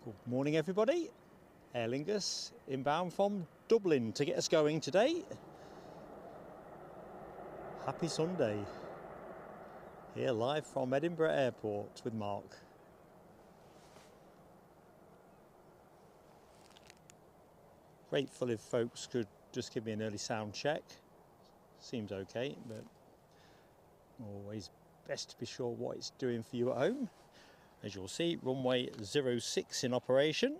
Good morning everybody, Aer Lingus inbound from Dublin to get us going today. Happy Sunday, here live from Edinburgh Airport with Mark. Grateful if folks could just give me an early sound check. Seems okay, but always best to be sure what it's doing for you at home. As you'll see, runway 06 in operation.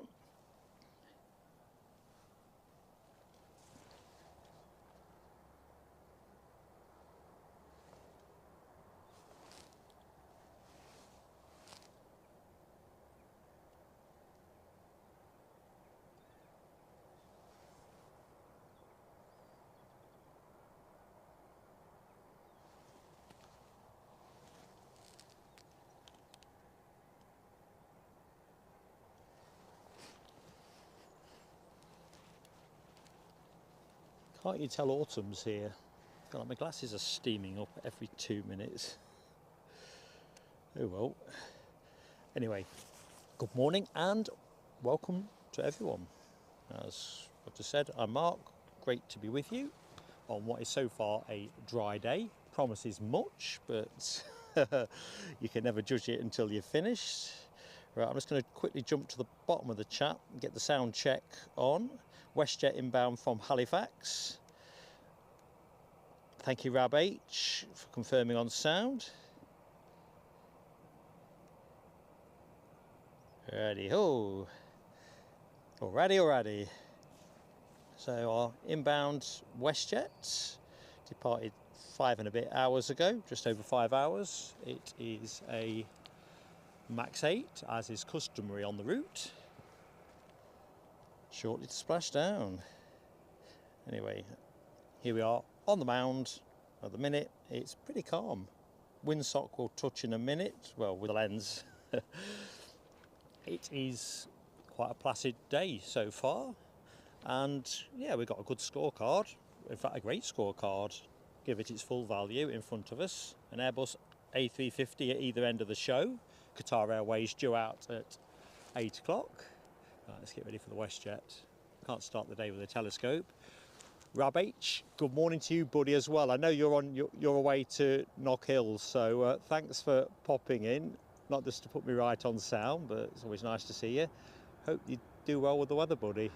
Can't you tell autumn's here? I feel like my glasses are steaming up every 2 minutes. Oh well. Anyway, good morning and welcome to everyone. As I've just said, I'm Mark. Great to be with you on what is so far a dry day. Promises much, but you can never judge it until you're finished. Right, I'm just going to quickly jump to the bottom of the chat and get the sound check on. WestJet inbound from Halifax. Thank you Rab H for confirming on sound. Ready ho. Alrighty. So our inbound WestJet departed 5 and a bit hours ago, just over 5 hours. It is a Max 8, as is customary on the route. Shortly to splash down. Anyway, here we are on the mound. At the minute, it's pretty calm. Windsock will touch in a minute, well, with the lens. It is quite a placid day so far. And yeah, we've got a good scorecard. In fact, a great scorecard. Give it its full value in front of us. An Airbus A350 at either end of the show. Qatar Airways due out at 8 o'clock. Right, let's get ready for the WestJet. Can't start the day with a telescope. Rab H, good morning to you, buddy, as well. I know you're on your way to Knock Hill, so thanks for popping in. Not just to put me right on sound, but it's always nice to see you. Hope you do well with the weather, buddy.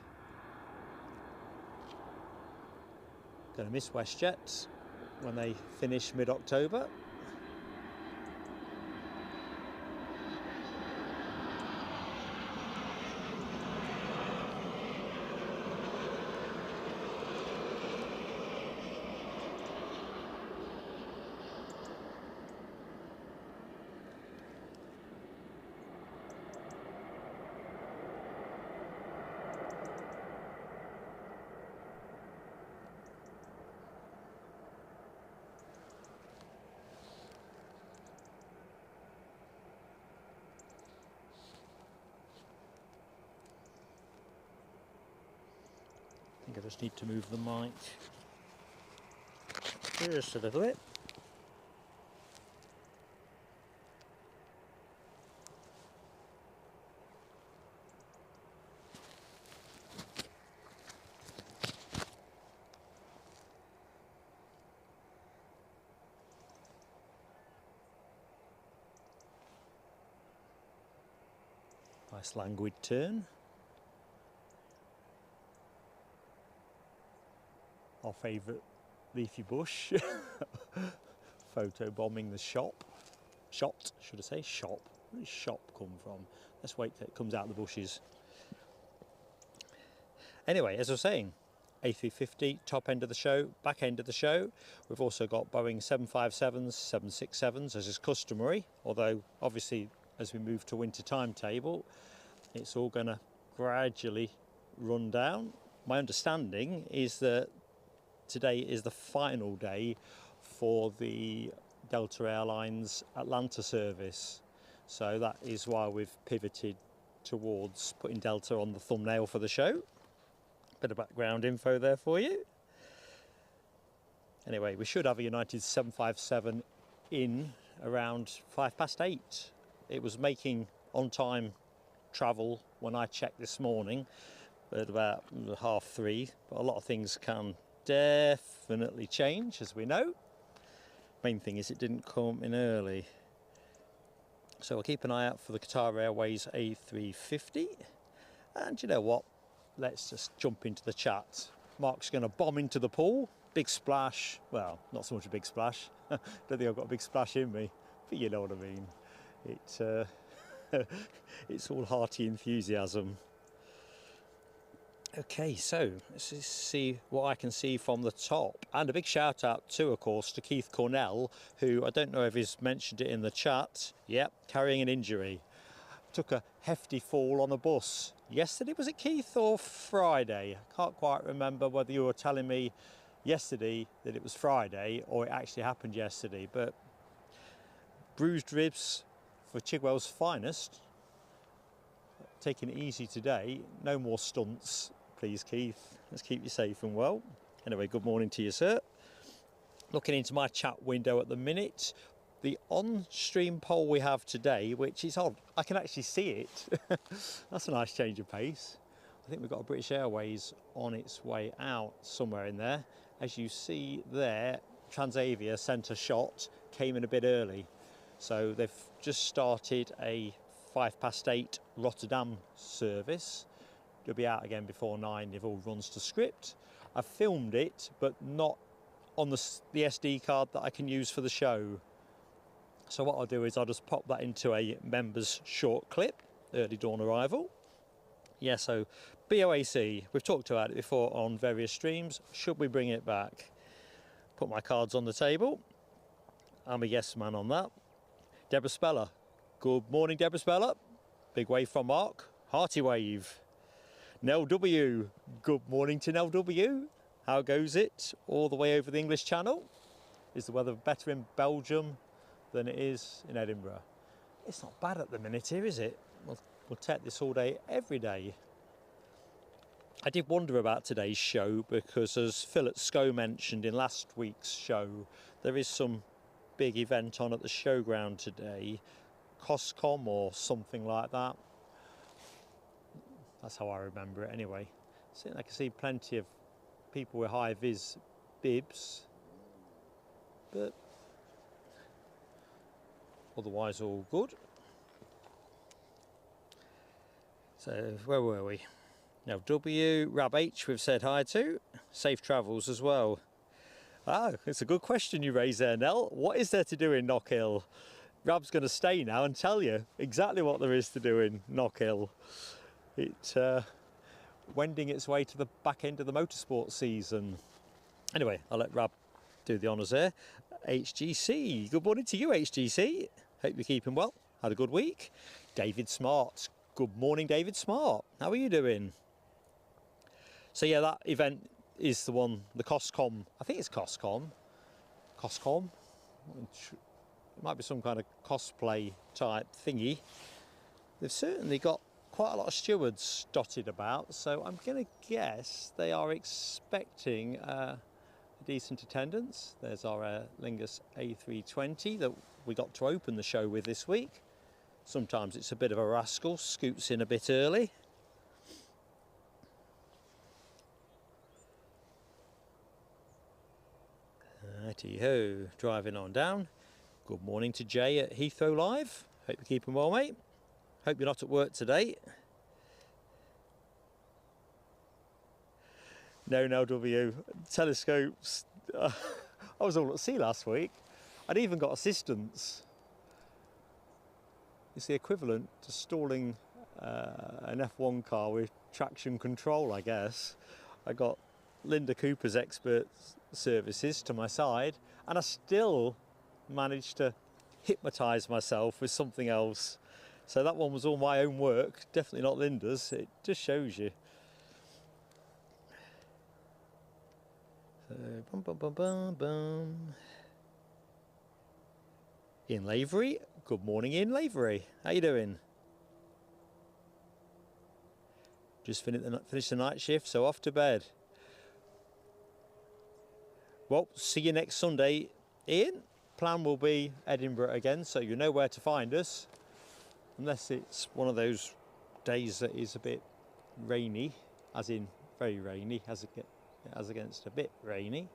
Gonna miss WestJet when they finish mid-October. I think I just need to move the mic just a little bit. Nice languid turn. Our favourite leafy bush. Photo bombing the shop. Shot, should I say? Shop. Where does shop come from? Let's wait till it comes out of the bushes. Anyway, as I was saying, A350, top end of the show, back end of the show. We've also got Boeing 757s, 767s, as is customary, although obviously as we move to winter timetable, it's all going to gradually run down. My understanding is that today is the final day for the Delta Airlines Atlanta service. So that is why we've pivoted towards putting Delta on the thumbnail for the show. Bit of background info there for you. Anyway, we should have a United 757 in around 8:05. It was making on-time travel when I checked this morning at about 3:30, but a lot of things can definitely change, as we know. Main thing is it didn't come in early. So we'll keep an eye out for the Qatar Airways A350. And you know what? Let's just jump into the chat. Mark's going to bomb into the pool. Big splash. Well, not so much a big splash. Don't think I've got a big splash in me, but you know what I mean. It's all hearty enthusiasm. Okay, so let's just see what I can see from the top. And a big shout out too, of course, to Keith Cornell, who I don't know if he's mentioned it in the chat. Yep, carrying an injury. Took a hefty fall on a bus. Yesterday, was it Keith, or Friday? I can't quite remember whether you were telling me yesterday that it was Friday or it actually happened yesterday. But bruised ribs for Chigwell's finest. Taking it easy today. No more stunts, please, Keith. Let's keep you safe and well. Anyway, good morning to you, sir. Looking into my chat window at the minute. The on-stream poll we have today, which is odd, I can actually see it. That's a nice change of pace. I think we've got a British Airways on its way out somewhere in there. As you see there, Transavia centre shot came in a bit early. So they've just started a 8:05 Rotterdam service. It'll be out again before 9 if all runs to script. I filmed it, but not on the SD card that I can use for the show. So what I'll do is I'll just pop that into a members short clip, early dawn arrival. Yeah, so BOAC, we've talked about it before on various streams. Should we bring it back? Put my cards on the table. I'm a yes man on that. Deborah Speller. Good morning, Deborah Speller. Big wave from Mark. Hearty wave. Nell W. Good morning to Nell W. How goes it? All the way over the English Channel. Is the weather better in Belgium than it is in Edinburgh? It's not bad at the minute here, is it? We'll take this all day, every day. I did wonder about today's show because, as Phil at SCO mentioned in last week's show, there is some big event on at the showground today. Coscom or something like that. That's how I remember it anyway. So I can see plenty of people with high-vis bibs, but otherwise all good. So where were we? Now W, Rab H we've said hi to. Safe travels as well. Ah, it's a good question you raised there, Nell. What is there to do in Knockhill? Rab's going to stay now and tell you exactly what there is to do in Knockhill. It's wending its way to the back end of the motorsport season. Anyway, I'll let Rab do the honours there. HGC, good morning to you, HGC. Hope you're keeping well. Had a good week. David Smart, good morning, David Smart. How are you doing? So yeah, that event is the one, the Coscom. I think it's Coscom. Coscom. It might be some kind of cosplay type thingy. They've certainly got quite a lot of stewards dotted about, so I'm going to guess they are expecting a decent attendance. There's our Aer Lingus A320 that we got to open the show with this week. Sometimes it's a bit of a rascal, scoots in a bit early. Righty-ho, driving on down. Good morning to Jay at Heathrow Live. Hope you're keeping well, mate. Hope you're not at work today. No, W. Telescopes. I was all at sea last week. I'd even got assistance. It's the equivalent to stalling an F1 car with traction control, I guess. I got Linda Cooper's expert services to my side, and I still managed to hypnotise myself with something else. So that one was all my own work, definitely not Linda's. It just shows you. So, bum, bum, bum, bum, bum. Ian Lavery, good morning, Ian Lavery. How you doing? Just finished the night shift, so off to bed. Well, see you next Sunday, Ian. Plan will be Edinburgh again, so you know where to find us. Unless it's one of those days that is a bit rainy, as in very rainy, as against a bit rainy.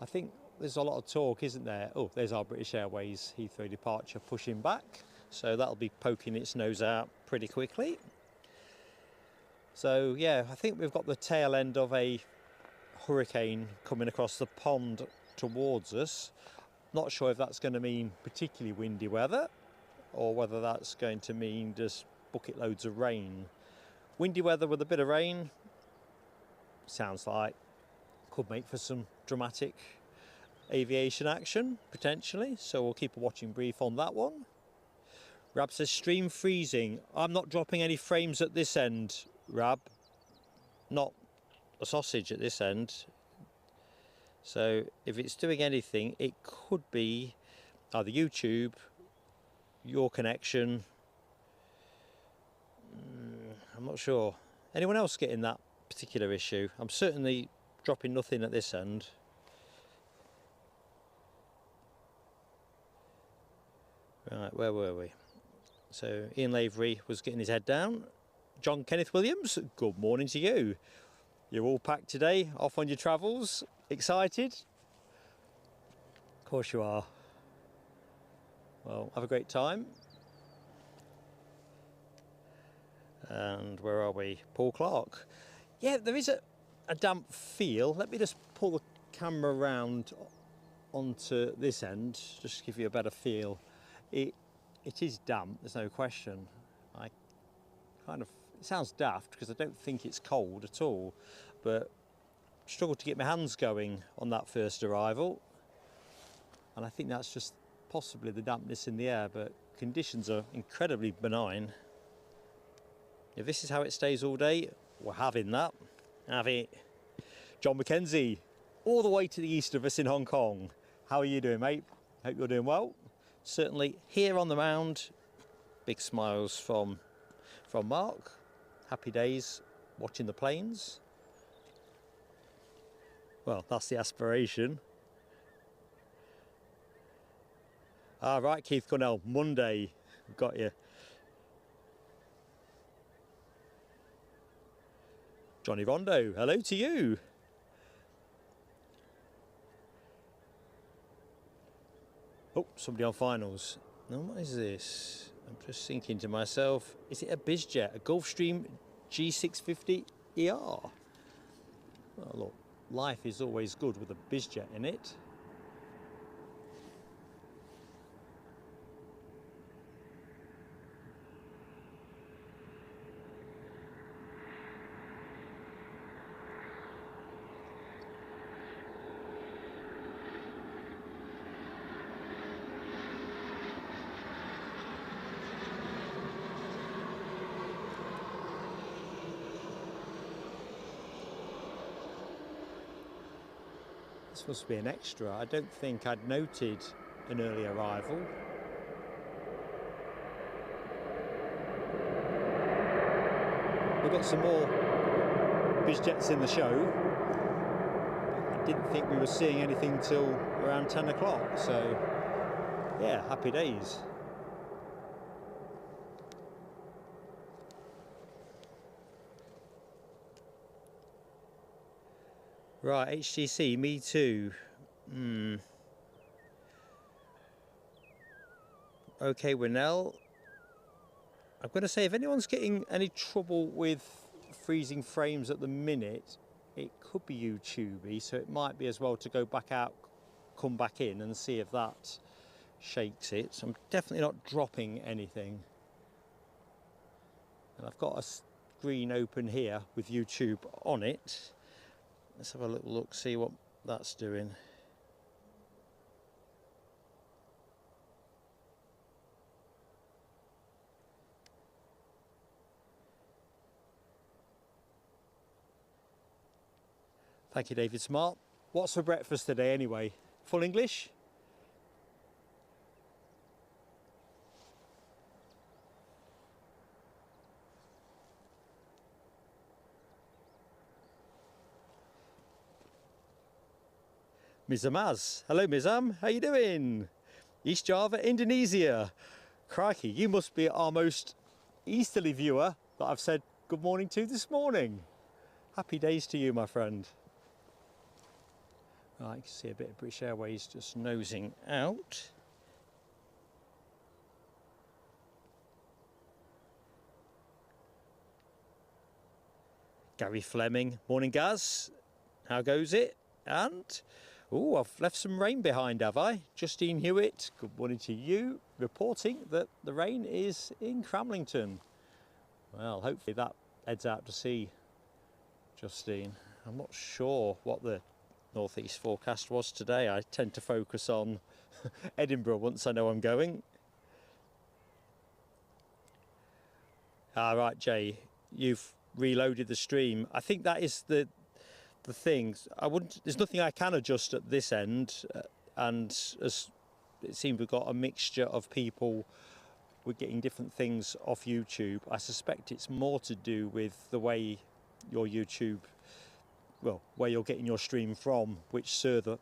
I think there's a lot of talk, isn't there? Oh, there's our British Airways Heathrow departure pushing back, so that'll be poking its nose out pretty quickly. So yeah, I think we've got the tail end of a hurricane coming across the pond towards us. Not sure if that's going to mean particularly windy weather or whether that's going to mean just bucket loads of rain. Windy weather with a bit of rain sounds like could make for some dramatic aviation action potentially, so we'll keep a watching brief on that one. Rab says stream freezing. I'm not dropping any frames at this end, Rab. Not a sausage at this end. So if it's doing anything, it could be either YouTube, your connection. I'm not sure. Anyone else getting that particular issue? I'm certainly dropping nothing at this end. Right, where were we? So Ian Lavery was getting his head down. John Kenneth Williams, good morning to you. You're all packed today, off on your travels, excited? Of course you are. Well, have a great time. And where are we? Paul Clark. Yeah, there is a damp feel. Let me just pull the camera around onto this end, just to give you a better feel. It is damp, there's no question. It sounds daft because I don't think it's cold at all, but struggled to get my hands going on that first arrival. And I think that's just possibly the dampness in the air, but conditions are incredibly benign. If this is how it stays all day, we're having that. Have it. John McKenzie, all the way to the east of us in Hong Kong. How are you doing, mate? Hope you're doing well. Certainly here on the mound, big smiles from Mark. Happy days watching the planes. Well, that's the aspiration. Right, Keith Cornell, Monday, got you. Johnny Rondo, hello to you. Oh, somebody on finals. Now, what is this? I'm just thinking to myself, is it a BizJet, a Gulfstream G650 ER? Well, look, life is always good with a BizJet in it. This must be an extra. I don't think I'd noted an early arrival. We've got some more BizJets in the show. I didn't think we were seeing anything till around 10 o'clock, so yeah, happy days. Right, HTC, me too. Okay, Winnell. I'm going to say if anyone's getting any trouble with freezing frames at the minute, it could be YouTubey, so it might be as well to go back out, come back in and see if that shakes it. So I'm definitely not dropping anything. And I've got a screen open here with YouTube on it. Let's have a little look, see what that's doing. Thank you, David Smart. What's for breakfast today anyway? Full English? Mizamaz. Hello, Mizam. How you doing? East Java, Indonesia. Crikey, you must be our most easterly viewer that I've said good morning to this morning. Happy days to you, my friend. Right, you can see a bit of British Airways just nosing out. Gary Fleming, morning Gaz, how goes it? And, oh, I've left some rain behind, have I? Justine Hewitt, good morning to you, reporting that the rain is in Cramlington. Well, hopefully that heads out to sea, Justine. I'm not sure what the northeast forecast was today. I tend to focus on Edinburgh once I know I'm going. All right, Jay, you've reloaded the stream. I think that is the thing. There's nothing I can adjust at this end, and as it seems we've got a mixture of people, we're getting different things off YouTube. I suspect it's more to do with the way your YouTube, well, where you're getting your stream from, which server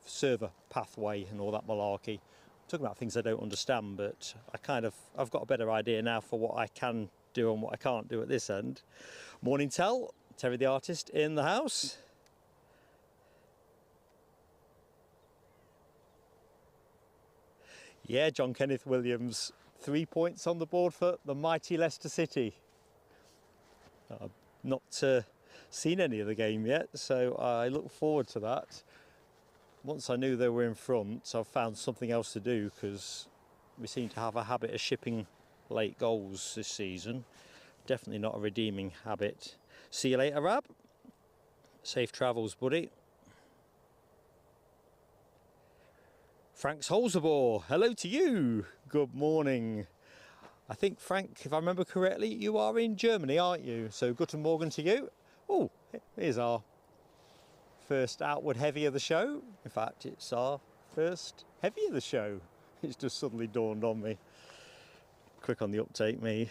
pathway and all that malarkey. I'm talking about things I don't understand, but I've got a better idea now for what I can do and what I can't do at this end. Morning Tell, Terry the artist in the house. Yeah, John Kenneth Williams, 3 points on the board for the mighty Leicester City. I've not seen any of the game yet, so I look forward to that. Once I knew they were in front, I've found something else to do, because we seem to have a habit of shipping late goals this season. Definitely not a redeeming habit. See you later, Rab. Safe travels, buddy. Frank's Holzabor, hello to you. Good morning. I think, Frank, if I remember correctly, you are in Germany, aren't you? So guten Morgen to you. Oh, here's our first outward heavy of the show. In fact, it's our first heavy of the show. It's just suddenly dawned on me. Quick on the uptake, me.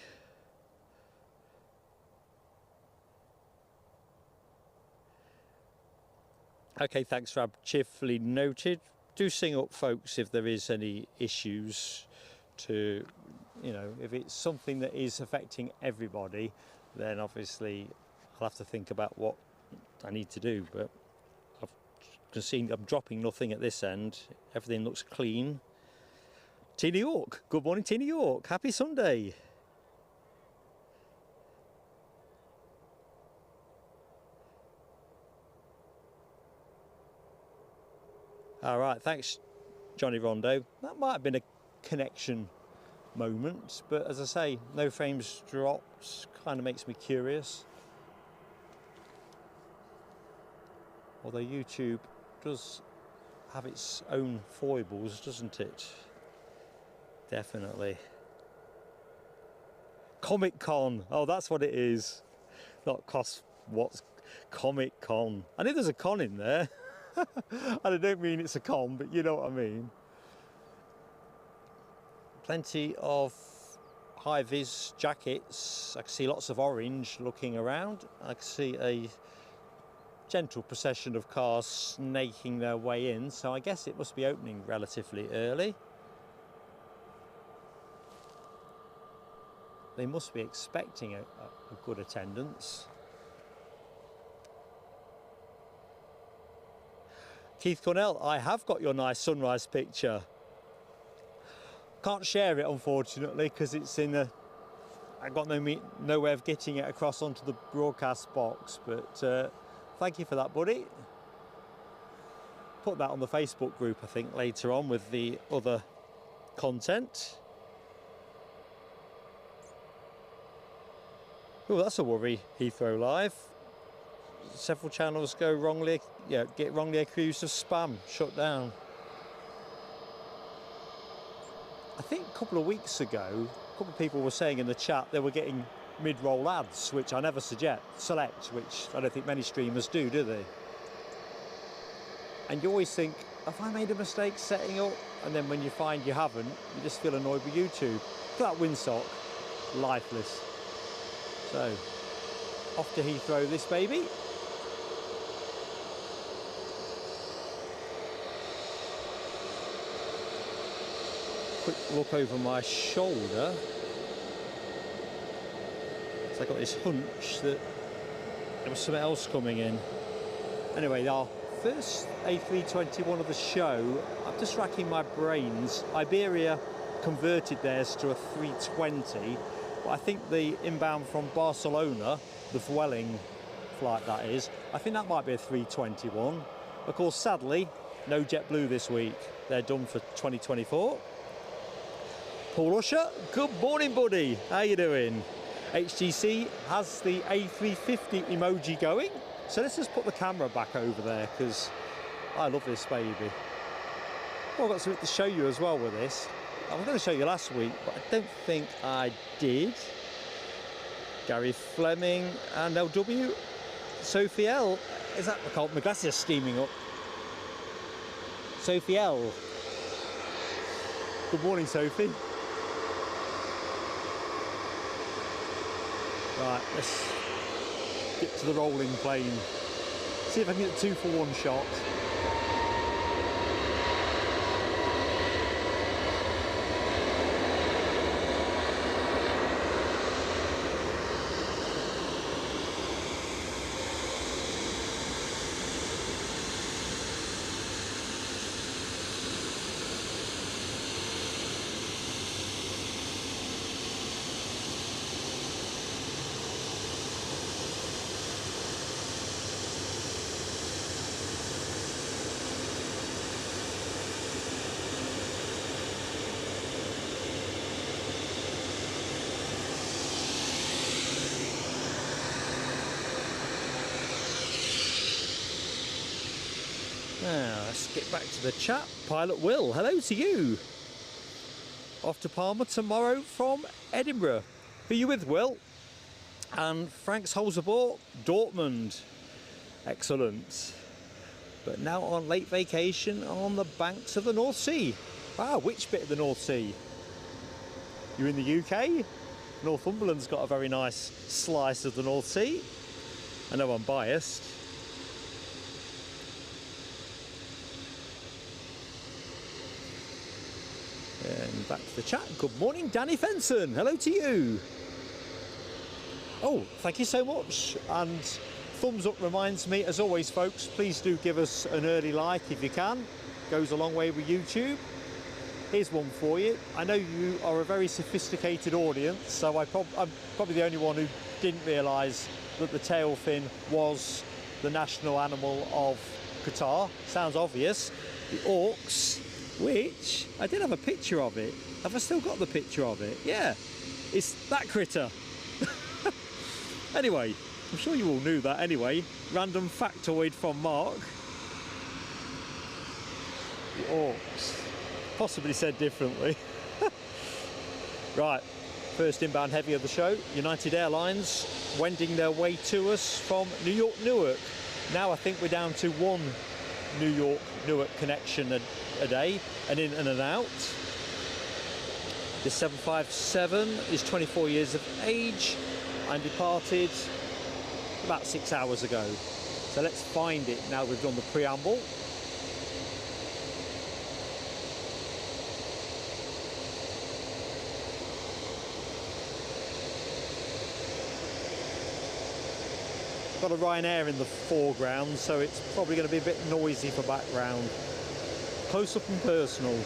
Okay, thanks, Rab. Cheerfully noted. Do sing up, folks, if there is any issues to, you know, if it's something that is affecting everybody, then obviously I'll have to think about what I need to do. But I've just seen I'm dropping nothing at this end. Everything looks clean. Tina York, good morning, Tina York. Happy Sunday. All right, thanks, Johnny Rondo. That might have been a connection moment, but as I say, no frames dropped. Kind of makes me curious. Although YouTube does have its own foibles, doesn't it? Definitely. Comic Con. Oh, that's what it is. Not what's Comic Con. I know there's a con in there. And I don't mean it's a con, but you know what I mean. Plenty of high-vis jackets. I can see lots of orange looking around. I can see a gentle procession of cars snaking their way in, so I guess it must be opening relatively early. They must be expecting a good attendance. Keith Cornell, I have got your nice sunrise picture. Can't share it, unfortunately, because it's in a... I've got no way of getting it across onto the broadcast box, but thank you for that, buddy. Put that on the Facebook group, I think, later on with the other content. Oh, that's a worry, Heathrow Live. Several channels go wrongly, get wrongly accused of spam, shut down. I think a couple of weeks ago, a couple of people were saying in the chat they were getting mid-roll ads, which I never select, which I don't think many streamers do they? And you always think, have I made a mistake setting up? And then when you find you haven't, you just feel annoyed with YouTube. Look at that windsock, lifeless. So, off to Heathrow this baby. Quick look over my shoulder. So I got this hunch that there was something else coming in. Anyway, our first A321 of the show, I'm just racking my brains. Iberia converted theirs to a 320, but I think the inbound from Barcelona, the Vueling flight that is, I think that might be a 321. Of course, sadly, no JetBlue this week. They're done for 2024. Paul Usher, good morning, buddy. How you doing? HTC has the A350 emoji going. So let's just put the camera back over there because I love this baby. Well, I've got something to show you as well with this. I was going to show you last week, but I don't think I did. Gary Fleming and LW. Sophie L. Is that, I can't, my glasses are steaming up. Sophie L. Good morning, Sophie. Right, let's get to the rolling plane. See if I can get a 2-for-1 shot. Now, let's get back to the chat. Pilot Will, hello to you. Off to Palma tomorrow from Edinburgh. Who are you with, Will? And Frank's Holzabor, Dortmund. Excellent. But now on late vacation on the banks of the North Sea. Wow, which bit of the North Sea? You're in the UK? Northumberland's got a very nice slice of the North Sea. I know I'm biased. And back to the chat. Good morning, Danny Fenson. Hello to you. Oh, thank you so much. And thumbs up reminds me, as always, folks, please do give us an early like if you can. Goes a long way with YouTube. Here's one for you. I know you are a very sophisticated audience, so I'm probably the only one who didn't realise that the tail fin was the national animal of Qatar. Sounds obvious. The Orcs, which I did have a picture of it. Have I still got the picture of it? Yeah, it's that critter. Anyway, I'm sure you all knew that anyway. Random factoid from Mark. The Orcs. Possibly said differently. Right, first inbound heavy of the show. United Airlines wending their way to us from New York, Newark. Now I think we're down to one New York, Newark connection a day, and in and an out. This 757 is 24 years of age and departed about 6 hours ago. So let's find it now we've done the preamble. Got a Ryanair in the foreground, so it's probably going to be a bit noisy for background. Close up and personal.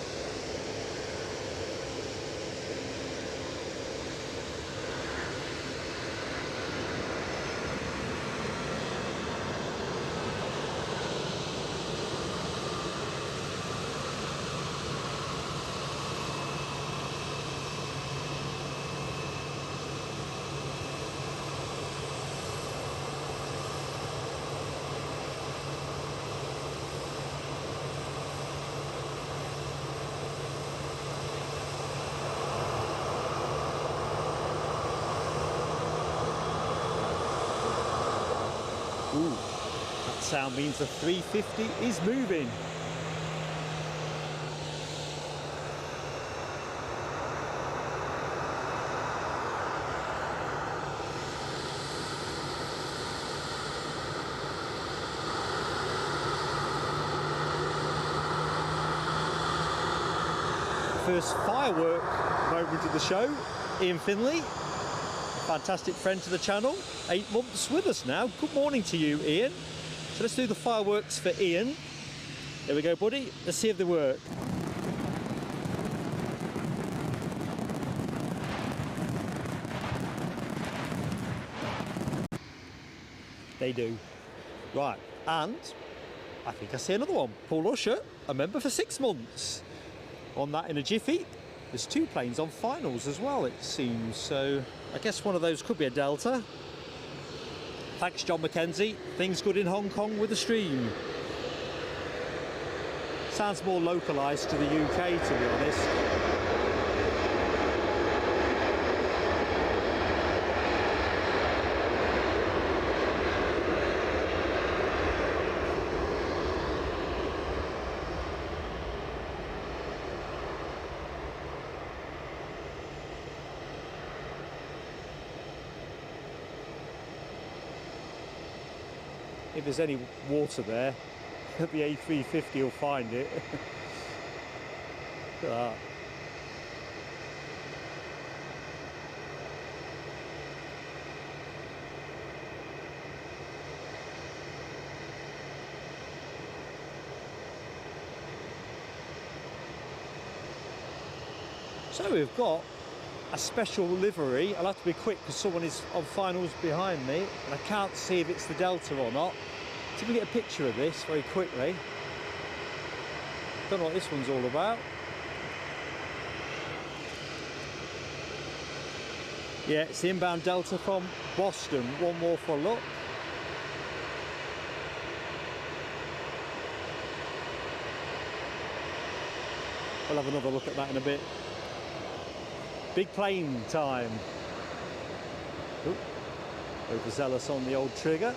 Ooh, that sound means the 350 is moving. First firework moment of the show, Ian Finley. fantastic friend to the channel, 8 months with us now. Good morning to you, Ian. So let's do the fireworks for Ian. There we go, buddy. Let's see if they work. They do. Right, and I think I see another one. Paul Usher, a member for 6 months. On that in a jiffy. There's 2 planes on finals as well, it seems. So I guess one of those could be a Delta. Thanks, John McKenzie. Things good in Hong Kong with the stream. Sounds more localised to the UK, to be honest. If there's any water there, the A350 will find it. Look at that. So we've got a special livery. I'll have to be quick because someone is on finals behind me and I can't see if it's the Delta or not. So we get a picture of this very quickly. Don't know what this one's all about. Yeah, it's the inbound Delta from Boston. One more for a look. We'll have another look at that in a bit. Big plane time. Ooh, overzealous on the old trigger.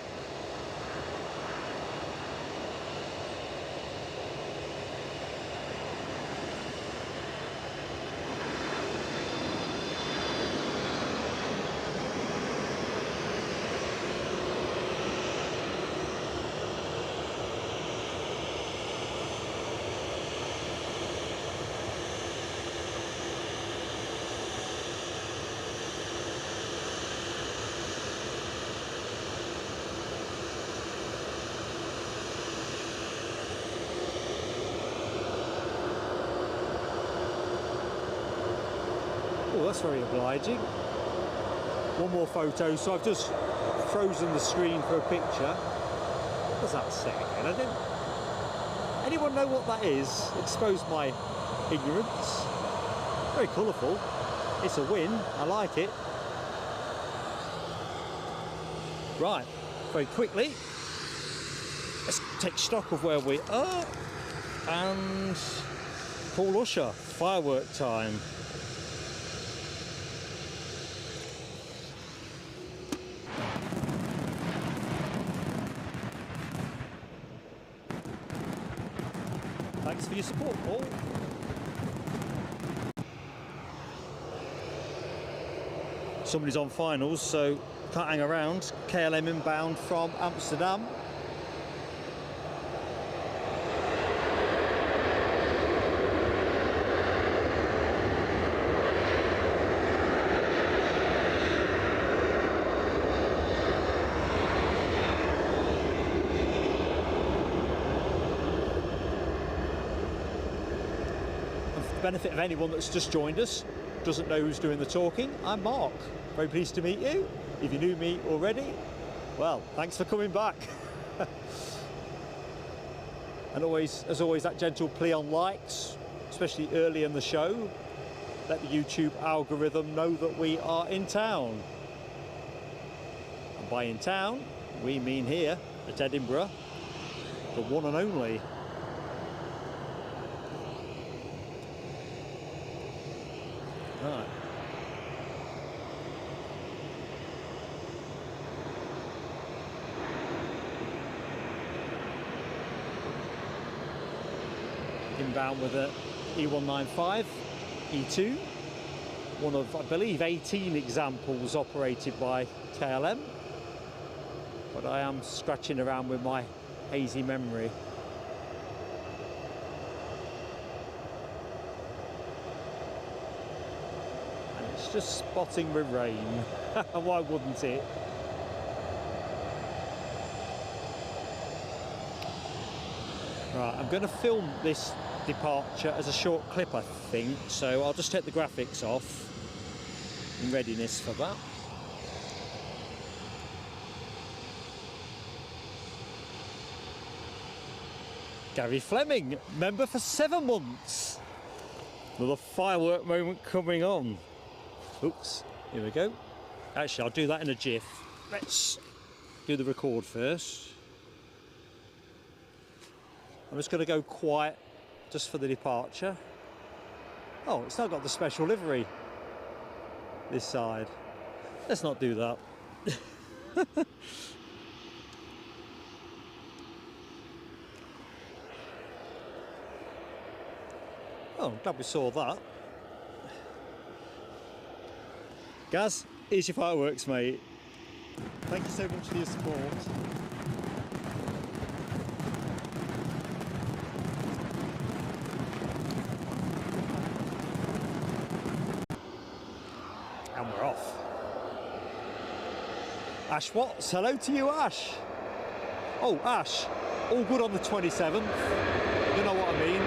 Oh, that's very obliging. One more photo. So I've just frozen the screen for a picture. What does that say again? I didn't... Anyone know what that is? Expose my ignorance. Very colourful. It's a win. I like it. Right, very quickly. Let's take stock of where we are. And Paul Usher, firework time. Thanks for your support, Paul. Somebody's on finals, so can't hang around. KLM inbound from Amsterdam. Benefit of anyone that's just joined us, doesn't know who's doing the talking, I'm Mark. Very pleased to meet you. If you knew me already, well, thanks for coming back. And always, as always, that gentle plea on likes, especially early in the show. Let the YouTube algorithm know that we are in town. And by in town, we mean here at Edinburgh, the one and only. Right. Inbound with a E195, E2, one of, I believe, 18 examples operated by KLM, but I am scratching around with my hazy memory. just spotting with rain. Why wouldn't it? Right, I'm going to film this departure as a short clip, I think, so I'll just take the graphics off in readiness for that. Gary Fleming, member for 7 months. Another firework moment coming on. Oops, here we go. Actually, I'll do that in a jiff. Let's do the record first. I'm just going to go quiet just for the departure. Oh, it's not got the special livery this side. Let's not do that. Oh, I'm glad we saw that. Gaz, here's your fireworks, mate. Thank you so much for your support. And we're off. Ash Watts, hello to you, Ash. Oh, Ash, all good on the 27th. You know what I mean.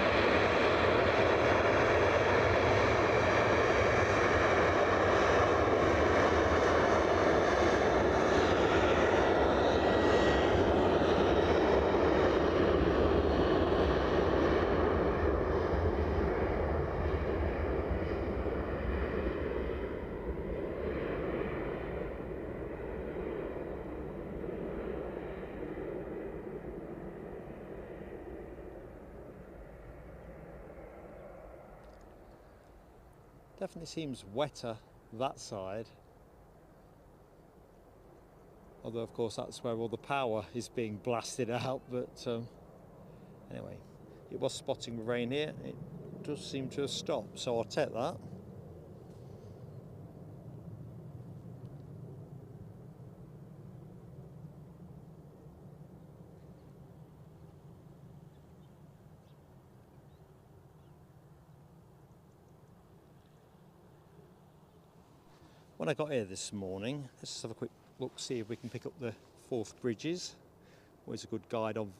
Definitely seems wetter that side, although of course that's where all the power is being blasted out, but anyway, it was spotting rain here. It does seem to have stopped, so I'll take that. When I got here this morning, let's just have a quick look, see if we can pick up the Forth Bridges. Always a good guide on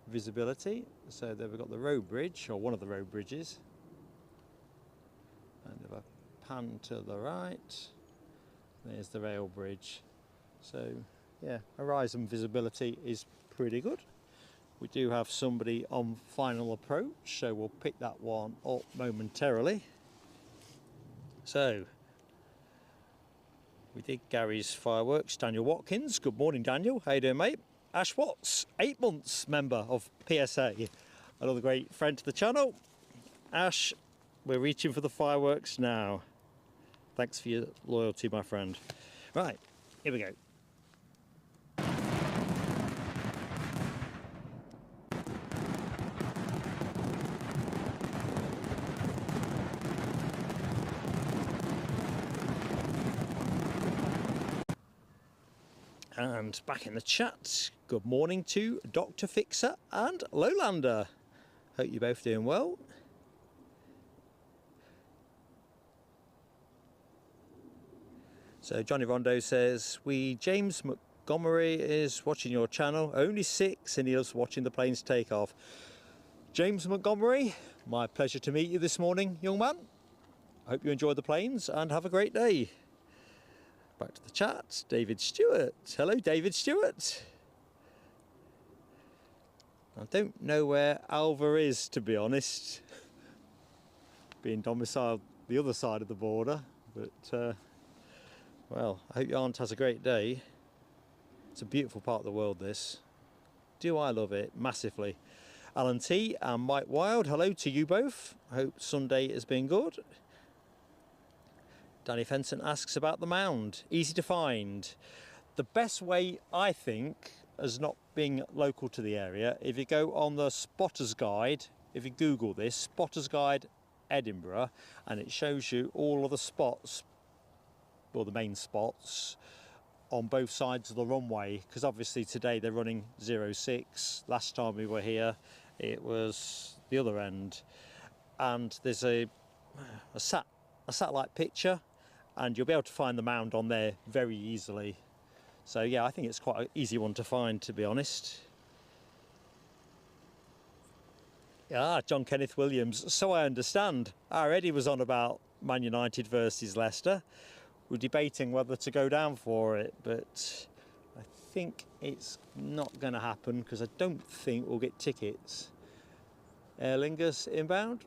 visibility. So there we've got the road bridge, or one of the road bridges. And if I pan to the right, there's the rail bridge. So yeah, horizon visibility is pretty good. We do have somebody on final approach, so we'll pick that one up momentarily. So we did Gary's fireworks. Daniel Watkins, good morning Daniel, how you doing mate? Ash Watts, 8 months member of PSA, another great friend to the channel. Ash, we're reaching for the fireworks now. Thanks for your loyalty, my friend. Right, here we go. And back in the chat, good morning to Dr. Fixer and Lowlander. Hope you're both doing well. So Johnny Rondo says, James Montgomery is watching your channel, only 6 and he loves watching the planes take off. James Montgomery, my pleasure to meet you this morning, young man. I hope you enjoy the planes and have a great day. Back to the chat, David Stewart. Hello, David Stewart. I don't know where Alva is, to be honest. Being domiciled the other side of the border, but well, I hope your aunt has a great day. It's a beautiful part of the world, this. Do I love it? Massively. Alan T and Mike Wild, hello to you both. I hope Sunday has been good. Danny Fenton asks about the mound. Easy to find. The best way, I think, as not being local to the area, if you go on the Spotter's Guide, if you Google this, Spotter's Guide Edinburgh, and it shows you all of the spots, or the main spots, on both sides of the runway, because obviously today they're running 06. Last time we were here, it was the other end. And there's a satellite picture and you'll be able to find the mound on there very easily. So yeah, I think it's quite an easy one to find, to be honest. Ah, John Kenneth Williams. So I understand. Our Eddie was on about Man United versus Leicester. We're debating whether to go down for it, but I think it's not going to happen because I don't think we'll get tickets. Aer Lingus inbound.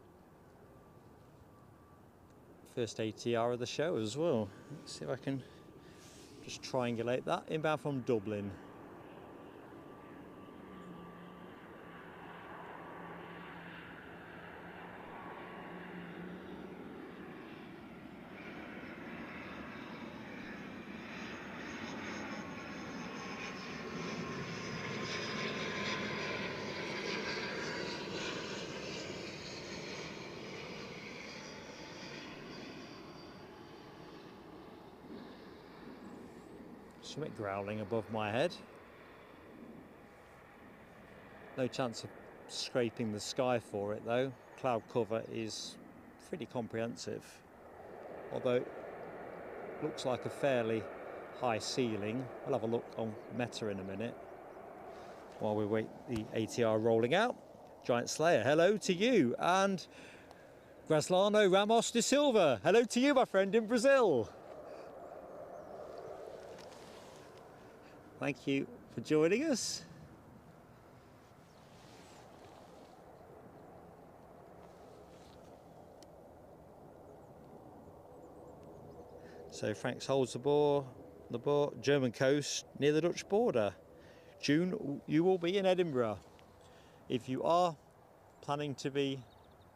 First ATR of the show as well. Let's see if I can just triangulate that. Inbound from Dublin. Something growling above my head. No chance of scraping the sky for it though. Cloud cover is pretty comprehensive. Although it looks like a fairly high ceiling. We'll have a look on Meta in a minute while we wait the ATR rolling out. Giant Slayer, hello to you. And Graslano Ramos de Silva, hello to you, my friend in Brazil. Thank you for joining us. So Franks holds the ball, German coast near the Dutch border. June, you will be in Edinburgh. If you are planning to be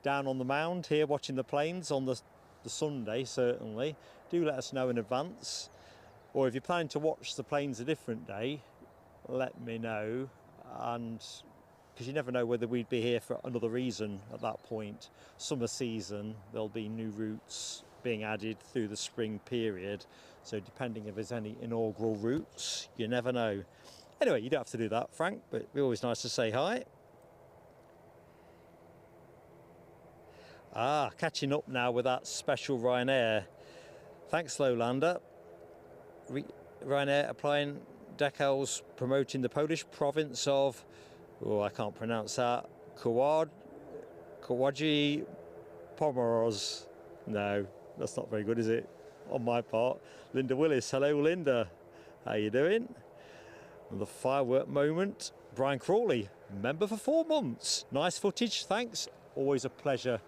down on the mound here watching the planes on the Sunday, certainly, do let us know in advance. Or if you're planning to watch the planes a different day, let me know, and because you never know whether we'd be here for another reason at that point. Summer season, there'll be new routes being added through the spring period, so depending if there's any inaugural routes, you never know. Anyway, you don't have to do that, Frank, but it'd be always nice to say hi. Ah, catching up now with that special Ryanair. Thanks, Lowlander. Ryanair applying decals promoting the Polish province of, oh, I can't pronounce that, Kawaji Pomoros. No, that's not very good, is it? On my part. Linda Willis, hello Linda. How you doing? And the firework moment. Brian Crawley, member for 4 months. Nice footage, thanks. Always a pleasure,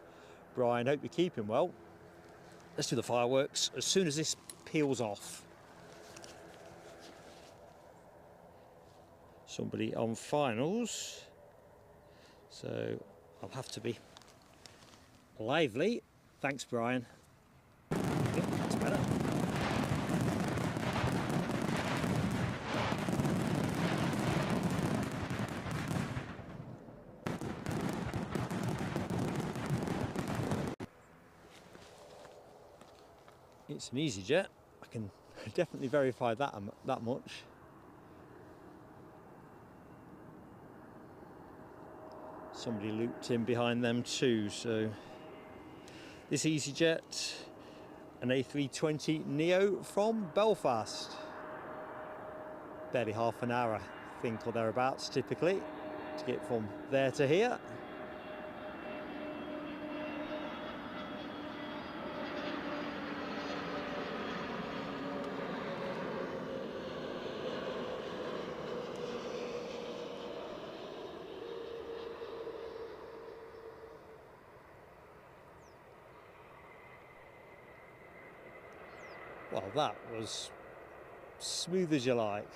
Brian. Hope you're keeping well. Let's do the fireworks as soon as this peels off. Somebody on finals, so I'll have to be lively. Thanks, Brian. Yep, that's better. It's an easyJet. I can definitely verify that much. Somebody looped in behind them too, so this easyJet, an A320 Neo from Belfast. Barely half an hour, I think, or thereabouts typically, to get from there to here. Well, that was smooth as you like.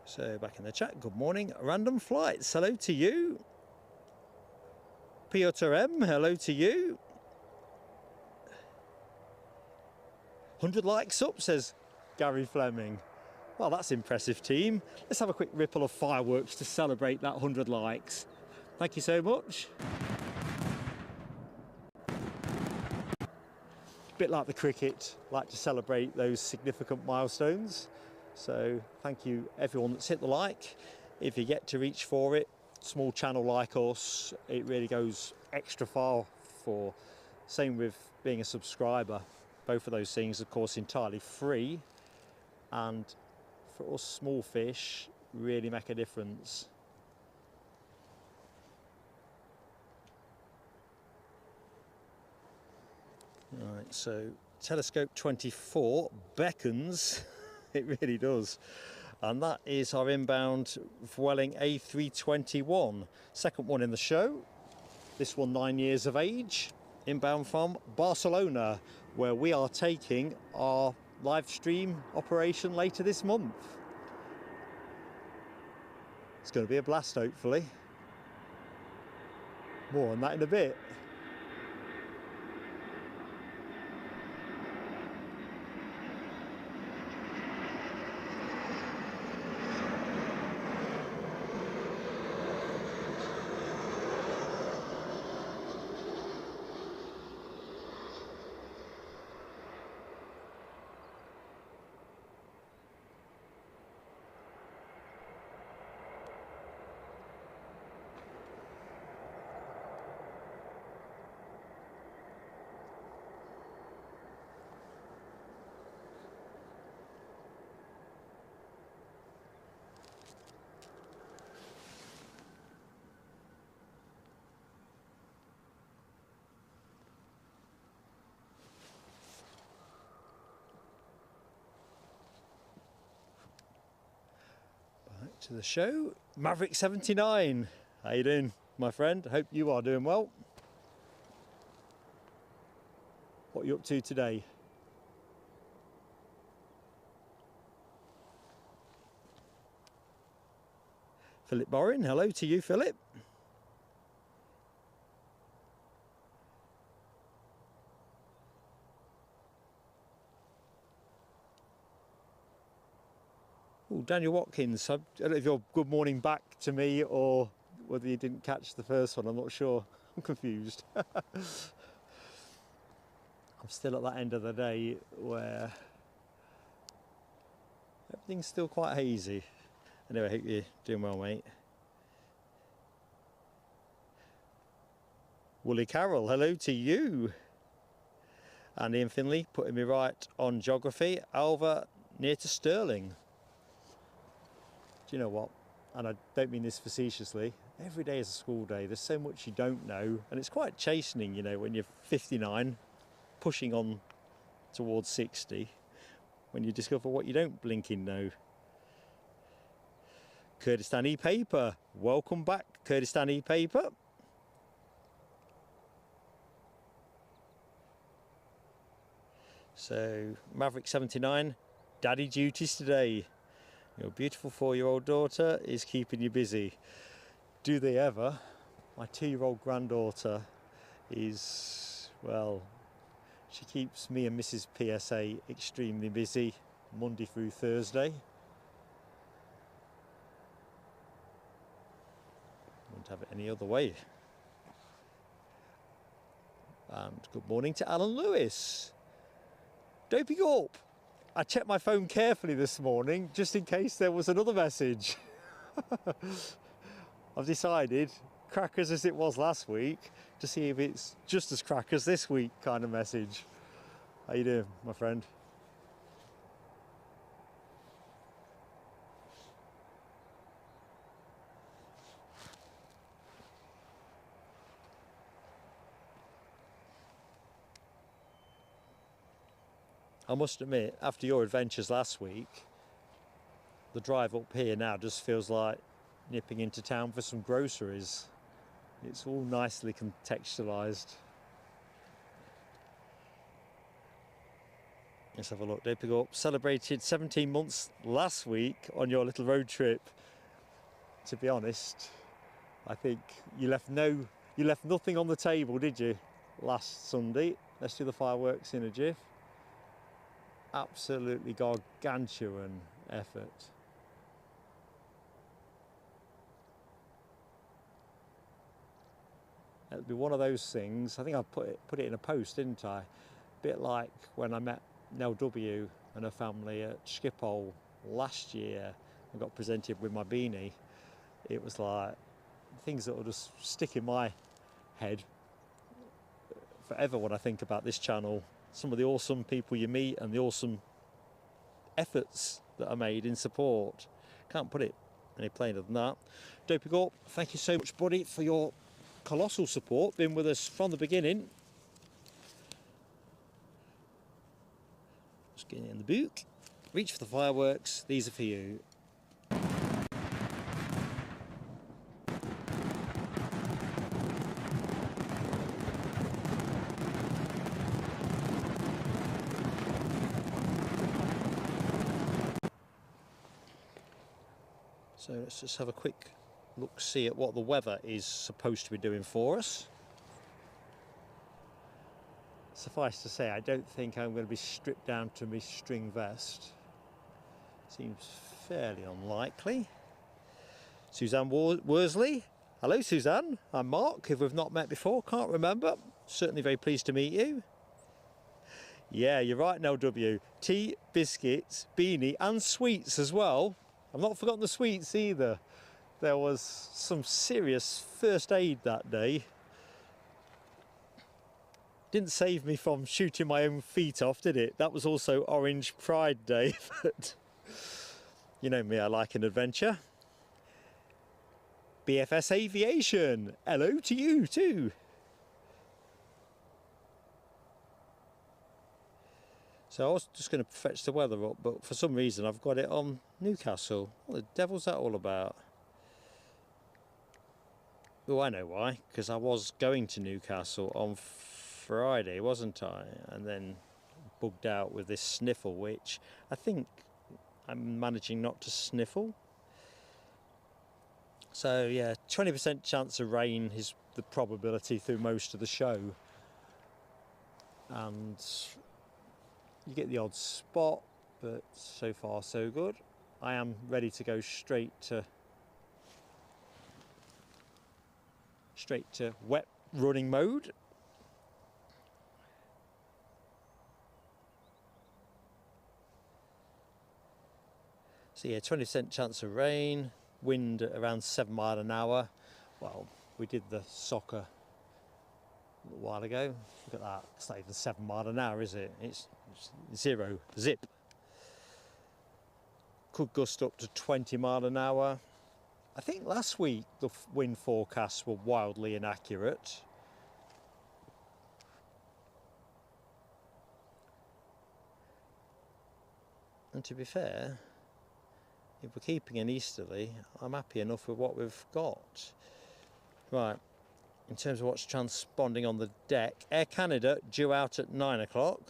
So back in the chat, good morning. Random Flights, hello to you. Piotr M, hello to you. 100 likes up, says Gary Fleming. Well, that's impressive, team. Let's have a quick ripple of fireworks to celebrate that 100 likes. Thank you so much. Bit like the cricket, like to celebrate those significant milestones. So thank you everyone that's hit the like. If you get to reach for it, small channel like us, it really goes extra far for. Same with being a subscriber. Both of those things, of course, entirely free, and for us small fish, really make a difference. Right, so telescope 24 beckons, it really does. And that is our inbound Vueling A321, second one in the show. This one 9 years of age, inbound from Barcelona, where we are taking our live stream operation later this month. It's going to be a blast, hopefully. More on that in a bit. Back to the show. Maverick 79. How you doing, my friend? Hope you are doing well. What are you up to today? Philip Borin, hello to you, Philip. Oh, Daniel Watkins, I don't know if you're good morning back to me or whether you didn't catch the first one, I'm not sure. I'm confused. I'm still at that end of the day where everything's still quite hazy. Anyway, I hope you're doing well, mate. Wooly Carroll, hello to you. And Ian Finley putting me right on geography. Alva near to Stirling. Do you know what? And I don't mean this facetiously. Every day is a school day. There's so much you don't know. And it's quite chastening, you know, when you're 59, pushing on towards 60, when you discover what you don't blinking know. Kurdistan e-paper. Welcome back, Kurdistan e-paper. So, Maverick 79, daddy duties today. Your beautiful 4-year-old daughter is keeping you busy. Do they ever? My 2-year-old granddaughter is, well, she keeps me and Mrs. PSA extremely busy Monday through Thursday. Wouldn't have it any other way. And good morning to Alan Lewis. Dopey Gorp. I checked my phone carefully this morning just in case there was another message. I've decided, crackers as it was last week, to see if it's just as crackers this week kind of message. How you doing, my friend? I must admit, after your adventures last week, the drive up here now just feels like nipping into town for some groceries. It's all nicely contextualised. Let's have a look. Dopey Gorp celebrated 17 months last week on your little road trip. To be honest, I think you left nothing on the table, did you? Last Sunday. Let's do the fireworks in a jiff. Absolutely gargantuan effort. It'll be one of those things. I think I put it in a post, didn't I? A bit like when I met Nell W and her family at Schiphol last year and got presented with my beanie. It was like things that will just stick in my head forever when I think about this channel. Some of the awesome people you meet and the awesome efforts that are made in support. Can't put it any plainer than that. Dopey Gorp, thank you so much, buddy, for your colossal support. Been with us from the beginning. Just getting in the boot. Reach for the fireworks. These are for you. So let's just have a quick look, see at what the weather is supposed to be doing for us. Suffice to say, I don't think I'm going to be stripped down to my string vest. Seems fairly unlikely. Suzanne Worsley. Hello Suzanne, I'm Mark, if we've not met before, can't remember. Certainly very pleased to meet you. Yeah, you're right, Nell W. Tea, biscuits, beanie and sweets as well. I've not forgotten the sweets either. There was some serious first aid that day. Didn't save me from shooting my own feet off, did it? That was also Orange Pride Day, but you know me, I like an adventure. BFS Aviation, hello to you too. So I was just going to fetch the weather up, but for some reason I've got it on Newcastle. What the devil's that all about? Oh, I know why, because I was going to Newcastle on Friday, wasn't I? And then bugged out with this sniffle, which I think I'm managing not to sniffle. So yeah, 20% chance of rain is the probability through most of the show. And you get the odd spot, but so far so good. I am ready to go straight to wet running mode. So yeah, 20% chance of rain, wind at around 7 miles an hour. Well, we did the soccer a little while ago. Look at that, it's not even 7 miles an hour, is it? It's zero, zip. Could gust up to 20 miles an hour. I think last week the wind forecasts were wildly inaccurate. And to be fair, if we're keeping an easterly, I'm happy enough with what we've got. Right, in terms of what's transponding on the deck, Air Canada due out at 9 o'clock.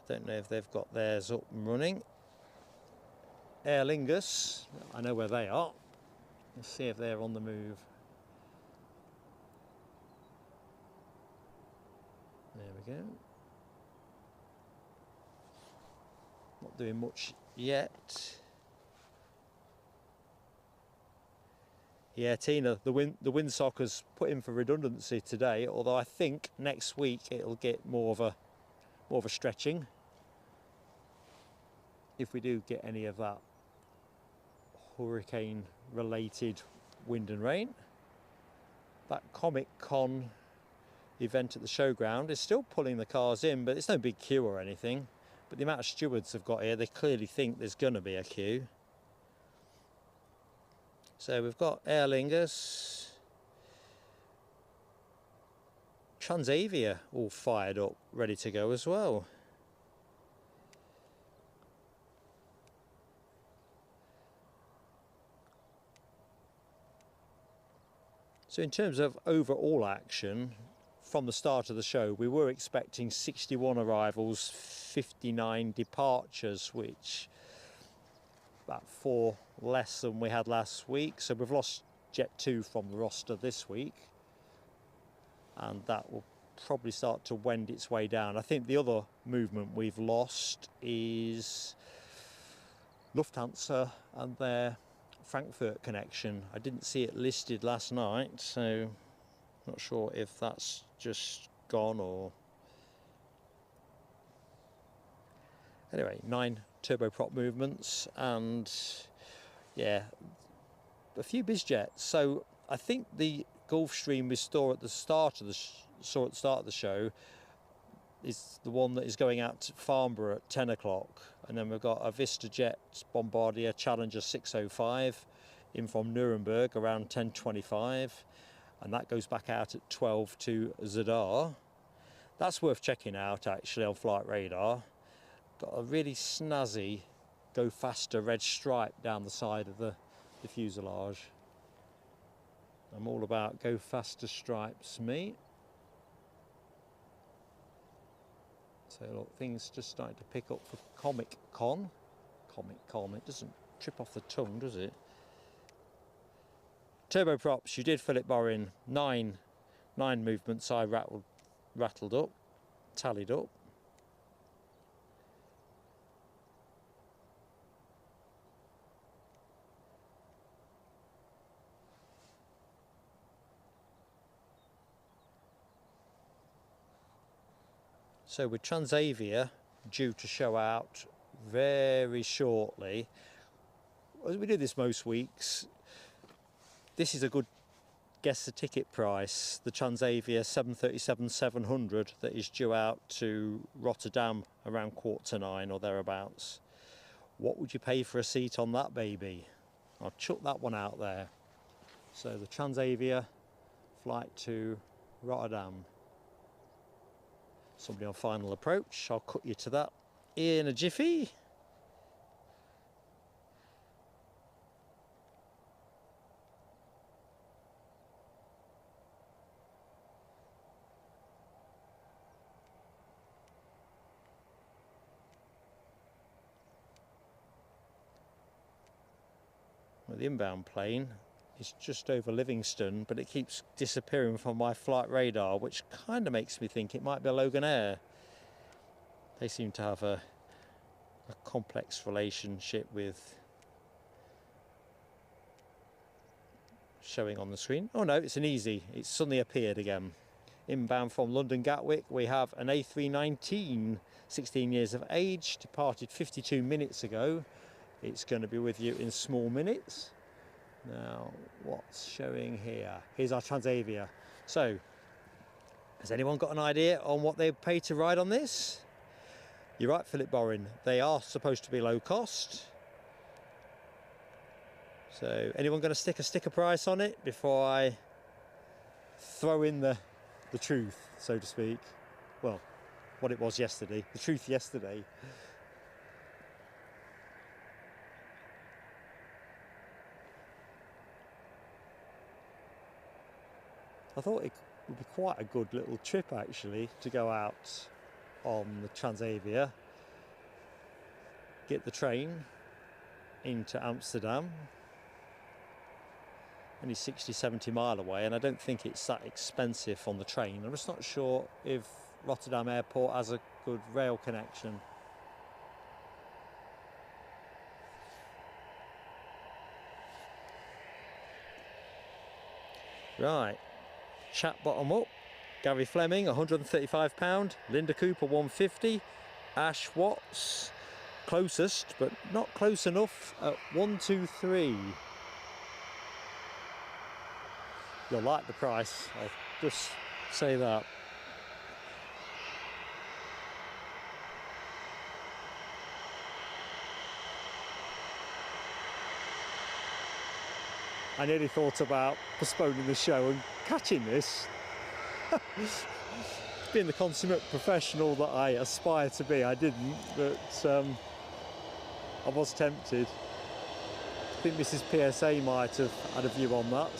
I don't know if they've got theirs up and running. Aer Lingus, I know where they are. Let's see if they're on the move. There we go. Not doing much yet. Yeah, Tina, the windsocker's put in for redundancy today, although I think next week it'll get more of a stretching. If we do get any of that hurricane related wind and rain. That Comic Con event at the showground is still pulling the cars in, but it's no big queue or anything. But the amount of stewards have got here, they clearly think there's going to be a queue. So we've got Aer Lingus, Transavia all fired up, ready to go as well. So in terms of overall action, from the start of the show, we were expecting 61 arrivals, 59 departures, which about 4 less than we had last week. So we've lost Jet 2 from the roster this week, and that will probably start to wend its way down. I think the other movement we've lost is Lufthansa and their Frankfurt connection. I didn't see it listed last night, so Not sure if that's just gone or... Anyway, 9 turboprop movements and yeah, a few bizjets. So I think the Gulfstream we saw at the start of the show is the one that is going out to Farnborough at 10 o'clock, and then we've got a VistaJet Bombardier Challenger 605 in from Nuremberg around 10:25, and that goes back out at 12 to Zadar. That's worth checking out actually on Flight Radar. Got a really snazzy Go Faster red stripe down the side of the fuselage. I'm all about Go Faster stripes, me. So look, things just starting to pick up for Comic Con. It doesn't trip off the tongue, does it? Turboprops, you did Philip Borin. Nine movements I rattled up, tallied up. So with Transavia due to show out very shortly, as we do this most weeks, this is a good guess the ticket price. The Transavia 737-700 that is due out to Rotterdam around 8:45 or thereabouts. What would you pay for a seat on that baby? I'll chuck that one out there. So the Transavia flight to Rotterdam. Somebody on final approach. I'll cut you to that in a jiffy. Well, the inbound plane is just over Livingston, but it keeps disappearing from my flight radar, which kind of makes me think it might be a Loganair. They seem to have a complex relationship with showing on the screen. Oh no, it's an Easy. It's suddenly appeared again. Inbound from London Gatwick, we have an A319, 16 years of age, departed 52 minutes ago. It's going to be with you in small minutes. Now, what's showing here? Here's our Transavia. So, has anyone got an idea on what they pay to ride on this? You're right, Philip Borin. They are supposed to be low cost. So, anyone going to stick a sticker price on it before I throw in the truth, so to speak? Well, what it was yesterday. The truth yesterday. I thought it would be quite a good little trip actually to go out on the Transavia, get the train into Amsterdam, only 60-70 mile away, and I don't think it's that expensive on the train. I'm just not sure if Rotterdam Airport has a good rail connection. Right. Chat bottom up, Gary Fleming £135, Linda Cooper 150, Ash Watts closest but not close enough at 123. You'll like the price, I'll just say that. I nearly thought about postponing the show and catching this. Being the consummate professional that I aspire to be, I didn't, but I was tempted. I think Mrs. PSA might have had a view on that.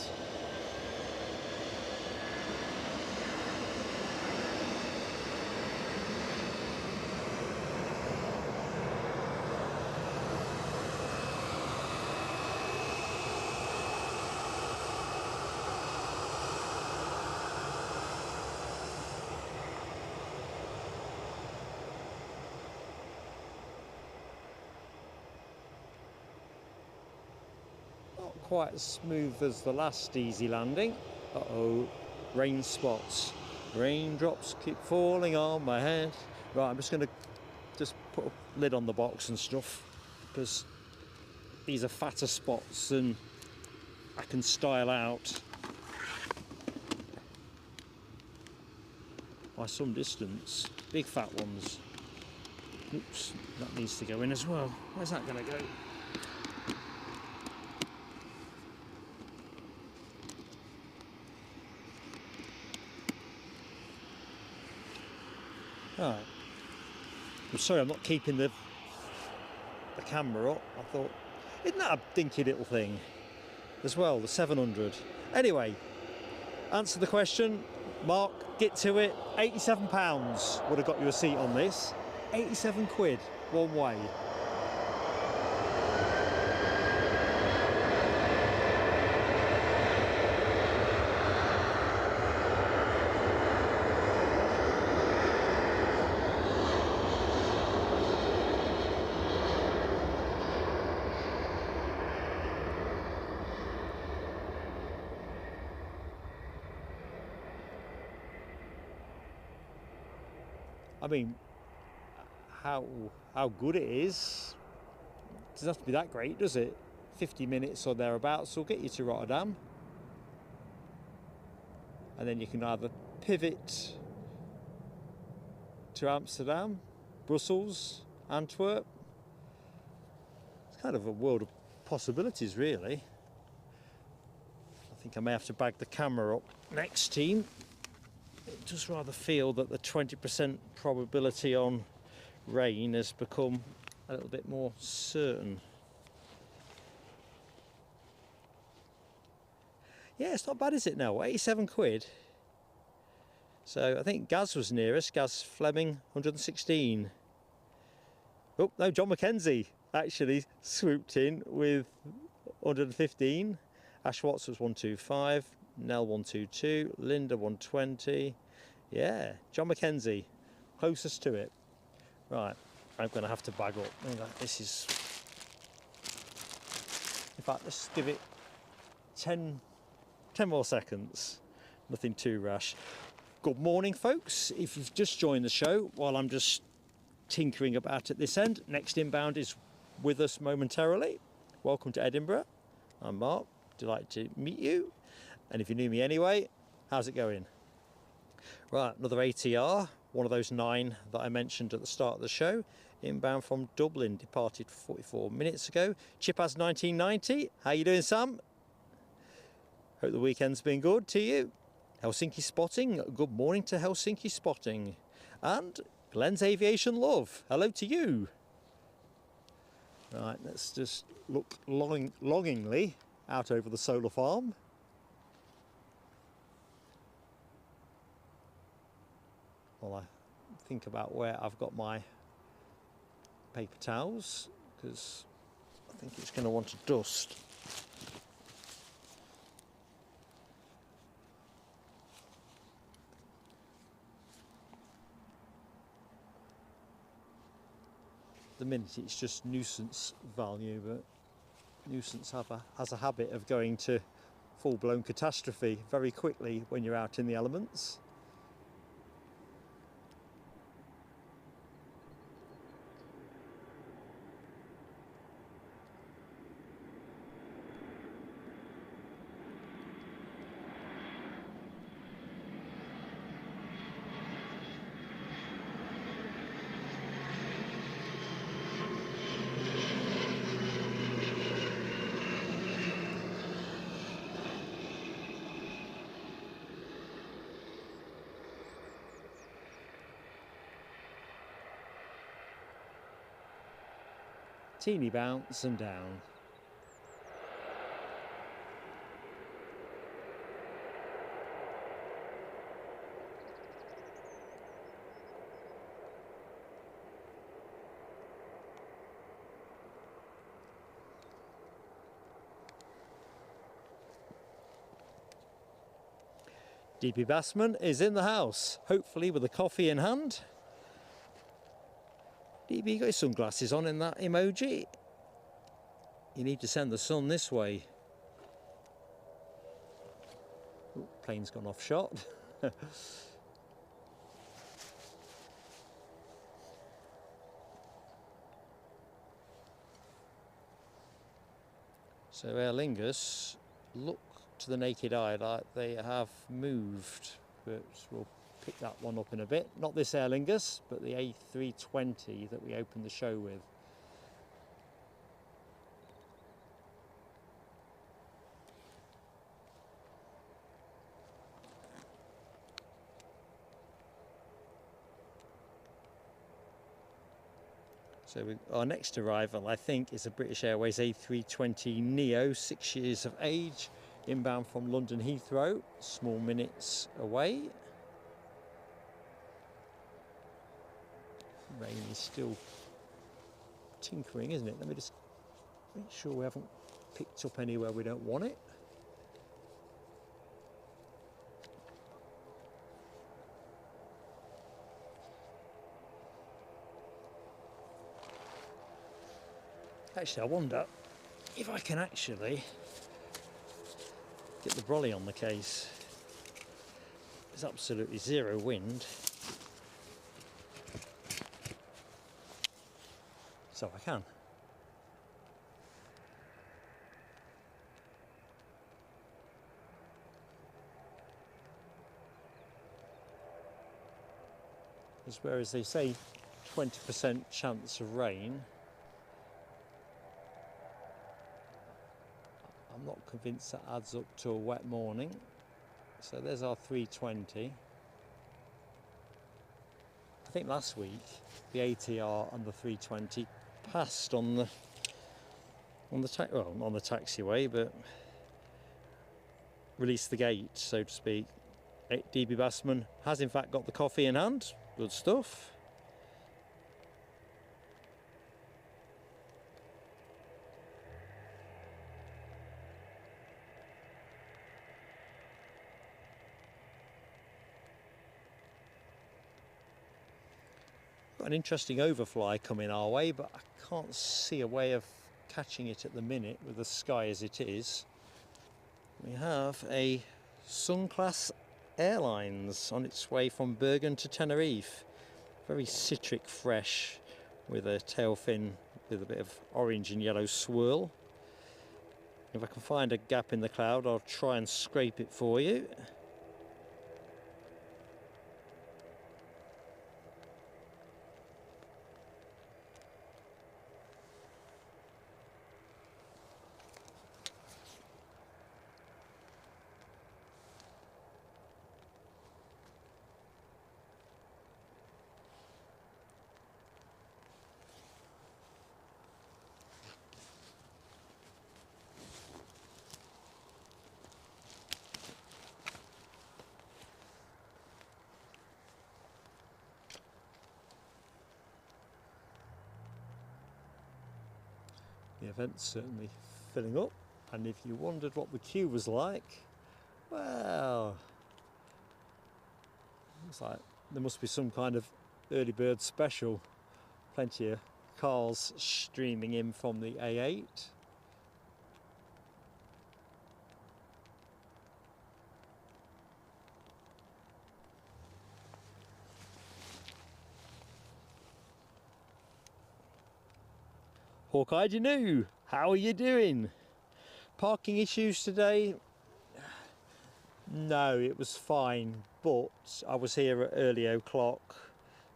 Quite as smooth as the last easy landing. Uh-oh, rain spots. Raindrops keep falling on my head. Right, I'm just going to put a lid on the box and stuff, because these are fatter spots and I can style out by some distance. Big fat ones. Oops, that needs to go in as well. Where's that going to go? Right. I'm sorry I'm not keeping the camera up. I thought, isn't that a dinky little thing as well, the 700? Anyway, answer the question, Mark, get to it. £87 would have got you a seat on this. 87 quid one way. I mean, how good it is, it doesn't have to be that great, does it? 50 minutes or thereabouts will get you to Rotterdam, and then you can either pivot to Amsterdam, Brussels, Antwerp. It's kind of a world of possibilities, really. I think I may have to bag the camera up next, team. It does rather feel that the 20% probability on rain has become a little bit more certain. Yeah, it's not bad, is it now? 87 quid. So I think Gaz was nearest, Gaz Fleming, 116. Oh, no, John Mackenzie actually swooped in with 115. Ash Watts was 125. Nell 122, Linda 120. Yeah, John Mackenzie, closest to it. Right, I'm going to have to bag up. This is, in fact, let's give it 10 more seconds. Nothing too rash. Good morning, folks. If you've just joined the show while I'm just tinkering about at this end, Next Inbound is with us momentarily. Welcome to Edinburgh. I'm Mark, delighted to meet you. And if you knew me anyway, how's it going? Right, another ATR, one of those 9 that I mentioned at the start of the show, inbound from Dublin, departed 44 minutes ago. Chip has 1990. How you doing, Sam? Hope the weekend's been good to you. Helsinki Spotting, good morning to Helsinki Spotting. And Glenn's Aviation Love, hello to you. Right, let's just look longingly out over the solar farm. While I think about where I've got my paper towels, because I think it's going to want to dust. At the minute it's just nuisance value, but nuisance has a habit of going to full-blown catastrophe very quickly when you're out in the elements. Teeny bounce and down. DP Bassman is in the house, hopefully with a coffee in hand. DB, you got your sunglasses on in that emoji. You need to send the sun this way. plane's gone off shot. So Aer Lingus look to the naked eye like they have moved, but we'll pick that one up in a bit. Not this Aer Lingus, but the A320 that we opened the show with. So our next arrival, I think, is a British Airways A320 Neo, 6 years of age, inbound from London Heathrow, small minutes away. Rain is still tinkering, isn't it? Let me just make sure we haven't picked up anywhere we don't want it. Actually, I wonder if I can actually get the brolly on the case. There's absolutely zero wind. So I can. Because whereas they say 20% chance of rain, I'm not convinced that adds up to a wet morning. So there's our 320. I think last week the ATR and the 320 passed on the taxiway, but released the gate, so to speak. DB Bassman has in fact got the coffee in hand. Good stuff. Got an interesting overfly coming our way, but I can't see a way of catching it at the minute with the sky as it is. We have a Sun class Airlines on its way from Bergen to Tenerife. Very citric fresh with a tail fin with a bit of orange and yellow swirl. If I can find a gap in the cloud, I'll try and scrape it for you. The event's certainly filling up, and if you wondered what the queue was like, well, looks like there must be some kind of early bird special. Plenty of cars streaming in from the A8. Hawkeye Janu, how are you doing? Parking issues today? No, it was fine, but I was here at early o'clock,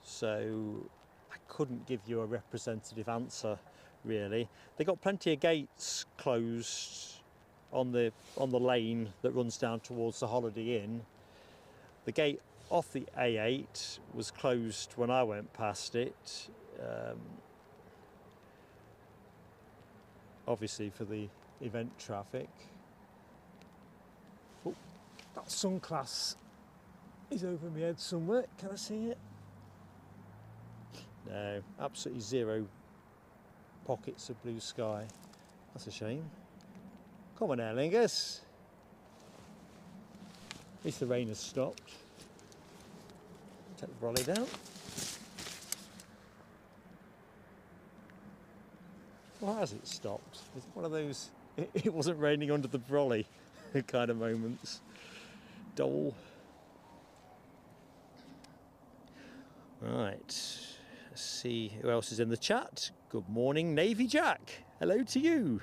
so I couldn't give you a representative answer, really. They got plenty of gates closed on the lane that runs down towards the Holiday Inn. The gate off the A8 was closed when I went past it. Obviously for the event traffic. Oh, that Sun class is over my head somewhere. Can I see it? No, absolutely zero pockets of blue sky. That's a shame. Come on, Aer Lingus. At least the rain has stopped. Take the brolly down. Well, has it stopped? It's one of those, it wasn't raining under the brolly kind of moments. Dole. Right, let's see who else is in the chat. Good morning, Navy Jack. Hello to you.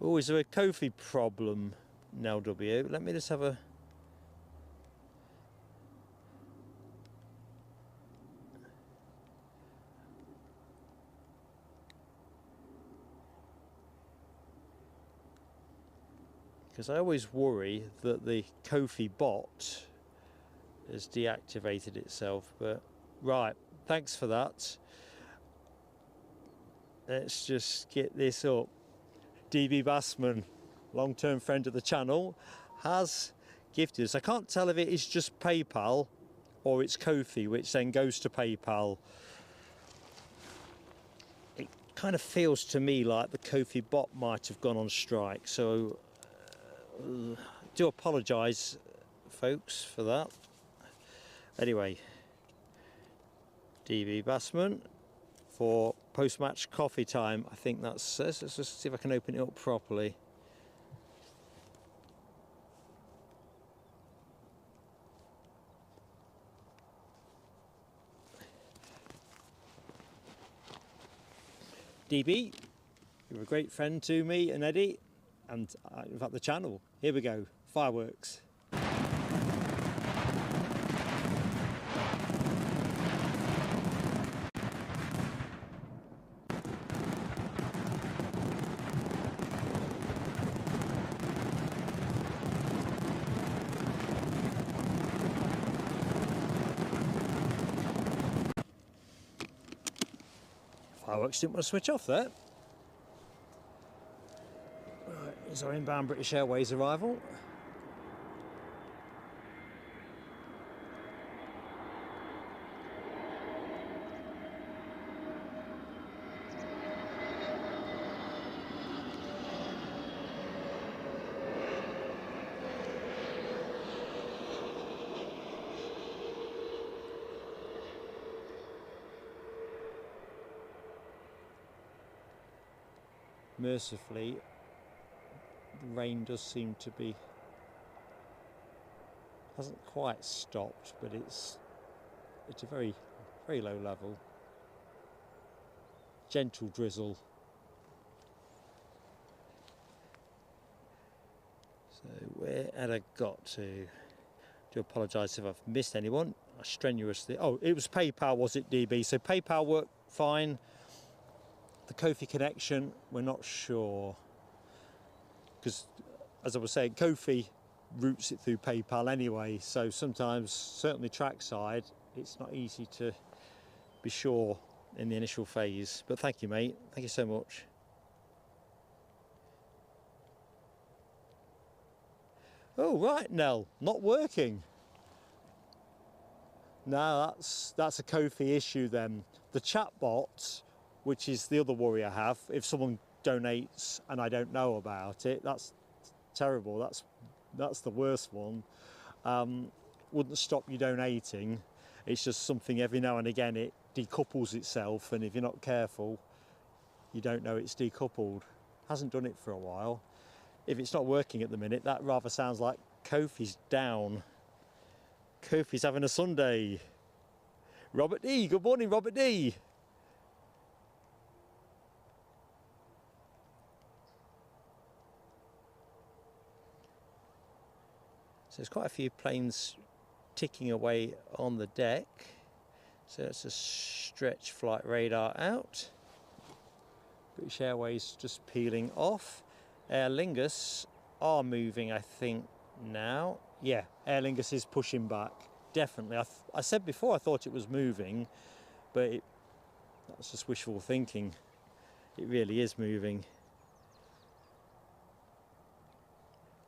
Oh, is there a Kofi problem now, W? Let me just have a... Because I always worry that the Kofi bot has deactivated itself, but right, thanks for that. Let's just get this up. DB Bassman, long-term friend of the channel, has gifted us. I can't tell if it is just PayPal or it's Kofi, which then goes to PayPal. It kind of feels to me like the Kofi bot might have gone on strike, so do apologise, folks, for that. Anyway, DB Bassman for post-match coffee time. I think that's... let's just see if I can open it up properly. DB, you're a great friend to me and Eddie, and in fact the channel. Here we go, fireworks. Fireworks didn't want to switch off there. Right, here's our inbound British Airways arrival. Mercifully, the rain does seem to be... hasn't quite stopped, but it's a very, very low level. Gentle drizzle. So where had I got to? Do apologise if I've missed anyone. I strenuously... oh, it was PayPal, was it, DB? So PayPal worked fine. The Kofi connection, we're not sure, because as I was saying, Kofi routes it through PayPal anyway, so sometimes, certainly trackside, it's not easy to be sure in the initial phase. But thank you, mate, thank you so much. Oh right, Nell, not working. No, that's a Kofi issue then. The chatbot, which is the other worry I have, if someone donates and I don't know about it, that's terrible. That's the worst one. Wouldn't stop you donating. It's just something every now and again it decouples itself, and if you're not careful, you don't know it's decoupled. Hasn't done it for a while. If it's not working at the minute, that rather sounds like Kofi's down. Kofi's having a Sunday. Robert D, good morning, Robert D. So there's quite a few planes ticking away on the deck. So let's just stretch flight radar out. British Airways just peeling off. Aer Lingus are moving, I think, now. Yeah, Aer Lingus is pushing back, definitely. I said before I thought it was moving, but that's just wishful thinking. It really is moving.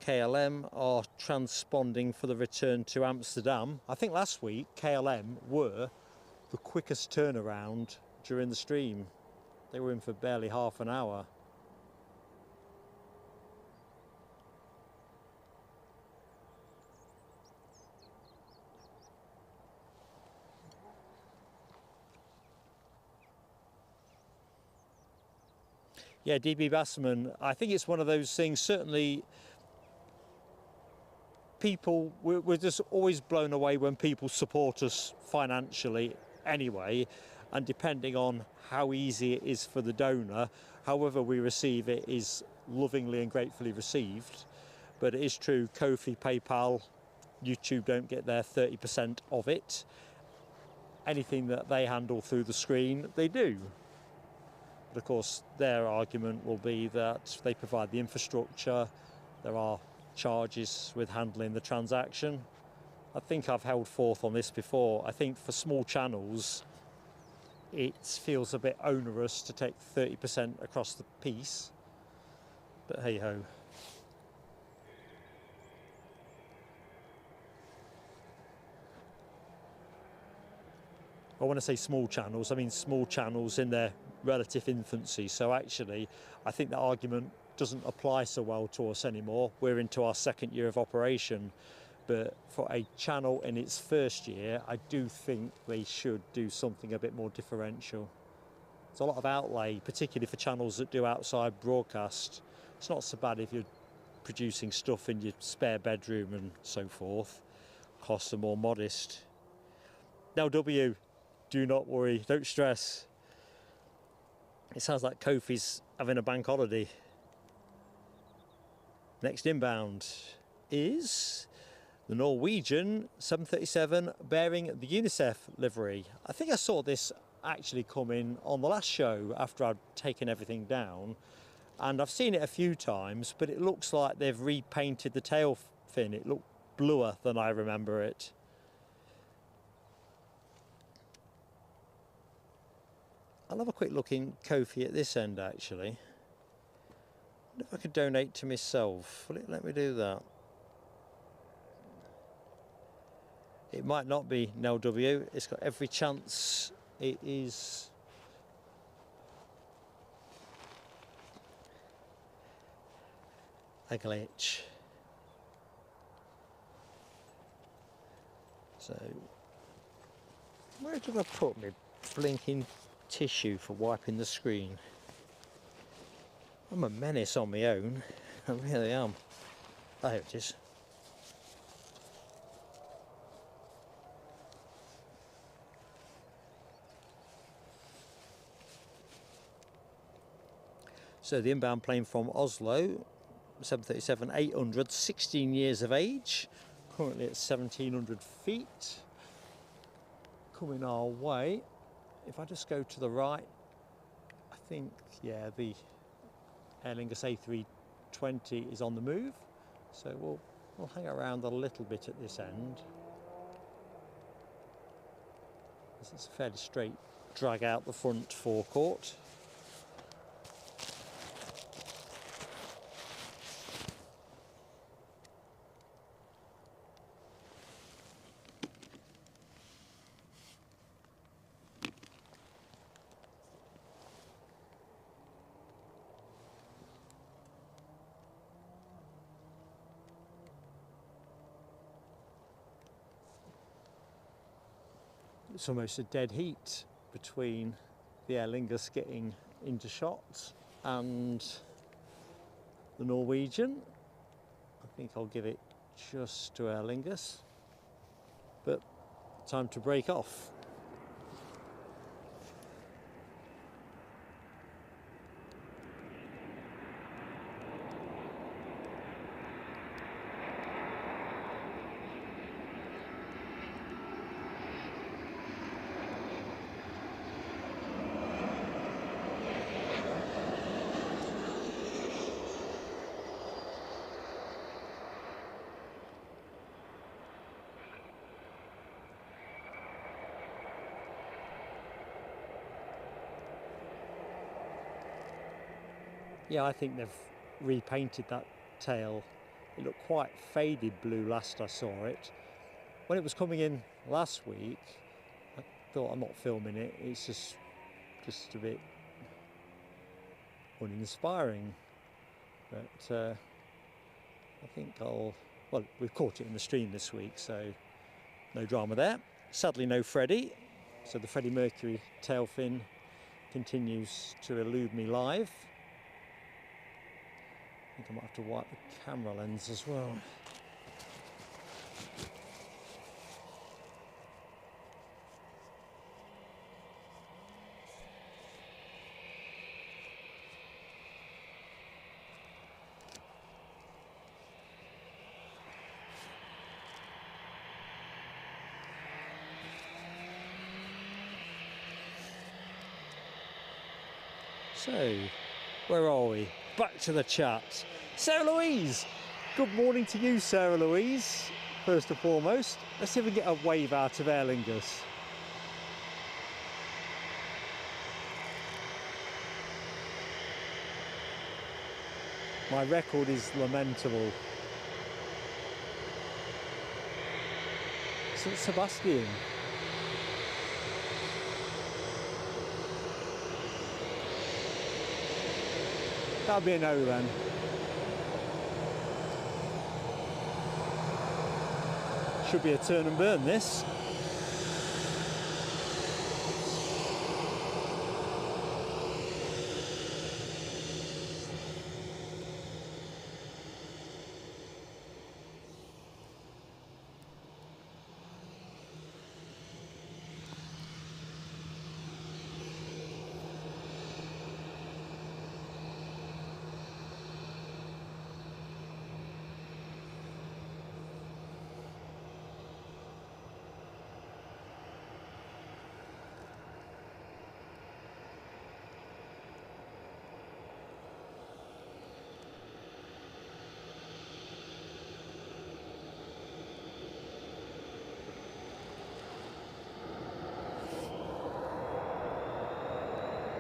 KLM are transponding for the return to Amsterdam. I think last week KLM were the quickest turnaround during the stream. They were in for barely half an hour. Yeah, DB Bassman, I think it's one of those things, certainly people, we're just always blown away when people support us financially anyway, and depending on how easy it is for the donor, however we receive it is lovingly and gratefully received. But it is true, Ko-fi, PayPal, YouTube don't get their 30% of it. Anything that they handle through the screen, they do. But of course, their argument will be that they provide the infrastructure, there are charges with handling the transaction. I think I've held forth on this before. I think for small channels, it feels a bit onerous to take 30% across the piece. But hey ho. When I say small channels, I mean small channels in their relative infancy. So actually, I think the argument doesn't apply so well to us anymore. We're into our second year of operation. But for a channel in its first year, I do think they should do something a bit more differential. It's a lot of outlay, particularly for channels that do outside broadcast. It's not so bad if you're producing stuff in your spare bedroom and so forth. Costs are more modest. Now W, do not worry, don't stress. It sounds like Kofi's having a bank holiday. Next inbound is the Norwegian 737 bearing the UNICEF livery. I think I saw this actually come in on the last show after I'd taken everything down, and I've seen it a few times, but it looks like they've repainted the tail fin. It looked bluer than I remember it. I'll have a quick look in Ko-fi at this end actually. I wonder if I could donate to myself. Will it let me do that? It might not be Nell W. It's got every chance it is. A glitch. So, where did I put my blinking tissue for wiping the screen? I'm a menace on my own. I really am. Oh, here it is. So the inbound plane from Oslo, 737-800, 16 years of age, currently at 1,700 feet, coming our way. If I just go to the right, I think, yeah, the Aer Lingus A320 is on the move, so we'll hang around a little bit at this end. This is a fairly straight drag out the front forecourt. It's almost a dead heat between the Aer Lingus getting into shot and the Norwegian. I think I'll give it just to Aer Lingus, but time to break off. Yeah, I think they've repainted that tail. It looked quite faded blue last I saw it. When it was coming in last week, I thought, I'm not filming it, it's just a bit uninspiring. But I think well, we've caught it in the stream this week, so no drama there. Sadly no Freddie, so the Freddie Mercury tail fin continues to elude me live. I think I might have to wipe the camera lens as well. So, where are we? Back to the chat. Sarah Louise! Good morning to you, Sarah Louise, first and foremost. Let's see if we can get a wave out of Aer Lingus. My record is lamentable. St. Sebastian. That'll be a no then. Should be a turn and burn this.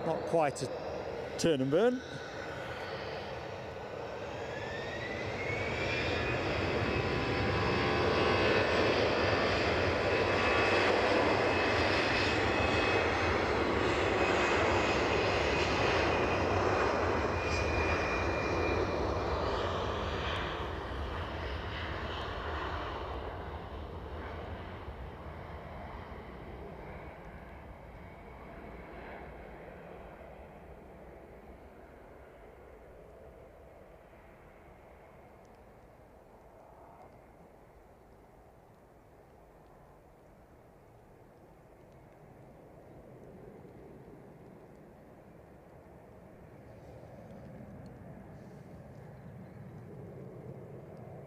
Not quite a turn and burn.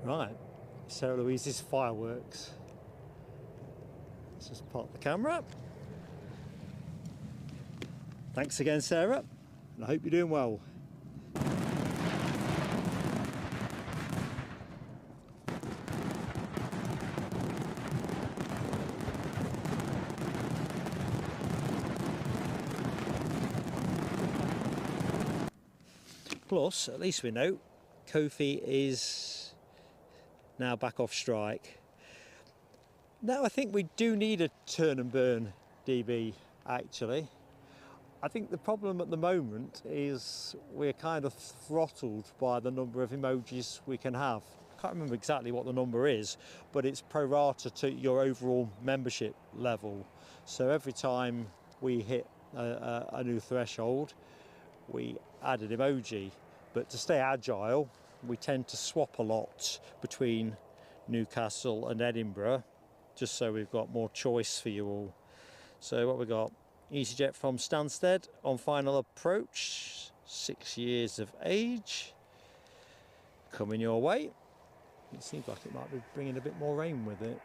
Right, Sarah Louise's fireworks. Let's just park the camera. Thanks again, Sarah, and I hope you're doing well. Plus, at least we know Kofi is now back off strike. Now I think we do need a turn and burn DB actually. I think the problem at the moment is we're kind of throttled by the number of emojis we can have. I can't remember exactly what the number is, but it's pro rata to your overall membership level. So every time we hit a new threshold, we add an emoji. But to stay agile, we tend to swap a lot between Newcastle and Edinburgh, just so we've got more choice for you all. So what we got? easyJet from Stansted on final approach, 6 years of age, coming your way. It seems like it might be bringing a bit more rain with it.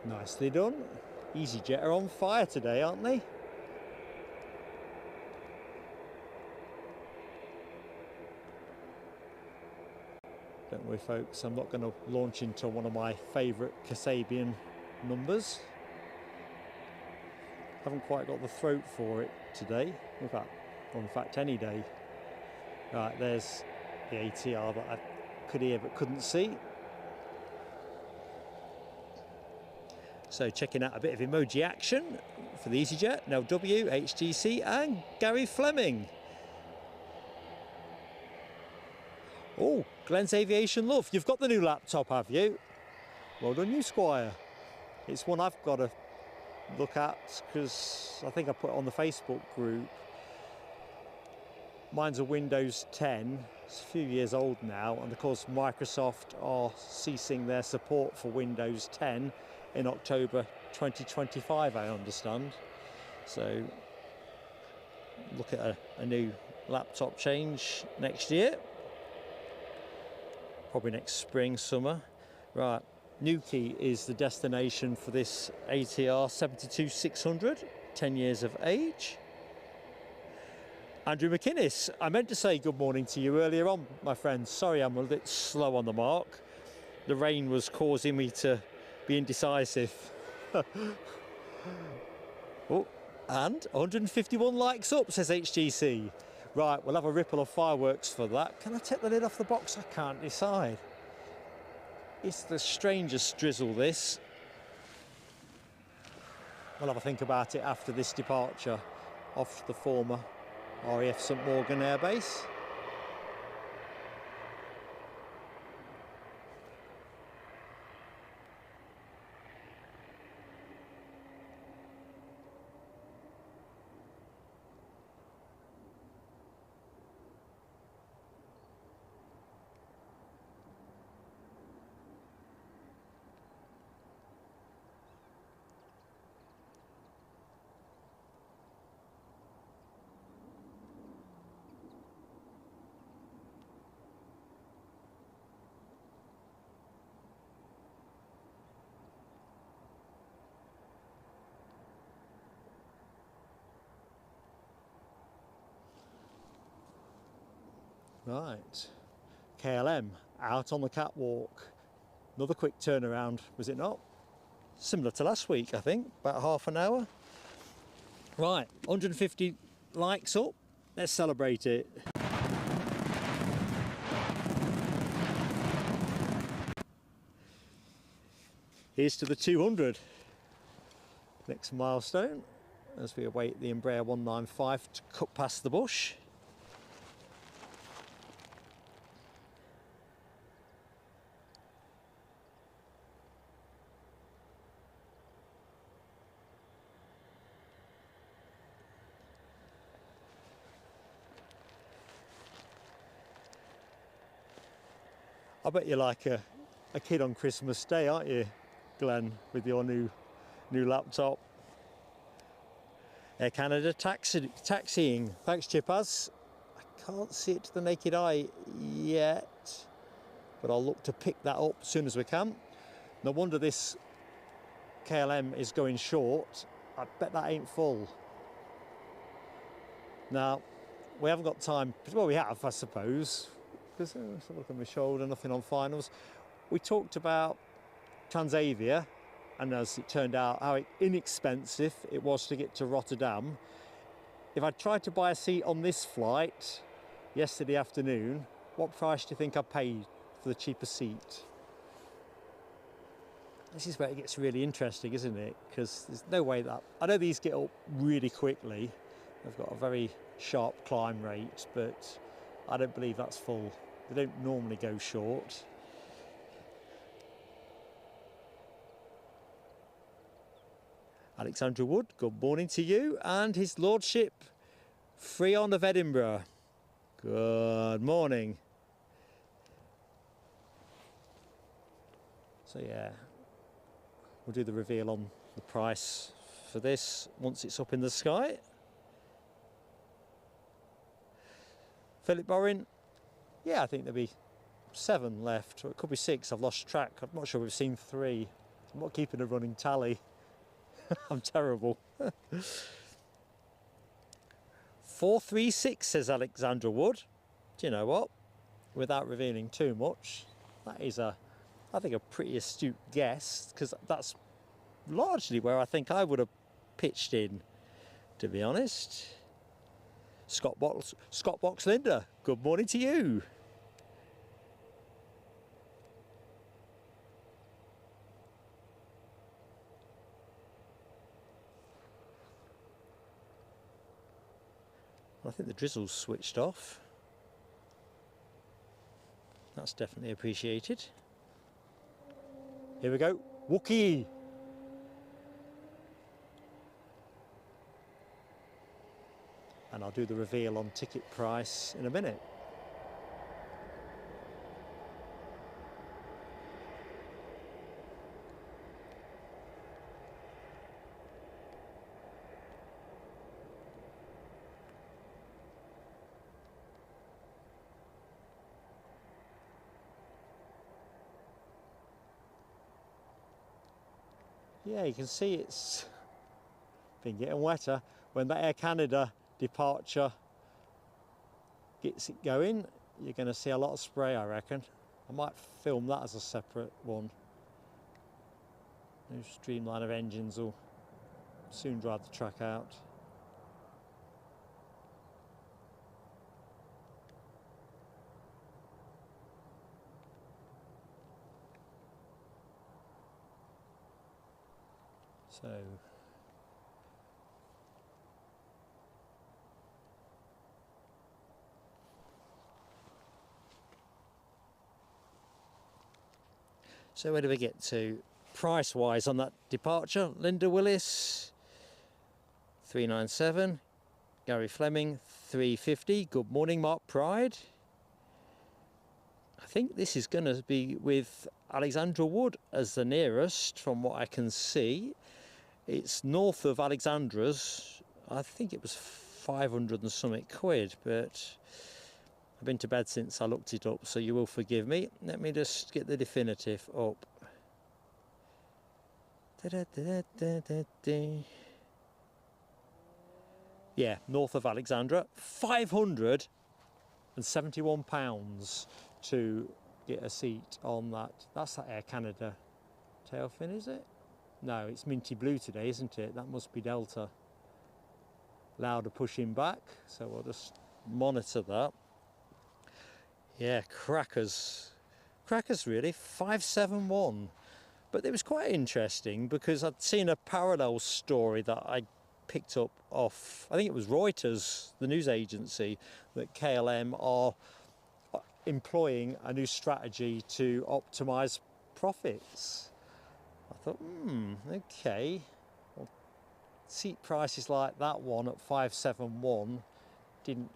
Nicely done. easyJet are on fire today, aren't they? Don't worry folks, I'm not going to launch into one of my favourite Kasabian numbers. Haven't quite got the throat for it today. In fact, any day. Right, there's the ATR that I could hear but couldn't see. So checking out a bit of emoji action for the easyJet, LW, HTC and Gary Fleming. Oh, Glenn's Aviation Love, you've got the new laptop, have you? Well done you, Squire. It's one I've got to look at because I think I put it on the Facebook group. Mine's a Windows 10, it's a few years old now, and of course Microsoft are ceasing their support for Windows 10 in October 2025, I understand. So look at a new laptop change next year. Probably next spring, summer. Right, Newquay is the destination for this ATR 72600, 10 years of age. Andrew McInnes, I meant to say good morning to you earlier on, my friend. Sorry, I'm a little bit slow on the mark. The rain was causing me to be indecisive. Oh, and 151 likes up, says HGC. Right, we'll have a ripple of fireworks for that. Can I take the lid off the box? I can't decide. It's the strangest drizzle, this. We'll have a think about it after this departure off the former RAF St Morgan Air Base. Right, KLM out on the catwalk. Another quick turnaround, was it not? Similar to last week, I think, about half an hour. Right, 150 likes up. Let's celebrate it. Here's to the 200. Next milestone as we await the Embraer 195 to cut past the bush. I bet you're like a kid on Christmas Day, aren't you, Glenn, with your new laptop? Air Canada taxiing. Thanks, Chipaz. I can't see it to the naked eye yet, but I'll look to pick that up as soon as we can. No wonder this KLM is going short. I bet that ain't full. Now, we haven't got time. Well, we have, I suppose. Because let's look at my shoulder, nothing on finals. We talked about Transavia, and as it turned out, how inexpensive it was to get to Rotterdam. If I tried to buy a seat on this flight yesterday afternoon, what price do you think I paid for the cheaper seat? This is where it gets really interesting, isn't it? Because there's no way that... I know these get up really quickly. They've got a very sharp climb rate, but I don't believe that's full. They don't normally go short. Alexandra Wood, good morning to you, and His Lordship Freon of Edinburgh. Good morning. So yeah, we'll do the reveal on the price for this once it's up in the sky. Philip Borin, yeah, I think there'll be 7 left, or it could be 6, I've lost track. I'm not sure we've seen 3. I'm not keeping a running tally. I'm terrible. 436, says Alexandra Wood. Do you know what? Without revealing too much, that is I think a pretty astute guess, because that's largely where I think I would have pitched in. to be honest. Scott Box Linda, good morning to you. I think the drizzle's switched off. That's definitely appreciated. Here we go, Wookie! And I'll do the reveal on ticket price in a minute. Yeah, you can see it's been getting wetter. When that Air Canada departure gets it going, you're going to see a lot of spray, I reckon. I might film that as a separate one. New streamline of engines will soon drive the track out. So where do we get to price wise on that departure? Linda Willis 397, Gary Fleming 350. Good morning, Mark Pride. I think this is going to be with Alexandra Wood as the nearest from what I can see. It's north of Alexandra's. I think it was 500 and something quid, but I've been to bed since I looked it up, so you will forgive me. Let me just get the definitive up. Yeah, north of Alexandra, £571 to get a seat on that. That's that Air Canada tail fin, is it? No, it's minty blue today, isn't it? That must be Delta. Louder pushing back, so we'll just monitor that. Yeah, crackers really, 571. But it was quite interesting because I'd seen a parallel story that I picked up off, I think it was Reuters, the news agency, that KLM are employing a new strategy to optimise profits. I thought, okay. Well, seat prices like that one at 571 didn't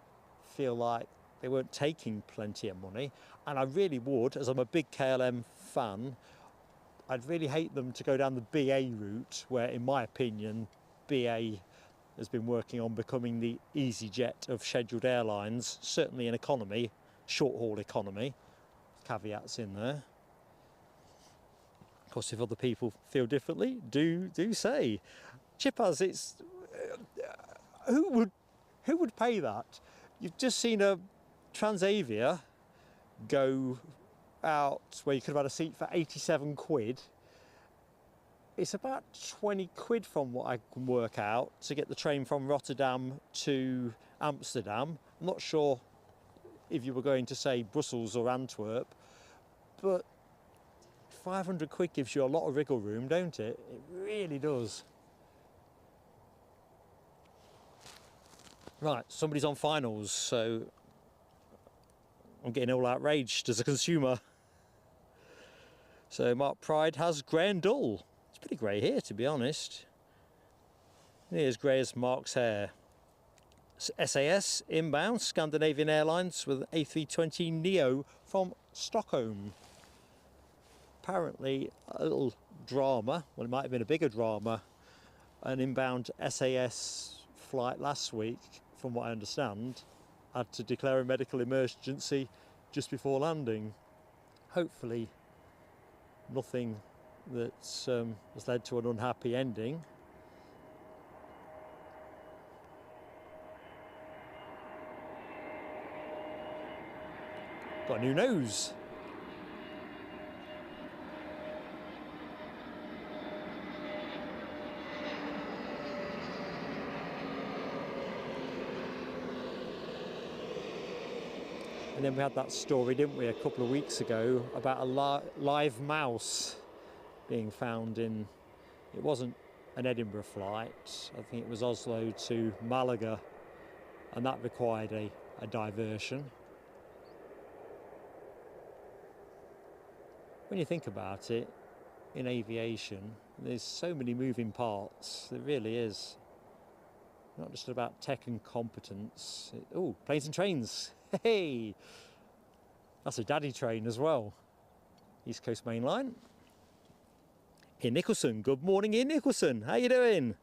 feel like they weren't taking plenty of money. And I really would, as I'm a big KLM fan, I'd really hate them to go down the BA route, where, in my opinion, BA has been working on becoming the easyJet of scheduled airlines, certainly in economy, short-haul economy. Caveats in there. Of course, if other people feel differently, do say. Chippers, it's who would pay that? You've just seen a Transavia go out where you could have had a seat for 87 quid. It's about 20 quid from what I can work out to get the train from Rotterdam to Amsterdam. I'm not sure if you were going to say Brussels or Antwerp, but 500 quid gives you a lot of wriggle room, don't it? It really does. Right, somebody's on finals, so I'm getting all outraged as a consumer. So Mark Pride has grey and dull. It's pretty grey here, to be honest. Near as grey as Mark's hair. SAS inbound, Scandinavian Airlines with A320neo from Stockholm. Apparently a little drama, well, it might have been a bigger drama, an inbound SAS flight last week, from what I understand, had to declare a medical emergency just before landing. Hopefully nothing that has led to an unhappy ending. Got a new nose. And then we had that story, didn't we, a couple of weeks ago about a live mouse being found in, it wasn't an Edinburgh flight, I think it was Oslo to Malaga, and that required a diversion. When you think about it, in aviation, there's so many moving parts, there really is. Not just about tech and competence. Oh, planes and trains, hey! That's a daddy train as well. East Coast Main Line. Ian Nicholson, good morning Ian Nicholson, how you doing?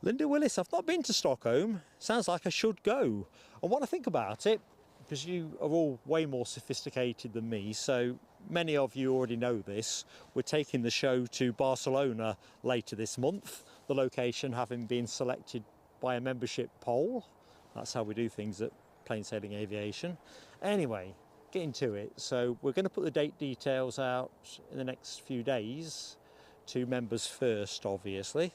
Linda Willis, I've not been to Stockholm, sounds like I should go. And when I think about it, because you are all way more sophisticated than me, so many of you already know this, we're taking the show to Barcelona later this month, the location having been selected by a membership poll. That's how we do things at Plain Sailing Aviation. Anyway, getting to it, so we're going to put the date details out in the next few days to members first, obviously,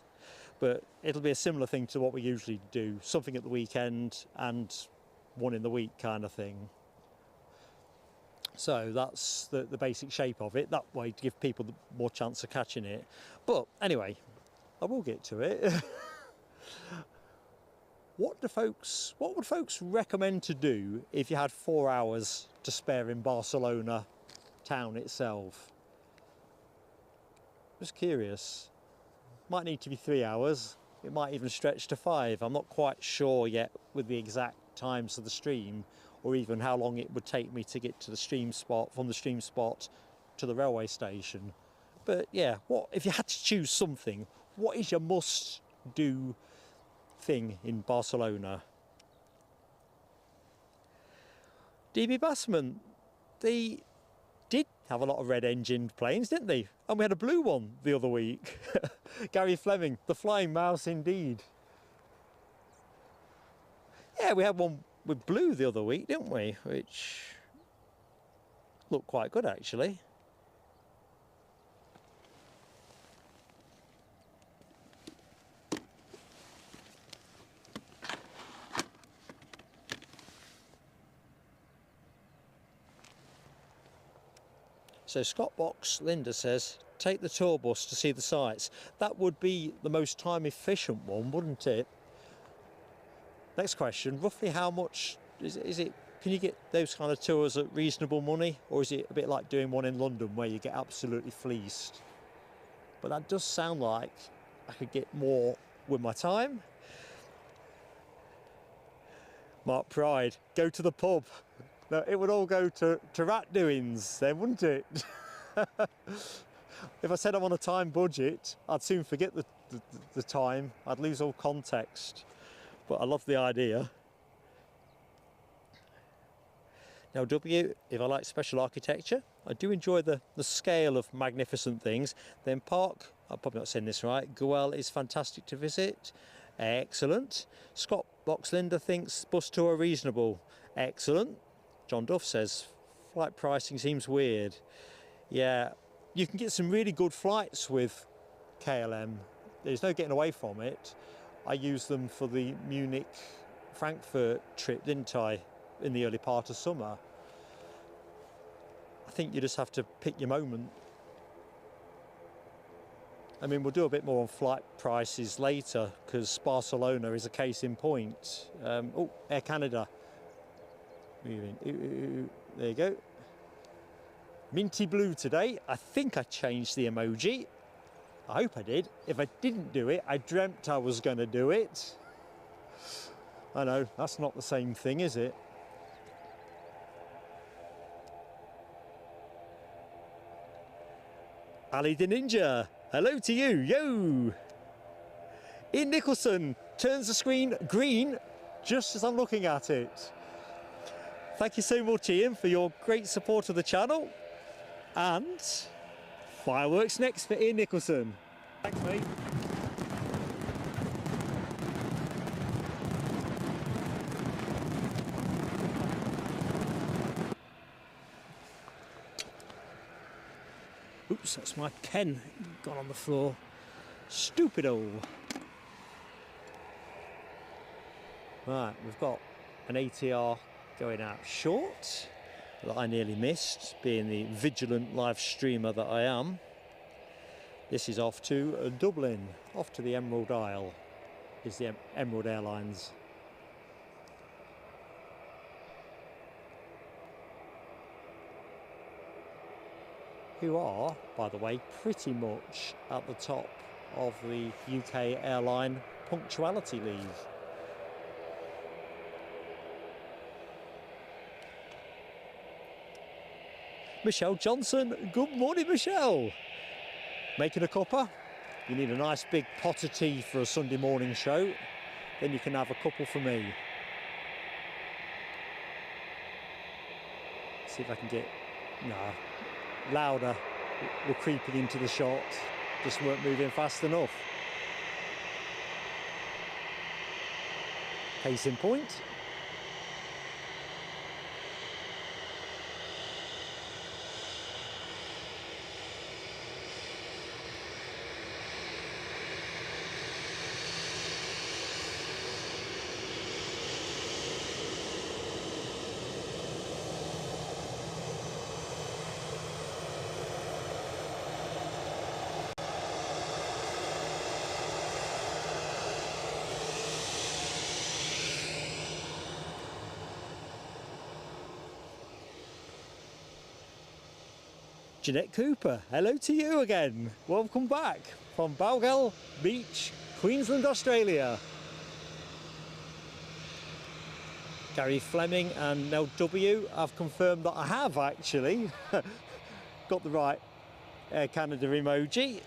but it'll be a similar thing to what we usually do, something at the weekend and one in the week kind of thing. So that's the basic shape of it, that way to give people more chance of catching it. But anyway, I will get to it. What would folks recommend to do if you had 4 hours to spare in Barcelona town itself? Just curious. Might need to be 3 hours. It might even stretch to 5. I'm not quite sure yet with the exact times of the stream, or even how long it would take me to get to the stream spot, from the stream spot to the railway station. But yeah, what if you had to choose something? What is your must-do thing in Barcelona? DB Bassman, they did have a lot of red-engined planes, didn't they? And we had a blue one the other week. Gary Fleming, the flying mouse indeed. Yeah, we had one with blue the other week, didn't we? Which looked quite good, actually. So Scott Box Linda says, take the tour bus to see the sights. That would be the most time efficient one, wouldn't it? Next question, roughly how much is it, can you get those kind of tours at reasonable money, or is it a bit like doing one in London where you get absolutely fleeced? But that does sound like I could get more with my time. Mark Pride, go to the pub. No, it would all go to rat doings then, wouldn't it? If I said I'm on a time budget, I'd soon forget the time. I'd lose all context. But I love the idea. Now W, if I like special architecture, I do enjoy the scale of magnificent things. Then Park, I'm probably not saying this right, Goel is fantastic to visit. Excellent. Scott Boxlinder thinks bus tour reasonable. Excellent. John Duff says flight pricing seems weird. Yeah, you can get some really good flights with KLM. There's no getting away from it. I used them for the Munich-Frankfurt trip, didn't I, in the early part of summer. I think you just have to pick your moment. I mean, we'll do a bit more on flight prices later, because Barcelona is a case in point. Oh, Air Canada. Moving. There you go. Minty blue today. I think I changed the emoji. I hope I did. If I didn't do it, I dreamt I was going to do it. I know, that's not the same thing, is it? Ali the Ninja, hello to you, yo! Ian Nicholson turns the screen green just as I'm looking at it. Thank you so much, Ian, for your great support of the channel. And fireworks next for Ian Nicholson. Thanks, mate. Oops, that's my pen gone on the floor. Stupido. Right, we've got an ATR going out short that I nearly missed, being the vigilant live streamer that I am. This is off to Dublin, off to the Emerald Isle, is the Emerald Airlines. Who are, by the way, pretty much at the top of the UK airline punctuality league. Michelle Johnson, good morning, Michelle. Making a cuppa? You need a nice big pot of tea for a Sunday morning show, then you can have a couple for me. See if I can get, louder. We're creeping into the shot, just weren't moving fast enough. Case in point. Jeanette Cooper, hello to you again. Welcome back from Balgal Beach, Queensland, Australia. Gary Fleming and Nell W have confirmed that I have actually got the right Air Canada emoji.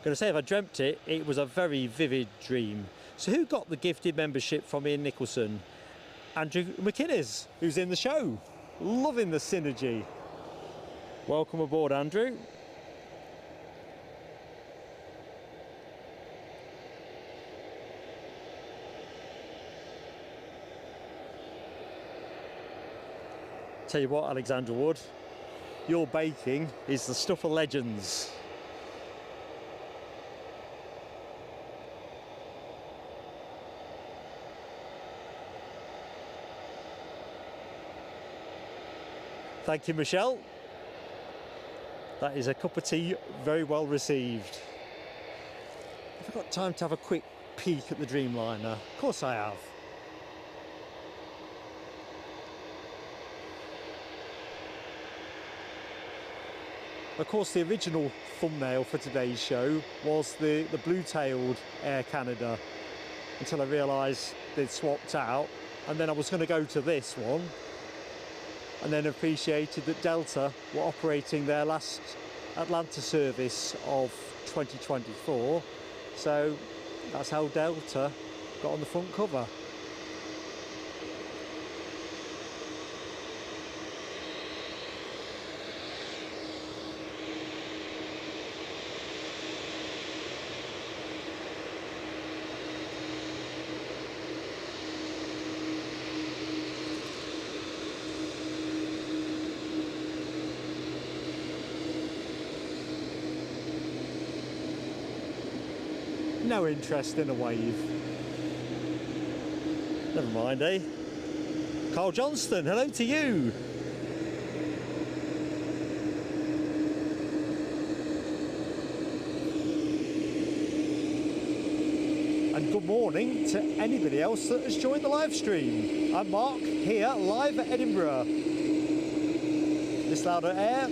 Gonna say if I dreamt it, it was a very vivid dream. So who got the gifted membership from Ian Nicholson? Andrew McInnes, who's in the show. Loving the synergy. Welcome aboard, Andrew. Tell you what, Alexandra Wood, your baking is the stuff of legends. Thank you, Michelle. That is a cup of tea very well received. Have I got time to have a quick peek at the Dreamliner? Of course I have. Of course, the original thumbnail for today's show was the blue-tailed Air Canada, until I realised they'd swapped out, and then I was going to go to this one, and then appreciated that Delta were operating their last Atlanta service of 2024. So that's how Delta got on the front cover. No interest in a wave. Never mind, eh? Carl Johnston, hello to you. And good morning to anybody else that has joined the live stream. I'm Mark, here live at Edinburgh. Miss Lauder Air,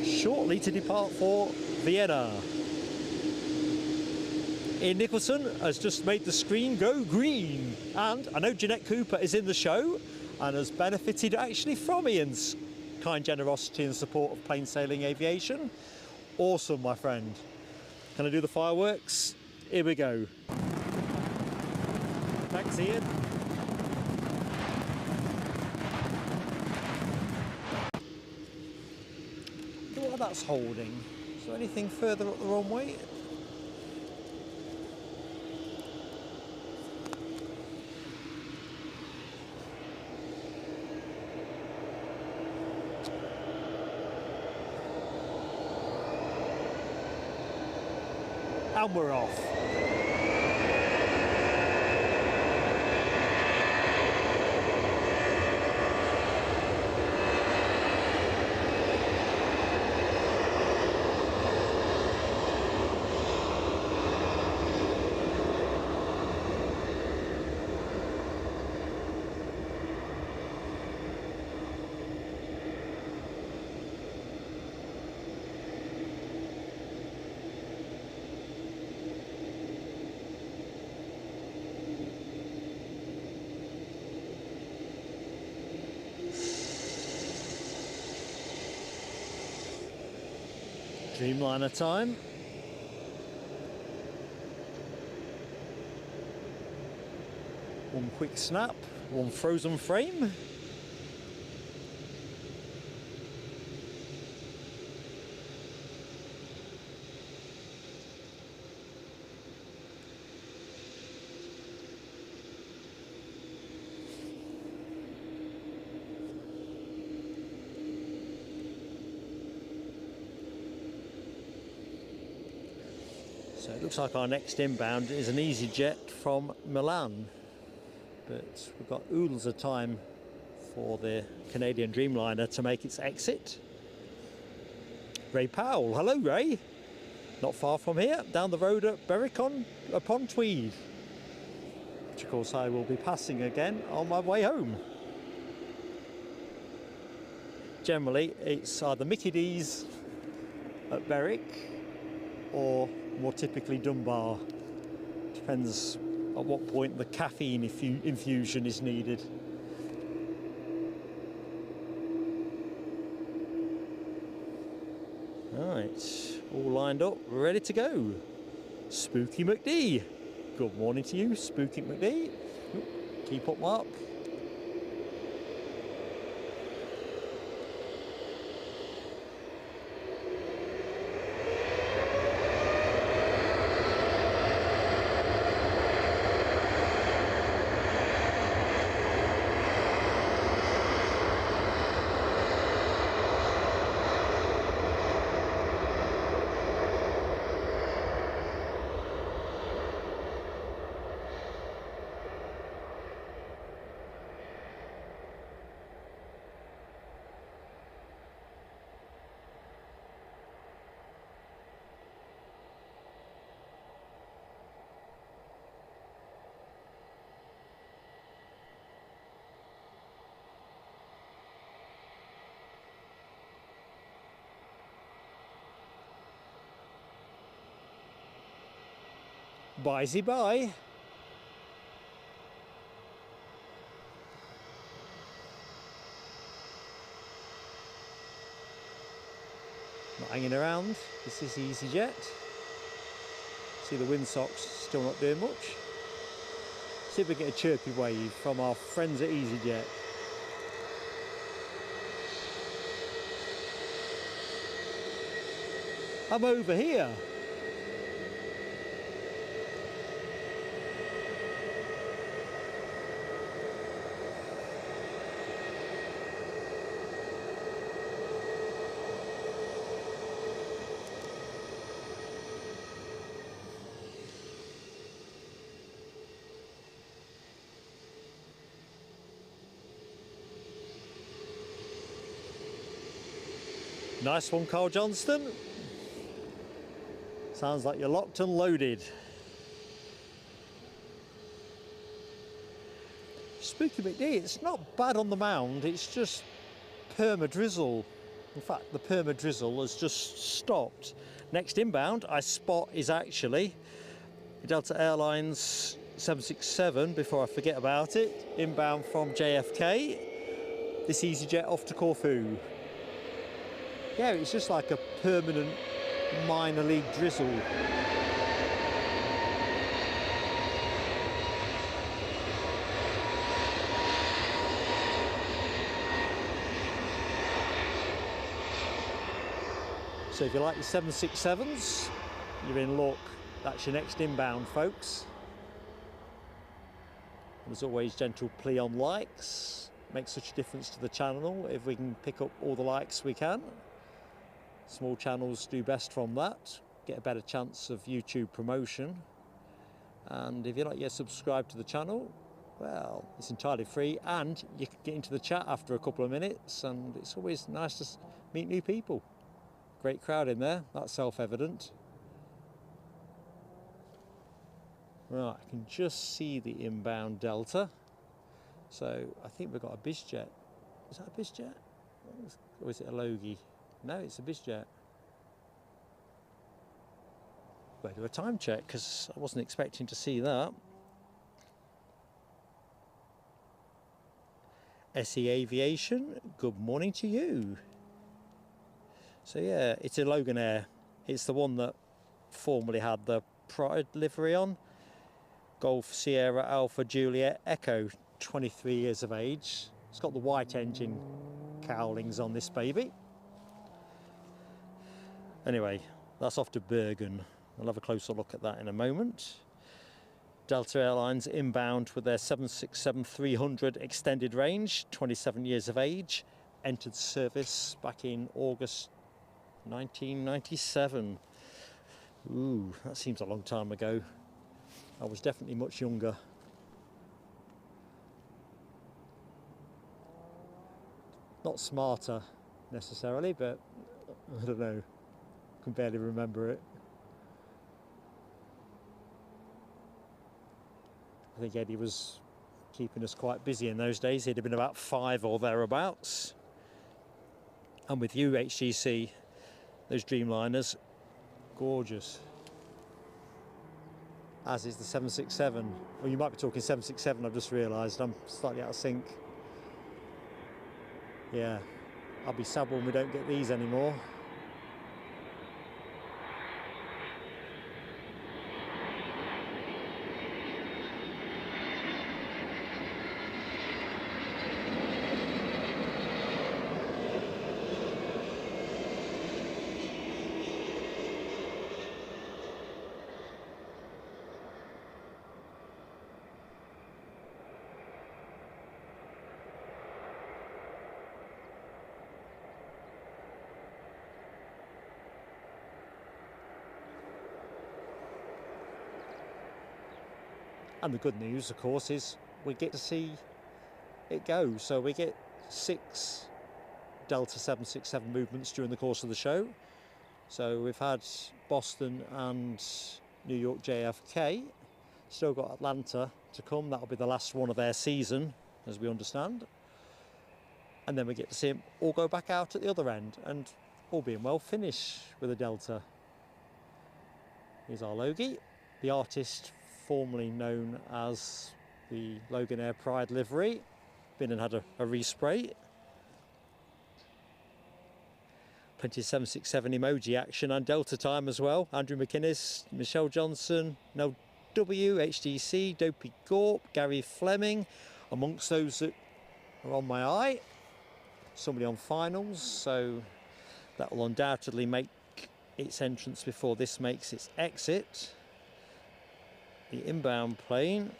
shortly to depart for Vienna. Ian Nicholson has just made the screen go green, and I know Jeanette Cooper is in the show and has benefited actually from Ian's kind generosity and support of plain sailing aviation. Awesome, my friend. Can I do the fireworks? Here we go. Thanks, Ian. I wonder what that's holding. Is there anything further up the runway? And we're off. Dreamliner time. One quick snap, one frozen frame. So it looks like our next inbound is an easyJet from Milan, but we've got oodles of time for the Canadian Dreamliner to make its exit. Ray Powell, hello Ray, not far from here, down the road at Berwick upon Tweed, which of course I will be passing again on my way home. Generally it's either Mickey D's at Berwick or more typically Dunbar. Depends at what point the caffeine infusion is needed. Right, all lined up, ready to go. Spooky McD. Good morning to you, Spooky McD. Keep up, Mark. Bye. Not hanging around. This is easyJet. See the windsocks still not doing much. See if we get a chirpy wave from our friends at easyJet. I'm over here. Nice one, Carl Johnston. Sounds like you're locked and loaded. Spooky McD, it's not bad on the mound, it's just perma drizzle. In fact, the perma drizzle has just stopped. Next inbound I spot is actually Delta Airlines 767, before I forget about it, inbound from JFK. This easyJet off to Corfu. Yeah, it's just like a permanent minor league drizzle. So if you like your 767s, you're in luck. That's your next inbound, folks. As always, gentle plea on likes. Makes such a difference to the channel if we can pick up all the likes we can. Small channels do best from that, get a better chance of YouTube promotion. And if you're not yet subscribed to the channel, well, it's entirely free and you can get into the chat after a couple of minutes, and it's always nice to meet new people. Great crowd in there, that's self-evident. Right, I can just see the inbound Delta. So I think we've got a BizJet. Is that a BizJet? Or is it a Logie? No, it's a BizJet. Better do a time check because I wasn't expecting to see that. SE Aviation, good morning to you. So yeah, it's a Loganair It's the one that formerly had the Pride livery on. Golf Sierra Alpha Juliet Echo, 23 years of age. It's got the white engine cowlings on this baby. Anyway, that's off to Bergen. I'll have a closer look at that in a moment. Delta Airlines inbound with their 767-300 extended range, 27 years of age. Entered service back in August 1997. Ooh, that seems a long time ago. I was definitely much younger. Not smarter necessarily, but I don't know. I can barely remember it. I think Eddie was keeping us quite busy in those days. He'd have been about 5 or thereabouts. And with you, HGC, those Dreamliners, gorgeous. As is the 767. Well, you might be talking 767, I've just realised. I'm slightly out of sync. Yeah, I'll be sad when we don't get these anymore. And the good news, of course, is we get to see it go. So we get 6 Delta 767 movements during the course of the show. So we've had Boston and New York JFK. Still got Atlanta to come. That'll be the last one of their season, as we understand. And then we get to see them all go back out at the other end and, all being well, finish with a Delta. Here's our Logie, the artist formerly known as the Loganair Pride livery. Been and had a respray. Plenty of 767 emoji action and Delta time as well. Andrew McInnes, Michelle Johnson, Nell W, HDC, Dopey Gorp, Gary Fleming, amongst those that are on my eye. Somebody on finals, so that will undoubtedly make its entrance before this makes its exit. The inbound plane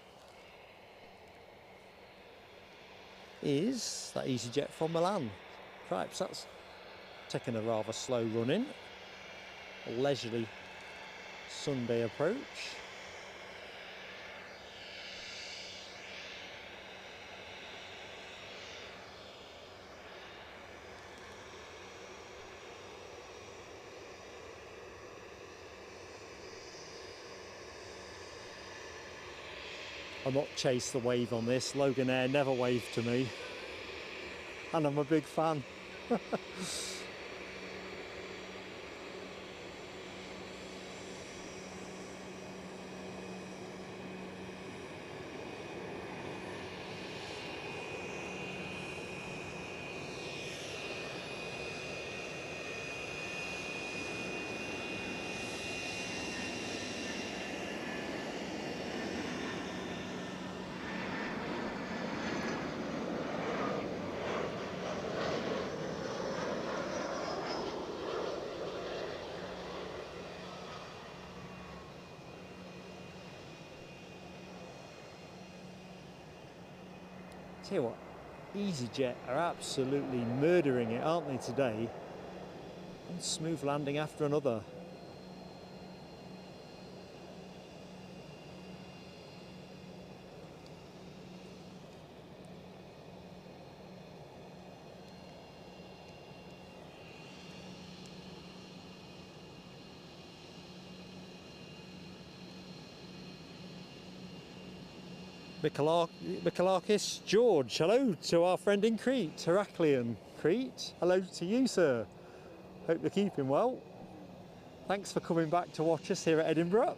is that easyJet from Milan. Perhaps that's taken a rather slow run in. A leisurely Sunday approach. I'll not chase the wave on this. Loganair never waved to me. And I'm a big fan. Tell you what, easyJet are absolutely murdering it, aren't they, today? One smooth landing after another. Mikalakis George, hello to our friend in Crete, Heraklion Crete. Hello to you, sir. Hope you're keeping well. Thanks for coming back to watch us here at Edinburgh.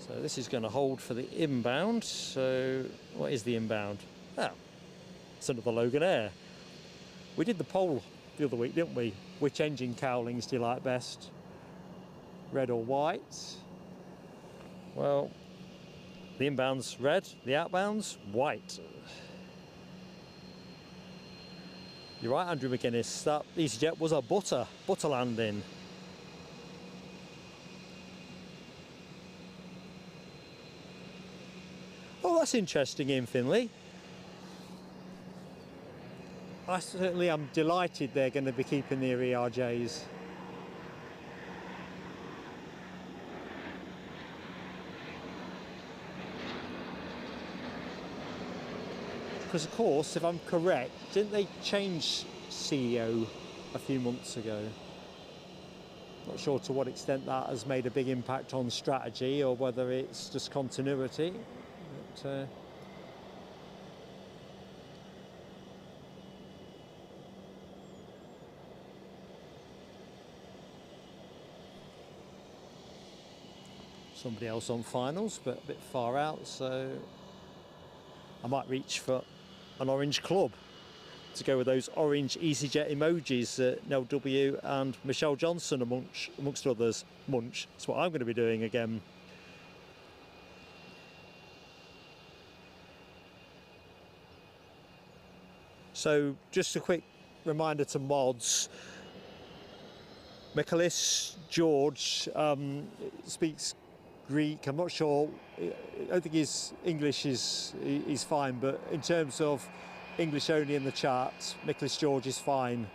So this is going to hold for the inbound. So what is the inbound? Oh, It's another Logan Air. We did the poll the other week, didn't we? Which engine cowlings do you like best? Red or white? Well, the inbound's red, the outbound's white. You're right, Andrew McGuinness, that easyJet was a butter landing. Oh, that's interesting, Ian Finley. I certainly am delighted they're going to be keeping their ERJs. Because of course, if I'm correct, didn't they change CEO a few months ago? Not sure to what extent that has made a big impact on strategy or whether it's just continuity. But, somebody else on finals, but a bit far out, so I might reach for an orange club to go with those orange easyJet emojis that Nell W and Michelle Johnson amongst others munch. That's what I'm going to be doing again. So just a quick reminder to mods. Michaelis George speaks Greek. I'm not sure. I don't think his English is fine, but in terms of English only in the chat, Michaelis George is fine.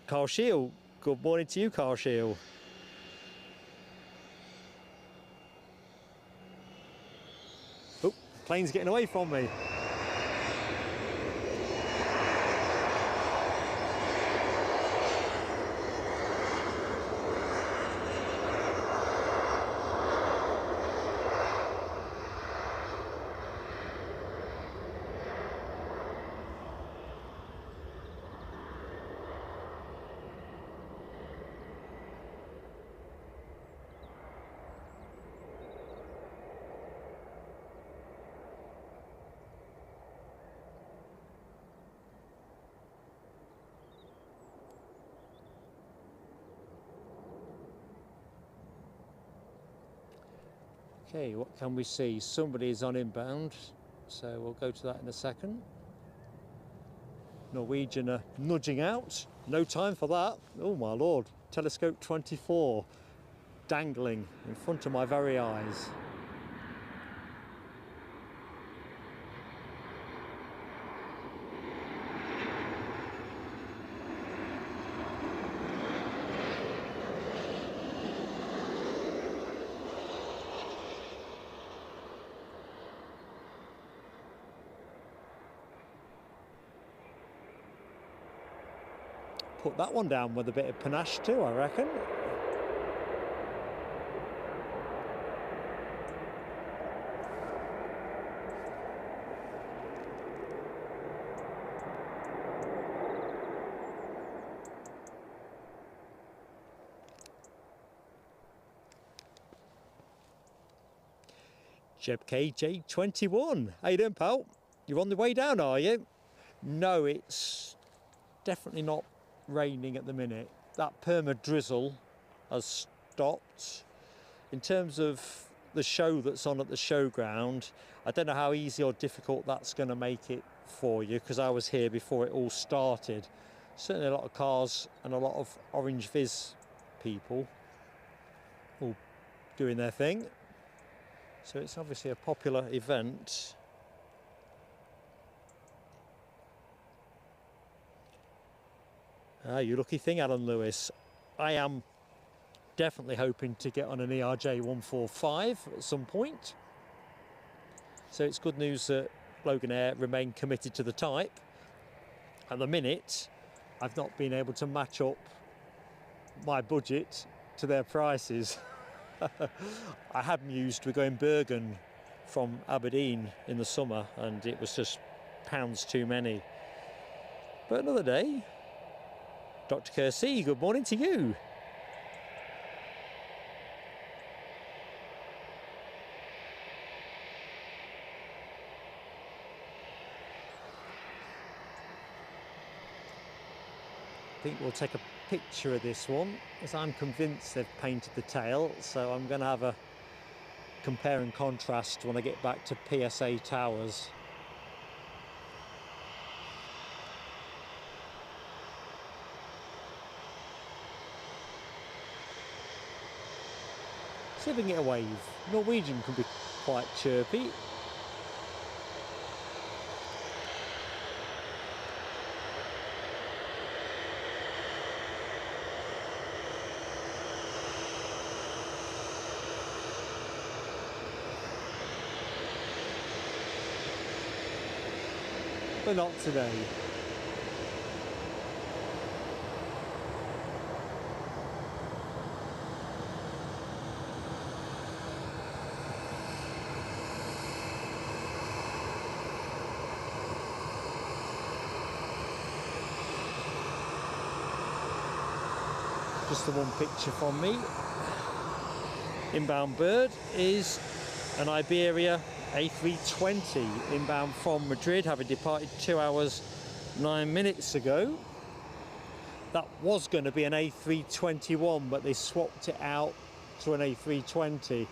Carl Shield, good morning to you, Carl Shield. Oh, plane's getting away from me. Okay, what can we see? Somebody is on inbound, so we'll go to that in a second. Norwegian are nudging out. No time for that. Oh my lord. Telescope 24 dangling in front of my very eyes. Put that one down with a bit of panache too, I reckon. Jeb KJ21, how you doing, pal? You're on the way down, are you? No, it's definitely not raining at the minute. That perma drizzle has stopped. In terms of the show that's on at the showground, I don't know how easy or difficult that's going to make it for you, because I was here before it all started. Certainly a lot of cars and a lot of Orange Viz people all doing their thing. So it's obviously a popular event. You lucky thing, Alan Lewis. I am definitely hoping to get on an ERJ 145 at some point. So it's good news that Logan Air remain committed to the type. At the minute, I've not been able to match up my budget to their prices. I had mused with going Bergen from Aberdeen in the summer, and it was just pounds too many. But another day. Dr. Kersey, good morning to you. think we'll take a picture of this one, as I'm convinced they've painted the tail, so I'm going to have a compare and contrast when I get back to PSA Towers. See if we can get a wave. Norwegian can be quite chirpy. But not today. Just the one picture from me. Inbound bird is an Iberia A320 inbound from Madrid, having departed 2 hours 9 minutes ago. That was going to be an A321, but they swapped it out to an A320.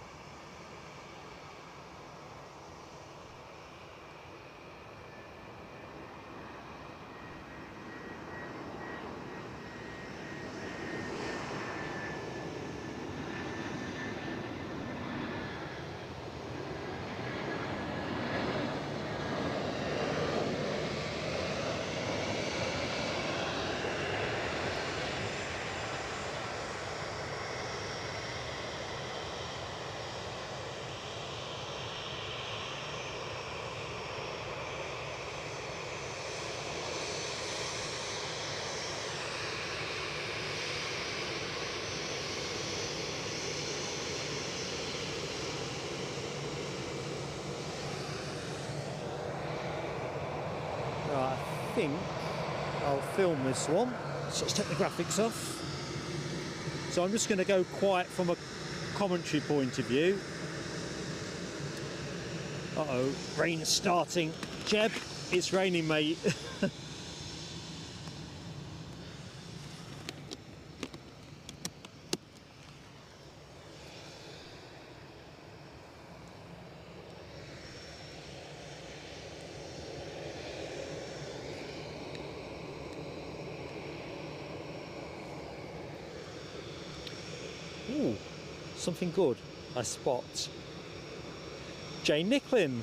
Right, I think I'll film this one. So let's take the graphics off. So I'm just going to go quiet from a commentary point of view. Uh-oh, rain's starting. Jeb, it's raining, mate. Ooh, something good. I spot Jane Nicklin.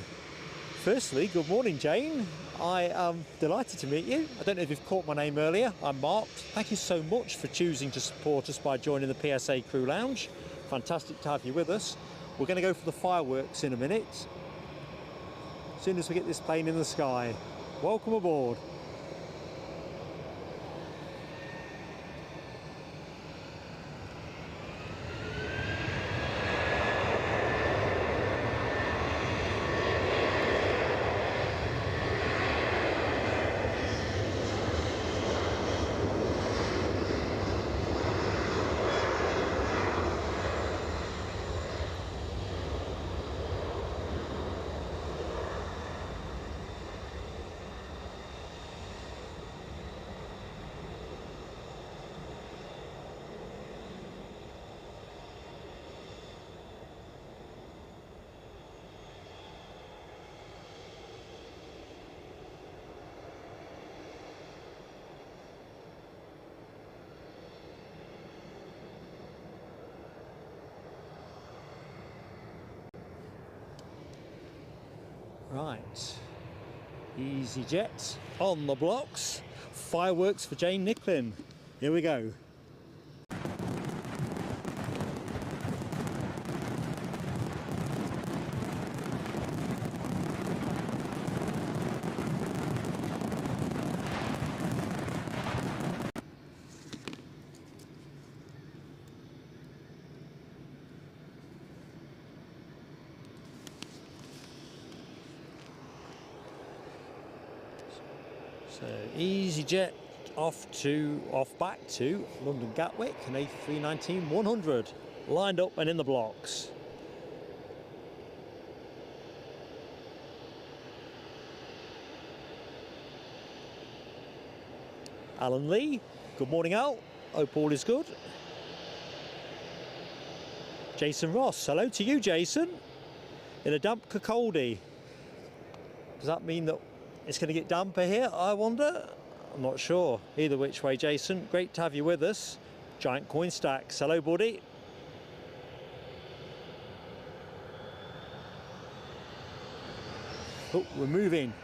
Firstly, good morning, Jane. I am delighted to meet you. I don't know if you've caught my name earlier. I'm Mark. Thank you so much for choosing to support us by joining the PSA Crew Lounge. Fantastic to have you with us. We're going to go for the fireworks in a minute, as soon as we get this plane in the sky. Welcome aboard. Right, easyJet on the blocks, fireworks for Jane Nicklin. Here we go. So easyJet off back to London Gatwick, an A319-100, lined up and in the blocks. Alan Lee, good morning Al, hope all is good. Jason Ross, hello to you Jason, in a damp Kirkcaldy. Does that mean that it's going to get damper here, I wonder? I'm not sure. Either which way, Jason, great to have you with us. Giant Coin Stacks, hello buddy. Oh, we're moving.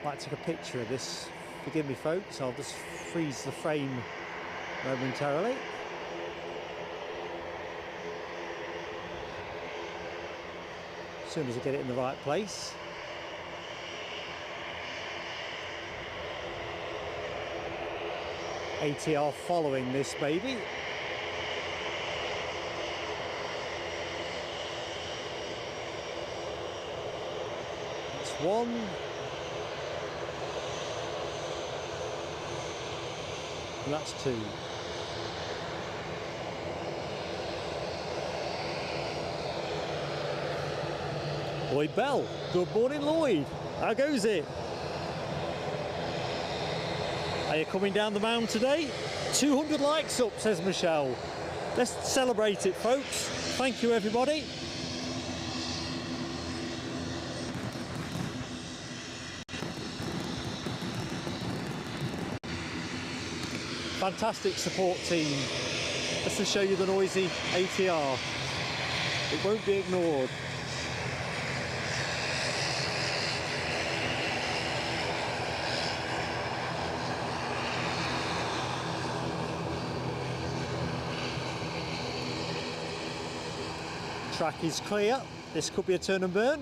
Might take a picture of this, forgive me folks, I'll just freeze the frame momentarily. As soon as I get it in the right place. ATR following this baby. That's one. And that's two. Lloyd Bell, good morning Lloyd, how goes it? Are you coming down the mound today? 200 likes up, says Michelle. Let's celebrate it folks, thank you everybody. Fantastic support team. Let's just show you the noisy ATR. It won't be ignored. Track is clear. This could be a turn and burn,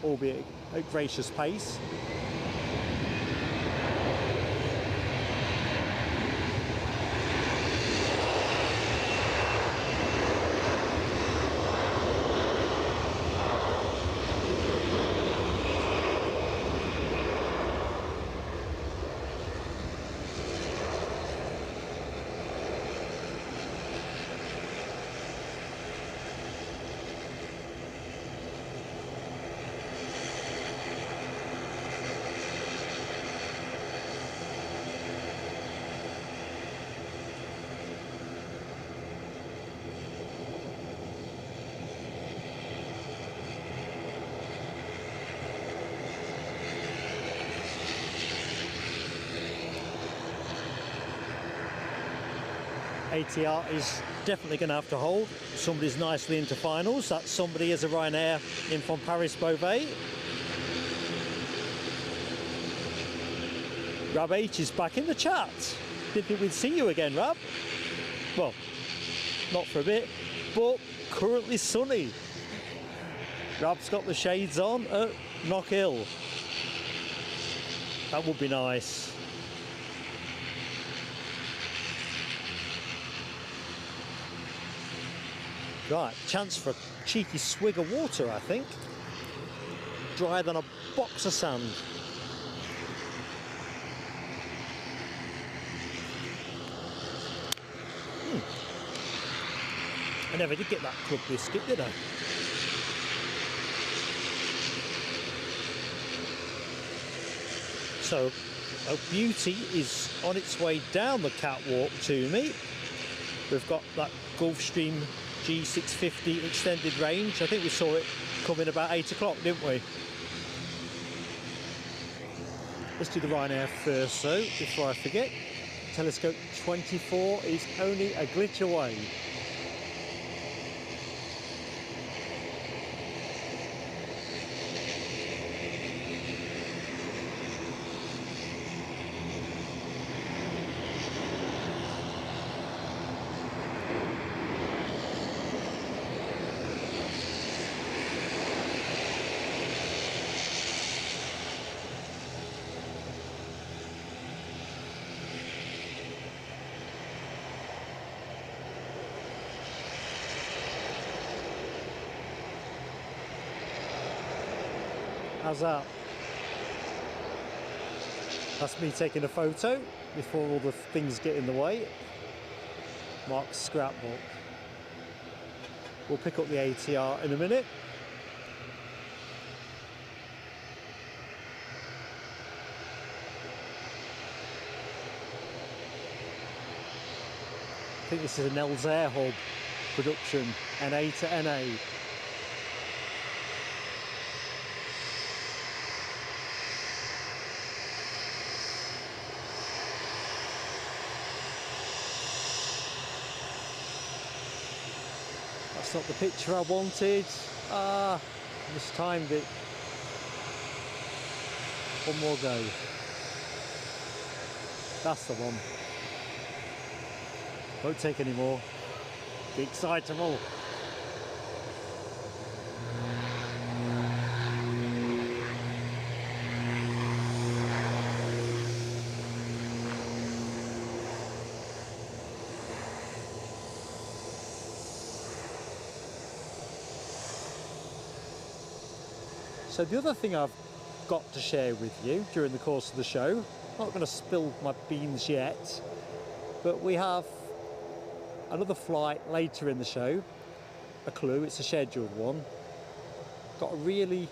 albeit at gracious pace. ATR is definitely going to have to hold. Somebody's nicely into finals. That somebody is a Ryanair in from Paris Beauvais. Rab H is back in the chat. Didn't think we'd see you again, Rab. Well, not for a bit, but currently sunny. Rab's got the shades on at Knockhill. That would be nice. Right, chance for a cheeky swig of water, I think. Drier than a box of sand. I never did get that club biscuit, did I? So, a beauty is on its way down the catwalk to me. We've got that Gulfstream G650 extended range. I think we saw it coming about 8 o'clock, didn't we? Let's do the Ryanair first though, before I forget. Telescope 24 is only a glitch away. How's that? That's me taking a photo before all the things get in the way. Mark's scrapbook. We'll pick up the ATR in a minute. I think this is an Nels Air Hub production, NA to NA. That's not the picture I wanted. Mistimed it. One more go. That's the one. Won't take any more. Be excitable. So the other thing I've got to share with you during the course of the show, I'm not going to spill my beans yet, but we have another flight later in the show, a clue, it's a scheduled one. Got a really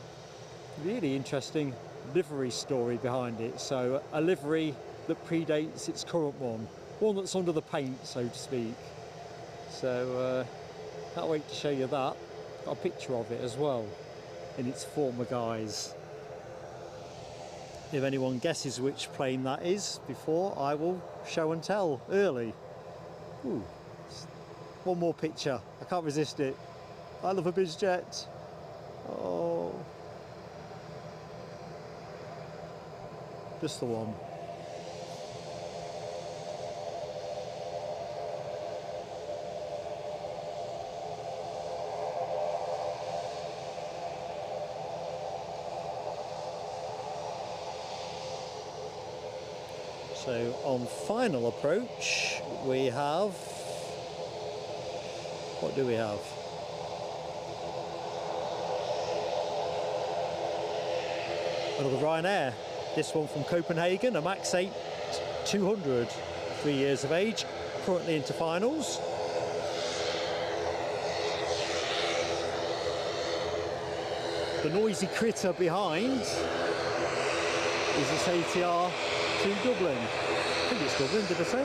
interesting livery story behind it. So a livery that predates its current one that's under the paint, so to speak. So can't wait to show you that. Got a picture of it as well in its former guise. If anyone guesses which plane that is before, I will show and tell early. Ooh. One more picture, I can't resist it. I love a BizJet. Oh, just the one. So on final approach, we have, what do we have? Another Ryanair, this one from Copenhagen, a Max 8 200, 3 years of age, currently into finals. The noisy critter behind is this ATR to Dublin. I think it's Dublin, did I say?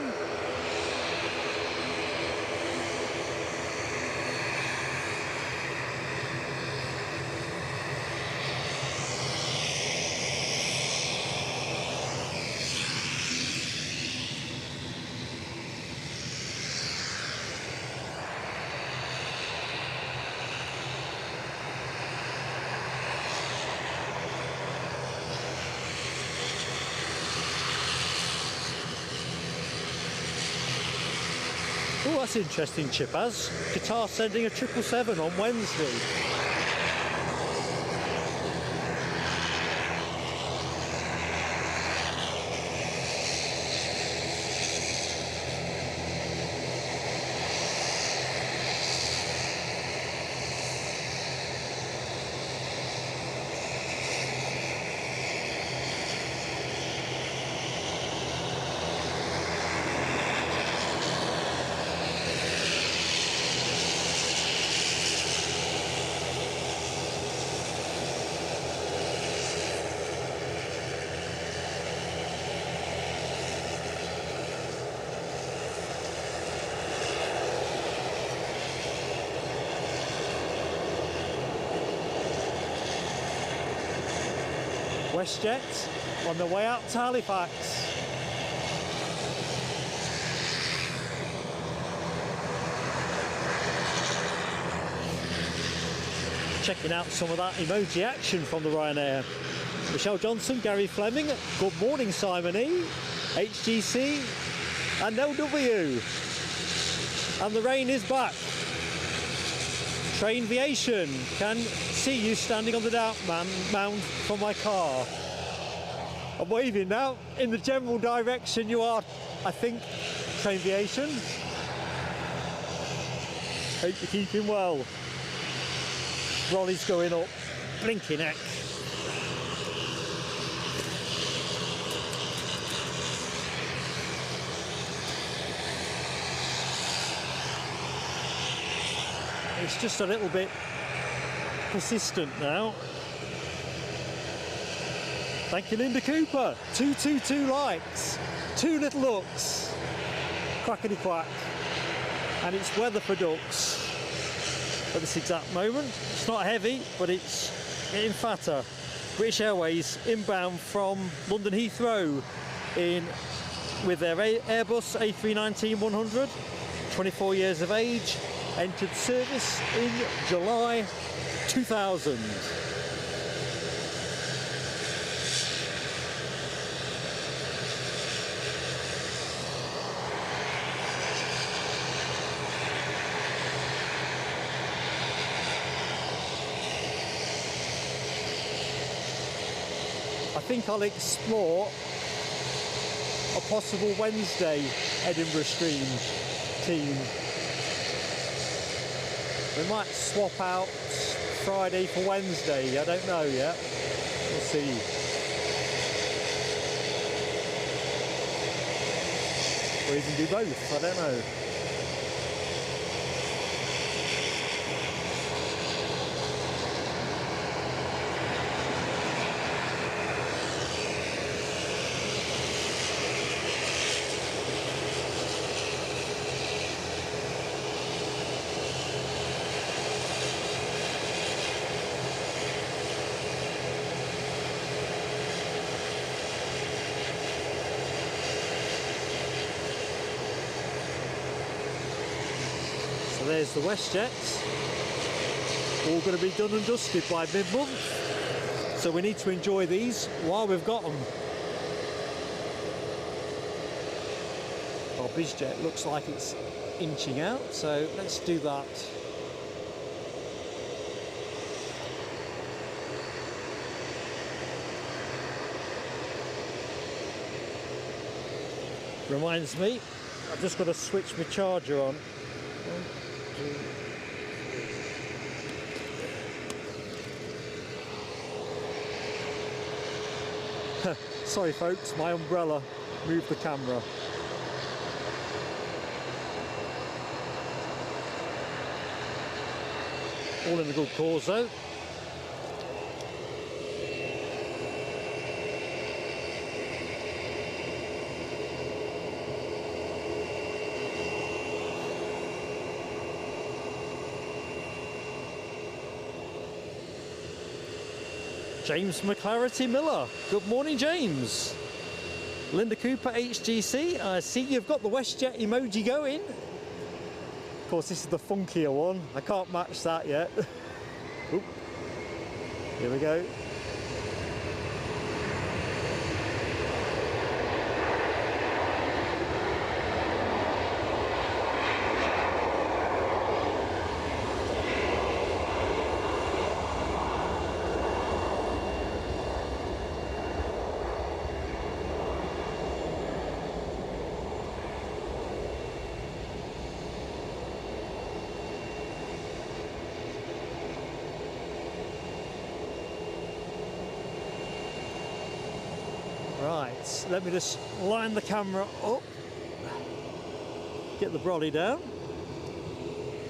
Oh, that's interesting, Chipaz. Qatar sending a 777 on Wednesday. WestJet on the way out to Halifax. Checking out some of that emoji action from the Ryanair. Michelle Johnson, Gary Fleming, good morning Simon E, HGC and LW. And the rain is back. Train Aviation, can see you standing on the mound from my car. I'm waving now in the general direction you are, I think, Train Aviation. Hope you're keeping well. Rolly's going up, blinking heck. It's just a little bit persistent now. Thank you, Linda Cooper. 222 likes, 2 little ducks, quackity quack, and it's weather for ducks at this exact moment. It's not heavy, but it's getting fatter. British Airways inbound from London Heathrow with their Airbus A319-100, 24 years of age. Entered service in July 2000. I think I'll explore a possible Wednesday Edinburgh stream team. We might swap out Friday for Wednesday, I don't know yet. We'll see. Or even do both, I don't know. So there's the WestJet, all going to be done and dusted by mid-month, so we need to enjoy these while we've got them. Our BizJet looks like it's inching out, so let's do that. Reminds me, I've just got to switch my charger on. Sorry folks, my umbrella moved the camera. All in a good cause though. James McClarity Miller. Good morning, James. Linda Cooper, HGC. I see you've got the WestJet emoji going. Of course, this is the funkier one. I can't match that yet. Oop. Here we go. Right, let me just line the camera up, get the brolly down.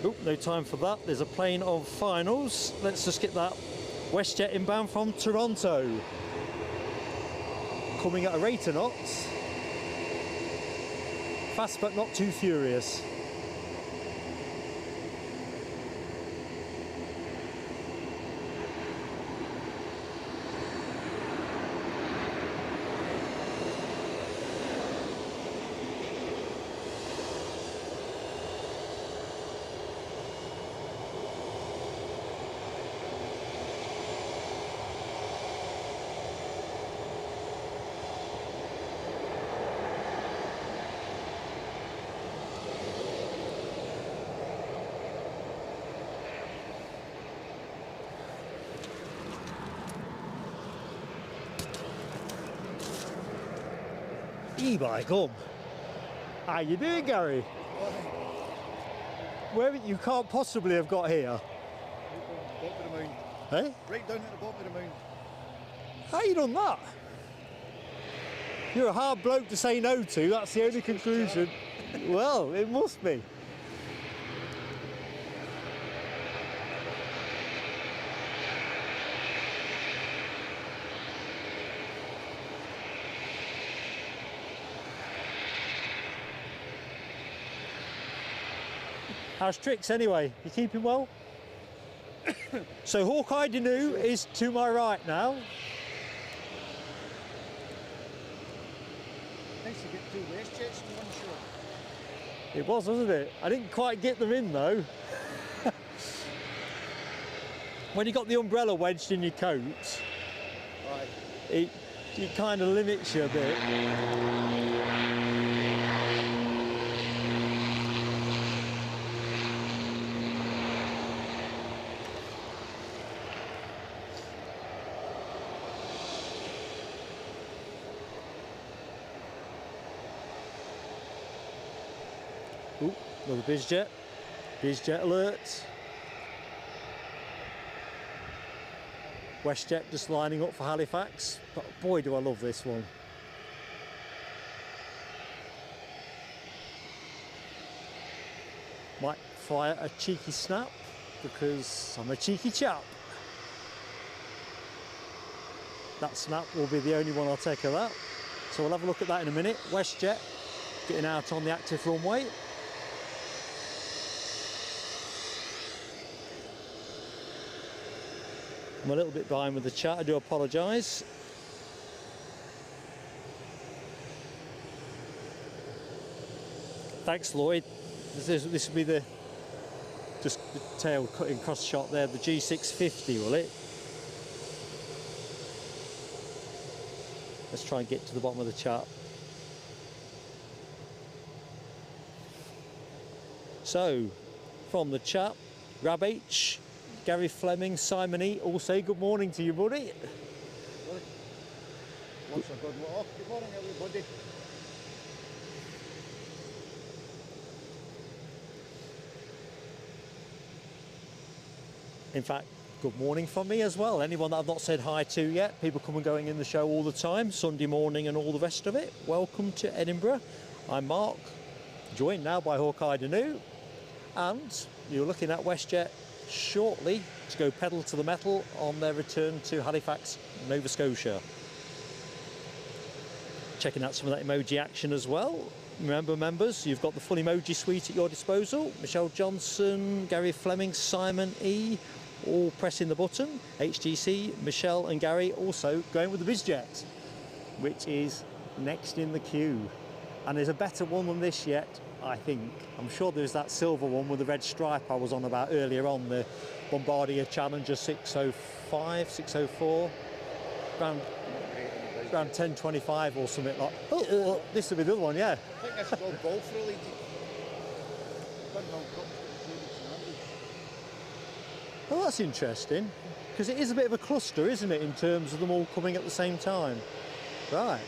Oop, no time for that, there's a plane of finals. Let's just get that WestJet inbound from Toronto. Coming at a rate of knots. Fast but not too furious. E-bike, come. How you doing, Gary? Where you can't possibly have got here? Right down at the bottom of the moon. Hey? Right down at the bottom of the moon. How you done that? You're a hard bloke to say no to, that's the only conclusion. Well, it must be. How's Tricks anyway? You keeping well? So Hawkeye Danu is to my right now. Nice to get 2 WestJets in one shot. It was, wasn't it? I didn't quite get them in though. When you got the umbrella wedged in your coat, Right. it kind of limits you a bit. Ooh, another BizJet. BizJet alert. WestJet just lining up for Halifax. But boy, do I love this one. Might fire a cheeky snap because I'm a cheeky chap. That snap will be the only one I'll take of that. So we'll have a look at that in a minute. WestJet getting out on the active runway. I'm a little bit behind with the chat, I do apologise. Thanks Lloyd. This will be just the tail cutting cross shot there, the G650, will it? Let's try and get to the bottom of the chat. So, from the chat, Rab H, Gary Fleming, Simon E, all say good morning to you, buddy. What's a good walk? Good morning, everybody. In fact, good morning from me as well. Anyone that I've not said hi to yet, people come and going in the show all the time, Sunday morning and all the rest of it. Welcome to Edinburgh. I'm Mark, joined now by Hawkeye Danu, and you're looking at WestJet shortly to go pedal to the metal on their return to Halifax, Nova Scotia. Checking out some of that emoji action as well. Remember, members, you've got the full emoji suite at your disposal. Michelle Johnson, Gary Fleming, Simon E, all pressing the button. HTC, Michelle and Gary also going with the BizJet, which is next in the queue. And there's a better one than this yet, I think. I'm sure there's that silver one with the red stripe I was on about earlier on, the Bombardier Challenger 605, 604, around 1025 or something like. Oh, this will be the other one, yeah. I think this is all golf related. Oh, that's interesting, because it is a bit of a cluster, isn't it, in terms of them all coming at the same time. Right.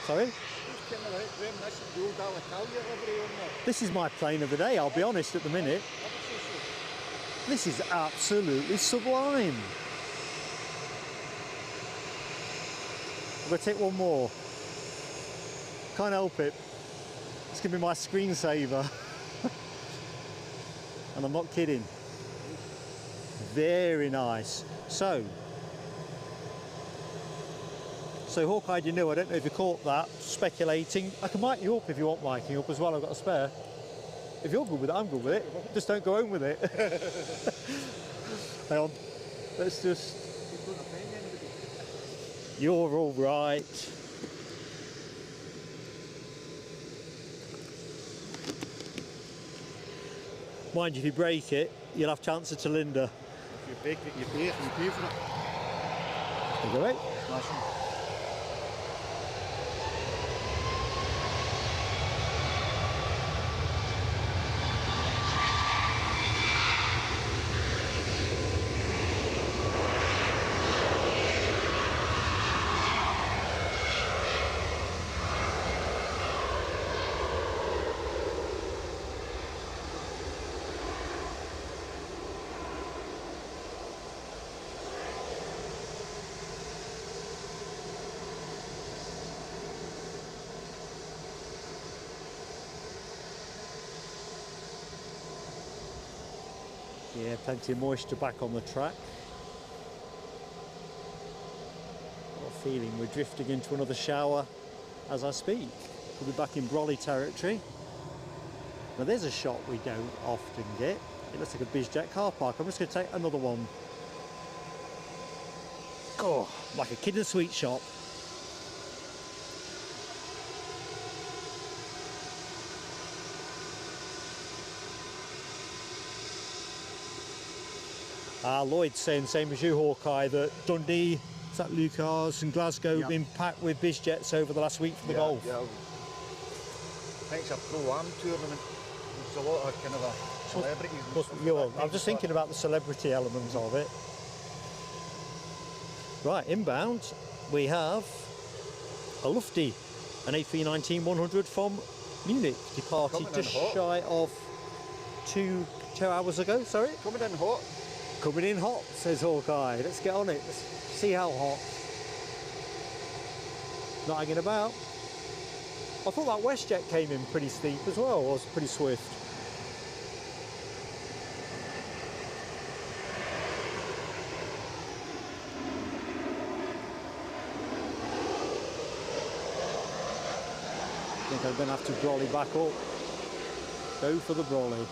Sorry? This is my plane of the day, I'll be honest, at the minute. This is absolutely sublime. I'm going to take one more. Can't help it. It's going to be my screensaver. And I'm not kidding. Very nice. So Hawkeye, you know, I don't know if you caught that, speculating. I can mic you up if you want miking up as well, I've got a spare. If you're good with it, I'm good with it. Just don't go home with it. Hang on, let's just... You're all right. Mind you, if you break it, you'll have to answer to Linda. If you break it, you pay for it. Is that right? Smashing. Yeah, plenty of moisture back on the track. Got a feeling we're drifting into another shower as I speak. We'll be back in brolly territory. Now there's a shot we don't often get. It looks like a BizJet car park. I'm just going to take another one. Oh, like a kid in a sweet shop. Lloyd's saying the same as you, Hawkeye, that Dundee, St Lucas and Glasgow have been packed with BizJets over the last week for the golf. Yeah, I think it's a pro-am tournament. There's a lot of kind of celebrities. And stuff like that. I'm just thinking about the celebrity elements of it. Right, inbound, we have a Lufty, an A319-100 from Munich, departed just shy of two hours ago, sorry? Coming in hot. Coming in hot, says Hawkeye. Let's get on it. Let's see how hot. Not hanging about. I thought that WestJet came in pretty steep as well, or was pretty swift. I think I'm going to have to brolly back up. Go for the brolly.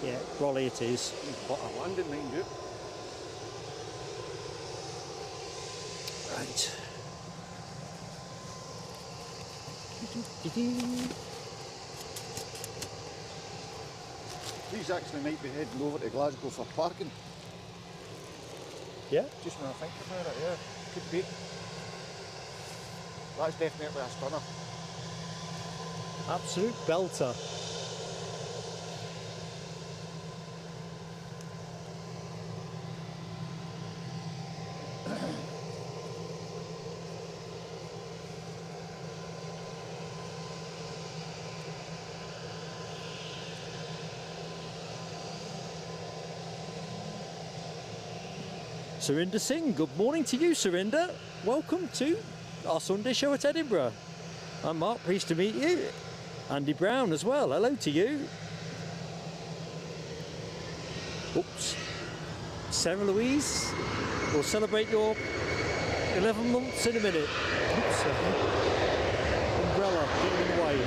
Yeah, brolly it is. But I landed, mind you. Right. These actually might be heading over to Glasgow for parking. Yeah? Just when I think about it, yeah. Could be. That's definitely a stunner. Absolute belter. Surinder Singh, good morning to you, Surinder. Welcome to our Sunday show at Edinburgh. I'm Mark, pleased to meet you. Andy Brown as well, hello to you. Oops. Sarah Louise, we'll celebrate your 11 months in a minute. Oops, umbrella getting in the way.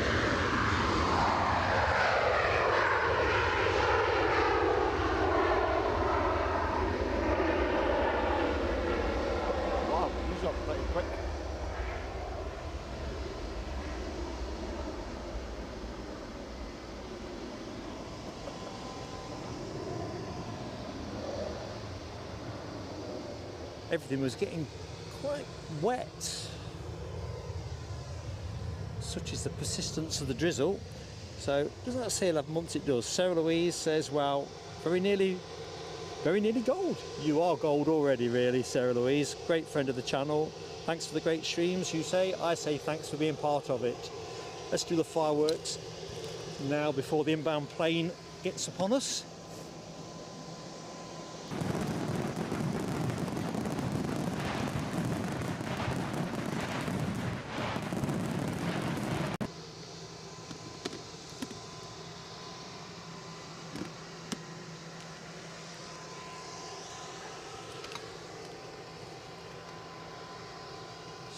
Pretty quick. Everything was getting quite wet. Such is the persistence of the drizzle. So doesn't that say 11 months? It does. Sarah Louise says, well, very nearly gold. You are gold already, really, Sarah Louise. Great friend of the channel. Thanks for the great streams, you say. I say thanks for being part of it. Let's do the fireworks now before the inbound plane gets upon us.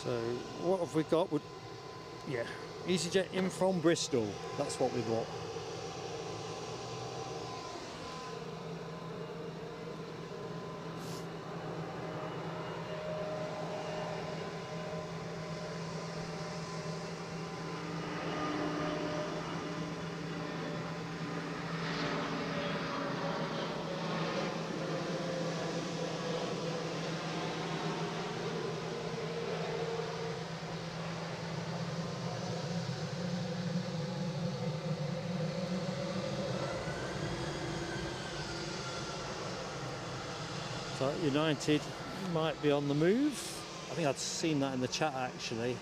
So what have we got? Yeah, easyJet in from Bristol. That's what we've got. So United might be on the move. I think I'd seen that in the chat actually.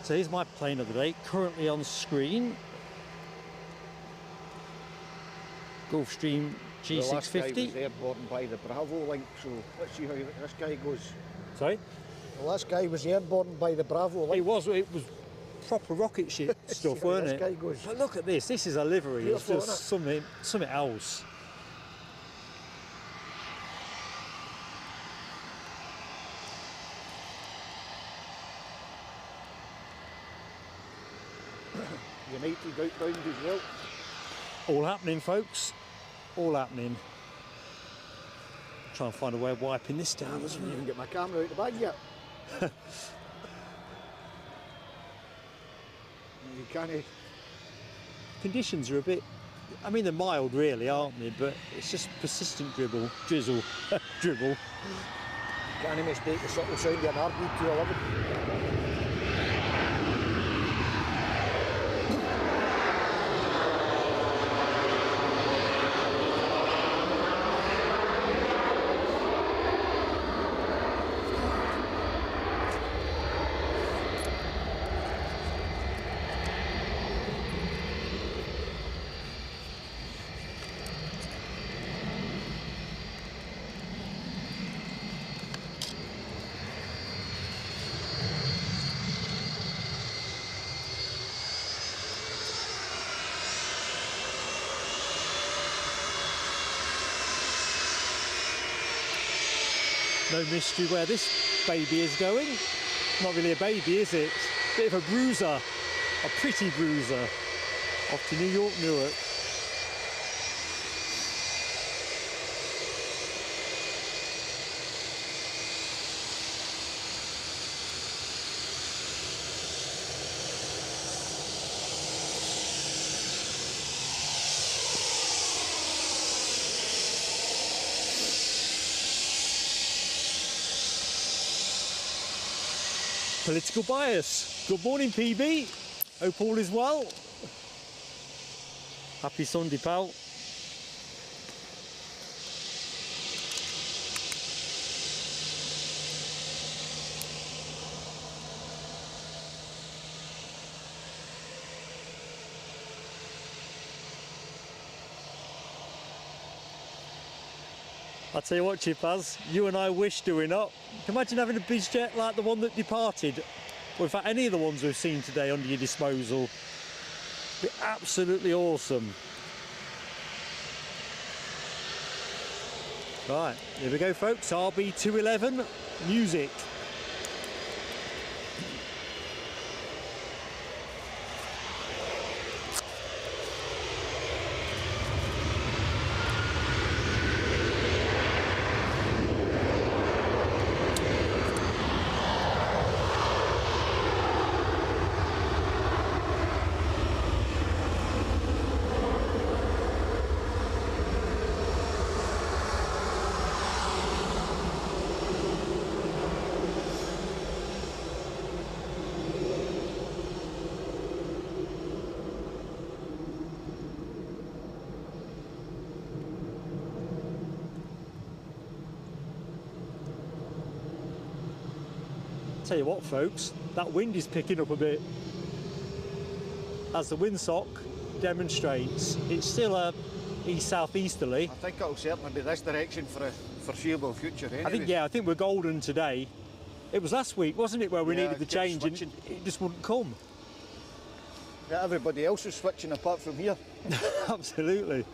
So here's my plane of the day, currently on screen. Gulfstream G650. The last guy was airborne by the Bravo link, so let's see how this guy goes. Sorry? Well, this guy was airborne by the Bravo. It was proper rocket ship stuff, weren't this it? guy goes. But look at this. This is a livery. It's Beautiful, just something else. United outbound as well. All happening, folks. All happening. Try and find a way of wiping this down. I haven't even get my camera out the bag yet. You can't. Conditions are a bit, I mean, they're mild really, aren't they? But it's just persistent drizzle. Dribble. Can't mistake the subtle sound of an RB211. No mystery where this baby is going. Not really a baby, is it? Bit of a bruiser, a pretty bruiser. Off to New York, Newark. Political bias. Good morning, PB. Hope all is well. Happy Sunday, pal. I'll tell you what, Chipaz, you and I wish, do we not? Can you imagine having a busiest like the one that departed? Or in fact, any of the ones we've seen today under your disposal. Be absolutely awesome. Right, here we go, folks. RB211, music. Tell you what, folks, that wind is picking up a bit. As the windsock demonstrates, it's still a east-southeasterly. I think it'll certainly be this direction for a foreseeable future anyway. I think we're golden today. It was last week, wasn't it, where we needed the change and it just wouldn't come. Yeah, everybody else is switching apart from here. Absolutely.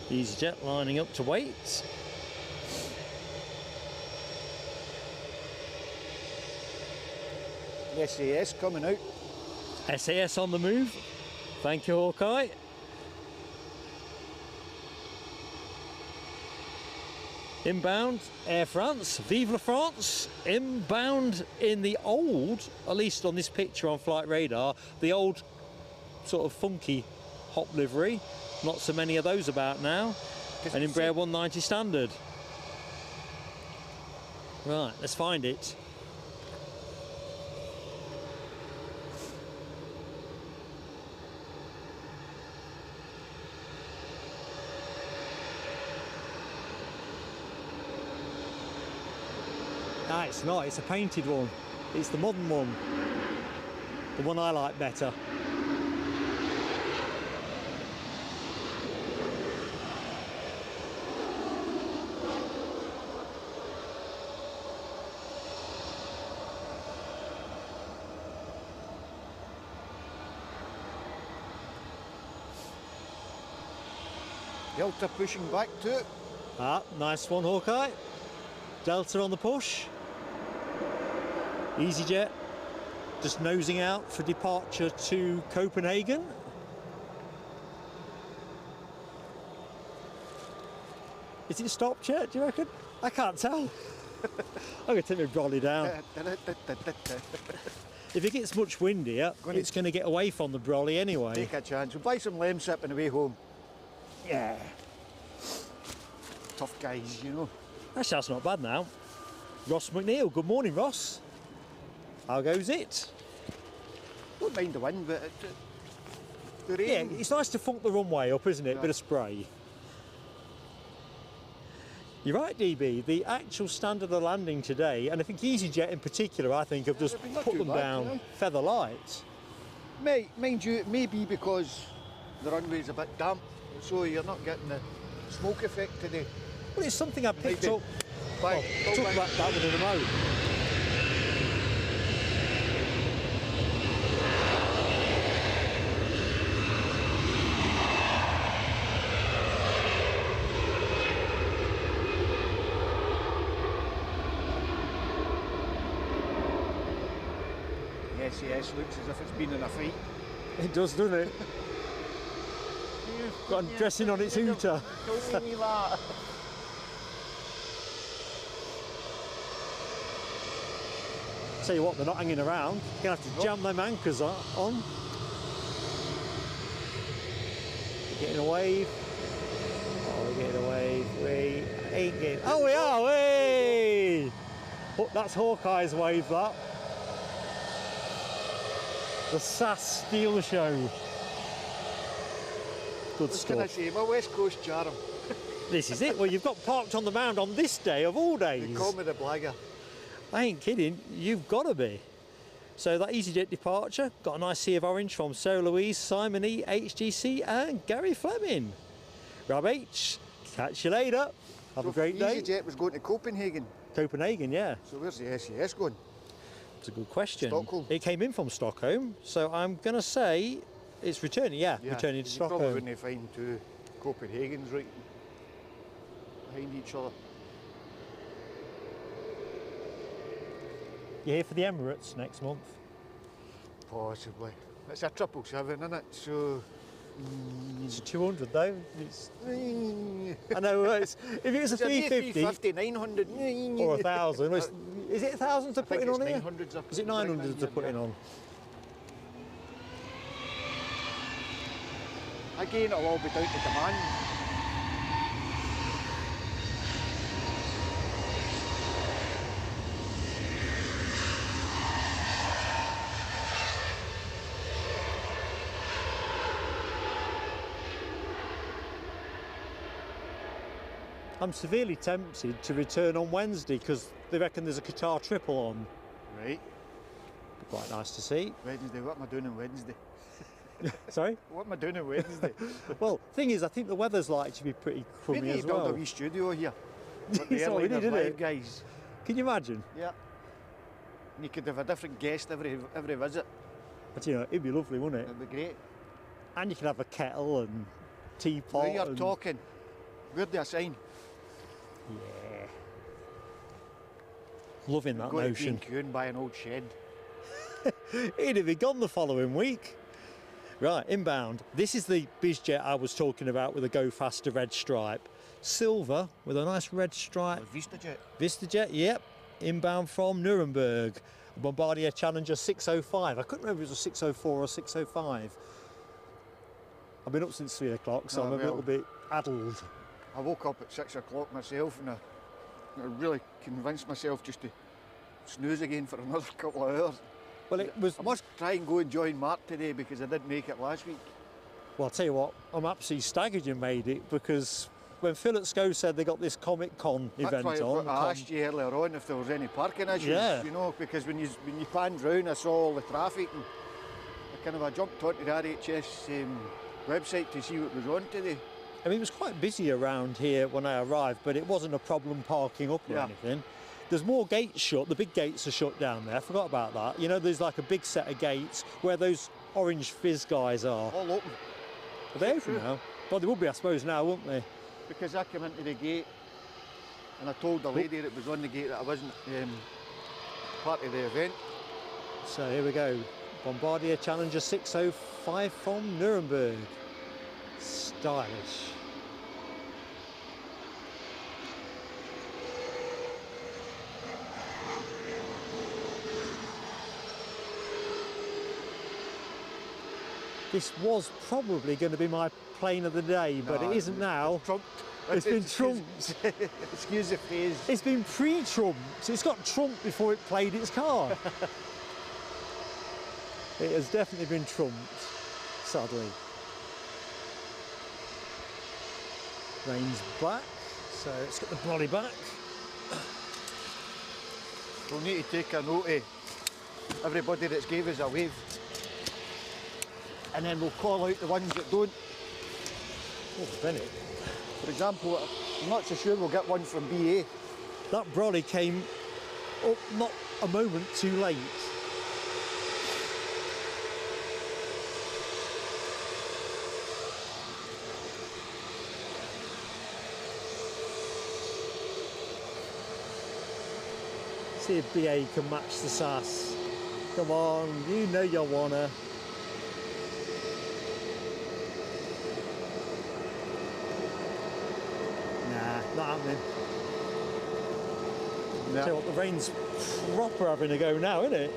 easyJet lining up to wait. SAS coming out. SAS on the move. Thank you, Hawkeye. Inbound, Air France, Vive la France. Inbound in the old, at least on this picture on Flight Radar, the old sort of funky hop livery. Not so many of those about now. An Embraer 190 standard. Right, let's find it. Ah, it's not, it's a painted one. It's the modern one. The one I like better. Delta pushing back to it. Ah, nice one, Hawkeye. Delta on the push. easyJet just nosing out for departure to Copenhagen. Is it stopped yet, do you reckon? I can't tell. I'm going to take my brolly down. If it gets much windier, it's going to get away from the brolly anyway. Take a chance. We'll buy some lemsip on the way home. Yeah. Tough guys, you know. Actually, that's not bad now. Ross McNeil. Good morning, Ross. How goes it? Don't mind the wind, but the Yeah, rain. it's nice to funk the runway up, isn't it? Yeah. Bit of spray. You're right, DB. The actual standard of landing today, and I think easyJet in particular, I think have just they've been not put too them bad, down you know. feather light. Mind you, it may be because the runway's a bit damp, so you're not getting the smoke effect today. Well, it's something I picked Maybe. up. Bye. Talk about that one in a moment. SAS looks as if it's been in a fight. It does, doesn't it? Got dressing on its hooter. Don't make me laugh. Tell you what, they're not hanging around. You're going to have to jam them anchors on. We're getting a wave. Oh, we're getting a wave. We ain't getting... Oh, we are! Hey! Oh, that's Hawkeye's wave, that. The SAS Steel Show. Good What can I stuff. say? My West Coast charm. This is it. Well, you've got parked on the mound on this day of all They days. call me the blagger. I ain't kidding, you've got to be. So that easyJet departure, got a nice sea of orange from Sarah Louise, Simon E, HGC and Gary Fleming. Rob H, catch you later. Have a great day. easyJet was going to Copenhagen. Copenhagen, yeah. So where's the SAS going? It's a good question. Stockholm. It came in from Stockholm, so I'm going to say it's returning, returning to you probably Stockholm. wouldn't find two Copenhagens right behind each other. You're here for the Emirates next month? Possibly. It's a 777, isn't it? So... It's 200 though. It's, I I know, if it was a 350 350, 900. or 1,000, well, is it 1,000 to I put think in it's on here? 900s. Is it 900 to put in on? Again, it'll all be down to demand. I'm severely tempted to return on Wednesday because they reckon there's a Qatar triple on. Right. Be quite nice to see. Wednesday, what am I doing on Wednesday? Sorry? What am I doing on Wednesday? Well, thing is, I think the weather's like to be pretty We crummy need as to build a well. wee studio here. With the It's all we Airlines need, isn't live it? guys. Can you imagine? Yeah. And you could have a different guest every visit. But you know, it'd be lovely, wouldn't it? It'd be great. And you could have a kettle and teapot. Now you're and... talking. Where'd they assign? Yeah. Loving that Go to notion. B&Q and buy an old shed. He'd be gone the following week. Right, inbound. This is the BizJet I was talking about with a Go Faster red stripe. Silver with a nice red stripe. VistaJet. VistaJet, yep. Inbound from Nuremberg. A Bombardier Challenger 605. I couldn't remember if it was a 604 or 605. I've been up since 3 o'clock, so Oh, I'm a well. little bit addled. I woke up at 6 o'clock myself and I really convinced myself just to snooze again for another couple of hours. Well, it was. I must try and go and join Mark today because I didn't make it last week. Well, I'll tell you what, I'm absolutely staggered you made it because when Phil at SCO said they got this Comic Con event That's why on. I asked you earlier on if there was any parking issues, Yeah. you know, because when you panned round I saw all the traffic and I jumped onto the RHS website to see what was on today. I mean, it was quite busy around here when I arrived, but it wasn't a problem parking up or Yeah. anything. There's more gates shut. The big gates are shut down there. I forgot about that. You know, there's like a big set of gates where those orange fizz guys are. All open. Are they open now? Well, they would be, I suppose, now, wouldn't they? Because I came into the gate and I told the lady that was on the gate that I wasn't part of the event. So here we go. Bombardier Challenger 605 from Nuremberg. Stylish. This was probably going to be my plane of the day, but it isn't now. It's been trumped. Excuse the phrase. It's been pre-trumped. It's got trumped before it played its card. It has definitely been trumped, sadly. Rain's back, so let's get the brolly back. We'll need to take a note of everybody that's gave us a wave. And then we'll call out the ones that don't. Oh, Bennett. For example, I'm not so sure we'll get one from BA. That brolly came up not a moment too late. See if BA can match the sass. Come on, you know you wanna. Nah, not happening. Yeah. Tell you what, the rain's proper having a go now, isn't it?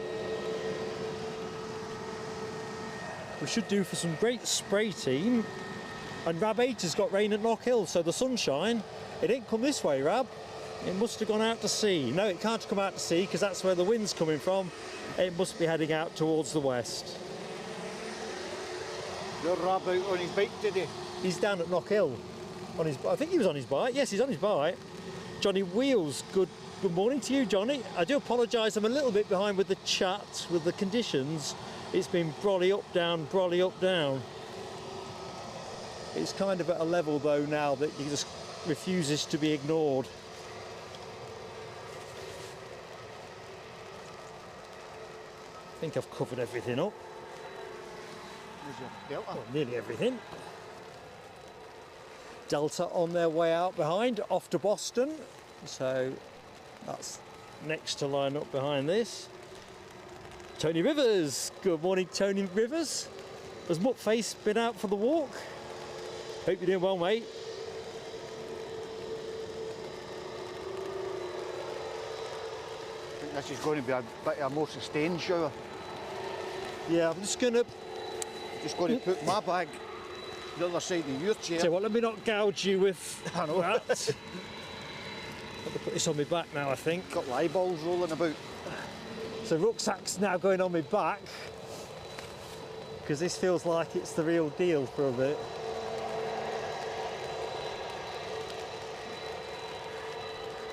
We should do for some great spray team. And Rab 8 has got rain at Knockhill, so the sunshine, it didn't come this way, Rab. It must have gone out to sea. No, it can't come out to sea because that's where the wind's coming from. It must be heading out towards the west. You're Rab out on his bike today. He's down at Knockhill. On his, I think he was on his bike. Yes, he's on his bike. Johnny Wheels, good morning to you, Johnny. I do apologise, I'm a little bit behind with the chat, with the conditions. It's been brolly up, down, brolly up, down. It's kind of at a level though now that he just refuses to be ignored. I think I've covered everything up. There's your Delta. Well, nearly everything. Delta on their way out behind, off to Boston. So that's next to line up behind this. Tony Rivers. Good morning, Tony Rivers. Has Muttface been out for the walk? Hope you're doing well, mate. I think this is going to be a bit of a more sustained shower. Yeah, I'm just going to put my bag the other side of your chair. So what, let me not gouge you with I know. that. Got to put this on my back now, I think. Got eyeballs rolling about. So rucksack's now going on my back because this feels like it's the real deal for a bit.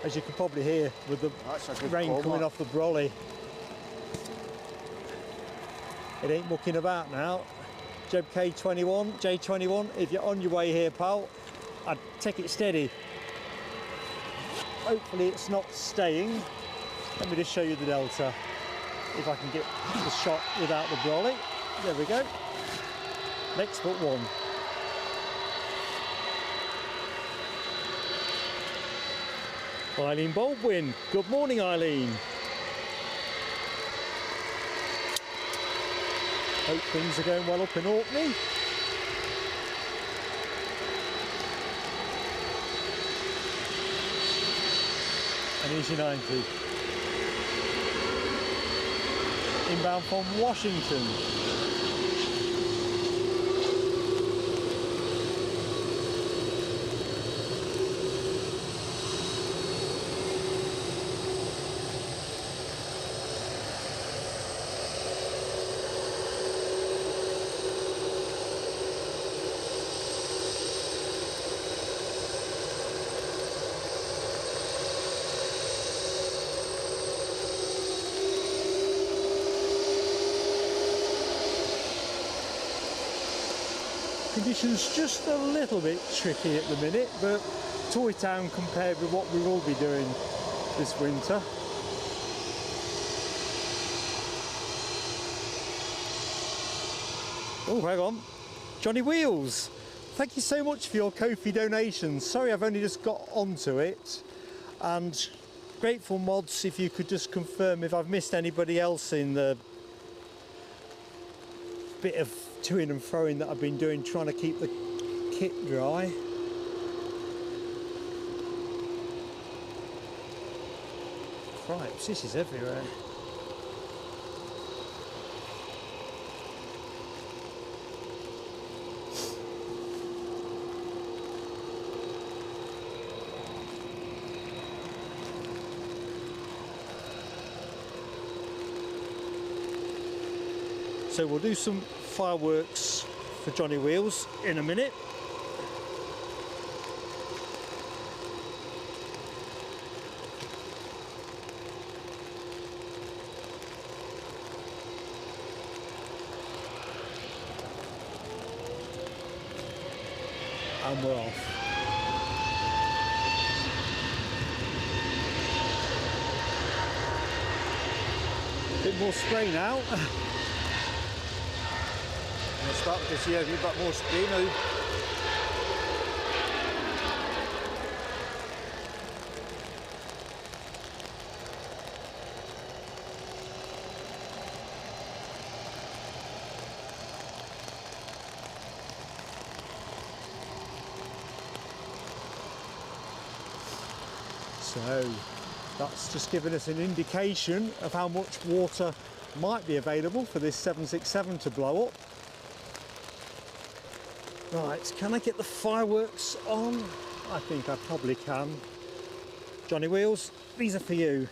As you can probably hear with the rain coming off the brolly. It ain't mucking about now. Jeb J21, if you're on your way here, pal, I'd take it steady. Hopefully it's not staying. Let me just show you the Delta. If I can get the shot without the brolly. There we go. Next but one. Eileen Baldwin. Good morning, Eileen. Hope things are going well up in Orkney. And EC90. Inbound from Washington. Conditions just a little bit tricky at the minute, but Toy Town compared with what we will be doing this winter. Oh, hang on. Johnny Wheels. thank you so much for your Ko-fi donations. Sorry I've only just got onto it. And grateful mods, if you could just confirm if I've missed anybody else in the bit of to-ing and fro-ing that I've been doing, trying to keep the kit dry. Cripes, this is everywhere. So we'll do some fireworks for Johnny Wheels in a minute. And we're off. Bit more spray now. We're starting to see a wee bit more spray now. So that's just giving us an indication of how much water might be available for this 767 to blow up. Right, can I get the fireworks on? I think I probably can. Johnny Wheels, these are for you.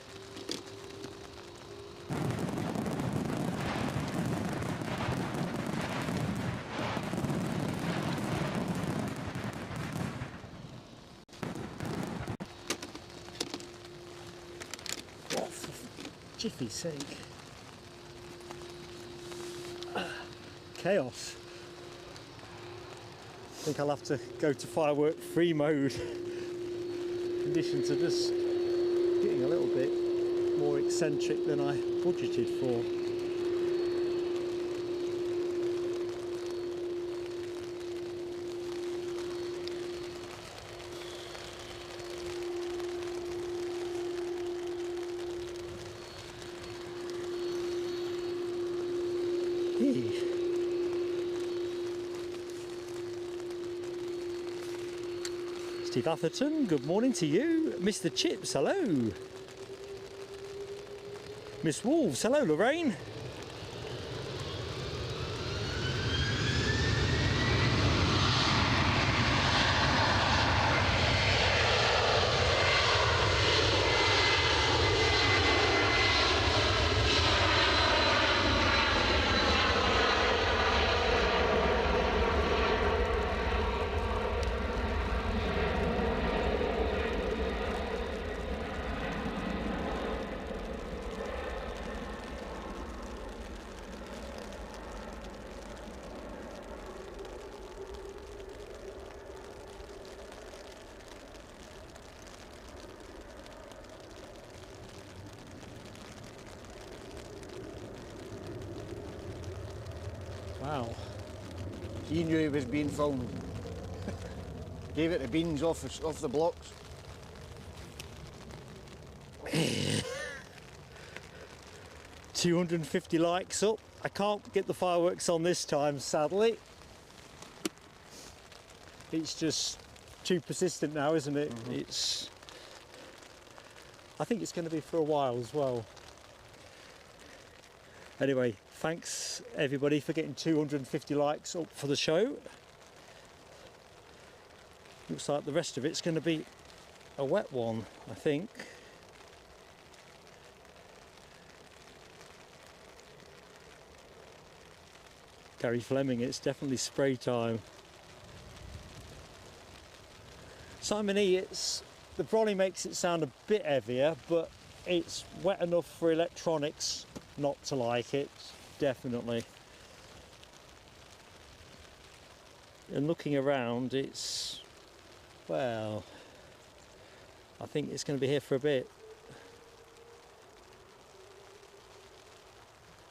Oh, for jiffy's sake. Chaos. I think I'll have to go to firework free mode. Conditions are just getting a little bit more eccentric than I budgeted for. Steve Atherton, good morning to you. Mr. Chips, hello. Miss Wolves, hello Lorraine. Wow. He knew he was being filmed. Gave it the beans off the blocks. $250 likes up. I can't get the fireworks on this time, sadly. It's just too persistent now, isn't it? Mm-hmm. I think it's going to be for a while as well. Anyway, thanks everybody for getting 250 likes up for the show. Looks like the rest of it's going to be a wet one, I think. Gary Fleming, it's definitely spray time. Simon E, the brolly makes it sound a bit heavier, but it's wet enough for electronics not to like it, definitely. And looking around, well, I think it's going to be here for a bit.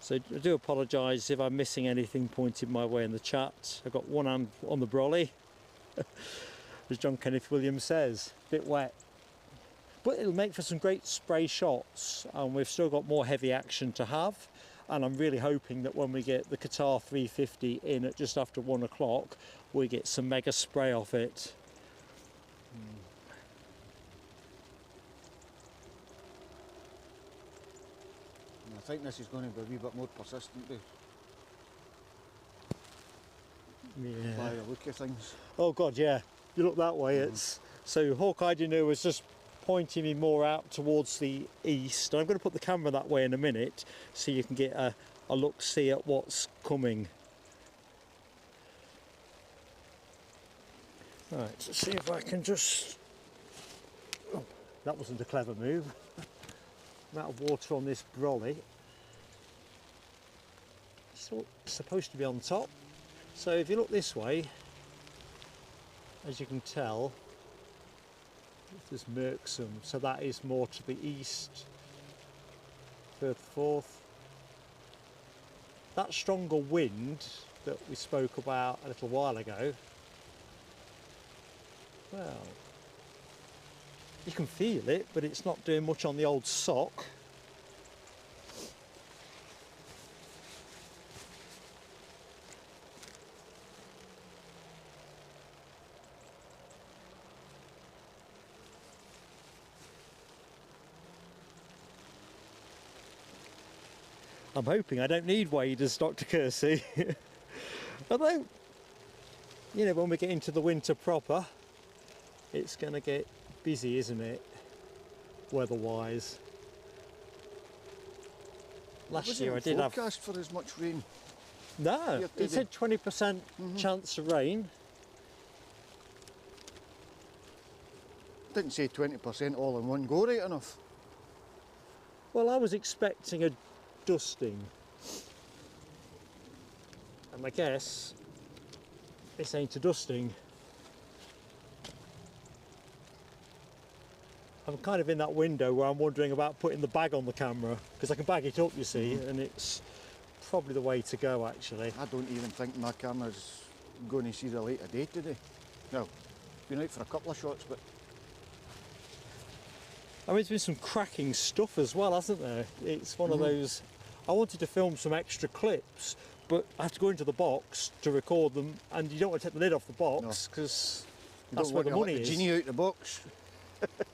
So I do apologise if I'm missing anything pointed my way in the chat. I've got one hand on the brolly, as John Kenneth Williams says, a bit wet. But it'll make for some great spray shots, and we've still got more heavy action to have. And I'm really hoping that when we get the Qatar 350 in at just after 1 o'clock, we get some mega spray off it. I think this is going to be a wee bit more persistent by the look of things. Oh God, yeah. You look that way, it's... So Hawkeye Dinu was just pointing me more out towards the east. I'm going to put the camera that way in a minute so you can get a look-see at what's coming. Right, let's see if I can just... Oh, that wasn't a clever move. Amount of water on this brolly. It's supposed to be on top. So if you look this way, as you can tell, there's Merksum, so that is more to the east, Firth Forth. That stronger wind that we spoke about a little while ago, well, you can feel it, but it's not doing much on the old sock. I'm hoping I don't need waders, Dr. Kersey. Although, you know, when we get into the winter proper, it's going to get busy, isn't it, weather-wise. Last year I did have... forecast for as much rain? No, it said 20% chance of rain. Didn't say 20% all in one go right enough. Well, I was expecting a dusting, and I guess this ain't a dusting. I'm kind of in that window where I'm wondering about putting the bag on the camera, because I can bag it up, you see, and it's probably the way to go actually. I don't even think my camera's going to see the light of day today. Well, been out for a couple of shots, but I mean, there's been some cracking stuff as well, hasn't there? It's one of those... I wanted to film some extra clips, but I have to go into the box to record them, and you don't want to take the lid off the box, because that's where the money is. The genie out the box.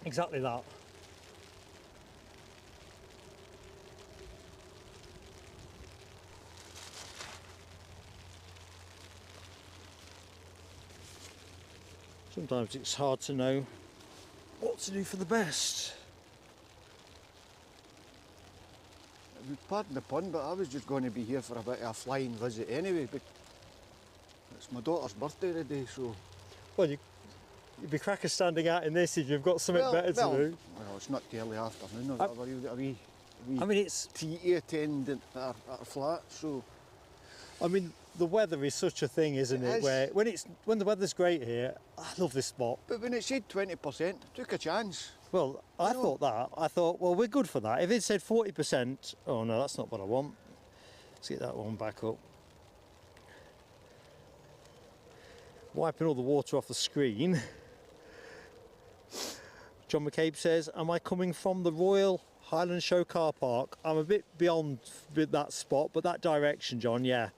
Exactly that. Sometimes it's hard to know what to do for the best. Pardon the pun, but I was just going to be here for a bit of a flying visit anyway, but it's my daughter's birthday today, so... Well, you'd be cracker standing out in this if you've got something better to do. Well, it's not the early afternoon or whatever. You've got a wee I mean, it's... tea to attend at our flat, so... I mean, the weather is such a thing, isn't it? Where when the weather's great here, I love this spot. But when it said 20%, took a chance. Well, I thought that. I thought, well, we're good for that. If it said 40%, oh no, that's not what I want. Let's get that one back up. Wiping all the water off the screen. John McCabe says, am I coming from the Royal Highland Show car park? I'm a bit beyond that spot, but that direction, John, yeah.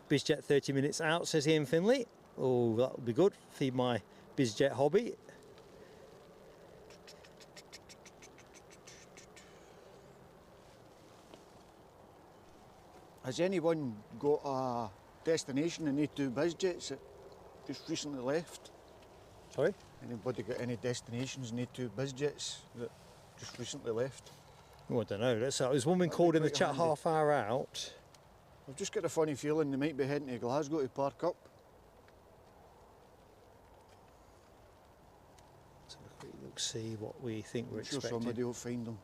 BizJet 30 minutes out, says Ian Finley. Oh, that'll be good. Feed my BizJet hobby. Has anyone got a destination in A2 BizJets that just recently left? Sorry? Anybody got any destinations in A2 BizJets that just recently left? Oh, I don't know. There's one called in the chat handy. Half hour out. I've just got a funny feeling they might be heading to Glasgow to park up. Let's have a quick look, see what we think we're expecting. Sure somebody will find them.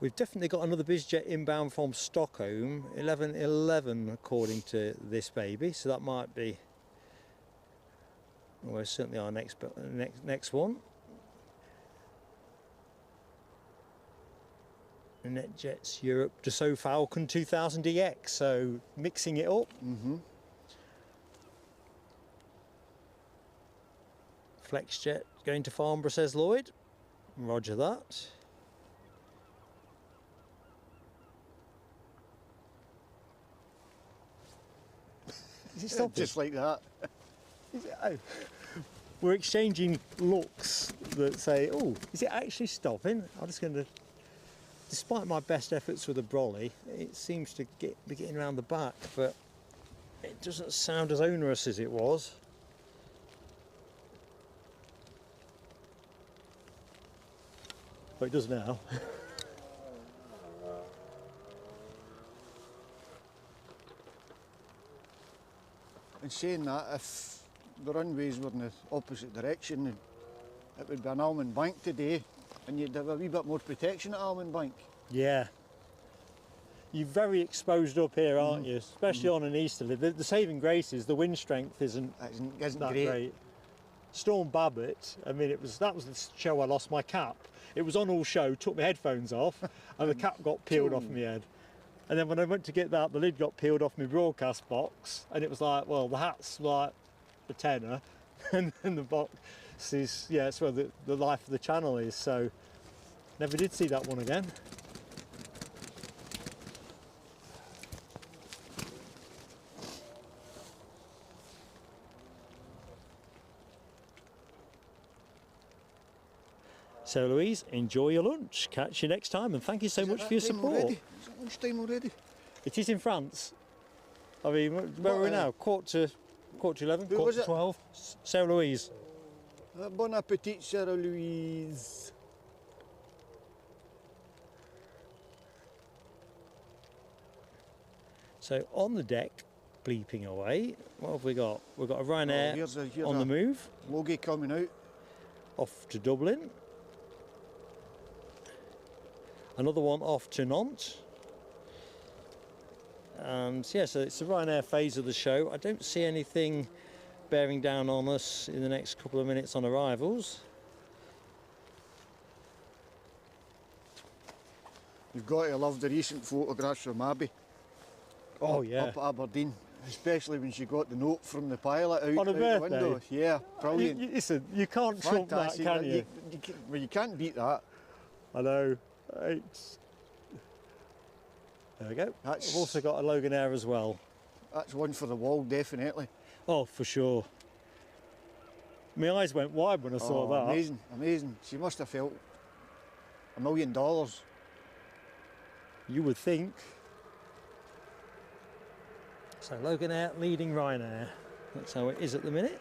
We've definitely got another BizJet inbound from Stockholm, 11:11 according to this baby, so that might be, well, certainly our next one. NetJets Europe Dassault Falcon 2000EX, so mixing it up. FlexJet going to Farnborough, says Lloyd. Roger that. Is it stopping? Just like that. Is it, oh. We're exchanging looks that say, oh, is it actually stopping? I'm just going to, despite my best efforts with the brolly, it seems to be getting around the back, but it doesn't sound as onerous as it was. But it does now. And saying that, if the runways were in the opposite direction, it would be an almond bank today, and you'd have a wee bit more protection at almond bank. Yeah. You're very exposed up here, aren't you? Especially on an easterly. The saving grace is the wind strength isn't that great. Storm Babbitt, I mean, that was the show I lost my cap. It was on all show, took my headphones off, and the cap got peeled off my head. And then when I went to get that, the lid got peeled off my broadcast box, and it was like, well, the hat's like a tenner, and then the box is, yeah, it's where the life of the channel is. So, never did see that one again. So Louise, enjoy your lunch. Catch you next time, and thank you so much for your support. Already? Is it lunchtime already? It is in France. I mean, where are we now? Quarter to 11, quarter to 12. Sarah Louise. Bon appetit, Sarah Louise. So on the deck, bleeping away. What have we got? We've got a Ryanair here's on the move. Logie coming out. Off to Dublin. Another one off to Nantes. And yeah, so it's the Ryanair phase of the show. I don't see anything bearing down on us in the next couple of minutes on arrivals. You've got to love the recent photographs from Abby. Oh yeah. Up at Aberdeen. Especially when she got the note from the pilot out, on a the window. Yeah, brilliant. Listen, you can't trump that, can you? You can't beat that. I know. There we go. I've also got a Loganair as well. That's one for the wall, definitely. Oh, for sure. My eyes went wide when I saw that. Amazing, amazing. She must have felt $1 million. You would think. So Loganair leading Ryanair. That's how it is at the minute.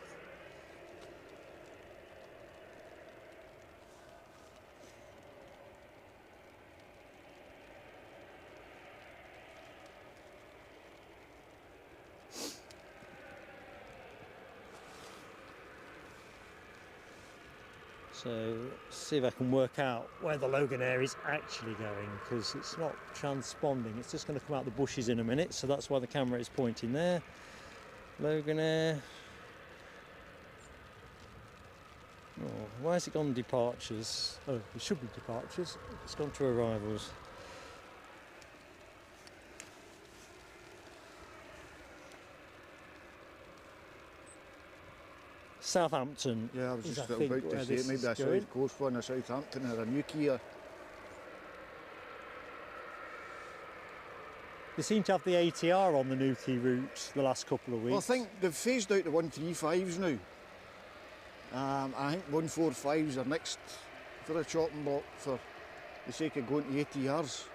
So let's see if I can work out where the Loganair is actually going, because it's not transponding. It's just going to come out the bushes in a minute, so that's why the camera is pointing there. Loganair. Oh, why has it gone departures? Oh, it should be departures. It's gone to arrivals. Southampton. Yeah, I was is, just I about think, to say it. Maybe a South Coast one, a Southampton or a New Kia. They seem to have the ATR on the Nuki route the last couple of weeks. Well, I think they've phased out the 135s now. I think 145s are next for a chopping block for the sake of going to ATRs.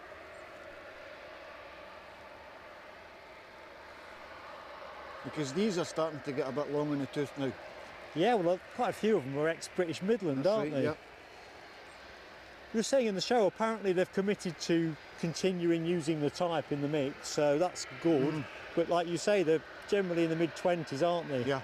Because these are starting to get a bit long in the tooth now. Yeah, well, quite a few of them are ex-British Midland, That's aren't right, they? yeah. You were saying in the show, apparently they've committed to continuing using the type in the mix, so that's good. But like you say, they're generally in the mid-20s, aren't they? Yeah.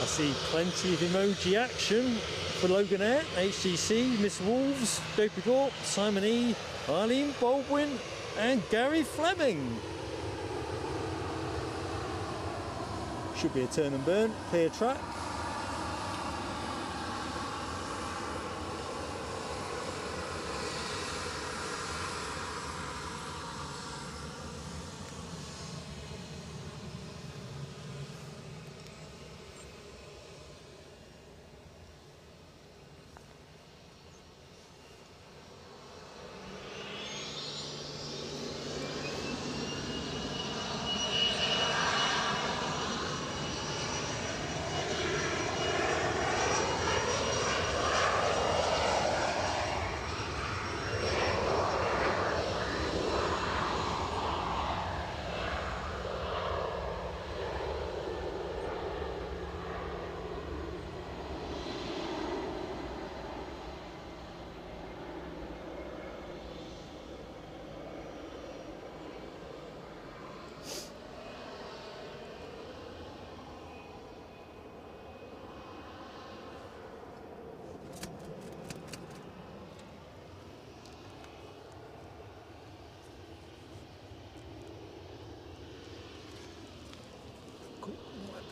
see plenty of emoji action for Logan Air, HTC, Miss Wolves, Dopey Dorp, Simon E, Eileen Baldwin and Gary Fleming. Should be a turn and burn, clear track.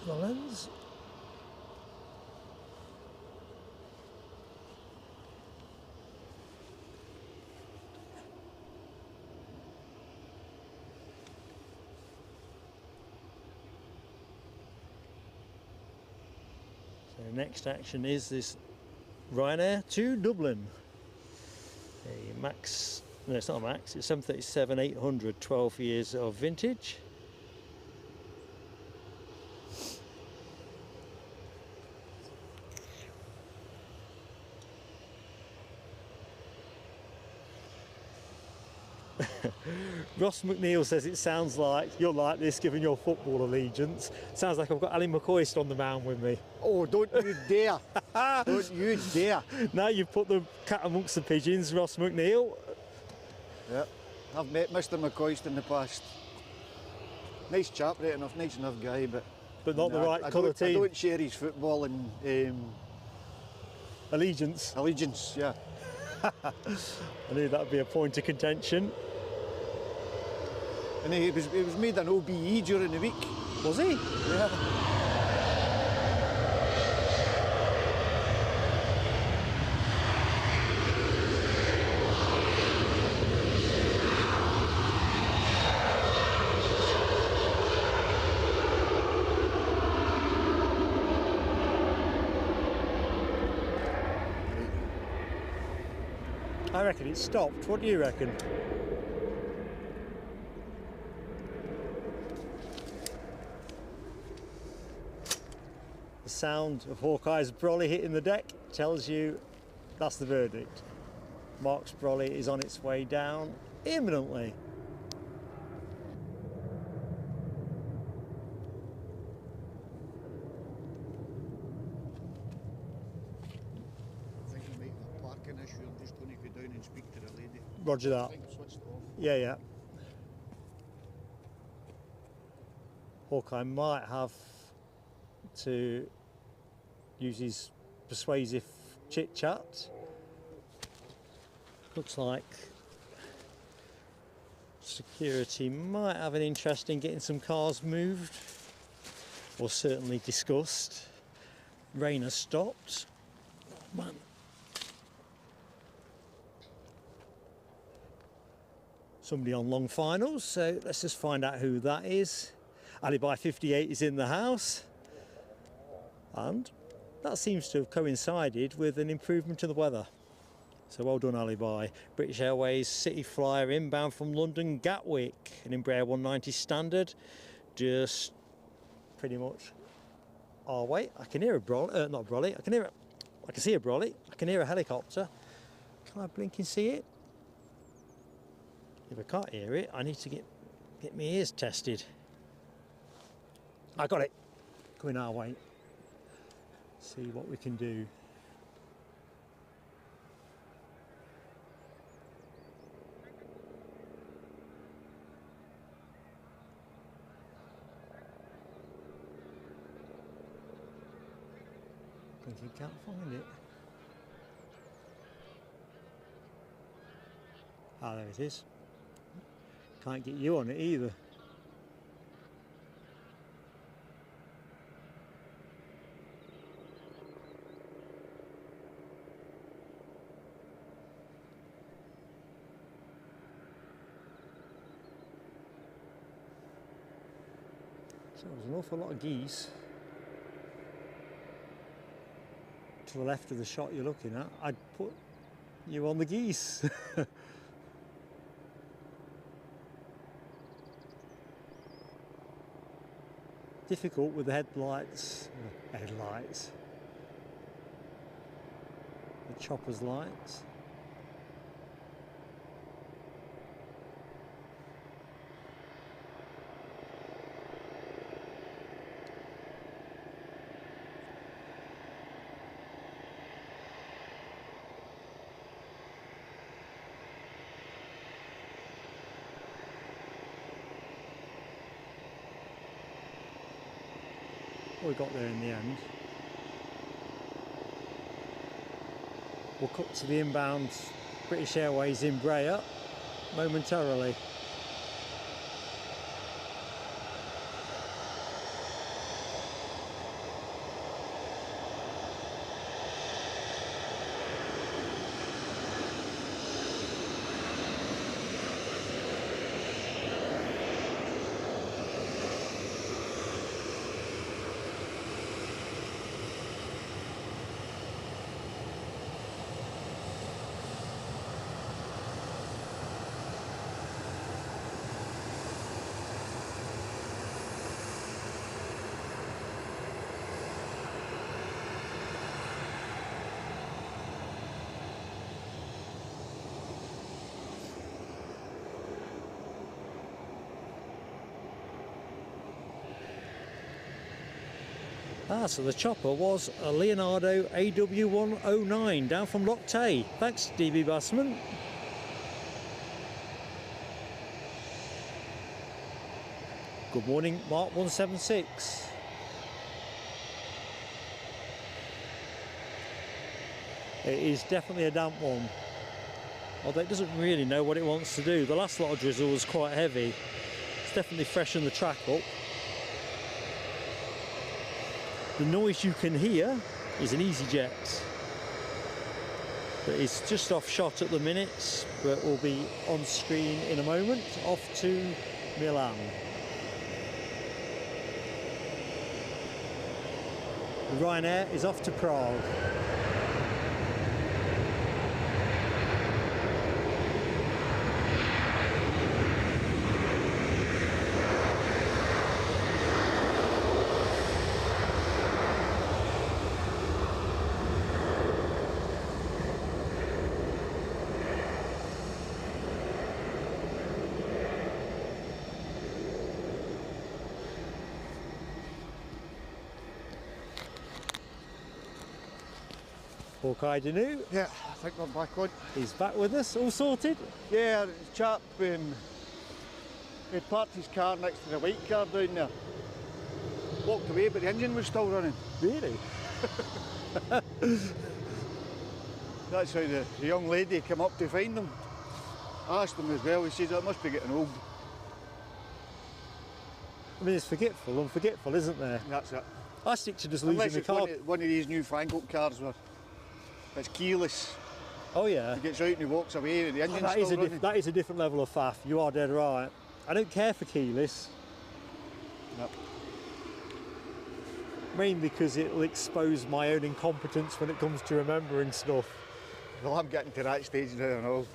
The lens. So next action is this Ryanair to Dublin. A Max, no it's not a Max, it's 737-800, 12 years of vintage. Ross McNeil says it sounds like you're like this given your football allegiance. Sounds like I've got Ali McCoist on the mound with me. Oh, don't you dare. Don't you dare. Now you've put the cat amongst the pigeons, Ross McNeil. Yep, I've met Mr McCoist in the past. Nice chap, right enough, nice enough guy, but But not the right colour team. I don't share his football and Allegiance. yeah. I knew that would be a point of contention. And he was made an OBE during the week. Was he? Yeah. I reckon it stopped. What do you reckon? The sound of Hawkeye's brolly hitting the deck tells you that's the verdict. Mark's brolly is on its way down imminently. I think we might have a parking issue. I'm just going to go down and speak to the lady. Roger that. I think I switched it off. Yeah, yeah. Hawkeye might have to use his persuasive chit chat. Looks like security might have an interest in getting some cars moved, or certainly discussed. Rain has stopped. Oh, man. Somebody on long finals, so let's just find out who that is. Alibi 58 is in the house, and that seems to have coincided with an improvement in the weather. So well done, Alibi. British Airways City Flyer inbound from London Gatwick, an Embraer 190 standard, just pretty much our way. I can hear a brolly, not a brolly. I can see a brolly. I can hear a helicopter. Can I blink and see it? If I can't hear it, I need to get my ears tested. I got it. Coming our way. See what we can do. Thinking, can't find it. Ah, there it is. Can't get you on it either. So there's an awful lot of geese. To the left of the shot you're looking at, I'd put you on the geese. Difficult with the headlights, the chopper's lights. We got there in the end. We'll cut to the inbound British Airways in Brea momentarily. So the chopper was a Leonardo AW109 down from Loch Tay. Thanks, DB Bassman. Good morning, Mark 176. It is definitely a damp one, although it doesn't really know what it wants to do. The last lot of drizzle was quite heavy. It's definitely freshened the track up. The noise you can hear is an easyJet. But it's just off shot at the minute, but will be on screen in a moment, off to Milan. The Ryanair is off to Prague. Hawkeye Danu. Yeah, I think we're back on. He's back with us, all sorted. Yeah, the chap had parked his car next to the white car down there. Walked away, but the engine was still running. Really? That's how the young lady came up to find him. I asked him as well, he says, it must be getting old. I mean, it's forgetful, isn't there? That's it. I stick to just losing Unless the it's car. one of these newfangled cars where it's keyless. Oh yeah. He gets out and he walks away and the engine's still running. That is a different level of faff. You are dead right. I don't care for keyless. Yep. Mainly because it'll expose my own incompetence when it comes to remembering stuff. Well, I'm getting to that stage now and all.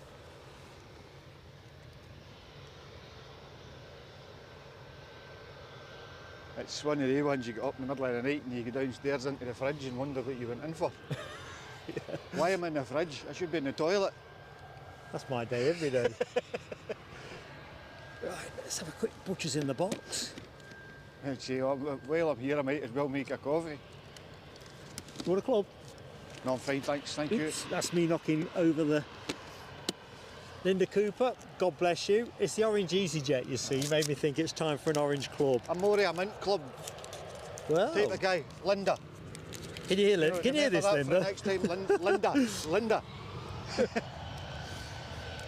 It's one of the ones you get up in the middle of the night and you go downstairs into the fridge and wonder what you went in for. Yeah. Why am I in the fridge? I should be in the toilet. That's my day every day. Right, let's have a quick butcher's in the box. I'd say, well, while I'm here I might as well make a coffee. You want a club? No, I'm fine, thanks, thank Oops, you. that's me knocking over the Linda Cooper, God bless you. It's the orange easyJet, you see, made me think it's time for an orange club. I'm Maury, I'm in club. Well, Take the guy, Linda. Can you hear, can you hear this, Linda? Next time, Linda.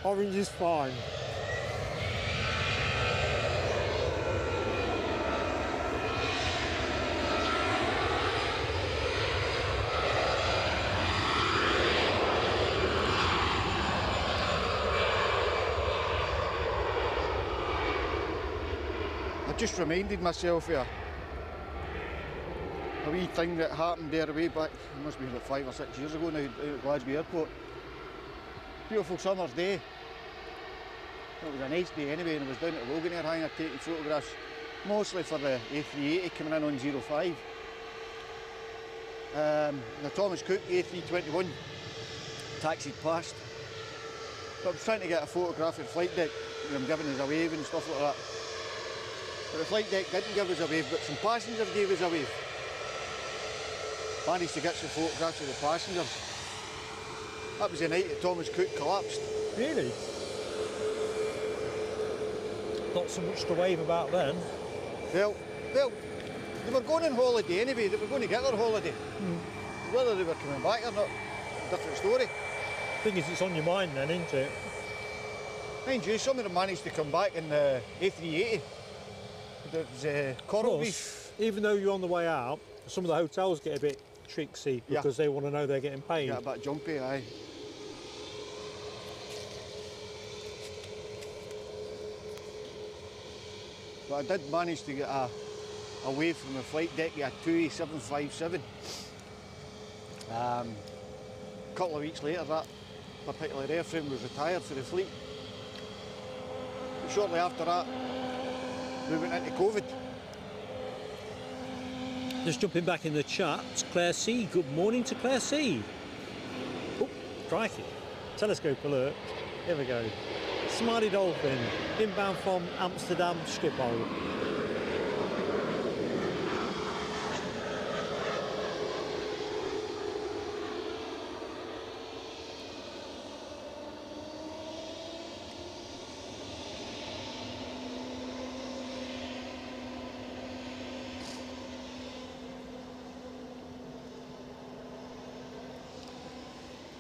Orange is fine. I just reminded myself of a wee thing that happened there way back, it must be about 5 or 6 years ago now, out at Glasgow Airport. Beautiful summer's day. It was a nice day anyway, and I was down at Ryanair hangar taking photographs, mostly for the A380 coming in on 05. The Thomas Cook A321 taxied past. But I was trying to get a photograph of the flight deck, and I'm giving us a wave and stuff like that. But the flight deck didn't give us a wave, but some passengers gave us a wave. Managed to get some photographs of the passengers. That was the night that Thomas Cook collapsed. Really? Not so much to wave about then. Well, they were going on holiday anyway, they were going to get their holiday. Whether they were coming back or not, different story. Thing is, it's on your mind then, isn't it? Mind you, some of them managed to come back in the A380. There was coral reef. Even though you're on the way out, some of the hotels get a bit tricksy because they want to know they're getting paid. Get a bit jumpy, aye. But I did manage to get a wave from the flight deck at 2A757. A couple of weeks later, that particular airframe was retired for the fleet. But shortly after that, we went into COVID. Just jumping back in the chat, Claire C. Good morning to Claire C. Oh, crikey. Telescope alert. Here we go. Smiley Dolphin, inbound from Amsterdam Schiphol.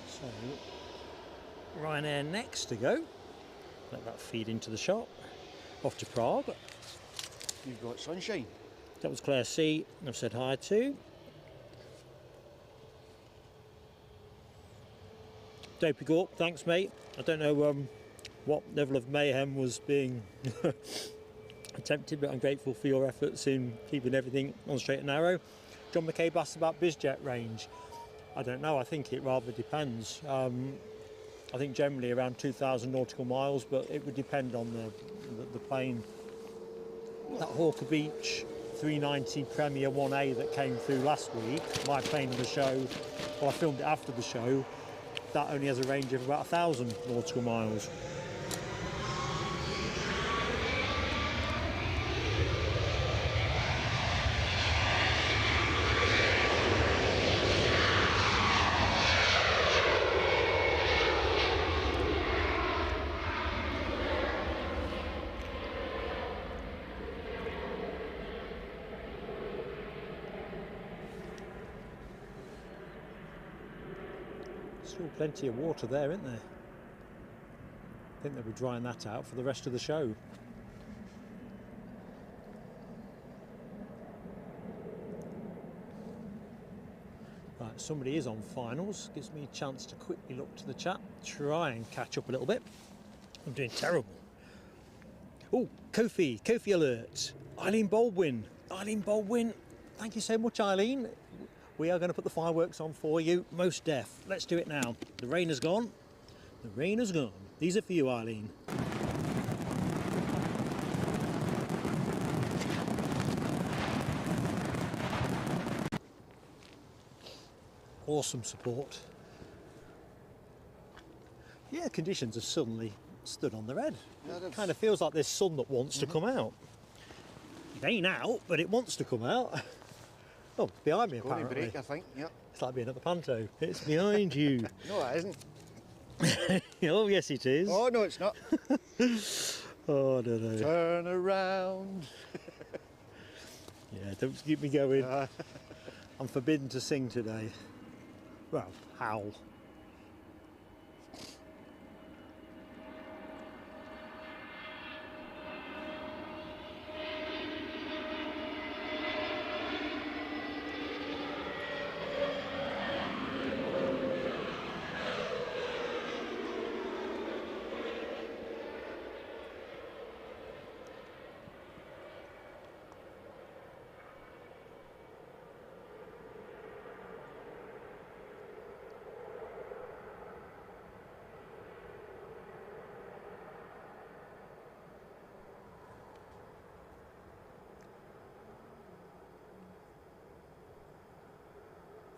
So, Ryanair next to go. Let that feed into the shop. Off to Prague. You've got sunshine. That was Claire C. I've said hi to. Dopey Gorp, thanks mate. I don't know what level of mayhem was being attempted, but I'm grateful for your efforts in keeping everything on straight and narrow. John McCabe asked about BizJet range. I don't know, I think it rather depends. I think generally around 2,000 nautical miles, but it would depend on the plane. That Hawker Beach 390 Premier 1A that came through last week, my plane on the show, well I filmed it after the show, that only has a range of about 1,000 nautical miles. Still plenty of water there, isn't there? I think they'll be drying that out for the rest of the show. Right, somebody is on finals. Gives me a chance to quickly look to the chat, try and catch up a little bit. I'm doing terrible. Oh, Kofi alert. Eileen Baldwin, thank you so much, Eileen. We are going to put the fireworks on for you, most deaf. Let's do it now. The rain has gone. The rain has gone. These are for you, Eileen. Awesome support. Yeah, conditions have suddenly stood on the red. Yeah, it kind of feels like there's sun that wants to come out. It ain't out, but it wants to come out. Oh, it's behind me apparently. Break, I think, yeah. It's like being at the Panto. It's behind you. No, it isn't. Oh, yes it is. Oh, no, it's not. Oh, I don't know. Turn around. Yeah, don't keep me going. I'm forbidden to sing today. Well, howl.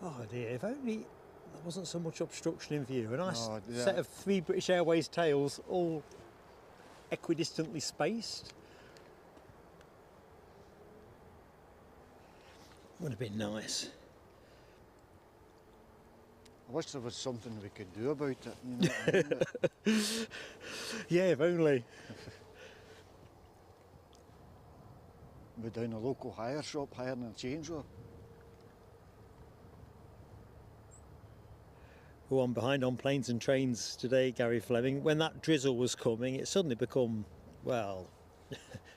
Oh dear, if only there wasn't so much obstruction in view. A nice set of 3 British Airways tails, all equidistantly spaced. Would have been nice. I wish there was something we could do about it, you know what I mean? Yeah, if only. We're down a local hire shop hiring a changeover. Oh, I'm behind on planes and trains today, Gary Fleming. When that drizzle was coming, it suddenly become, well,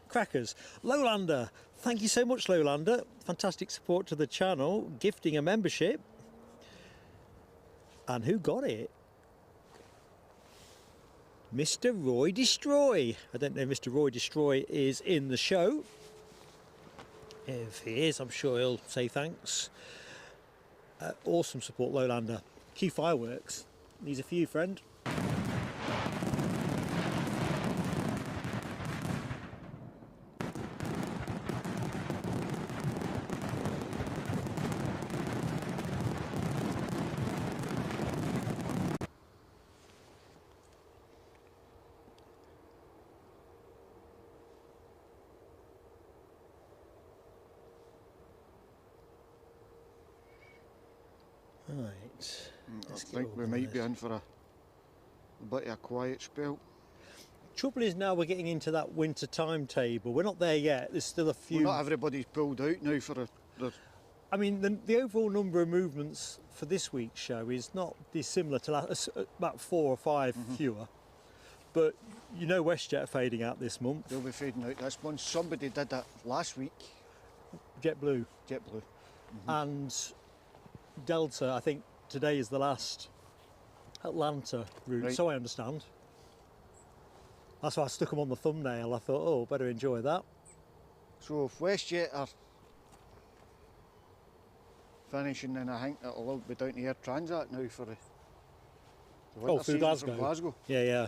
crackers. Lowlander, thank you so much, Lowlander. Fantastic support to the channel, gifting a membership. And who got it? Mr. Roy Destroy. I don't know if Mr. Roy Destroy is in the show. If he is, I'm sure he'll say thanks. Awesome support, Lowlander. Q Fireworks. These are for you, friend. Right. I think we might be in for a bit of a quiet spell. Trouble is now we're getting into that winter timetable. We're not there yet. There's still a few. Well, not everybody's pulled out now for a. I mean, the overall number of movements for this week's show is not dissimilar to about 4 or 5 fewer. But you know WestJet are fading out this month. They'll be fading out this month. Somebody did that last week. JetBlue. JetBlue. And Delta, I think today is the last Atlanta route, right. So I understand. That's why I stuck them on the thumbnail. I thought, oh, better enjoy that. So if WestJet are finishing, then I think it'll be down to Air Transat now for the winter through season Glasgow. from Glasgow. Yeah, yeah.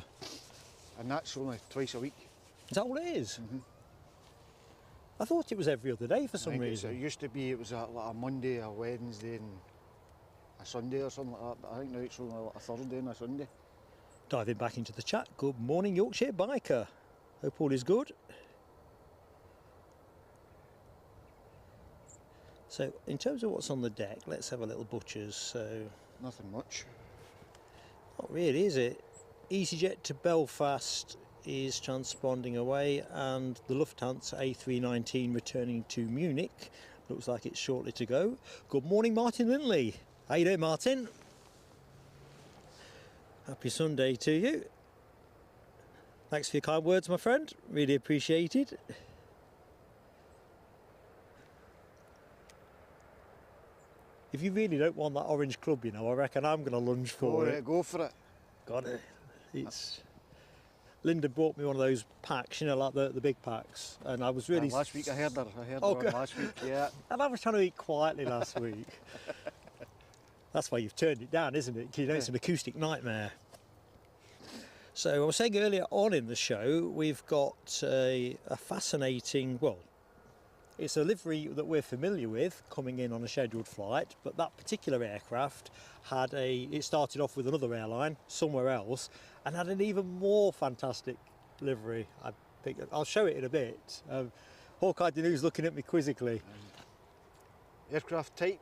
And that's only twice a week. Is that all it is? I thought it was every other day for some reason. It used to be, it was like a Monday, a Wednesday and a Sunday or something like that, but I think now it's only like a Thursday and a Sunday. Diving back into the chat. Good morning, Yorkshire Biker. Hope all is good. So, in terms of what's on the deck, let's have a little butchers. So, Nothing much. not really, is it? easyJet to Belfast is transponding away, and the Lufthansa A319 returning to Munich. Looks like it's shortly to go. Good morning, Martin Lindley. How you doing, Martin? Happy Sunday to you. Thanks for your kind words, my friend. Really appreciated. If you really don't want that orange club, you know, I reckon I'm going to lunge for it. Go for it. Got it. It's. Linda bought me one of those packs, you know, like the big packs, and I was really. Last week I heard her. Okay. Last week, yeah. And I was trying to eat quietly last week. That's why you've turned it down, isn't it? You know, it's an acoustic nightmare. So I was saying earlier on in the show, we've got a fascinating, well, it's a livery that we're familiar with coming in on a scheduled flight, but that particular aircraft it started off with another airline somewhere else and had an even more fantastic livery. I think I'll show it in a bit. Hawkeye Danu's looking at me quizzically. Aircraft type?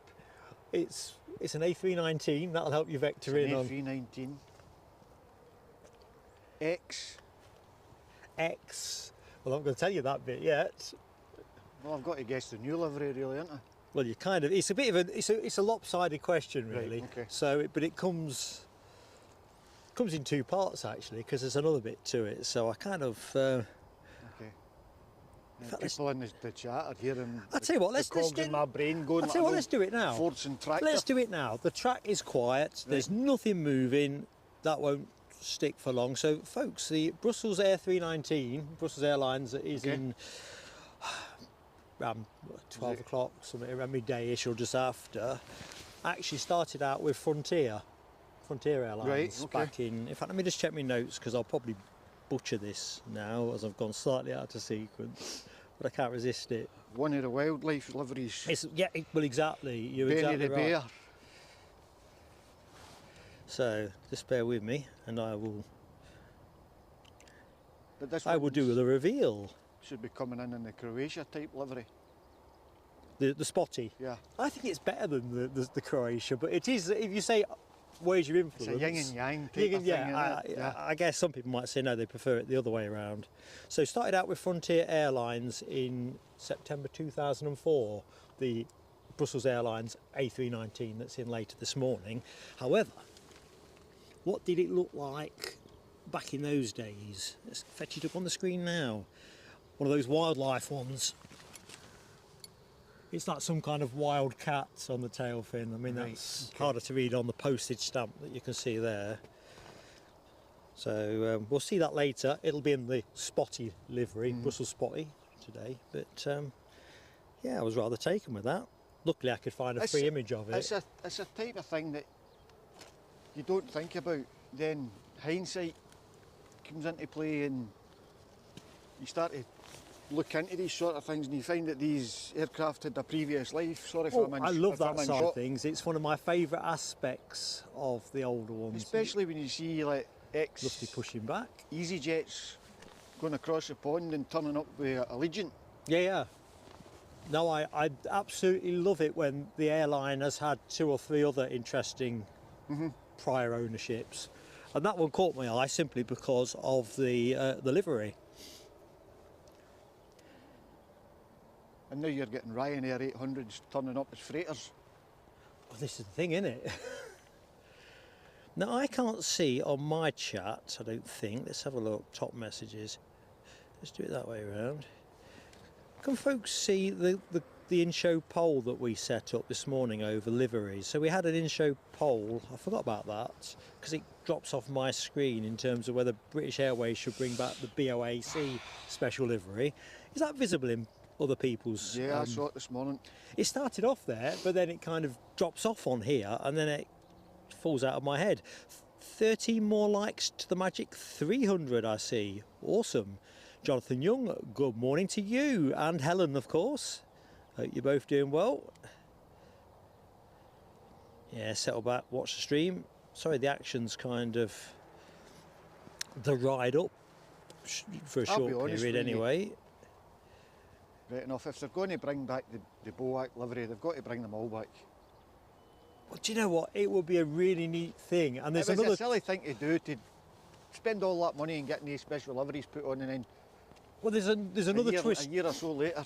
It's an A319, that'll help you vector in on. A319. X. Well, I'm not going to tell you that bit yet. Well, I've got to guess the new livery really, ain't I? Well, you kind of, it's a bit of a, it's a lopsided question really. Right, okay. So, but it comes in two parts actually, because there's another bit to it. So I kind of, Okay. fact, People in the chat are hearing. I'll tell you what, let's cogs do. in my brain going. I'll tell you what, let's do it now. Fords and tractor. Let's do it now. The track is quiet. There's nothing moving. That won't stick for long. So, folks, the Brussels Air 319, Brussels Airlines, is in around 12 o'clock, something around midday-ish or just after. Actually started out with Frontier Airlines back in fact, let me just check my notes because I'll probably butcher this now as I've gone slightly out of sequence, but I can't resist it. One of the wildlife liveries. Well, exactly. You're Benny exactly the right. Bear. So just bear with me, and I will do the reveal. Should be coming in the Croatia type livery. The spotty. Yeah. I think it's better than the Croatia, but it is. If you say where's your influence, It's a yin and yang type of thing. I guess some people might say no, they prefer it the other way around. So started out with Frontier Airlines in September 2004. The Brussels Airlines A319 that's in later this morning. However, what did it look like back in those days? Let's fetch it up on the screen now. One of those wildlife ones. It's like some kind of wild cat on the tail fin. I mean, that's harder to read on the postage stamp that you can see there. So we'll see that later. It'll be in the spotty livery, Brussels spotty today. But yeah, I was rather taken with that. Luckily, I could find a free image of it. It's a type of thing that you don't think about. Then hindsight comes into play, and you start to look into these sort of things, and you find that these aircraft had a previous life. Sorry for I love that side of things. It's one of my favourite aspects of the older ones. Especially when you see like Lusty pushing back. easyJets going across the pond and turning up with Allegiant. Yeah. No, I absolutely love it when the airline has had 2 or 3 other interesting prior ownerships, and that one caught my eye simply because of the livery. And now you're getting Ryanair 800s turning up as freighters. Well, this is the thing, isn't it? Now, I can't see on my chat, I don't think. Let's have a look. Top messages. Let's do it that way around. Can folks see the in-show poll that we set up this morning over liveries? So we had an in-show poll. I forgot about that because it drops off my screen in terms of whether British Airways should bring back the BOAC special livery. Is that visible in other people's? Yeah, I saw it this morning. It started off there, but then it kind of drops off on here, and then it falls out of my head. 13 more likes to the magic 300, I see. Awesome. Jonathan Young, good morning to you, and Helen, of course. Hope you're both doing well. Yeah, settle back, watch the stream. Sorry, the action's kind of the ride up for a short period anyway. Right enough, if they're going to bring back the BOAC livery, they've got to bring them all back. Well, do you know what? It would be a really neat thing. And there's It was another a silly thing to do, to spend all that money and getting these special liveries put on, and then well, there's another twist. A year or so later.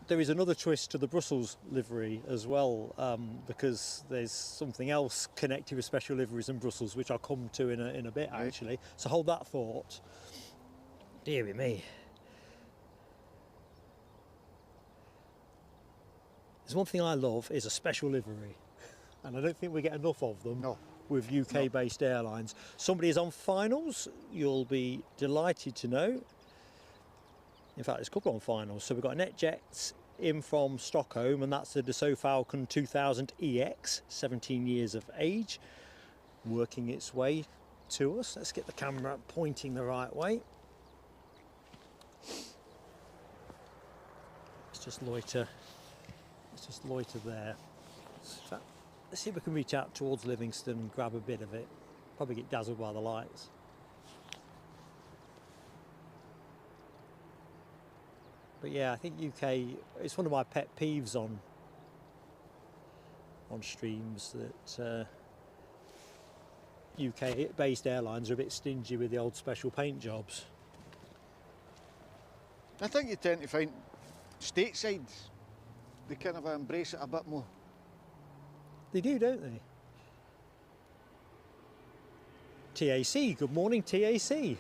There is another twist to the Brussels livery as well, because there's something else connected with special liveries in Brussels, which I'll come to in a bit actually. So hold that thought. Deary me. There's one thing I love is a special livery, and I don't think we get enough of them with UK-based airlines. Somebody is on finals, you'll be delighted to know. In fact, there's a couple on finals. So we've got NetJets in from Stockholm, and that's the Dassault Falcon 2000 EX, 17 years of age, working its way to us. Let's get the camera pointing the right way. Let's just loiter. Let's just loiter there. In fact, let's see if we can reach out towards Livingston and grab a bit of it. Probably get dazzled by the lights. But yeah, I think UK, it's one of my pet peeves on streams that UK-based airlines are a bit stingy with the old special paint jobs. I think you tend to find stateside they kind of embrace it a bit more. They do, don't they? TAC, good morning TAC.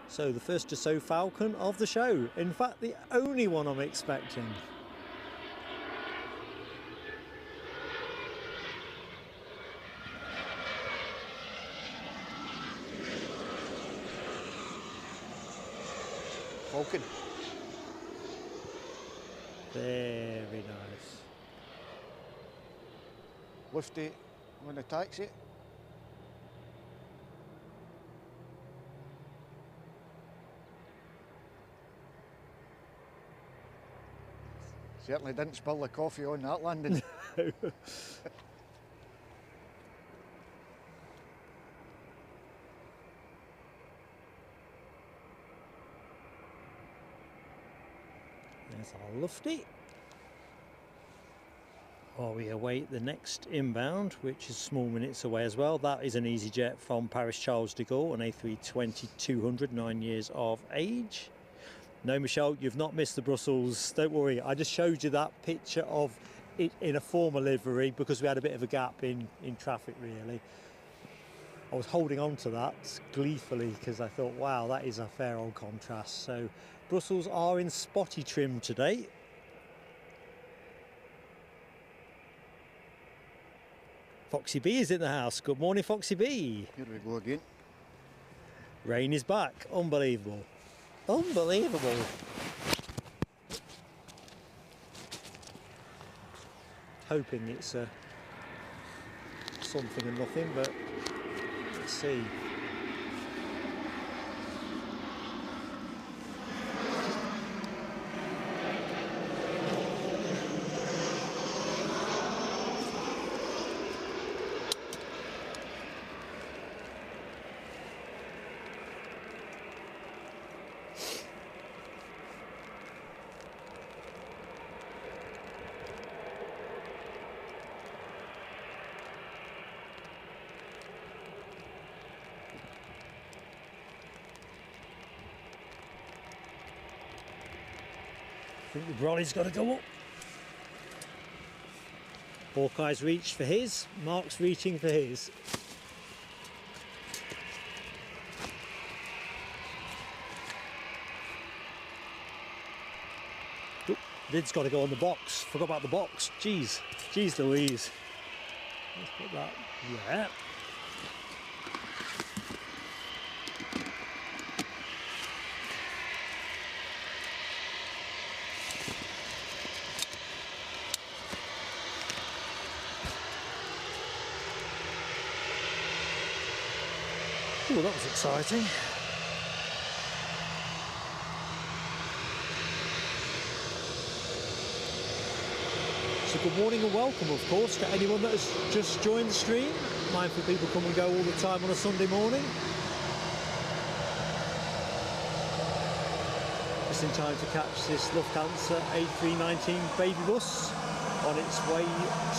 So the first Dassault Falcon of the show. In fact, the only one I'm expecting. Falcon. Very nice. Lifty on the taxi. Certainly didn't spill the coffee on that landing. There's our lofty. While we await the next inbound, which is small minutes away as well. That is an easyJet from Paris Charles de Gaulle, an A320-200, 9 years of age. No, Michelle, you've not missed the Brussels. Don't worry, I just showed you that picture of it in a former livery because we had a bit of a gap in traffic, really. I was holding on to that gleefully because I thought, wow, that is a fair old contrast. So Brussels are in spotty trim today. Foxy B is in the house. Good morning, Foxy B. Here we go again. Rain is back. Unbelievable. Unbelievable. Hoping it's something and nothing, but let's see. I think the brolly's got to go up. Hawkeye's reached for his, Mark's reaching for his. Oop, lid's got to go on the box. Forgot about the box. Jeez, jeez Louise. Let's put that there. Oh, that was exciting. So good morning and welcome, of course, to anyone that has just joined the stream. Mindful people come and go all the time on a Sunday morning. Just in time to catch this Lufthansa A319 baby bus on its way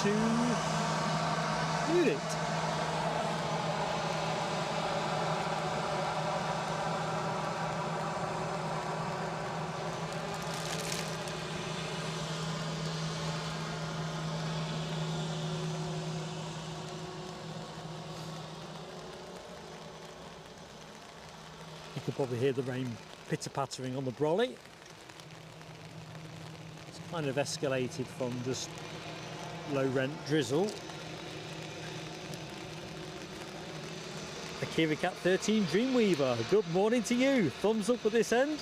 to Munich. You can probably hear the rain pitter-pattering on the brolly. It's kind of escalated from just low-rent drizzle. Akira Cat 13 Dreamweaver, good morning to you. Thumbs up at this end.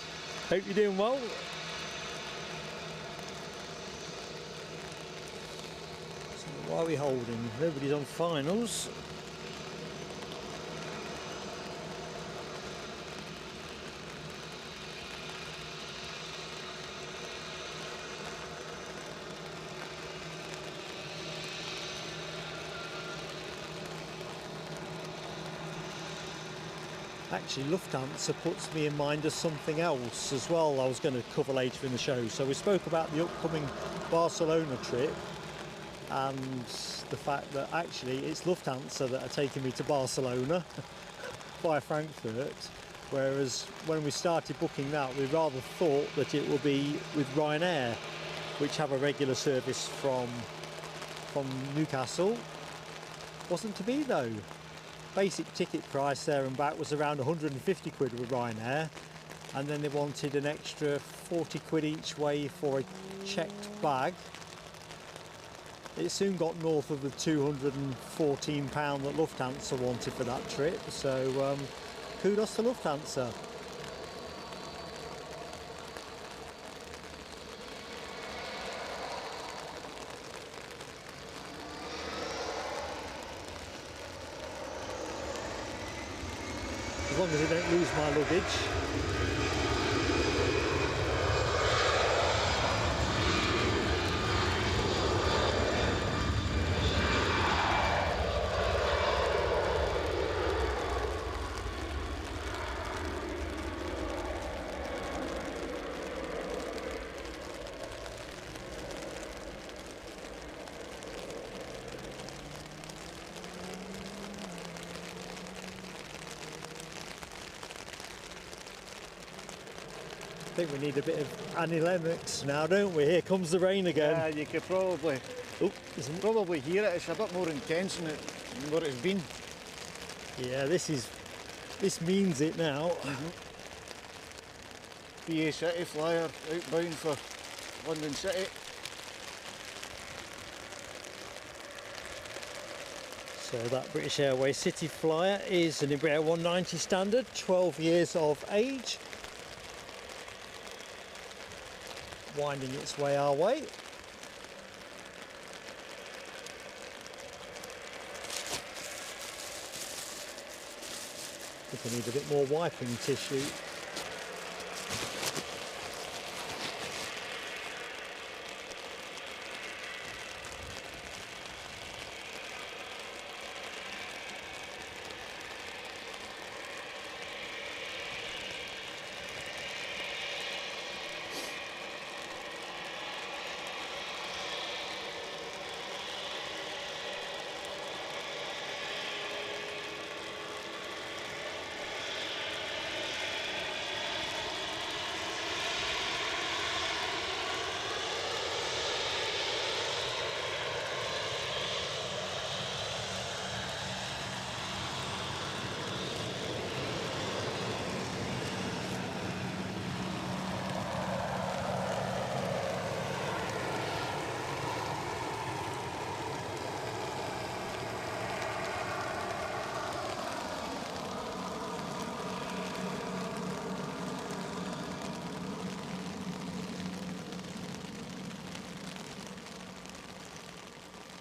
Hope you're doing well. So why are we holding? Nobody's on finals. Actually, Lufthansa puts me in mind of something else as well I was going to cover later in the show. So we spoke about the upcoming Barcelona trip and the fact that actually it's Lufthansa that are taking me to Barcelona via Frankfurt. Whereas when we started booking that, we rather thought that it would be with Ryanair, which have a regular service from Newcastle. Wasn't to be though. Basic ticket price there and back was around 150 quid with Ryanair, and then they wanted an extra 40 quid each way for a checked bag. It soon got north of the £214 that Lufthansa wanted for that trip, so kudos to Lufthansa. As long as I don't lose my luggage. I think we need a bit of Annie Lennox now, don't we? Here comes the rain again. Yeah, you could probably probably hear it. It's a bit more intense than what it's been. Yeah, this means it now. BA City flyer outbound for London City. So that British Airways City flyer is an Embraer 190 standard, 12 years of age. Winding its way our way. I think I need a bit more wiping tissue.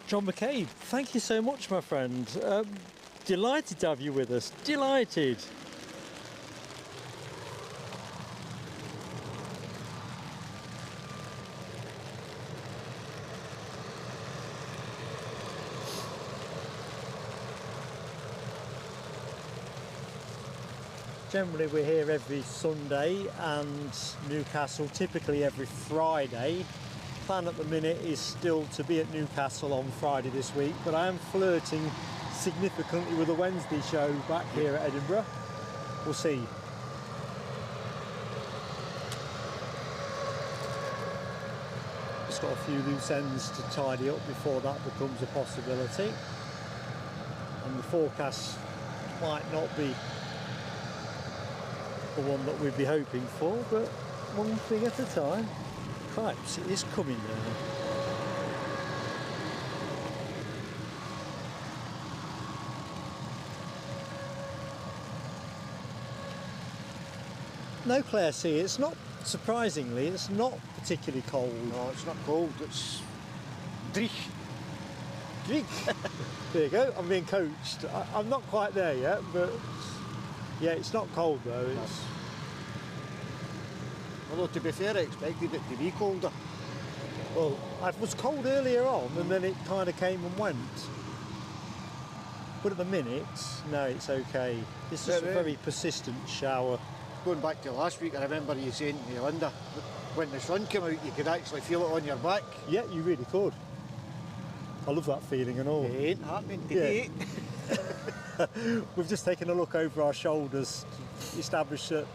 John McCabe, thank you so much, my friend. Delighted to have you with us. Delighted. Generally we're here every Sunday and Newcastle typically every Friday. Plan at the minute is still to be at Newcastle on Friday this week, but I am flirting significantly with a Wednesday show back here at Edinburgh. We'll see. Just got a few loose ends to tidy up before that becomes a possibility. And the forecast might not be the one that we'd be hoping for, but one thing at a time. Cripes, it is coming now. No, Claire C, it's not, surprisingly, it's not particularly cold. No, it's not cold, it's dreich. Dreich. There you go, I'm being coached. I'm not quite there yet, but yeah, it's not cold though. It's... Although to be fair, I expected it to be colder. Well, it was cold earlier on and then it kind of came and went. But at the minute, no, it's okay. This is a very persistent shower. Going back to last week, I remember you saying to me, Linda, when the sun came out, you could actually feel it on your back. Yeah, you really could. I love that feeling and all. It ain't happening today. Yeah. We've just taken a look over our shoulders to establish that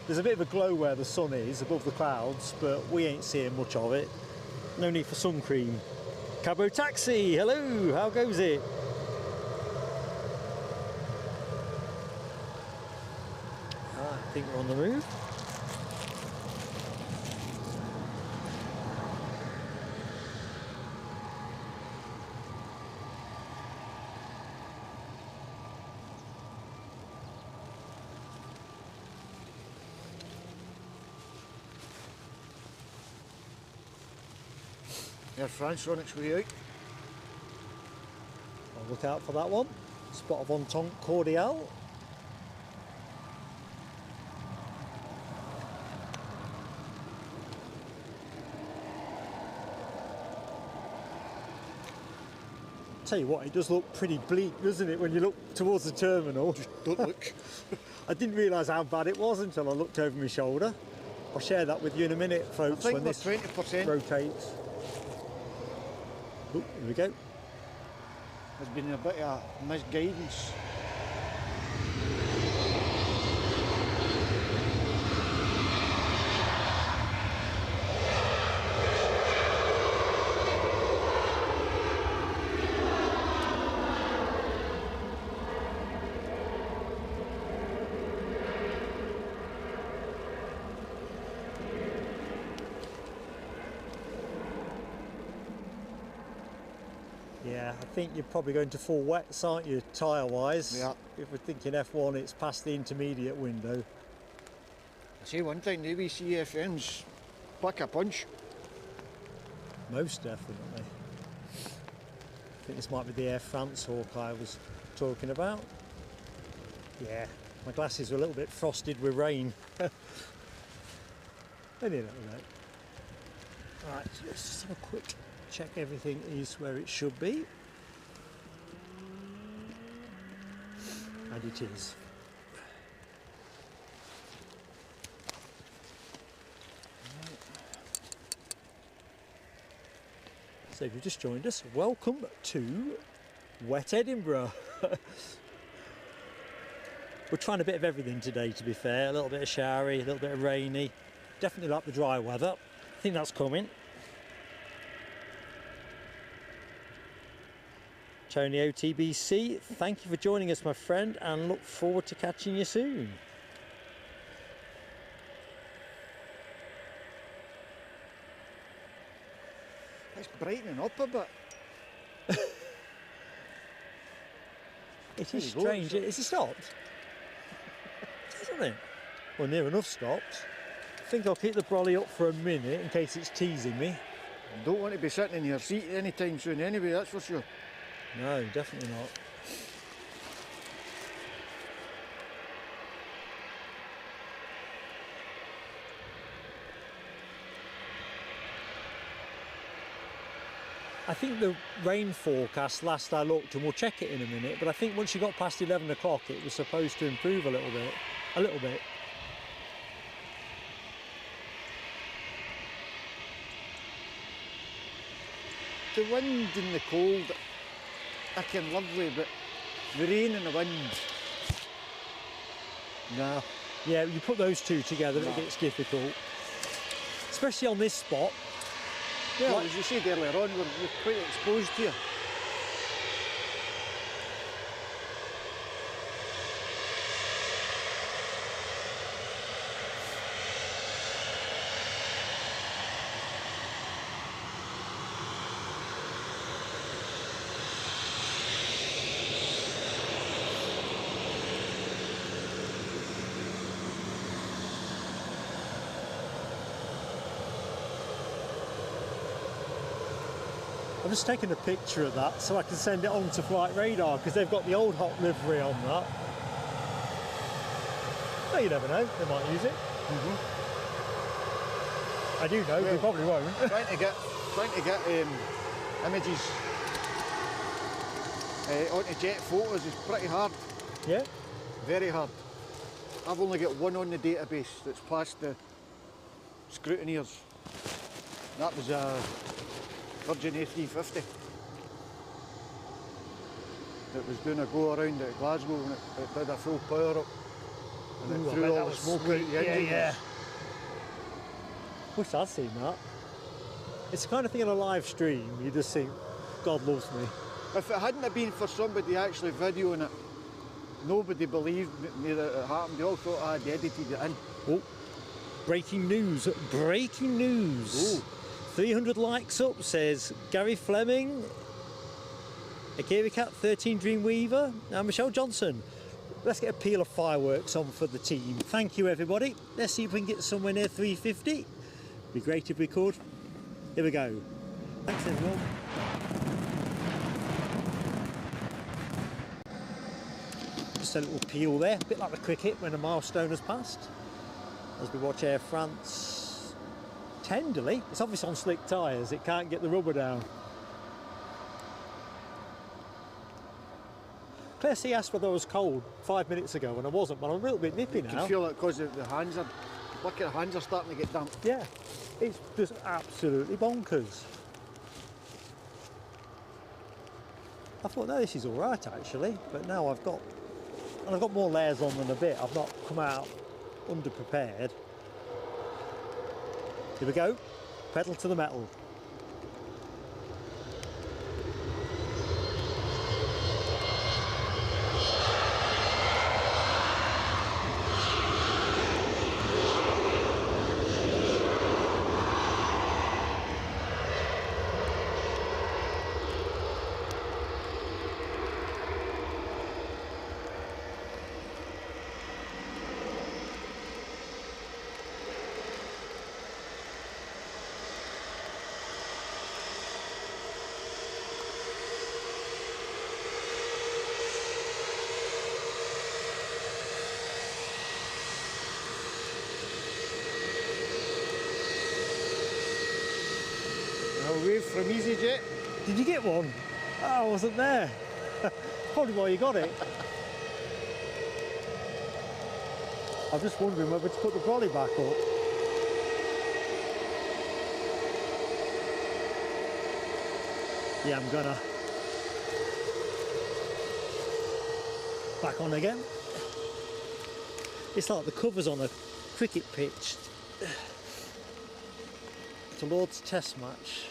there's a bit of a glow where the sun is above the clouds, but we ain't seeing much of it. No need for sun cream. Cabo taxi, hello, how goes it? I think we're on the move. Air France on its way out. I'll look out for that one. Spot of Entente Cordiale. Tell you what, it does look pretty bleak, doesn't it, when you look towards the terminal? Just don't look. I didn't realise how bad it was until I looked over my shoulder. I'll share that with you in a minute, folks, I think when we're this 20%. rotates. Oh, here we go. There's been a bit of misguidance. Yeah, I think you're probably going to full wets, aren't you, tyre-wise? Yeah. If we're thinking F1, it's past the intermediate window. I say one thing, the ABCFM's pack a punch. Most definitely. I think this might be the Air France Hawkeye I was talking about. Yeah, my glasses were a little bit frosted with rain. Only a little bit. Right, so let's just have a quick check everything is where it should be. And it is. So if you've just joined us, welcome to Wet Edinburgh. We're trying a bit of everything today, to be fair. A little bit of showery, a little bit of rainy. Definitely like the dry weather. I think that's coming. Tony OTBC, thank you for joining us, my friend, and look forward to catching you soon. It's brightening up a bit. It There is you go, strange. so- Is it stopped? Isn't it? Well, near enough stopped. I think I'll keep the brolly up for a minute in case it's teasing me. You don't want to be sitting in your seat anytime soon anyway, that's for sure. No, definitely not. I think the rain forecast, last I looked, and we'll check it in a minute, but I think once you got past 11 o'clock it was supposed to improve a little bit. A little bit. The wind and the cold are kind of lovely, but the rain and the wind, nah. Yeah, you put those two together, No. it gets difficult. Especially on this spot. Yeah, Like- as you said earlier on, we're quite exposed here. I'm just taking a picture of that so I can send it on to Flight Radar because they've got the old hot livery on that. Oh, you never know, they might use it. I do know, they Well- probably won't. trying to get images onto jet photos is pretty hard, Yeah? very hard. I've only got one on the database that's passed the scrutineers. That was a Virgin A350. it was doing a go around at Glasgow and it did a full power up and Ooh, it I threw bet all that the was smoke out sweet. the Yeah, engine. yeah. Wish I'd seen that. It's the kind of thing on a live stream you just think, God loves me. If it hadn't have been for somebody actually videoing it, nobody believed me that it happened. They all thought I had edited it in. Oh, breaking news, breaking news. Ooh. 300 likes up, says Gary Fleming, Akiri Cat, 13 Dreamweaver, and Michelle Johnson. Let's get a peal of fireworks on for the team. Thank you, everybody. Let's see if we can get somewhere near 350. Be great if we could. Here we go. Thanks, everyone. Just a little peel there, a bit like the cricket when a milestone has passed. As we watch Air France tenderly, it's obviously on slick tyres, it can't get the rubber down. Claire C asked whether I was cold 5 minutes ago and I wasn't, but I'm a little bit nippy You now. can feel it because the hands are, look at the hands are starting to get damp. Yeah, it's just absolutely bonkers. I thought, no, this is all right actually, but now I've got more layers on than a bit. I've not come out underprepared. Here we go, pedal to the metal. A wave from easyJet. Did you get one? Oh, I wasn't there. Probably why you got it. I'm just wondering whether to put the brolly back up. Yeah, I'm gonna. Back on again. It's like the covers on a cricket pitch. It's a Lord's Test match.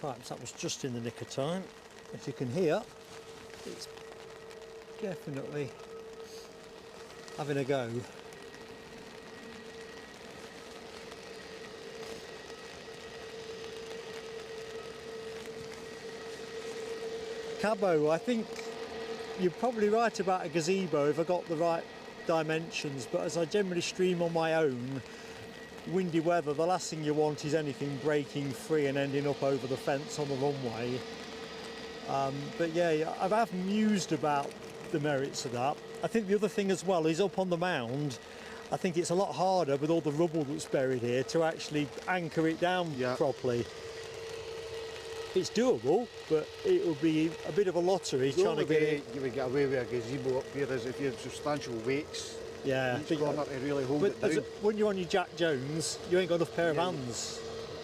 Right, that was just in the nick of time. As you can hear, it's definitely having a go. Cabo, I think you're probably right about a gazebo if I got the right dimensions, but as I generally stream on my own, windy weather, the last thing you want is anything breaking free and ending up over the fence on the runway. But yeah, I have mused about the merits of that. I think the other thing as well is up on the mound, I think it's a lot harder with all the rubble that's buried here to actually anchor it down properly. It's doable, but it would be a bit of a lottery trying to get it. You would get away with a gazebo up here is if you have substantial weights. Yeah, Each corner to really hold it down. When you're on your Jack Jones, you ain't got enough pair of hands.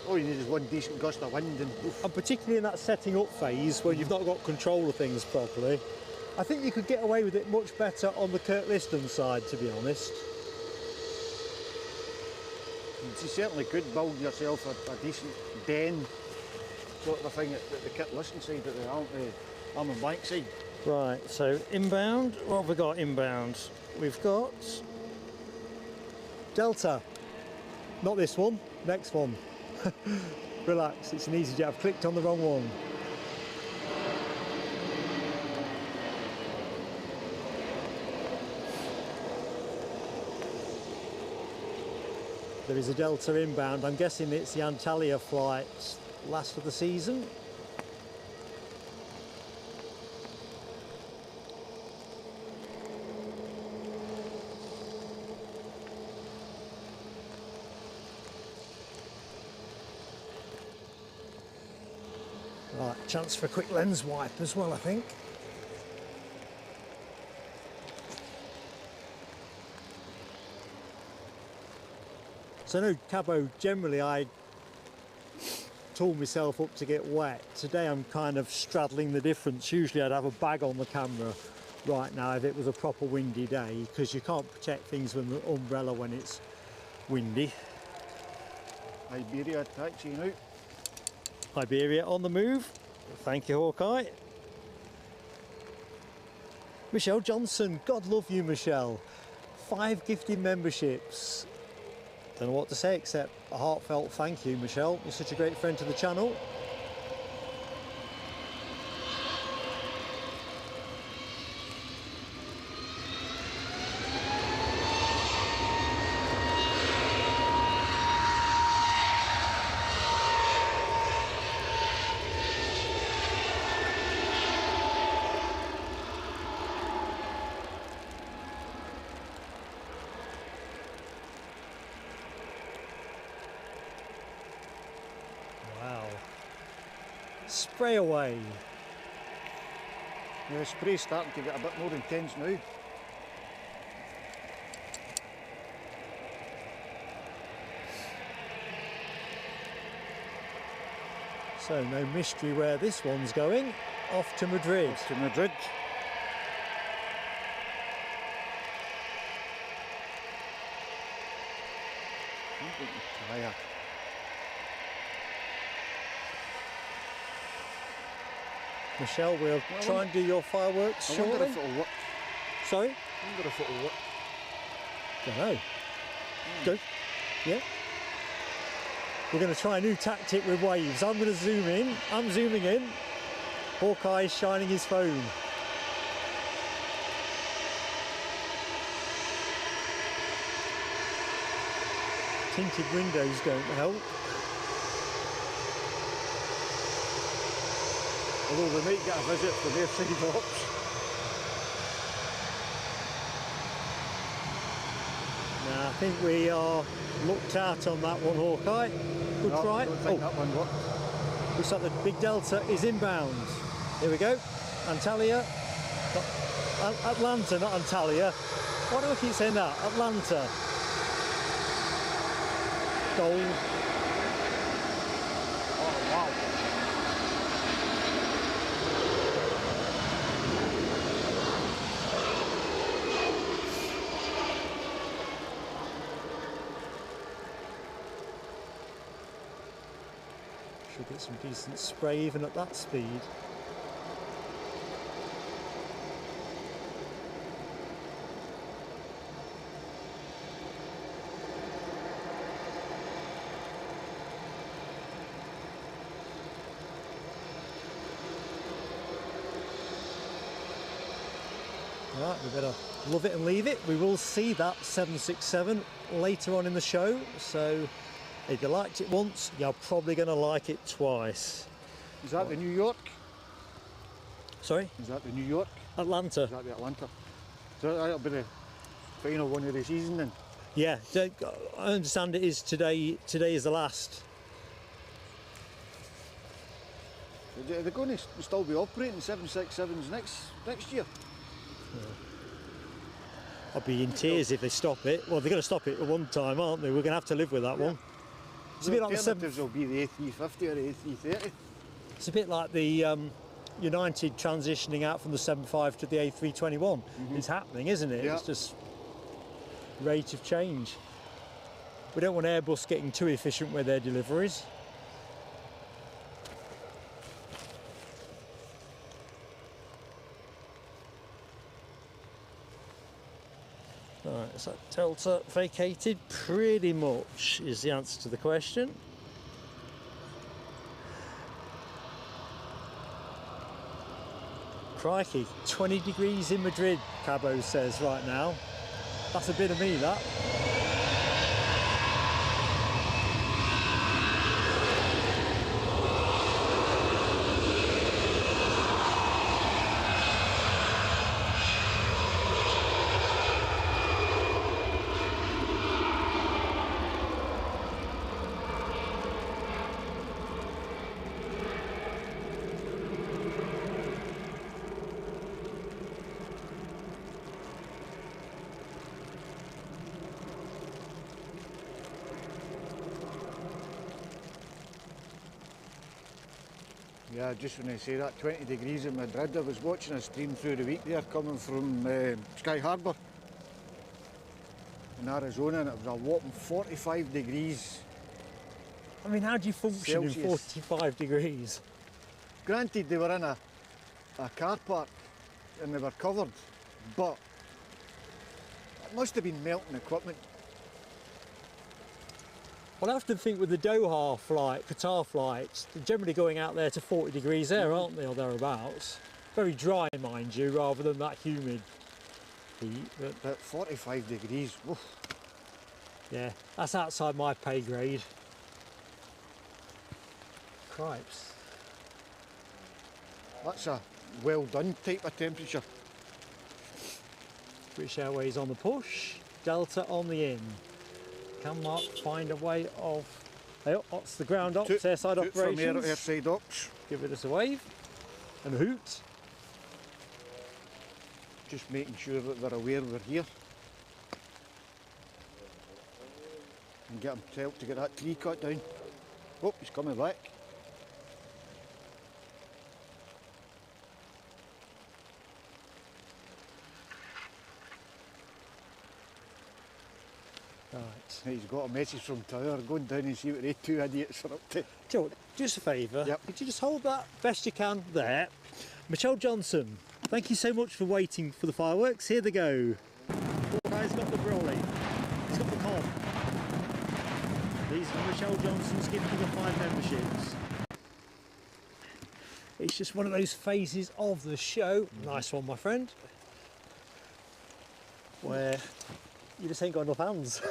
All you need is one decent gust of wind and oof. And particularly in that setting up phase where you've not got control of things properly, I think you could get away with it much better on the Kurt Liston side, to be honest. You certainly could build yourself a decent den sort of thing at the Kurt Liston side, at the Arm and Bank side. Right, so inbound, what have we got inbound? We've got Delta, not this one, next one. Relax, it's an easyJet, I've clicked on the wrong one. There is a Delta inbound, I'm guessing it's the Antalya flight, last of the season. Right, chance for a quick lens wipe as well, I think. So no, Cabo, generally I tooled myself up to get wet. Today I'm kind of straddling the difference. Usually I'd have a bag on the camera right now if it was a proper windy day, because you can't protect things with an umbrella when it's windy. Iberia taxiing out. Iberia on the move. Thank you, Hawkeye. Michelle Johnson, God love you, Michelle. 5 gifted memberships. Don't know what to say except a heartfelt thank you, Michelle. You're such a great friend to the channel. Spray away. Yeah, the spray's starting to get a bit more intense now. So no mystery where this one's going. Off to Madrid. Off to Madrid. Michelle, we'll try and do your fireworks shortly. I wonder if it'll work. Sorry? I wonder if it'll work. Don't know. Go. Yeah. We're going to try a new tactic with waves. I'm going to zoom in. I'm zooming in. Hawkeye is shining his phone. Tinted windows don't help. Although we might get a visit from their side ops. Nah, I think we are looked out on that one, Hawkeye. Good try. I don't think that one worked. Looks like the Big Delta is inbound. Here we go. Antalya. Atlanta, not Antalya. Why do I keep saying that? Atlanta. Goal. Oh, wow. Should get some decent spray even at that speed. Right, we better love it and leave it. We will see that 767 later on in the show, so if you liked it once, you're probably going to like it twice. Is that the New York? Sorry? Is that the New York? Atlanta. Is that the Atlanta? So that'll be the final one of the season then? Yeah, I understand it is today. Today is the last. Are they going to still be operating 767s next year? I'd be in tears if they stop it. Well, they're going to stop it at one time, aren't they? We're going to have to live with that one. It's a bit like the alternatives will be the A350 or the A330. It's a bit like the United transitioning out from the 75 to the A321. It's happening, isn't it? Yeah. It's just rate of change. We don't want Airbus getting too efficient with their deliveries. Right, is that Delta vacated? Pretty much is the answer to the question. Crikey, 20 degrees in Madrid, Cabo says right now. That's a bit of me, that. Yeah, just when I say that, 20 degrees in Madrid. I was watching a stream through the week there coming from Sky Harbour in Arizona, and it was a whopping 45 degrees. I mean, how do you function in Celsius. 45 degrees? Granted, they were in a car park and they were covered, but it must have been melting equipment. Well, I often think with the Doha flight, Qatar flights, they're generally going out there to 40 degrees there, aren't they, or thereabouts? Very dry, mind you, rather than that humid heat. But 45 degrees, woof. Yeah, that's outside my pay grade. Cripes. That's a well done type of temperature. British Airways on the push, Delta on the in. Can Mark find a way of... Hey, that's the ground ops, airside Toot from operations. airside ops. Give us a wave and a hoot. Just making sure that they're aware we're here. And get him to help to get that tree cut down. Oh, he's coming back. Right. He's got a message from Tower. Going down and see what they two idiots are up to. Joe, just a favour. Yep. Could you just hold that best you can there? Michelle Johnson, thank you so much for waiting for the fireworks. Here they go. Poor guy's got the brolly. He's got the cob. These are Michelle Johnson's giving you the 5 memberships. It's just one of those phases of the show. Nice one, my friend. Where you just ain't got enough hands.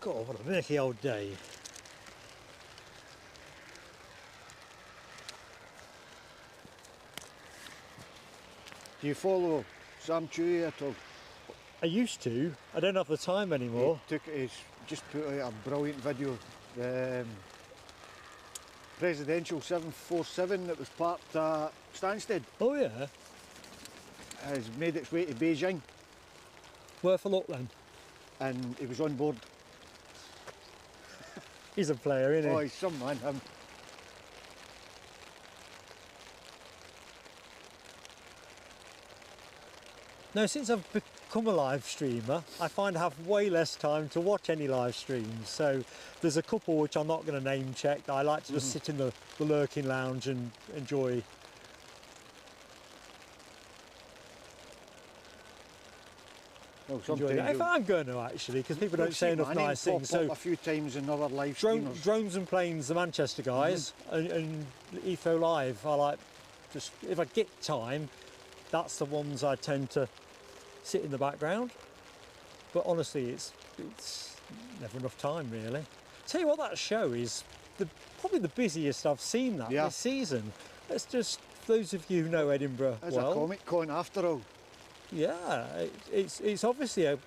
God, what a murky old day. Do you follow Sam Chewy at all? I used to. I don't have the time anymore. He's just put out a brilliant video. Presidential 747 that was parked at Stansted Oh yeah. has made its way to Beijing, Worth a look then. and he was on board. He's a player, isn't he? Oh, he's some man. No, since I've become a live streamer, I find I have way less time to watch any live streams. So there's a couple which I'm not going to name check that I like to just sit in the lurking lounge and enjoy. Well, Enjoy sometimes that. If I'm going to actually, because people don't say enough nice things. So So a few times in other live drones streamers. and planes, the Manchester guys, and Eco Live. I like just if I get time, that's the ones I tend to sit in the background. But honestly, it's never enough time really. Tell you what, that show is probably the busiest I've seen this season. It's just those of you who know Edinburgh As well. a Comic Con after all. Yeah, it's obviously a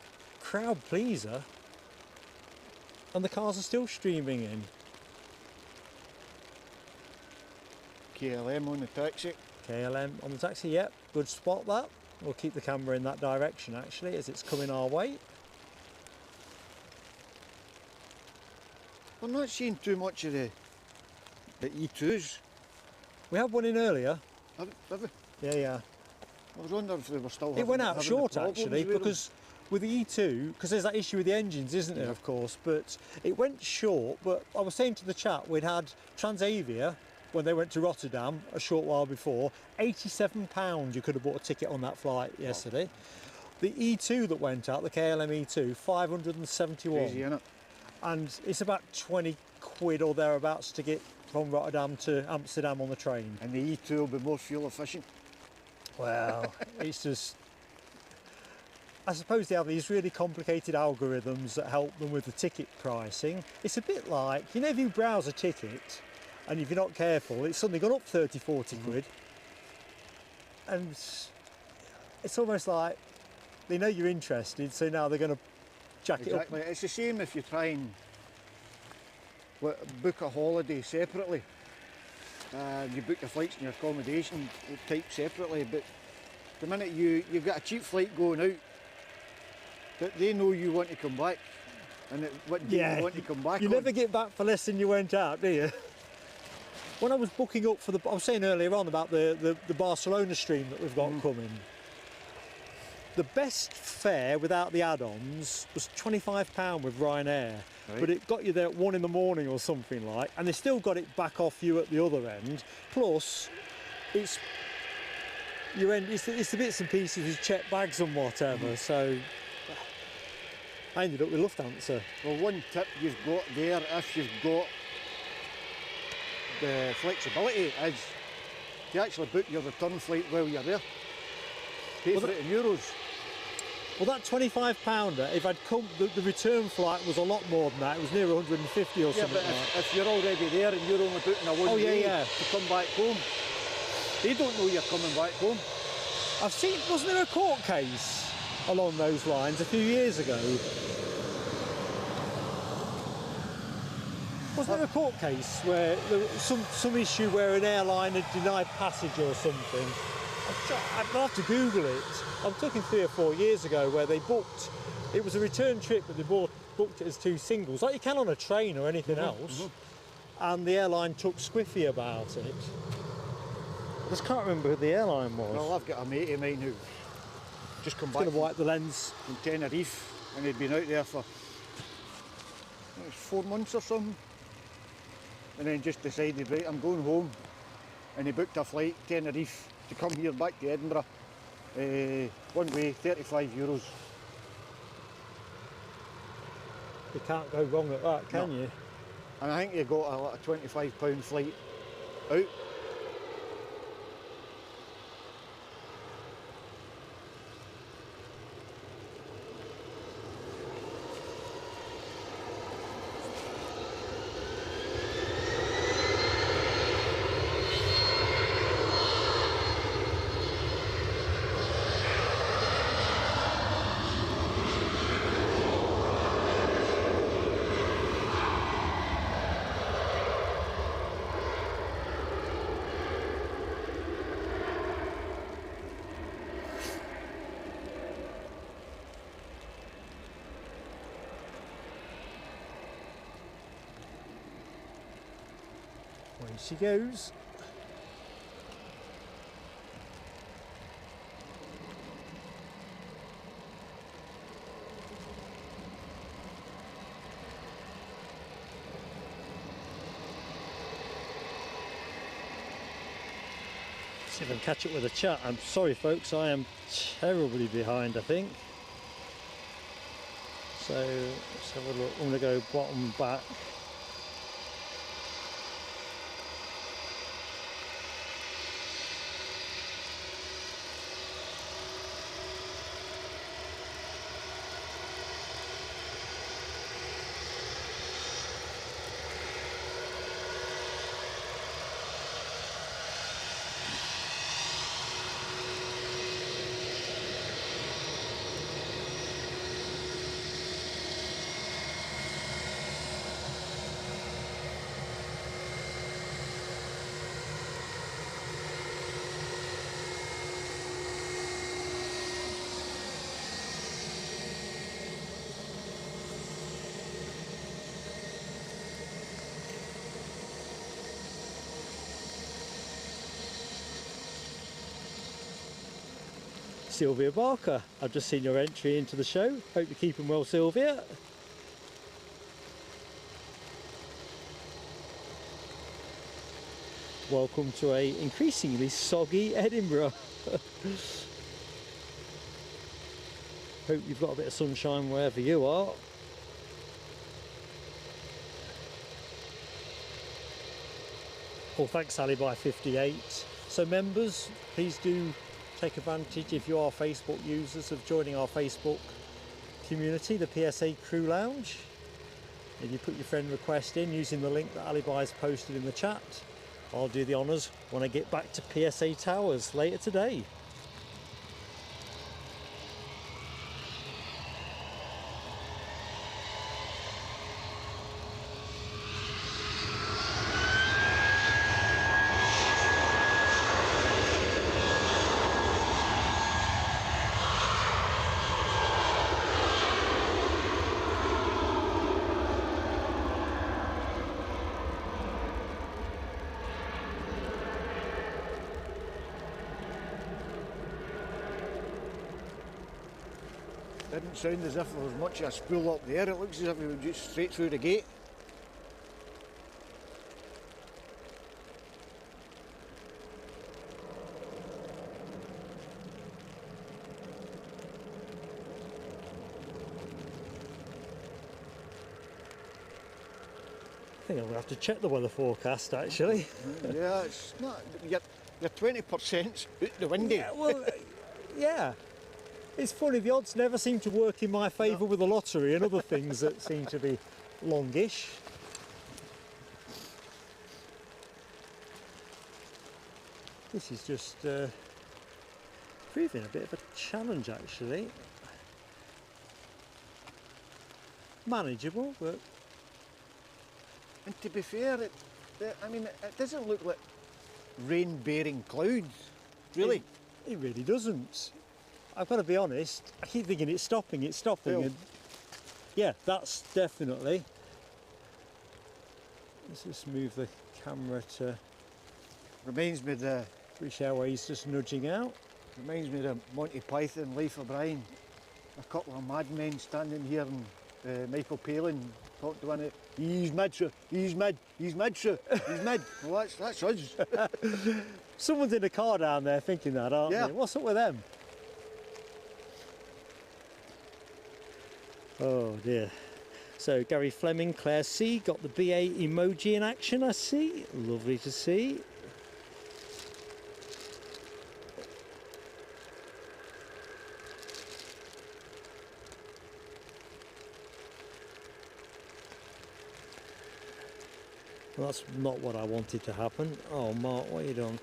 crowd pleaser, and the cars are still streaming in. KLM on the taxi. KLM on the taxi, yep, good spot that. We'll keep the camera in that direction actually as it's coming our way. I'm not seeing too much of the E2s. We had one in earlier. Have we? Yeah. I was wondering if they were still It went out having short the problems actually with them. because with the E2, because there's that issue with the engines, isn't there, of course, but it went short. But I was saying to the chat, we'd had Transavia when they went to Rotterdam a short while before, £87 you could have bought a ticket on that flight yesterday. The E2 that went out, the KLM E2, 571. Crazy, innit? And it's about 20 quid or thereabouts to get from Rotterdam to Amsterdam on the train. And the E2 will be more fuel efficient. Well, it's just... I suppose they have these really complicated algorithms that help them with the ticket pricing. It's a bit like, you know, if you browse a ticket and if you're not careful, it's suddenly gone up 30, 40 quid. And it's almost like they know you're interested, so now they're going to jack it up. Exactly. It's the same if you try and book a holiday separately. You book your flights and your accommodation type separately, but the minute you've got a cheap flight going out, that they know you want to come back, And what do you want to come back You on? never get back for less than you went out, do you? When I was booking up for I was saying earlier on about the Barcelona stream that we've got coming. The best fare without the add-ons was £25 with Ryanair, Right. but it got you there at 1 in the morning or something like, and they still got it back off you at the other end. Plus, it's the bits and pieces with checked bags and whatever. So I ended up with Lufthansa. Well, one tip you've got there, if you've got the flexibility, is to actually book your return flight while you're there. Pay for it in euros. Well, that £25, if I'd come, the return flight was a lot more than that. It was near 150 or Yeah, something but like that. if you're already there and you're only booking a one day to come back home, they don't know you're coming back home. I've seen, wasn't there a court case along those lines a few years ago? Wasn't there a court case where there was some issue where an airline had denied passage or something? I'd have to Google it. I'm talking 3 or 4 years ago where they booked, it was a return trip but they booked it as 2 singles, like you can on a train or anything else, and the airline took squiffy about it. I just can't remember who the airline was. Well, I've got a mate of mine who just come back Going to wipe the lens. from Tenerife, and he'd been out there for 4 months or something, and then just decided, right, I'm going home, and he booked a flight Tenerife to come here back to Edinburgh, one way, €35. You can't go wrong at that, can you? And I think you got a £25 flight out. Away she goes. See if I can catch up with a chat. I'm sorry folks, I am terribly behind I think. So let's have a look. I'm going to go bottom back. Sylvia Barker, I've just seen your entry into the show. Hope you're keeping well, Sylvia. Welcome to a increasingly soggy Edinburgh. Hope you've got a bit of sunshine wherever you are. Well, thanks Alibi58. So members, please do take advantage, if you are Facebook users, of joining our Facebook community, the PSA Crew Lounge. If you put your friend request in using the link that Alibi's posted in the chat, I'll do the honours when I get back to PSA Towers later today. Didn't sound as if there was much of a spool up there. It looks as if we went just straight through the gate. I think I'm going to have to check the weather forecast actually. Yeah, it's not. You're 20% out the window. Yeah, well, yeah. It's funny, the odds never seem to work in my favour with the lottery and other things that seem to be longish. This is just proving a bit of a challenge actually. Manageable, but... And to be fair, I mean, it doesn't look like rain-bearing clouds, really. It really doesn't. I've got to be honest, I keep thinking it's stopping. Well. And yeah, that's definitely. Let's just move the camera to Reminds me of the British Airways just nudging out. Reminds me of the Monty Python Life of Brian. A couple of madmen standing here and Michael Palin talked to one of it. He's mad, sir. He's mad. He's mad, sir. He's mad. Well, that's us. Someone's in a car down there thinking that, aren't Yeah. they? What's up with them? Oh dear. So Gary Fleming, Claire C, got the BA emoji in action, I see. Lovely to see. Well, that's not what I wanted to happen. Oh, Mark, what are you doing?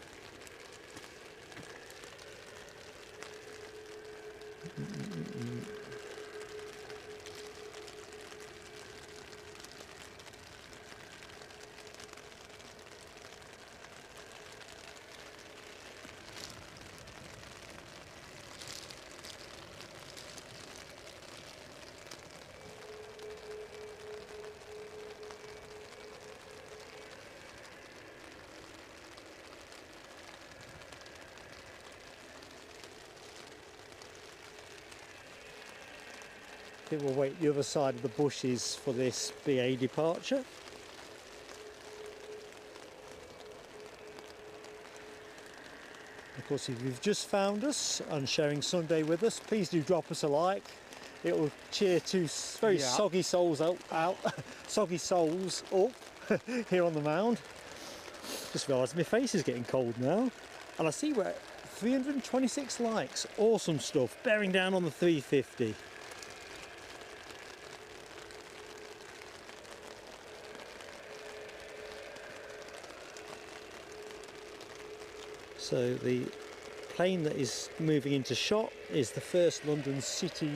I think we'll wait the other side of the bushes for this BA departure. Of course, if you've just found us and sharing Sunday with us, please do drop us a like. It will cheer two very soggy souls soggy souls up here on the mound. Just realised my face is getting cold now, and I see we're at 326 likes. Awesome stuff. Bearing down on the 350. So the plane that is moving into shot is the first London City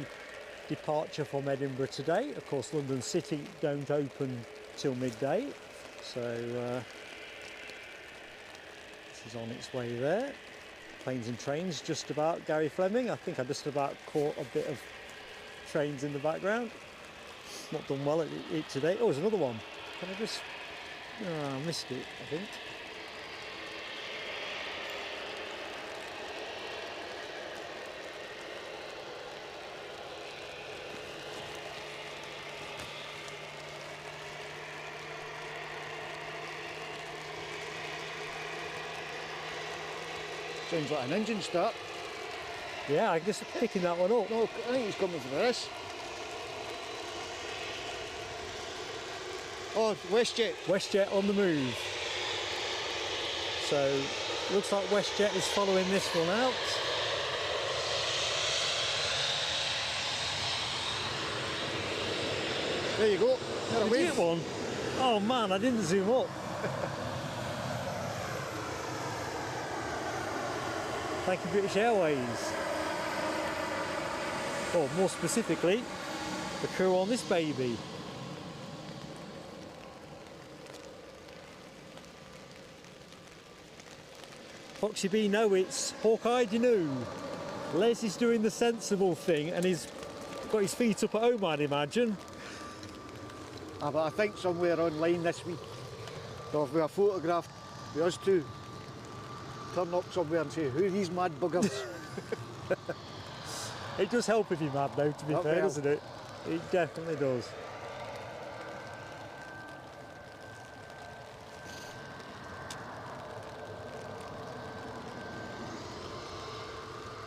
departure from Edinburgh today. Of course, London City don't open till midday, so this is on its way there. Planes and trains just about, Gary Fleming. I think I just about caught a bit of trains in the background. Not done well at it today. Oh, there's another one. Can I just... Oh, I missed it, I think. Sounds like an engine start. Yeah, I'm just picking that one up. No, I think he's coming for this. Oh, WestJet. WestJet on the move. So, looks like WestJet is following this one out. There you go. Did you get one? Oh man, I didn't zoom up. Thank you, British Airways. Or more specifically, the crew on this baby. Foxy B, no, it's Hawkeye, you know. Les is doing the sensible thing and he's got his feet up at home, I'd imagine. But I think somewhere online this week there'll be a photograph with us two. Turn up somewhere and say, who are these mad buggers? It does help if you're mad though, to be Not fair, well. doesn't it? It definitely does.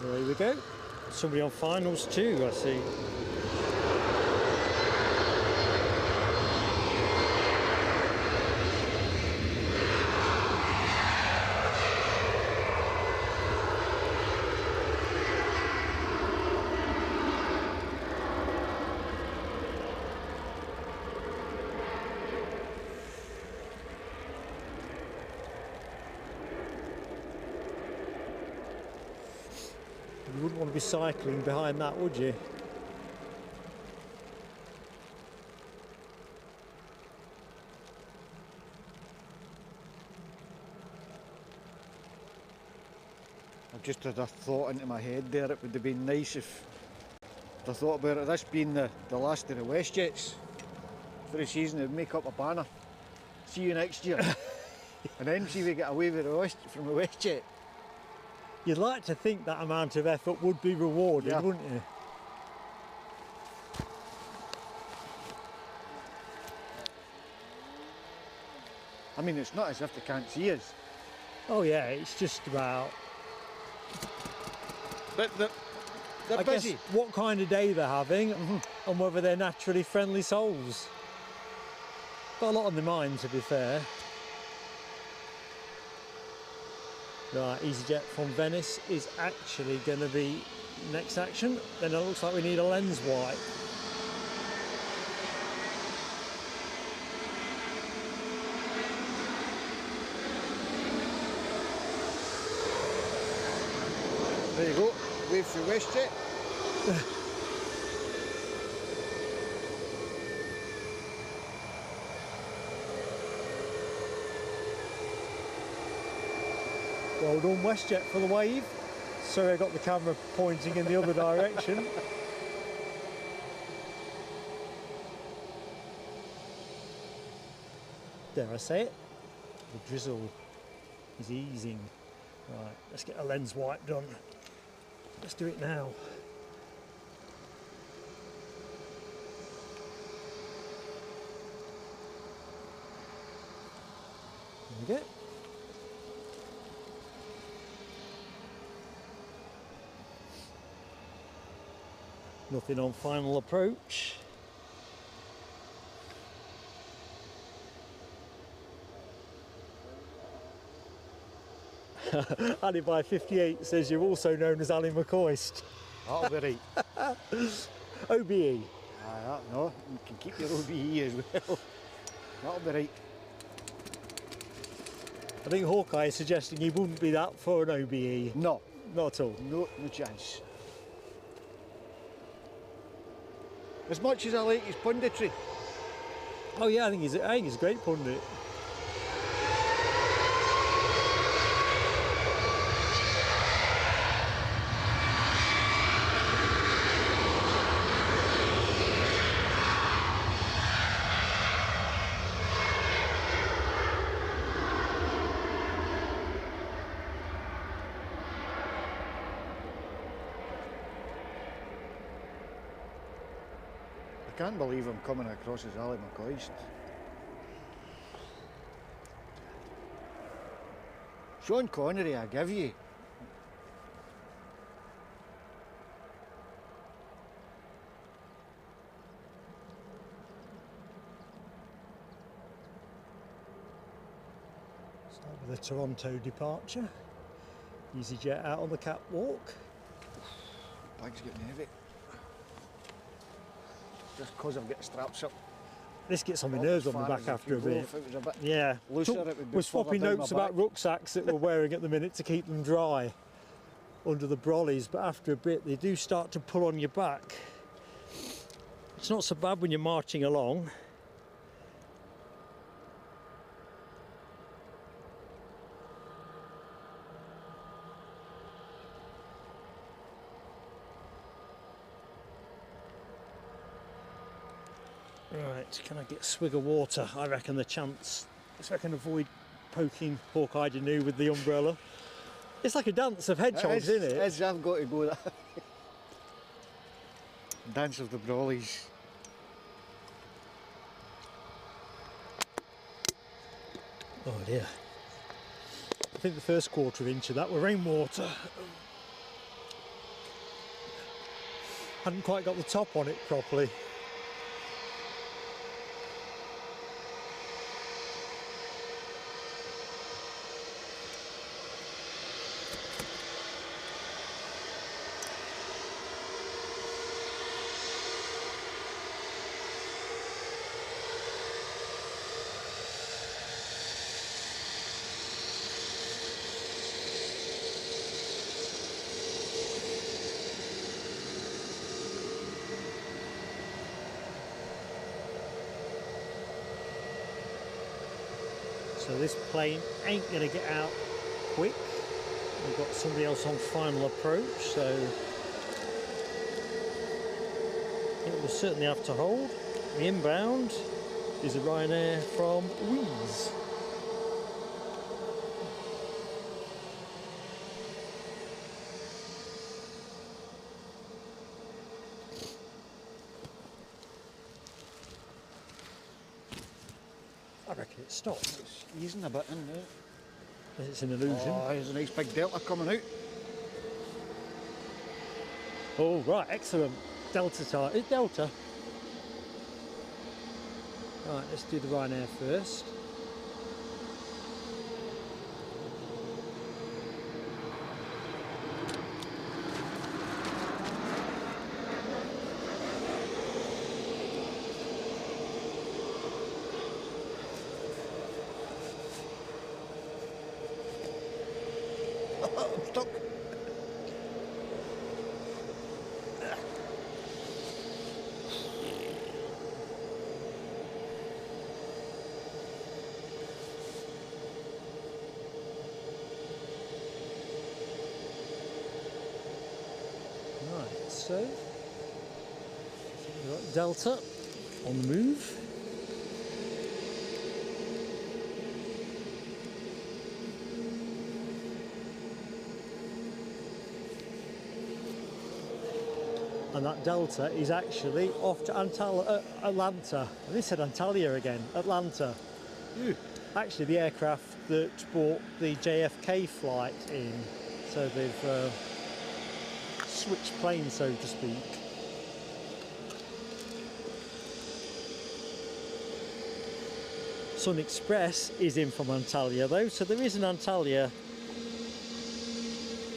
There we go. Somebody on finals too, I see. You wouldn't want to be cycling behind that, would you? I've just had a thought into my head there. It would have been nice if I thought about it, this being the last of the WestJets for the season, they'd make up a banner. See you next year. And then see if we get away with from the WestJet. You'd like to think that amount of effort would be rewarded, Yeah. wouldn't you? I mean, it's not as if they can't see us. Oh yeah, it's just about, But they're I busy. guess, what kind of day they're having and whether they're naturally friendly souls. Got a lot on their mind, to be fair. Right, easyJet from Venice is actually going to be next action. Then it looks like we need a lens wipe. There you go. Wave for WestJet. Well done, WestJet, for the wave. Sorry, I got the camera pointing in the other direction. Dare I say it? The drizzle is easing. Right, let's get a lens wipe done. Let's do it now. There we go. Nothing on final approach. Ali by 58 says you're also known as Ali McCoist. That'll be right. OBE. No, you can keep your OBE as well. That'll be right. I think Hawkeye is suggesting he wouldn't be that for an OBE. No, Not at all. no chance. As much as I like his punditry, Oh yeah, I think he's a great pundit. I can't believe I'm coming across as Ali McCoist. Sean Connery, I give you. Start with the Toronto departure. easyJet out on the catwalk. Bag's getting heavy. Just because I've got the straps up. This gets on my Up nerves as on the far back as it after a can go. bit. If it was a bit Yeah. looser, it would be We're swapping further down notes my about back. rucksacks that we're wearing at the minute to keep them dry under the brollies, but after a bit they do start to pull on your back. It's not so bad when you're marching along. Right, can I get a swig of water? I reckon the chance, so I can avoid poking Hawkeye Denew with the umbrella. It's like a dance of hedgehogs, isn't it? I've got to go that. Dance of the Brawleys. Oh dear. I think the first quarter of inch of that were rainwater. Hadn't quite got the top on it properly. So this plane ain't going to get out quick. We've got somebody else on final approach, so it will certainly have to hold. The inbound is a Ryanair from Wings. I reckon it stopped. It's easing a bit in there. It's an illusion. Oh, there's a nice big delta coming out. Oh, right, excellent. Delta type. It's Delta. Right, let's do the Ryanair first. I'm stuck. Right, so we've got Delta on the move. And that Delta is actually off to Atlanta. I said Antalya again. Atlanta. Actually, the aircraft that brought the JFK flight in. So they've switched planes, so to speak. Sun Express is in from Antalya though, so there is an Antalya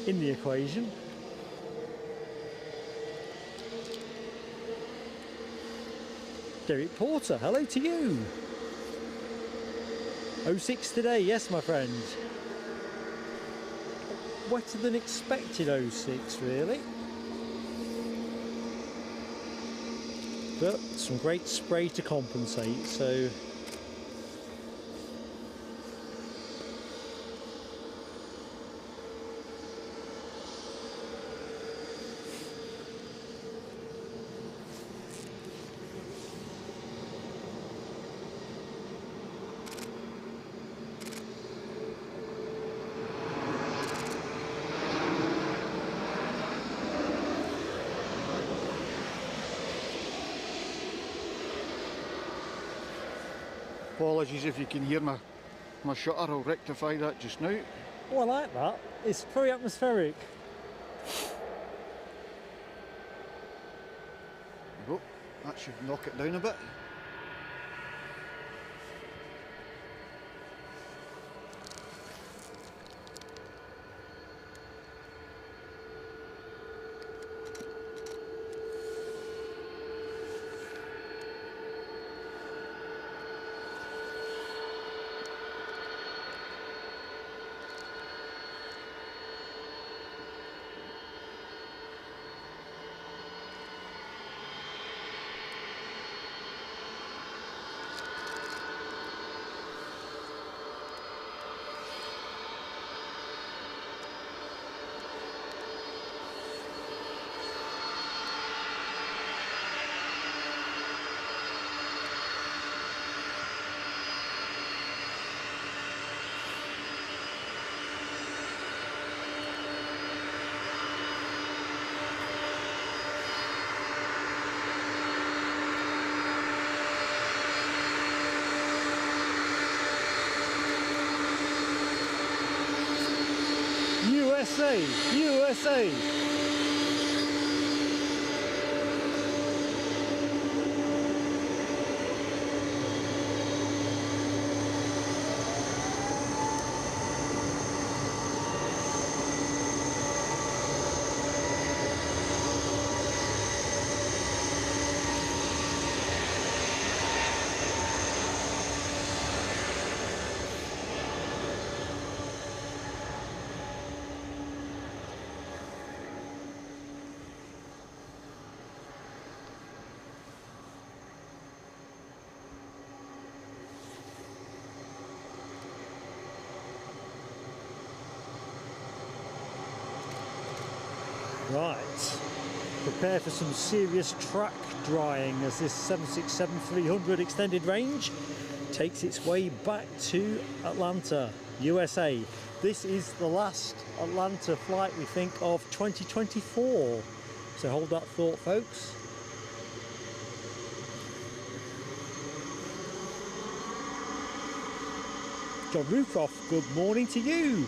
in the equation. Derek Porter, hello to you. 06 today, yes my friend. Wetter than expected 06 really. But some great spray to compensate, so apologies if you can hear my shutter, I'll rectify that just now. oh, I like that. It's very atmospheric. There we go. That should knock it down a bit. USA, USA. Right, prepare for some serious track drying as this 767-300 extended range takes its way back to Atlanta, USA. This is the last Atlanta flight, we think, of 2024. So hold that thought, folks. John Ruthroff, good morning to you.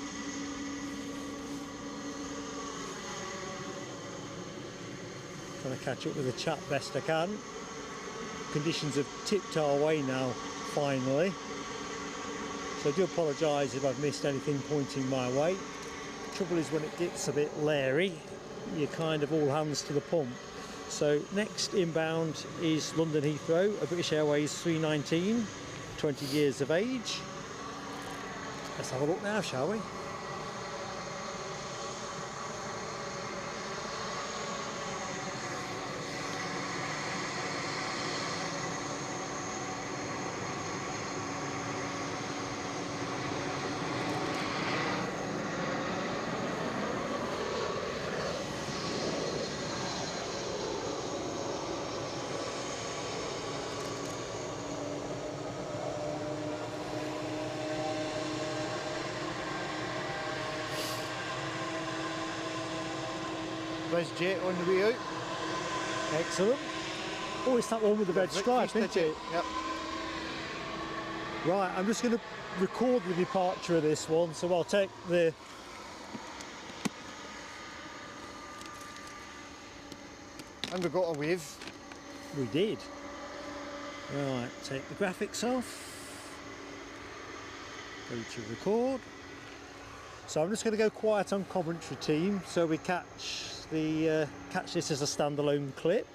Trying to catch up with the chat best I can. Conditions have tipped our way now, finally. So I do apologise if I've missed anything pointing my way. Trouble is when it gets a bit leery, you're kind of all hands to the pump. So next inbound is London Heathrow, a British Airways 319, 20 years of age. Let's have a look now, shall we? BizJet on the way out. Excellent. Oh, it's that one with the red stripe, isn't it? Yep. Right, I'm just going to record the departure of this one, so I'll take the... And we got a wave. We did. Right, take the graphics off. Go to record. So I'm just going to go quiet on commentary team, so we catch this as a standalone clip.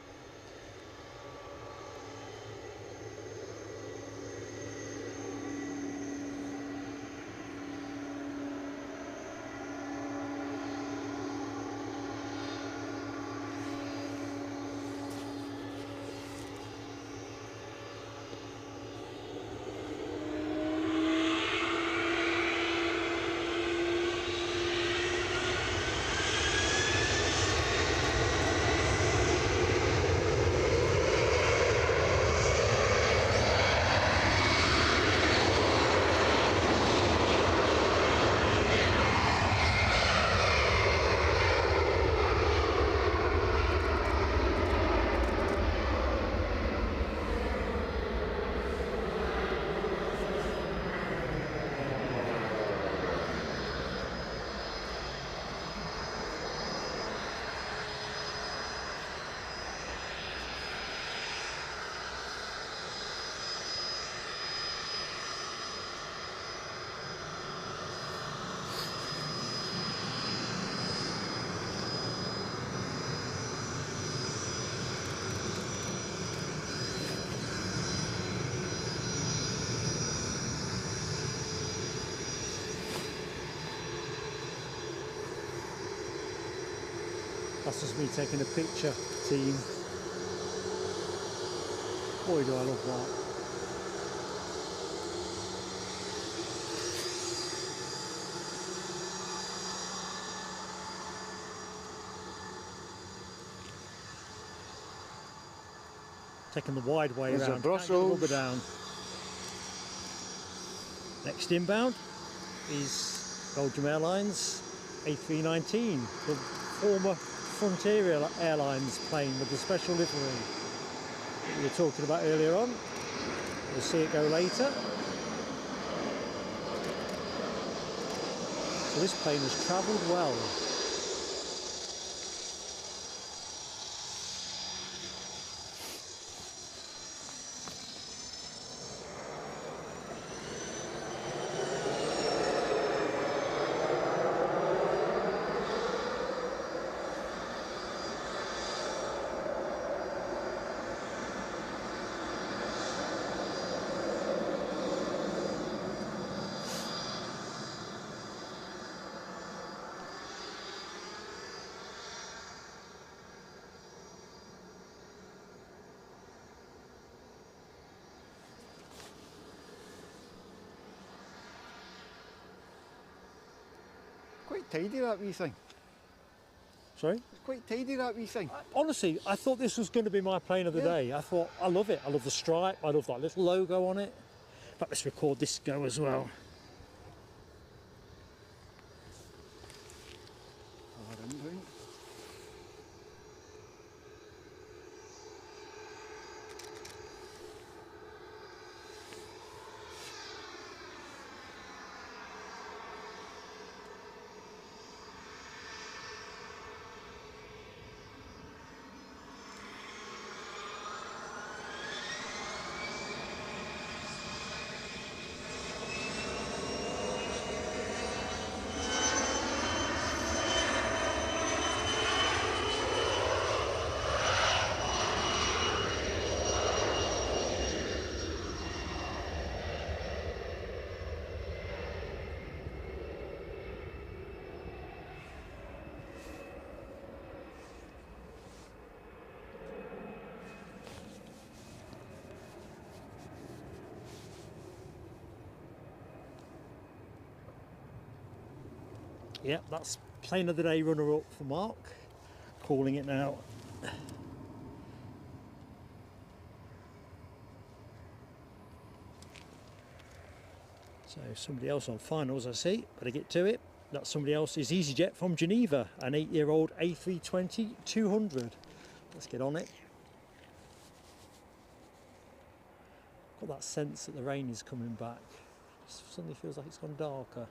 That's just me taking a picture, team. Boy, do I love that. Taking the wide way There's around. Brussels. Rubber down. Next inbound is Belgium Airlines A319, the former Frontier Airlines plane with the special livery that we were talking about earlier on. We'll see it go later. So this plane has travelled well. Quite tidy, that wee thing. Sorry? It's quite tidy, that wee thing. Honestly, I thought this was going to be my plane of the day. I thought, I love it. I love the stripe. I love that little logo on it. In fact, let's record this go as well. Yep, that's plane of the day runner-up for Mark. Calling it now. So somebody else on finals, I see. Better get to it. That somebody else is easyJet from Geneva, an 8-year-old A320-200. Let's get on it. Got that sense that the rain is coming back. It suddenly feels like it's gone darker.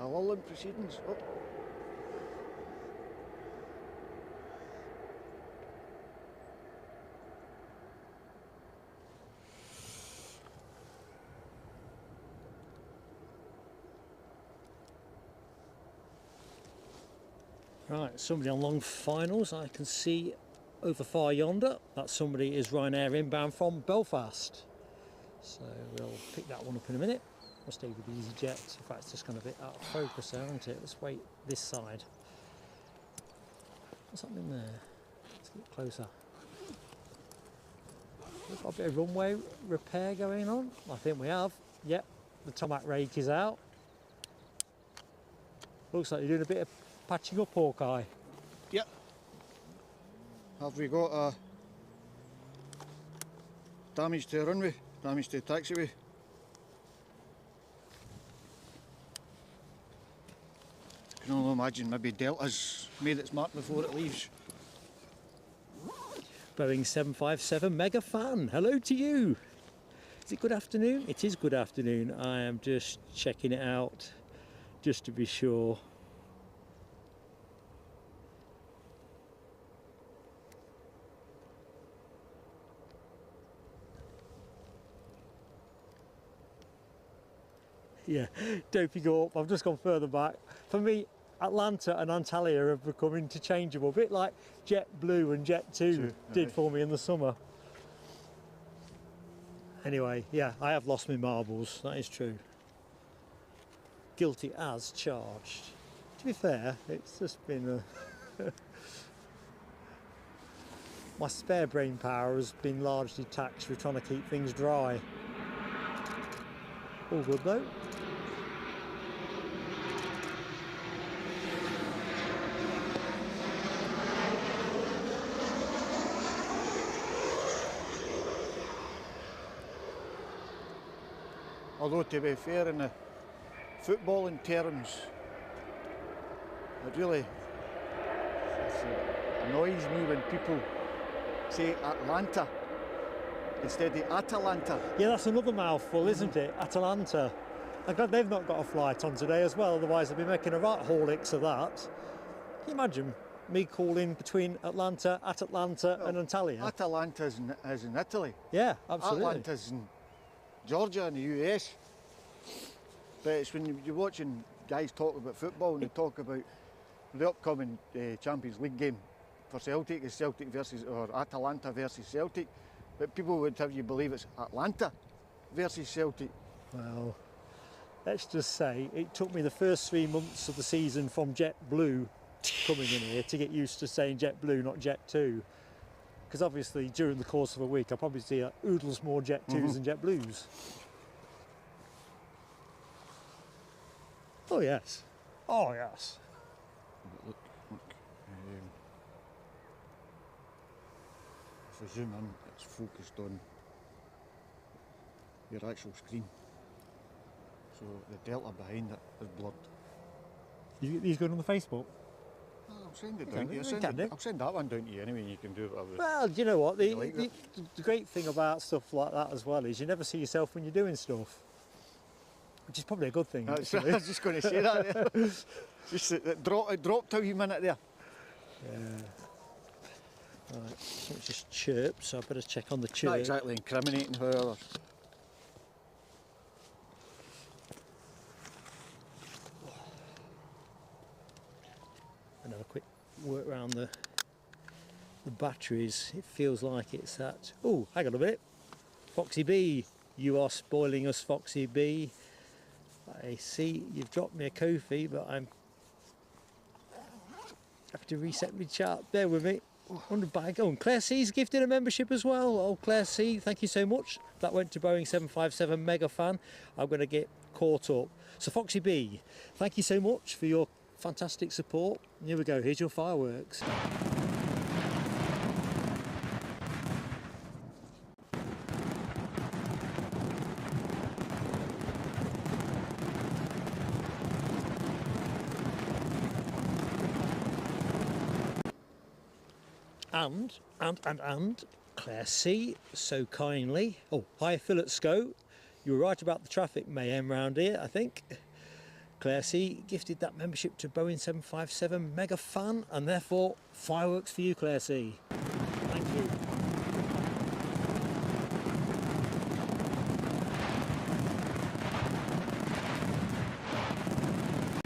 Lulling proceedings. Oh. Right, somebody on long finals I can see over far yonder. That somebody is Ryanair inbound from Belfast. So we'll pick that one up in a minute. We'll stay with the easyJet. In fact, it's just gone a bit out of focus there, isn't it? Let's wait this side. What's happening there? Let's get closer. We've got a bit of runway repair going on. I think we have. Yep, the tarmac rake is out. Looks like you're doing a bit of patching up, Hawkeye. Yep. Have we got damage to the runway, damage to the taxiway? I can only imagine maybe Delta's made its mark before it leaves. Boeing 757 mega fan, hello to you. Is it good afternoon? It is good afternoon. I am just checking it out just to be sure. Yeah, dopey go up. I've just gone further back. For me, Atlanta and Antalya have become interchangeable, a bit like JetBlue and Jet2 did for me in the summer. Anyway, yeah, I have lost my marbles, that is true. Guilty as charged. To be fair, it's just been a my spare brain power has been largely taxed with trying to keep things dry. All good though. Although, to be fair, in the footballing terms, it really annoys me when people say Atlanta instead of Atalanta. Yeah, that's another mouthful, isn't it? Atalanta. I'm glad they've not got a flight on today as well, otherwise they'd be making a right haulix of that. Can you imagine me calling between Atlanta, at Atlanta and Antalya? Atalanta is in Italy. Yeah, absolutely. Atlanta's in Georgia in the US. But it's when you're watching guys talk about football and they talk about the upcoming Champions League game for Celtic is Celtic versus, or Atalanta versus Celtic. But people would have you believe it's Atlanta versus Celtic. Well, let's just say it took me the first 3 months of the season from JetBlue coming in here to get used to saying JetBlue, not Jet2. Because obviously during the course of a week I probably see oodles more Jet2s than JetBlues. Oh yes. Oh yes. Look. If I zoom in, it's focused on your actual screen. So the delta behind it is blurred. These going on the Facebook? I'll send it down to you. I'll send that one down to you anyway, and you can do whatever. Well, do you know what? Like The great thing about stuff like that as well is you never see yourself when you're doing stuff, which is probably a good thing. I was just going to say that there. Just it dropped a wee minute there. Yeah. Right, it's just chirp, so I better check on the chirp. Not exactly incriminating, however. And have a quick work around the batteries. It feels like it's that. Oh, hang on a minute. Foxy B, you are spoiling us, Foxy B. I see you've dropped me a Ko-fi, but I'm have to reset my chart. Bear with me. 100 bag. Oh, and Claire C's gifted a membership as well. Oh, Claire C, thank you so much. That went to Boeing 757 mega fan. I'm going to get caught up. So Foxy B, thank you so much for your fantastic support. Here we go. Here's your fireworks. And Claire C so kindly. Oh, hi Philip Sco. You were right about the traffic mayhem round here, I think. Claire C gifted that membership to Boeing 757 mega fan, and therefore fireworks for you, Claire C. Thank you.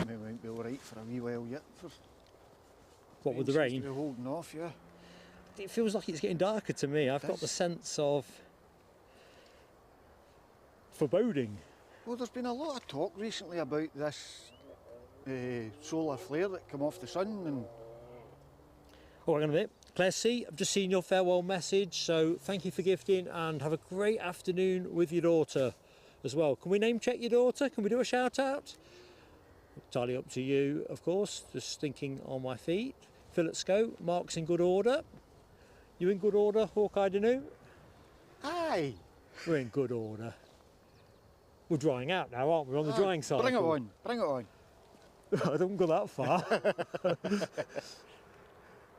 We might be alright for a wee while yet. What with the rain? We're holding off, yeah. It feels like it's getting darker to me. I've got the sense of foreboding. Well, there's been a lot of talk recently about this solar flare that come off the sun, and Oh, hang on a minute. Claire C, I've just seen your farewell message, so thank you for gifting and have a great afternoon with your daughter as well. Can we name check your daughter? Can we do a shout out? Entirely up to you, of course. Just thinking on my feet. Philip Sco, Mark's in good order. You in good order, Hawkeye Danu? aye, We're in good order. We're drying out now, aren't we? We're on the drying cycle. bring it on, bring it on. I don't go that far.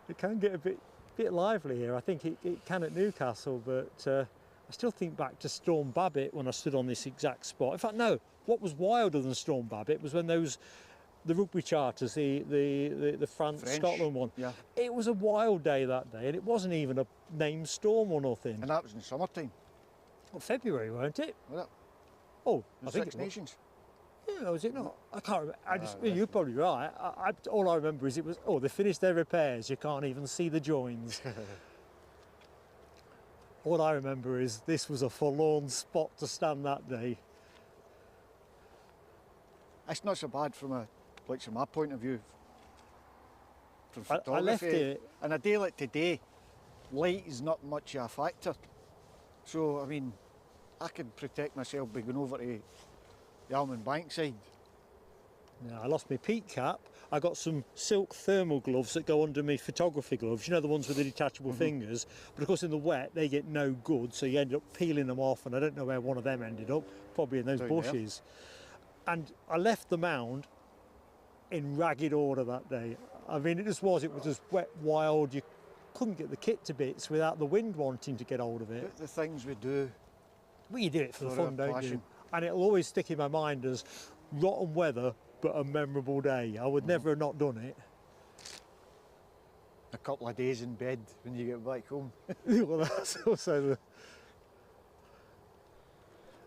It can get a bit lively here. I think it can at Newcastle, but I still think back to Storm Babbitt when I stood on this exact spot. In fact, no, what was wilder than Storm Babbitt was when the rugby charters, the France-Scotland one. Yeah. It was a wild day that day, and it wasn't even a named storm or nothing. And that was in summertime. Well, February, weren't it? Was it? Oh, In I think Six it was. Nations. Yeah, was it not? I can't remember. You're probably right. All I remember is it was, oh, they finished their repairs. You can't even see the joins. All I remember is this was a forlorn spot to stand that day. It's not so bad from my point of view. From I photography. left it. And a day like today, light is not much of a factor. So, I mean, I could protect myself by going over to the Almond Bank side. Yeah, I lost my peak cap. I got some silk thermal gloves that go under my photography gloves, you know, the ones with the detachable fingers, but of course in the wet they get no good, so you end up peeling them off, and I don't know where one of them ended up, probably in those Down bushes. And I left the mound in ragged order that day. I mean, it was just wet, wild, you couldn't get the kit to bits without the wind wanting to get hold of it. But the things we do, Well, you do it for the For fun, our don't you? passion. And it'll always stick in my mind as rotten weather, but a memorable day. I would never have not done it. a couple of days in bed when you get back home. Well, that's also the...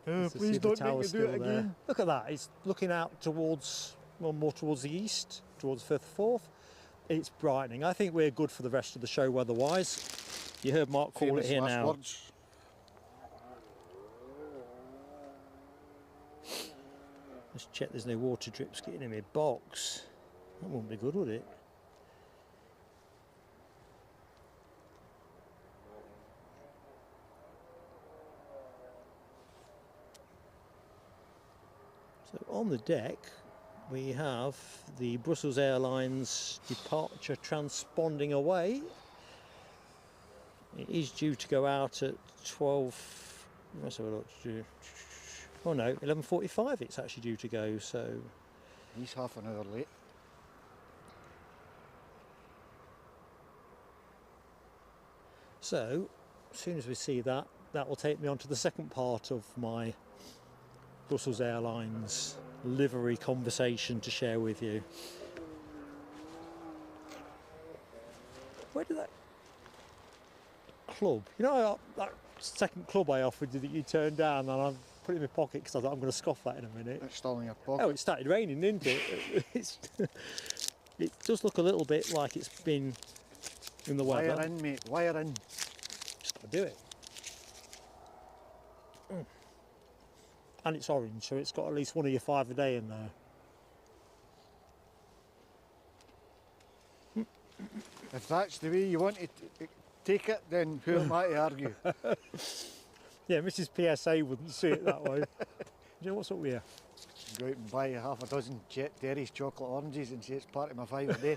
Oh, to please see the don't make tower me do still it there. again. Look at that, it's looking out towards, well, more towards the east, towards 5th, 4th. It's brightening. I think we're good for the rest of the show weather-wise. You heard Mark call Famous it here last now. words. Let's check there's no water drips getting in my box. That wouldn't be good, would it? So on the deck we have the Brussels Airlines departure transponding away. It is due to go out at 12. Let's have a look. Oh no, 11:45 it's actually due to go, so... He's half an hour late. So, as soon as we see that, that will take me on to the second part of my Brussels Airlines livery conversation to share with you. Where did that club, you know, that second club I offered you that you turned down, and I've put it in my pocket because I thought I'm going to scoff that in a minute. It's still in your pocket. Oh, it started raining, didn't it? It does look a little bit like it's been in the weather. Wire in, mate, wire in. Just got to do it. And it's orange, so it's got at least one of your 5 a day in there. If that's the way you want to take it, then who am I to argue? Yeah, Mrs. PSA wouldn't see it that way. You know what's up with you? Go out and buy half a dozen Jet Terry's chocolate oranges and say it's part of my 5 a day.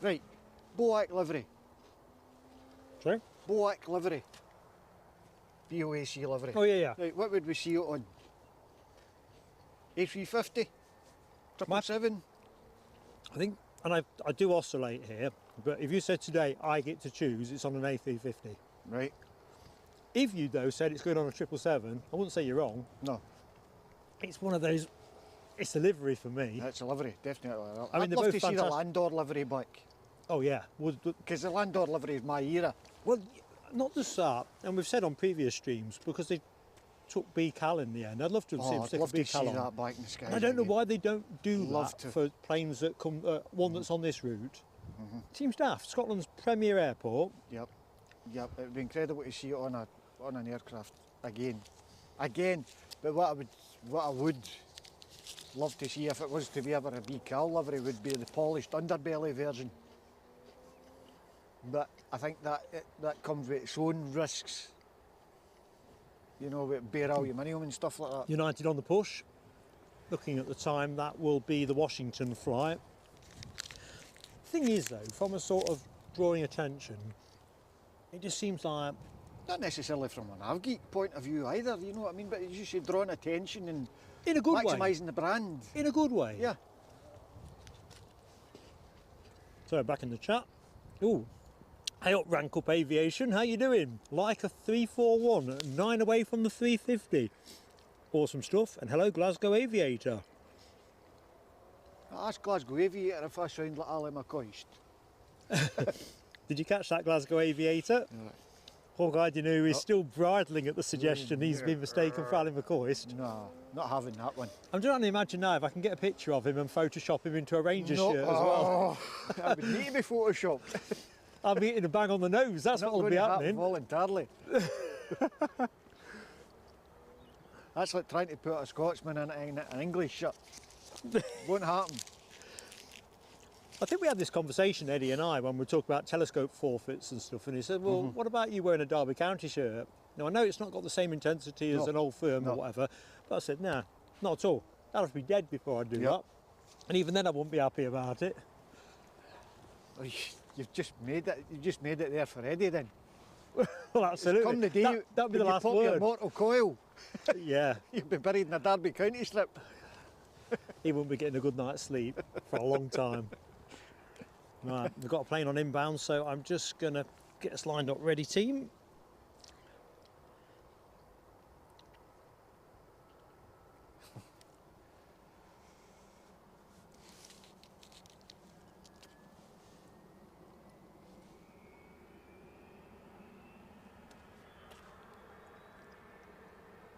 Right, BOAC livery. Sorry? BOAC livery. BOAC livery. Oh, yeah. Right, what would we see it on? A350? 777? I think, and I do oscillate here, but if you said today I get to choose, it's on an A350. Right, If you, though, said it's going on a 777, I wouldn't say you're wrong. no, It's one of those, it's a livery for me. that's a livery, definitely. I mean, I'd they're love both to see the fantastic. Landor livery back, Oh, yeah. because the Landor livery is my era. Well, not just that, and we've said on previous streams, because they took BCAL in the end. I'd love to have seen Oh, them I'd stick a love to see BCAL on. that back in the sky. And I don't know why they don't do Love that to. for planes that come, one that's on this route. Seems daft. Scotland's premier airport. Yep, yep. It would be incredible to see it on an aircraft again. But what I would love to see if it was to be ever a BCAL livery would be the polished underbelly version. But I think that comes with its own risks. You know, with bare aluminium and stuff like that. United on the push. Looking at the time, that will be the Washington flight. Thing is, though, from a sort of drawing attention, it just seems like... Not necessarily from an avgeek point of view either, you know what I mean? But you should draw an attention and In a good way. maximising the brand. In a good way. Yeah. So, back in the chat. Ooh. Hey up, Rank Up Aviation. How you doing? Like a 341, 9 away from the 350. Awesome stuff. And hello, Glasgow Aviator. I asked Glasgow Aviator if I sound like Ali McCoist. Did you catch that, Glasgow Aviator? Yeah. Poor guy, you know, he's still bridling at the suggestion he's been mistaken for Ali McCoist. No, not having that one. I'm trying to imagine now if I can get a picture of him and Photoshop him into a Rangers No, shirt as well. I would need to be photoshopped. I'll be hitting a bang on the nose, that's Not what will going be to happen happening. voluntarily. That's like trying to put a Scotsman in an English shirt. Won't happen. I think we had this conversation, Eddie and I, when we talked about telescope forfeits and stuff, and he said, well, what about you wearing a Derby County shirt? Now, I know it's not got the same intensity as an old firm or whatever, but I said, nah, not at all. I'd have to be dead before I'd do that. And even then I wouldn't be happy about it. Well, you've just made it there for Eddie then. Well, absolutely. Come the day that'd be the last pop word. your mortal coil. Yeah. You'll be buried in a Derby County slip. He wouldn't be getting a good night's sleep for a long time. Right, we've got a plane on inbound, so I'm just going to get us lined up ready, team.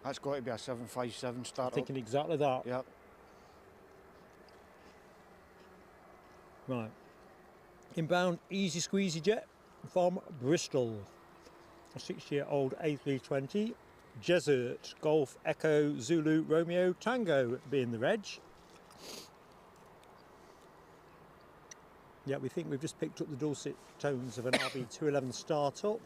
That's got to be a 757 start. Thinking exactly that. Yep. Right. Inbound easy squeezy jet from Bristol. A 6-year-old A320. Desert Golf Echo Zulu Romeo Tango being the reg. Yeah, we think we've just picked up the dulcet tones of an RB211 startup.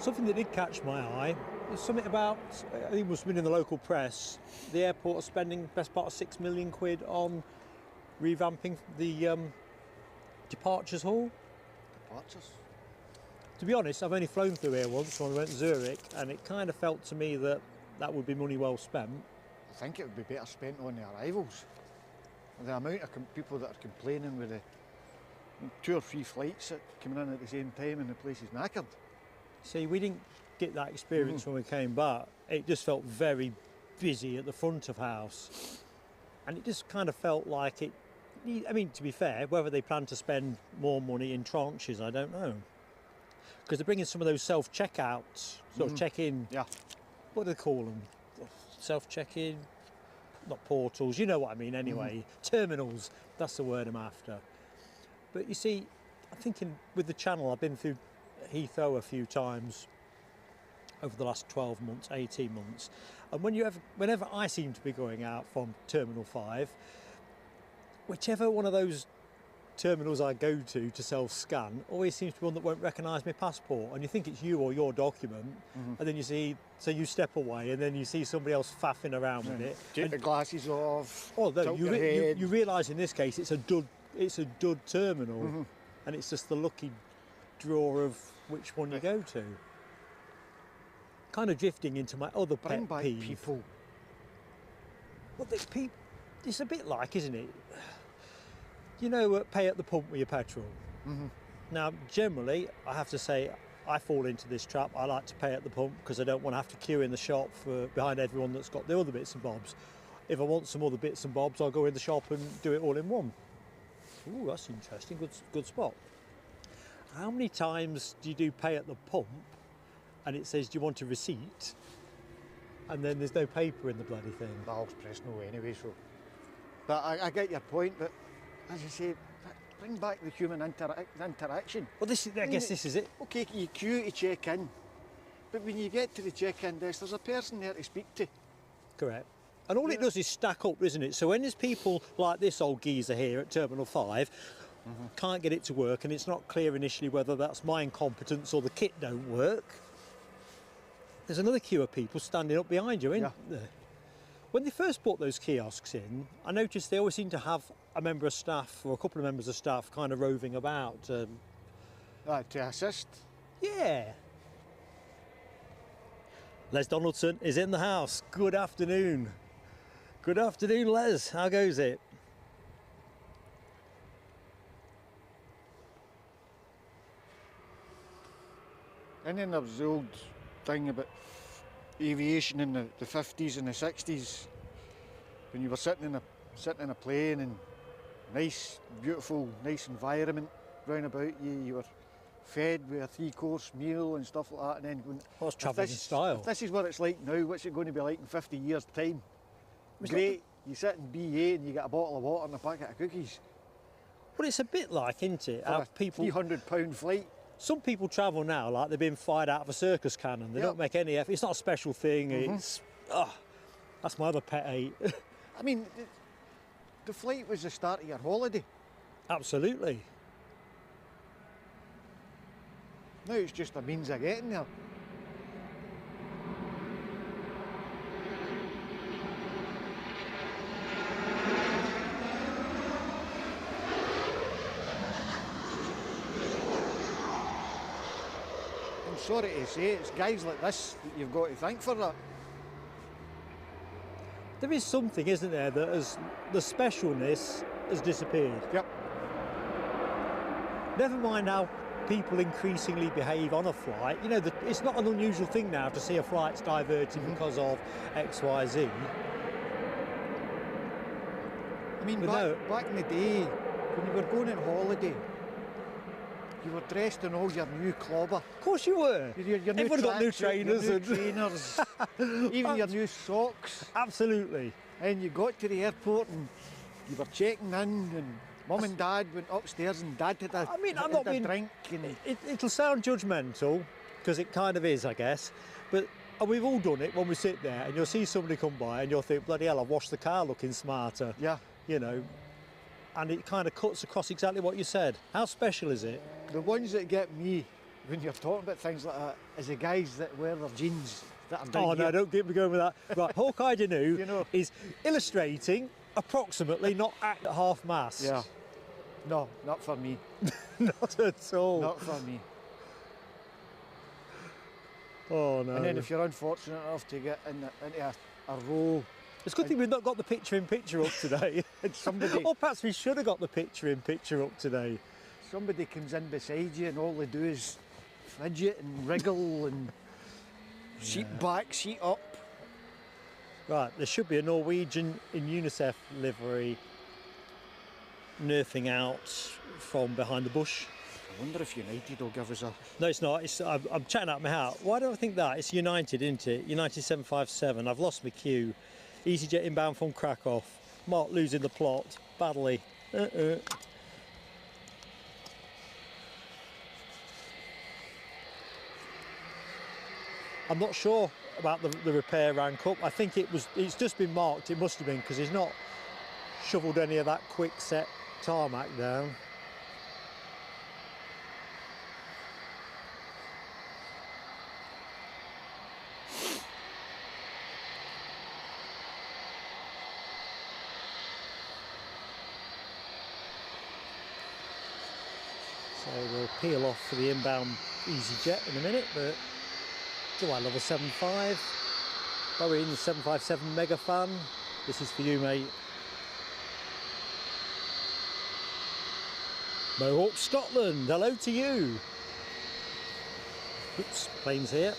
Something that did catch my eye was something about, I think it must have been in the local press, the airport are spending best part of £6 million on revamping the departures hall. Departures? To be honest, I've only flown through here once when I went to Zurich, and it kind of felt to me that that would be money well spent. I think it would be better spent on the arrivals. The amount of people that are complaining with the 2 or 3 flights that coming in at the same time and the place is knackered. See, we didn't get that experience when we came back. It just felt very busy at the front of house. And it just kind of felt like it, I mean, to be fair, whether they plan to spend more money in tranches, I don't know. Because they're bringing some of those self-checkouts, sort of check-in, what do they call them? Self-check-in, not portals, you know what I mean anyway. Terminals, that's the word I'm after. But you see, I'm thinking with the channel, I've been through Heathrow a few times over the last 12 months, 18 months, and whenever I seem to be going out from Terminal 5, whichever one of those terminals I go to self-scan always seems to be one that won't recognise my passport, and you think it's you or your document, and then you see, so you step away and then you see somebody else faffing around with it. Take the glasses off, although you realise in this case it's a dud terminal, and it's just the lucky draw of which one you go to. Kind of drifting into my other pet peeve. People. Well, it's a bit like, isn't it? You know, pay at the pump with your petrol. Now, generally, I have to say, I fall into this trap. I like to pay at the pump because I don't want to have to queue in the shop behind everyone that's got the other bits and bobs. If I want some other bits and bobs, I'll go in the shop and do it all in one. Ooh, that's interesting. Good spot. How many times do you do pay at the pump and it says, do you want a receipt? And then there's no paper in the bloody thing. I'll press no anyway, so. But I get your point, but as you say, bring back the human interaction. Well, I guess this is it. Okay, you queue to check in, but when you get to the check-in desk, there's a person there to speak to. Correct. And all it does is stack up, isn't it? So when there's people like this old geezer here at Terminal 5, can't get it to work, and it's not clear initially whether that's my incompetence or the kit don't work, there's another queue of people standing up behind you, isn't there? When they first brought those kiosks in, I noticed they always seem to have a member of staff or a couple of members of staff kind of roving about. To assist? Yeah. Les Donaldson is in the house. Good afternoon. Good afternoon, Les. How goes it? And then there was the old thing about aviation in the 50s and the 60s, when you were sitting in a plane and nice, beautiful, nice environment round about you. You were fed with a 3-course meal and stuff like that. And then going, What's travelling in style? if this is what it's like now, what's it going to be like in 50 years' time? Great. You sit in BA and you get a bottle of water and a packet of cookies. Well, it's a bit like, isn't it? How people, £300 flight. some people travel now like they've been fired out of a circus cannon. They don't make any effort. It's not a special thing. It's, that's my other pet hate. I mean, the flight was the start of your holiday. Absolutely. Now it's just a means of getting there. I'm sorry to say, it's guys like this that you've got to thank for that. There is something, isn't there, that has, the specialness has disappeared. Yep. Never mind how people increasingly behave on a flight. You know, it's not an unusual thing now to see a flight's diverted because of X, Y, Z. I mean, But back in the day, when you were going on holiday, you were dressed in all your new clobber. Of course you were. Your new Everyone got new tracksuit, trainers. your new trainers, even your new socks. Absolutely. And you got to the airport and you were checking in, and Mum and Dad went upstairs and Dad had a drink. And It'll sound judgmental, because it kind of is, I guess, but we've all done it when we sit there and you'll see somebody come by and you'll think, bloody hell, I've washed the car looking smarter. yeah, You know, and it kind of cuts across exactly what you said. How special is it? the ones that get me when you're talking about things like that is the guys that wear their jeans that are down Oh no, here. don't get me going with that. Right, Hawkeye Danu You know. is illustrating approximately, not at half mast. Yeah. No, not for me. Not at all. Not for me. Oh no. And then if you're unfortunate enough to get into a row, it's a good thing we've not got the picture-in-picture up today. and somebody Or perhaps we should have got the picture-in-picture up today. somebody comes in beside you and all they do is fidget and wriggle and seat back, seat up. Right, there should be a Norwegian in UNICEF livery nerfing out from behind the bush. I wonder if United will give us a... No, it's not. I'm chatting out my hat. Why do I think that? It's United, isn't it? United 757. I've lost my cue. easyJet inbound from Krakow. Mark losing the plot badly. I'm not sure about the repair rank up. I think it's just been marked. It must have been, because he's not shoveled any of that quick set tarmac down. So we'll peel off for the inbound easyJet in a minute, but do I love a 7.5? Boeing 757 mega fan. This is for you, mate. Mohawk, Scotland, hello to you. Oops, plane's here.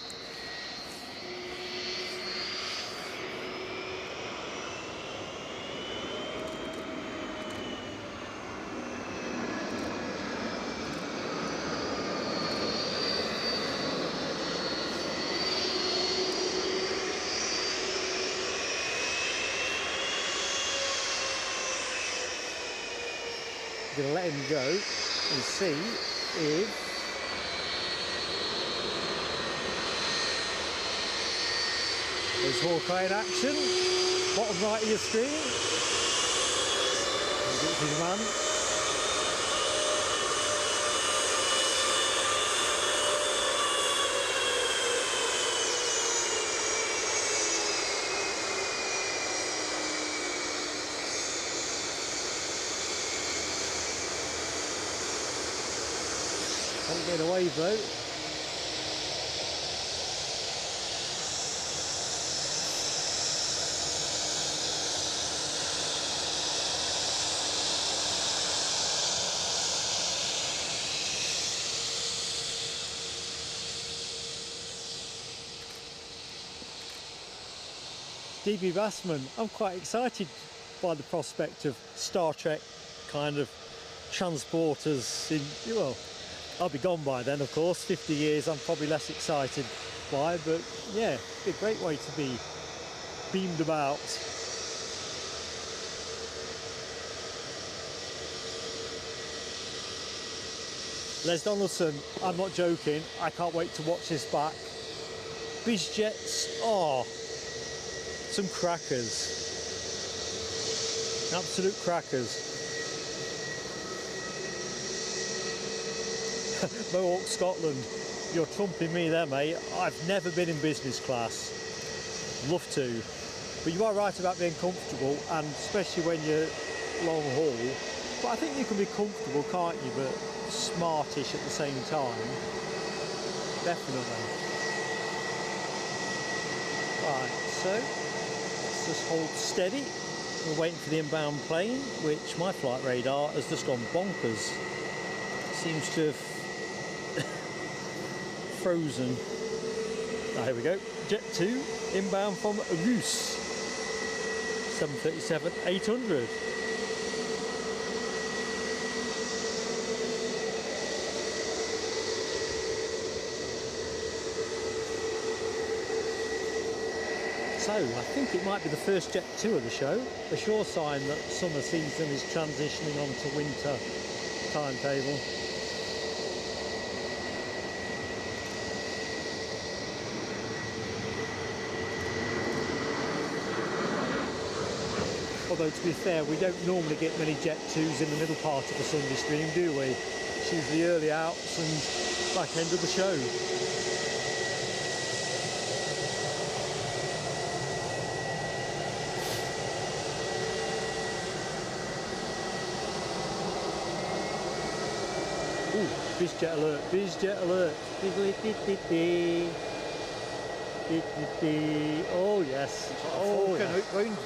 I'm going to let him go and see if there's Hawkeye in action, bottom right of your screen. It's his man. Can't get away though. DB Bassman, I'm quite excited by the prospect of Star Trek kind of transporters in, well, I'll be gone by then, of course. 50 years I'm probably less excited by, but yeah, it'd be a great way to be beamed about. Les Donaldson, I'm not joking, I can't wait to watch this back. BizJets, oh, some crackers. Absolute crackers. Mohawk Scotland, you're trumping me there, mate. I've never been in business class. Love to. But you are right about being comfortable, and especially when you're long haul. But I think you can be comfortable, can't you? But smartish at the same time. Definitely. Right, so let's just hold steady. We're waiting for the inbound plane, which my flight radar has just gone bonkers. Seems to have frozen. Ah, here we go. Jet 2 inbound from Rus. 737-800. So, I think it might be the first Jet 2 of the show, a sure sign that summer season is transitioning onto winter timetable. Although, to be fair, we don't normally get many Jet 2s in the middle part of the Sunday stream, do we? It's usually early outs and back end of the show. BizJet alert, BizJet alert. Oh yes. Oh Falcon yes. outbound.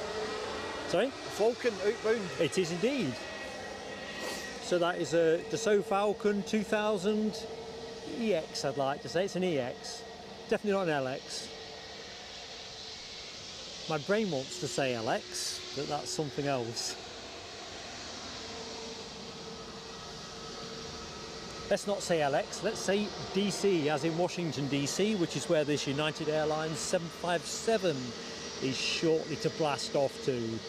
Sorry? Falcon outbound. It is indeed. So that is a Dassault Falcon 2000 EX, I'd like to say. It's an EX. Definitely not an LX. My brain wants to say LX, but that's something else. Let's not say LX, let's say DC, as in Washington DC, which is where this United Airlines 757 is shortly to blast off to.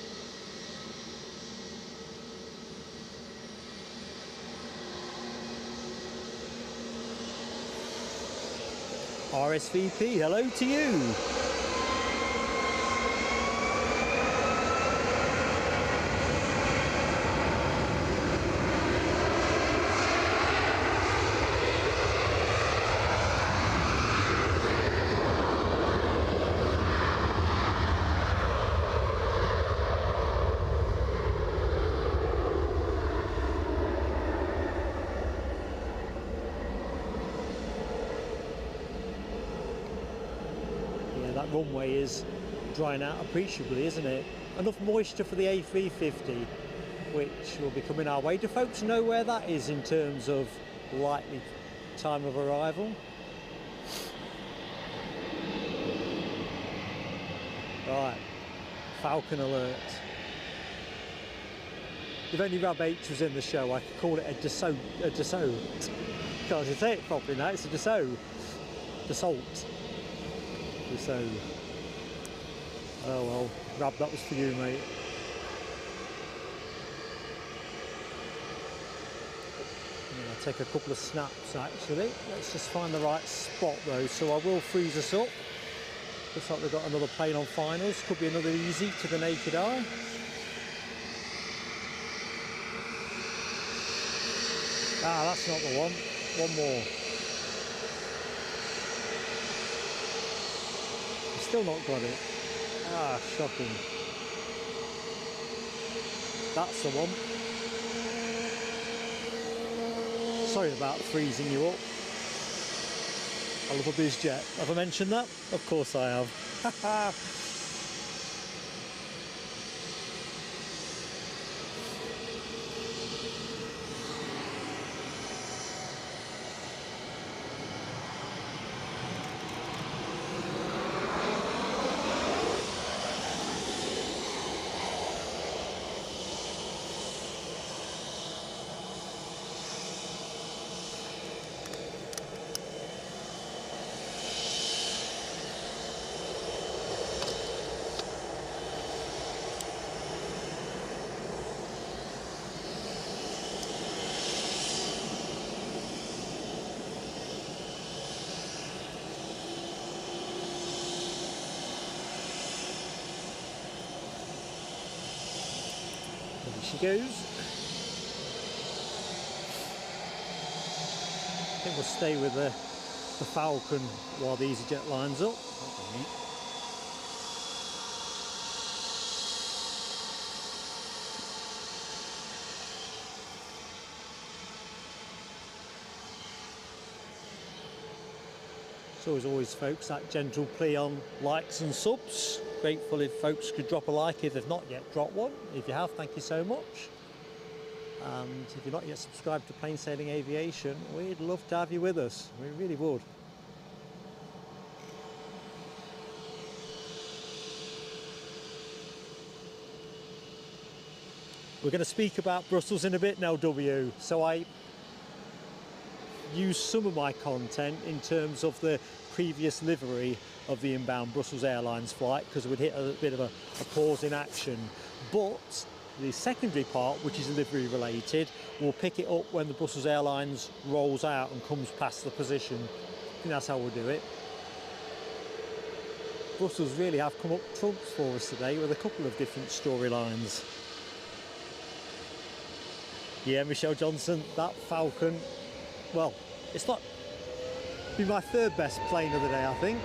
RSVP, hello to you. Runway is drying out appreciably, isn't it? Enough moisture for the A350, which will be coming our way. Do folks know where that is in terms of likely time of arrival? Right, Falcon alert. If only Rab H was in the show, I could call it a Dassault. Can't even say it properly now, it's a Dassault. Dassault. So, oh well, Rab, that was for you, mate. I'll take a couple of snaps actually. Let's just find the right spot though, so I will freeze us up. Looks like we've got another plane on finals, could be another easy to the naked eye. Ah, that's not the one. One more. Still not got it. Ah, shocking. That's the one. Sorry about freezing you up. I love a BizJet. Have I mentioned that? Of course I have. she goes. I think we'll stay with the Falcon while the easyJet lines up. So as always folks, that gentle plea on likes and subs. Grateful if folks could drop a like if they've not yet dropped one. If you have, thank you so much. And if you're not yet subscribed to Plain Sailing Aviation, we'd love to have you with us. We really would. We're going to speak about Brussels in a bit now, W. So I use some of my content in terms of the previous livery of the inbound Brussels Airlines flight, because we'd hit a bit of a pause in action. But the secondary part, which is livery related, we'll pick it up when the Brussels Airlines rolls out and comes past the position. I think that's how we'll do it. Brussels really have come up trumps for us today with a couple of different storylines. Yeah, Michelle Johnson, that Falcon, well, it's not be my third best plane of the day, I think.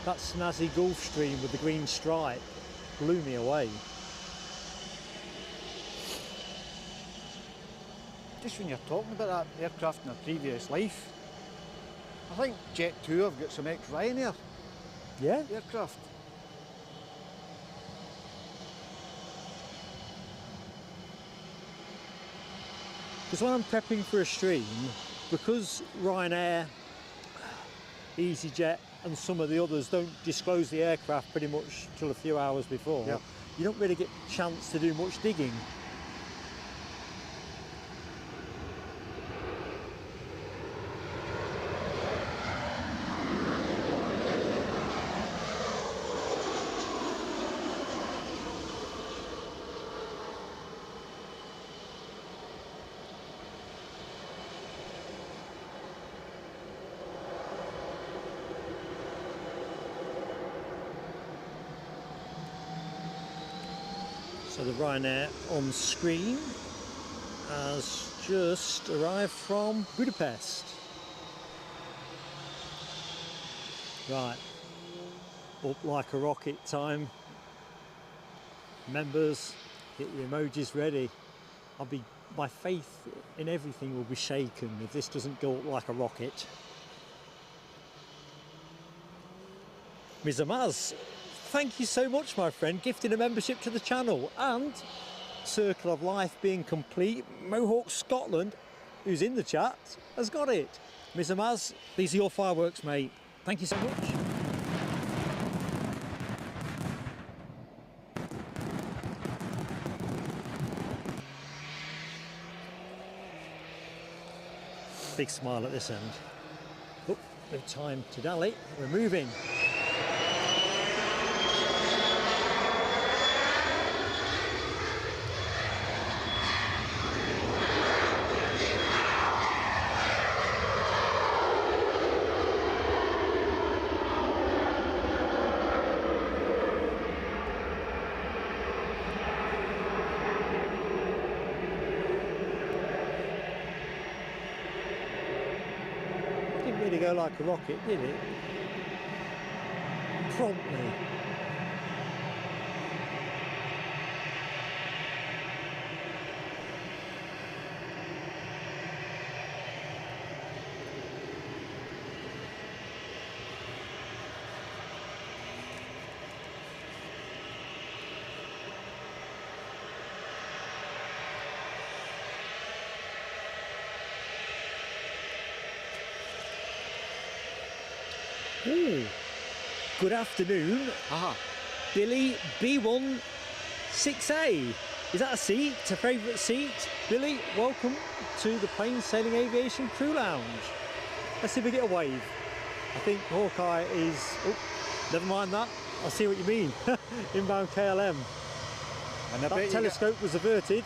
That snazzy Gulfstream with the green stripe blew me away. Just when you're talking about that aircraft in a previous life, I think Jet 2 have got some ex-Ryanair aircraft. Because when I'm prepping for a stream, because Ryanair, easyJet and some of the others don't disclose the aircraft pretty much till a few hours before, you don't really get a chance to do much digging. So the Ryanair on screen has just arrived from Budapest. Right, up like a rocket time. Members, get your emojis ready. My faith in everything will be shaken if this doesn't go up like a rocket. Ms. Amaz, thank you so much, my friend, gifting a membership to the channel, and Circle of Life being complete. Mohawk Scotland, who's in the chat, has got it. Ms. Amaz, these are your fireworks, mate. Thank you so much. Big smile at this end. Oh, no time to dally. We're moving. Go like a rocket, did it? Promptly. Ooh. Good afternoon. Billy B16A. Is that a seat? A favourite seat? Billy, welcome to the Plain Sailing Aviation Crew Lounge. Let's see if we get a wave. I think Hawkeye is... Oh, never mind that. I see what you mean. Inbound KLM. And that telescope was averted.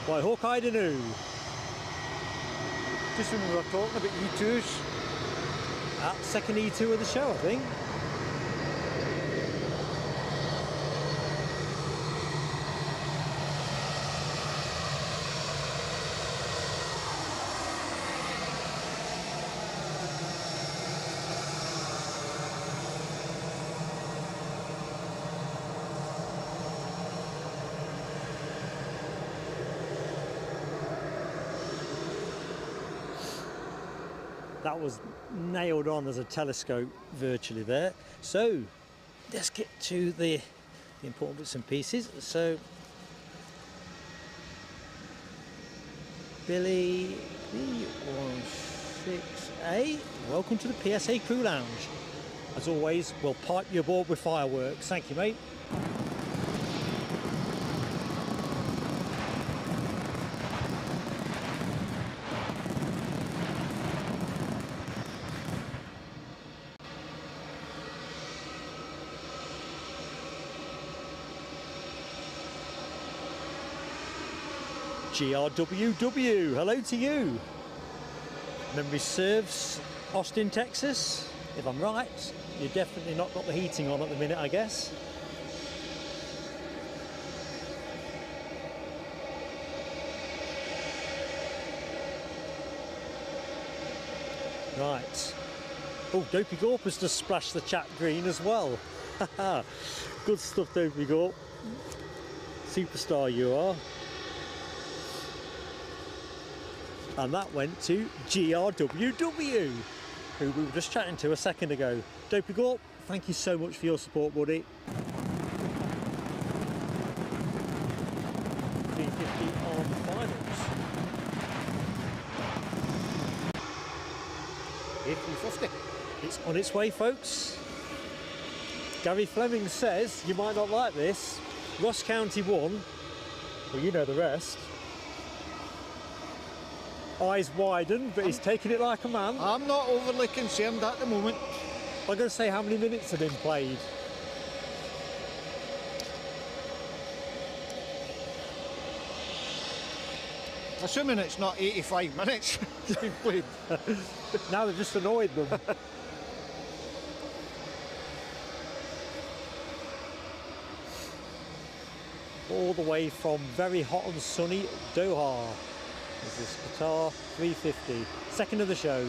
By Hawkeye Danu. Just when we were talking about E2s. Second E2 of the show, I think. That was nailed on as a telescope virtually there. So let's get to the important bits and pieces. So Billy B16A, welcome to the PSA Crew Lounge. As always, we'll pipe you aboard with fireworks. Thank you, mate. GRWW, hello to you. Memory serves, Austin, Texas. If I'm right, you've definitely not got the heating on at the minute, I guess. Right. Oh, Dopey Gorp has just splashed the chat green as well. Good stuff, Dopey Gorp. Superstar you are. And that went to GRWW, who we were just chatting to a second ago. Dopey Gorp, thank you so much for your support, buddy. 350 on the finals. 350. It's on its way, folks. Gary Fleming says, you might not like this, Ross County won. Well, you know the rest. Eyes widened, but he's taking it like a man. I'm not overly concerned at the moment. I'm going to say how many minutes have been played. Assuming it's not 85 minutes it's been played. Now they've just annoyed them. All the way from very hot and sunny Doha. This is Qatar 350, second of the show.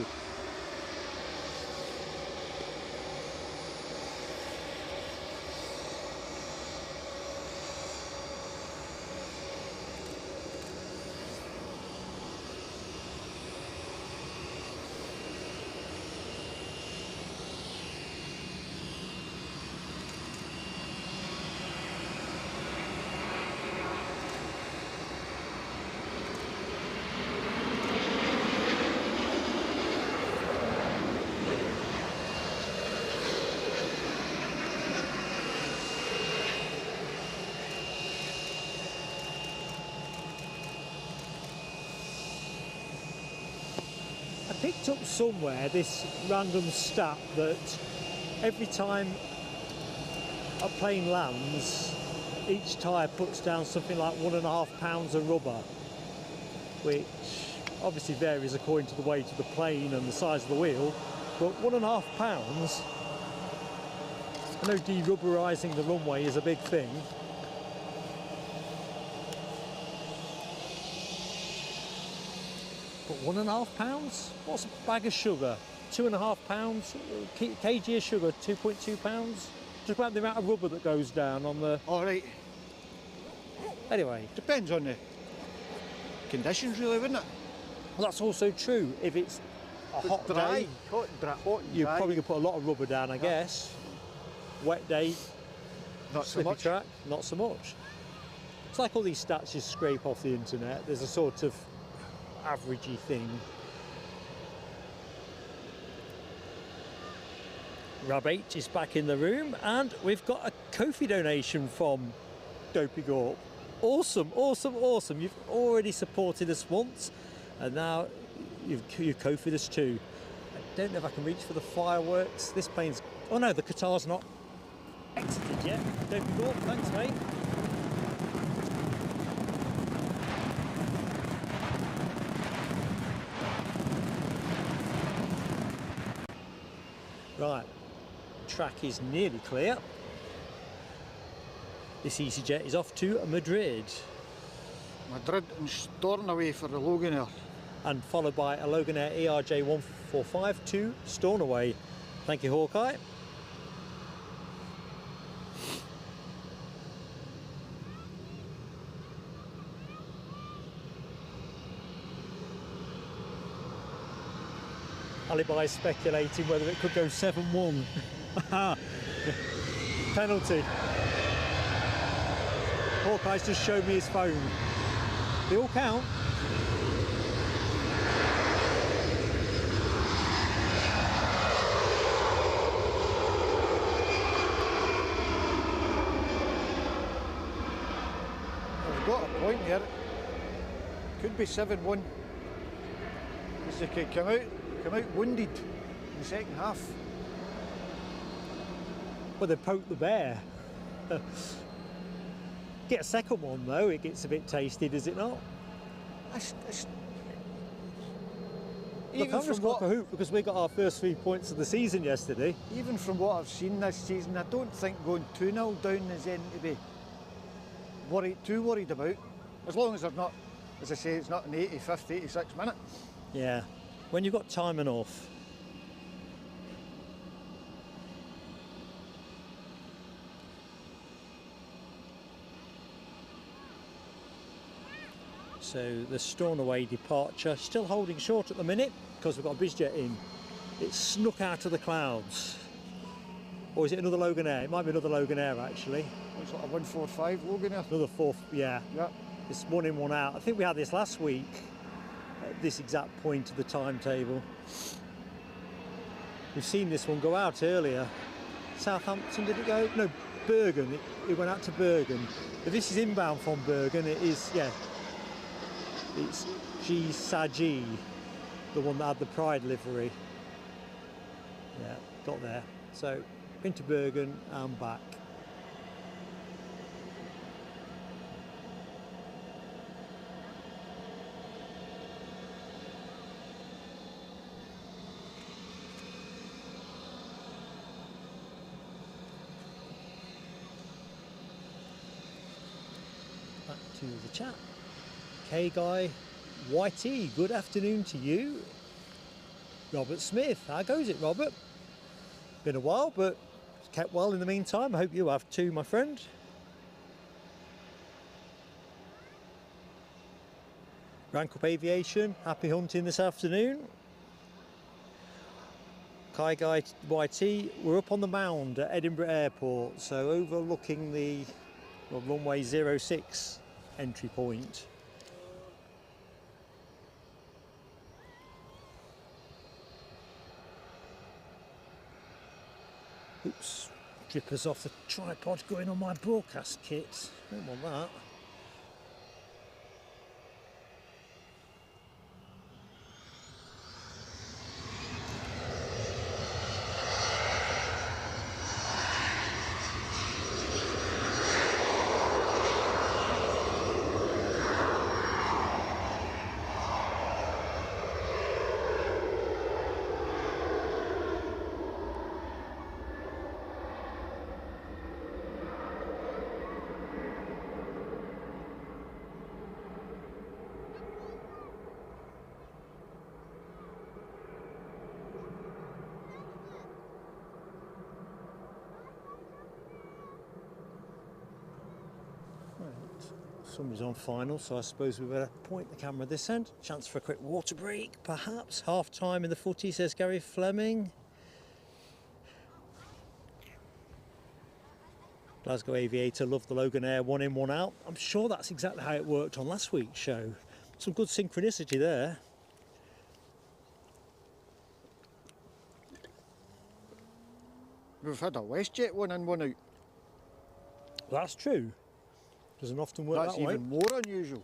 Picked up somewhere this random stat that every time a plane lands, each tyre puts down something like 1.5 pounds of rubber, which obviously varies according to the weight of the plane and the size of the wheel, but 1.5 pounds, I know de-rubberising the runway is a big thing. But 1.5 pounds? What's a bag of sugar? 2.5 pounds? Kg of sugar, 2.2 pounds? Just about the amount of rubber that goes down on the... All right. Anyway. Depends on the conditions really, wouldn't it? Well, that's also true. If it's a hot day, hot and you're dry. probably going to put a lot of rubber down, I guess. Wet day, Not so slippy much. track, not so much. It's like all these stats you scrape off the internet. There's a sort of averagey thing. Rab H is back in the room, and we've got a Ko-fi donation from Dopey Gorp. Awesome, awesome, awesome. You've already supported us once, and now you've Ko-fi'd us too. I don't know if I can reach for the fireworks. This plane's... Oh no, the Qatar's not exited yet. Dopey Gorp, thanks mate. Right, track is nearly clear. This easyJet is off to Madrid. Madrid and Stornoway for the Loganair. And followed by a Loganair ERJ 145 to Stornoway. Thank you, Hawkeye. Alibi is speculating whether it could go 7-1. Penalty. Hawkeye's just showed me his phone. They all count. I've got a point here. Could be 7-1. Because they could come out wounded in the second half. Well, they poked the bear. Get a second one though, it gets a bit tasty, does it not? Look, I'm just got a hoop because we got our first 3 points of the season yesterday. Even from what I've seen this season, I don't think going 2-0 down is anything to be too worried about. As long as they're not, as I say, it's not an 85th, 86th minute. Yeah, when you've got time enough. So the Stornoway departure, still holding short at the minute because we've got a busiest in. It's snuck out of the clouds. Or is it another Loganair? It might be another Loganair actually. It's like a 145 Loganair. Another fourth, yeah. Yeah. It's 1 in, 1 out. I think we had this last week at this exact point of the timetable. We've seen this one go out earlier. Southampton, did it go? No, Bergen. It went out to Bergen. If this is inbound from Bergen, it is, yeah. It's G Saji, the one that had the Pride livery. Yeah, got there. So, into Bergen and back. Back to the chat. Hey Guy YT, good afternoon to you. Robert Smith, how goes it, Robert? Been a while, but kept well in the meantime. I hope you have too, my friend. Rank up Aviation, happy hunting this afternoon. Kai Guy YT, we're up on the mound at Edinburgh Airport, so overlooking the runway 06 entry point. Oops, drippers off the tripod going on my broadcast kit. Don't want that. Somebody's on final, so I suppose we better point the camera this end. Chance for a quick water break, perhaps. Half time in the footy, says Gary Fleming. Glasgow Aviator, love the Loganair, 1 in, 1 out. I'm sure that's exactly how it worked on last week's show. Some good synchronicity there. We've had a WestJet 1 in, 1 out. That's true. Doesn't often work That's that way. even more unusual.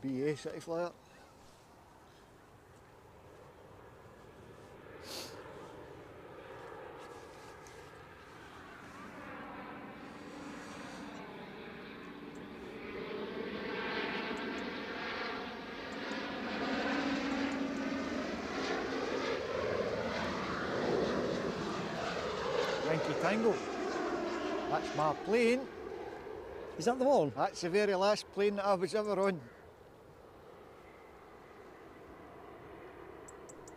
BA City Flyer. Yankee Tango. That's my plane. Is that the one? That's the very last plane that I was ever on.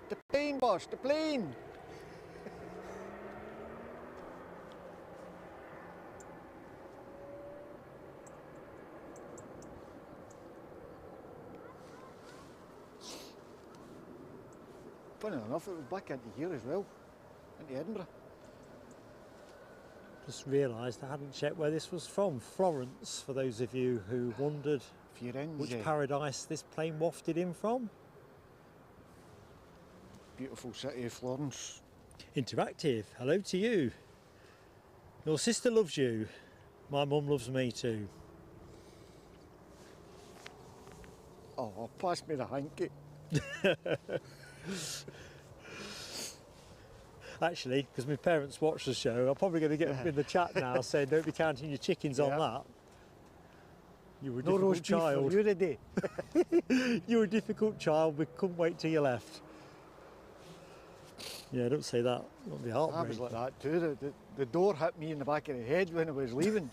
The plane, boss, the plane! Funny enough, it was back into here as well, into Edinburgh. Just realised I hadn't checked where this was from. Florence, for those of you who wondered Firenze. which paradise this plane wafted in from. Beautiful city of Florence. Interactive, hello to you. Your sister loves you. My mum loves me too. Oh, pass me the hanky. Actually, because my parents watch the show, I'm probably going to get in the chat now saying don't be counting your chickens on that. You were a No roast difficult beef child. for you today. You were a difficult child, we couldn't wait till you left. Yeah, don't say that. That'll be I heartbreaking. was like that too. The door hit me in the back of the head when I was leaving.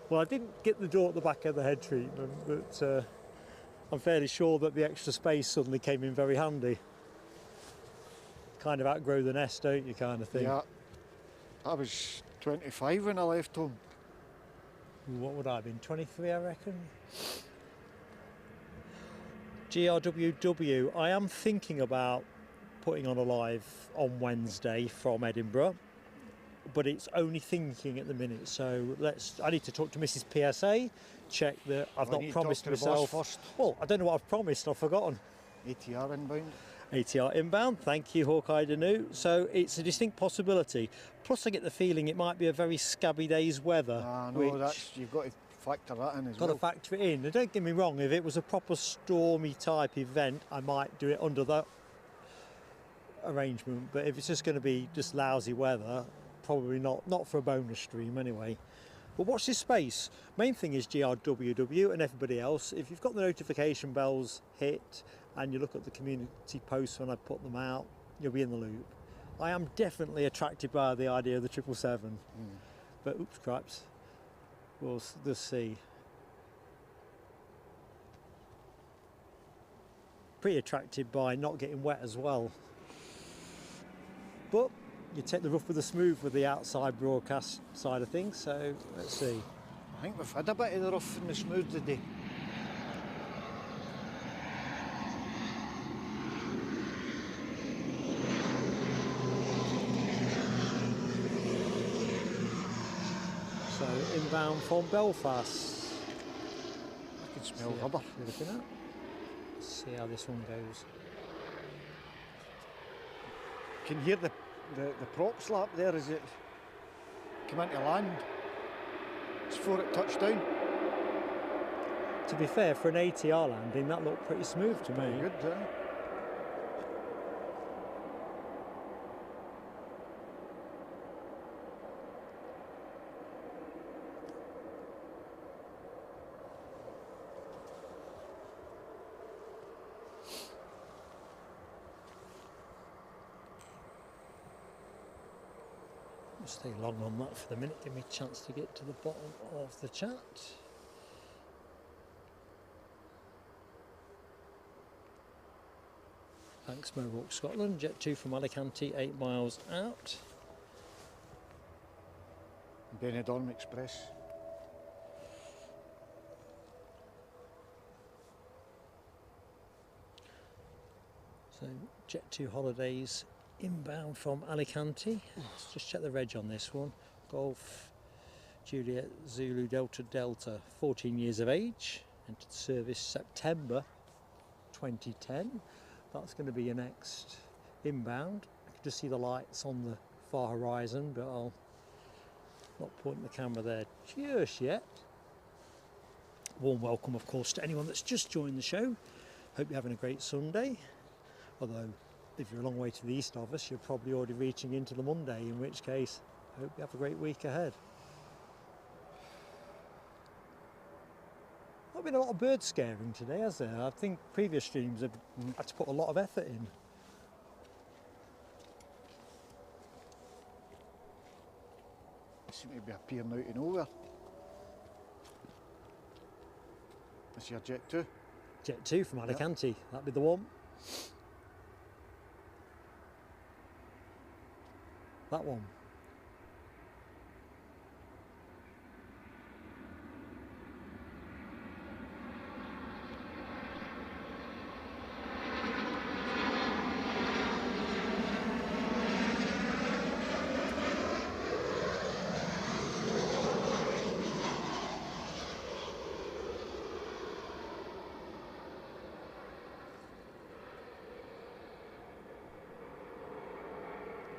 Well, I didn't get the door at the back of the head treatment, but I'm fairly sure that the extra space suddenly came in very handy. Kind of outgrow the nest, don't you, kind of thing. Yeah. I was 25 when I left home. What would I have been, 23 I reckon? GRWW, I am thinking about putting on a live on Wednesday from Edinburgh, but it's only thinking at the minute, so I need to talk to Mrs PSA, check that I've not promised myself. First. Well, I don't know what I've promised, I've forgotten. ATR inbound. ATR inbound, thank you Hawkeye Danu. So it's a distinct possibility. Plus I get the feeling it might be a very scabby day's weather. No, you've got to factor that in as well. Got to factor it in. Now, don't get me wrong, if it was a proper stormy type event, I might do it under that arrangement. But if it's just going to be just lousy weather, probably not for a bonus stream anyway. But watch this space. Main thing is GRWW and everybody else. If you've got the notification bells hit and you look at the community posts when I put them out, you'll be in the loop. I am definitely attracted by the idea of the 777. But oops, cripes. We'll just see. Pretty attracted by not getting wet as well. But you take the rough with the smooth with the outside broadcast side of things, so let's see. I think we've had a bit of the rough and the smooth today. So inbound from Belfast. I can smell rubber. You're looking at. Let's see how this one goes. Can hear the prop slap there as it come into land. It's before it touched down. To be fair, for an ATR landing, that looked pretty smooth to me. Good, huh? Stay long on that for the minute, give me a chance to get to the bottom of the chat. Thanks Mohawk Scotland, Jet 2 from Alicante, 8 miles out. Benidorm Express. So Jet 2 Holidays inbound from Alicante. Let's just check the reg on this one. Golf Juliet Zulu Delta Delta, 14 years of age, entered service September 2010. That's going to be your next inbound. I can just see the lights on the far horizon, but I'll not point the camera there just yet. Warm welcome, of course, to anyone that's just joined the show. Hope you're having a great Sunday. Although, if you're a long way to the east of us, you're probably already reaching into the Monday, in which case, I hope you have a great week ahead. Not been a lot of bird scaring today, has there? I think previous streams have had to put a lot of effort in. seem to be appearing out of nowhere. This is your Jet 2. Jet 2 from Alicante, that'd be the one. That one.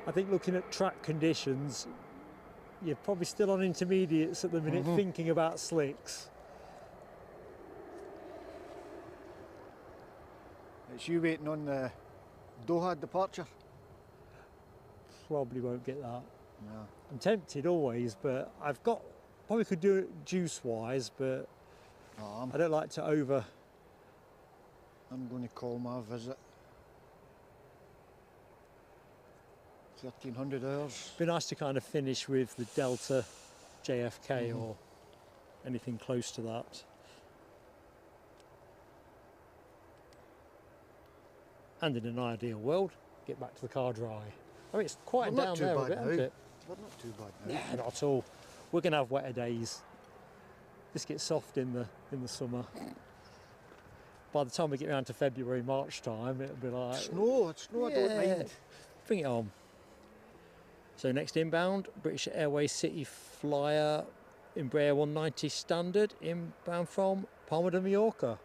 I think looking at track conditions, you're probably still on intermediates at the minute, thinking about slicks. It's you waiting on the Doha departure? Probably won't get that. No. I'm tempted always, but probably could do it juice-wise, but No, I don't like to I'm going to call my visit. 1300 hours. Be nice to kind of finish with the Delta JFK or anything close to that. And in an ideal world, get back to the car dry. I mean, it's quieting down there a bit, hasn't it? We're not too bad now. Yeah, not at all. We're going to have wetter days. This gets soft in the summer. By the time we get around to February, March time, it'll be like... Snow, it's snow, I don't mind. Bring it on. So next inbound, British Airways City Flyer, Embraer 190 Standard, inbound from Palma de Mallorca.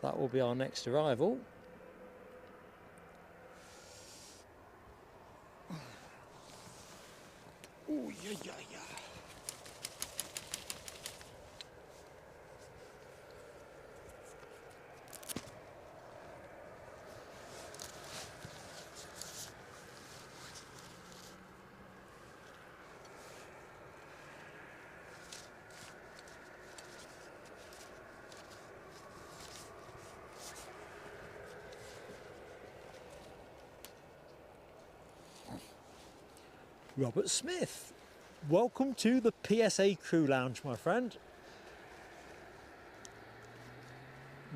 That will be our next arrival. Oh, yeah, yeah, yeah. Robert Smith, welcome to the PSA Crew Lounge, my friend.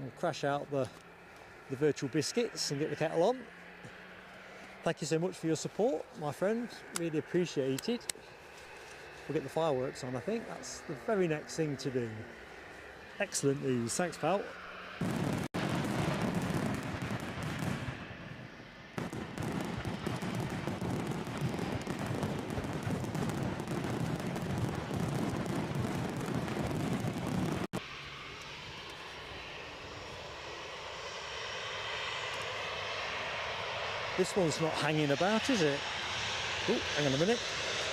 We'll crash out the virtual biscuits and get the kettle on. Thank you so much for your support, my friend. Really appreciate it. We'll get the fireworks on, I think. That's the very next thing to do. Excellent news. Thanks, pal. This one's not hanging about, is it? Oh, hang on a minute.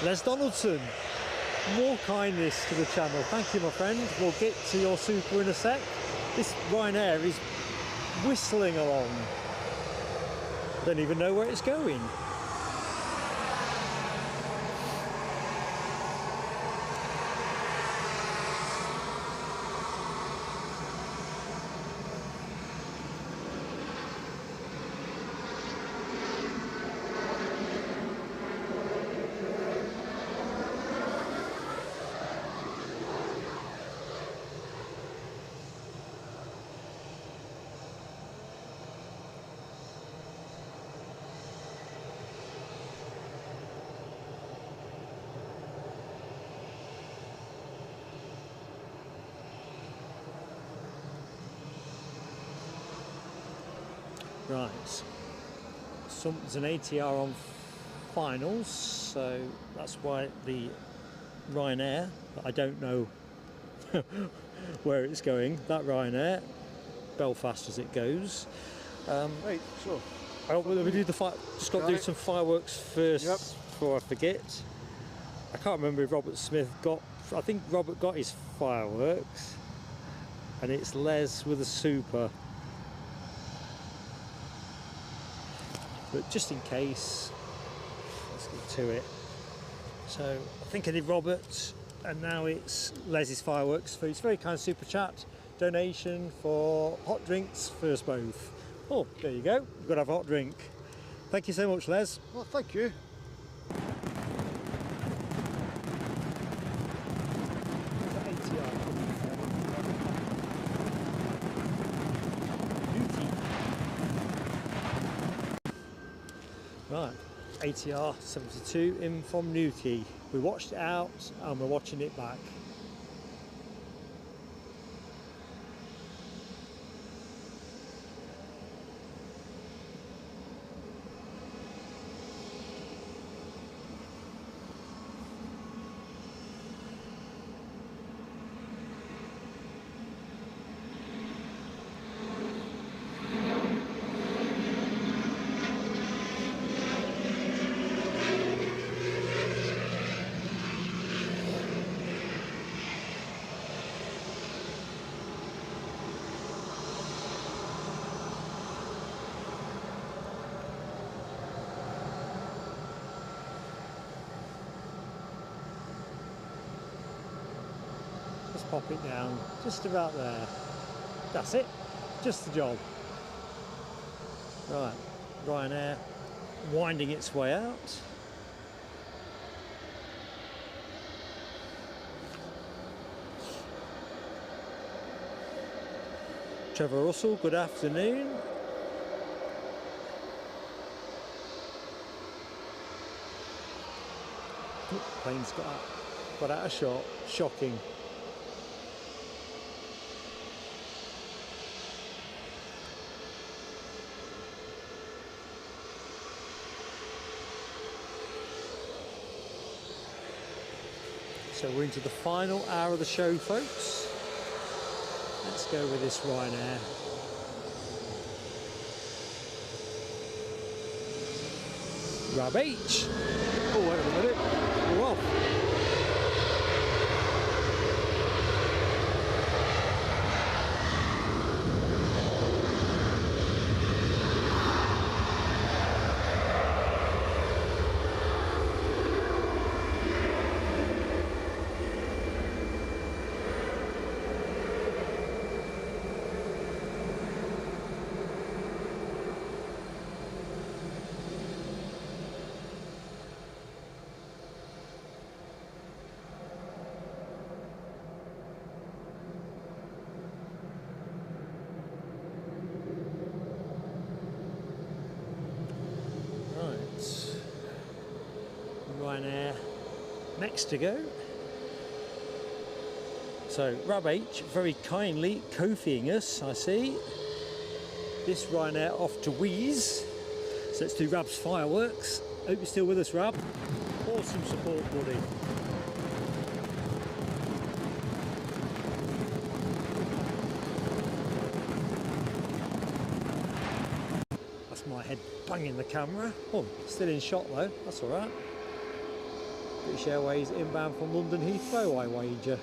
Les Donaldson, more kindness to the channel. Thank you, my friend. We'll get to your super in a sec. This Ryanair is whistling along. Don't even know where it's going. Right, there's an ATR on finals, so that's why the Ryanair, that I don't know where it's going, that Ryanair, Belfast as it goes. Right, so. We do just got to do some fireworks first before I forget. I can't remember if Robert Smith I think Robert got his fireworks, and it's Les with a super. But just in case, let's get to it. So I think I did Robert, and now it's Les's fireworks for his very kind super chat donation for hot drinks for us both. Oh, there you go. We've got to have a hot drink. Thank you so much, Les. Well, thank you. ATR 72 in from Newquay. We watched it out and we're watching it back. Just pop it down, just about there. That's it, just the job. Right, Ryanair winding its way out. Trevor Russell, good afternoon. Plane's got out of shot, shocking. So we're into the final hour of the show, folks. Let's go with this Ryanair. Grab H. Oh, wait a minute. We're off. Ryanair next to go. So Rab H very kindly Kofiing us, I see. This Ryanair off to Wheeze. So let's do Rab's fireworks. Hope you're still with us, Rab. Awesome support, buddy. That's my head banging the camera. Oh, still in shot though, that's all right. British Airways inbound from London Heathrow, I wager.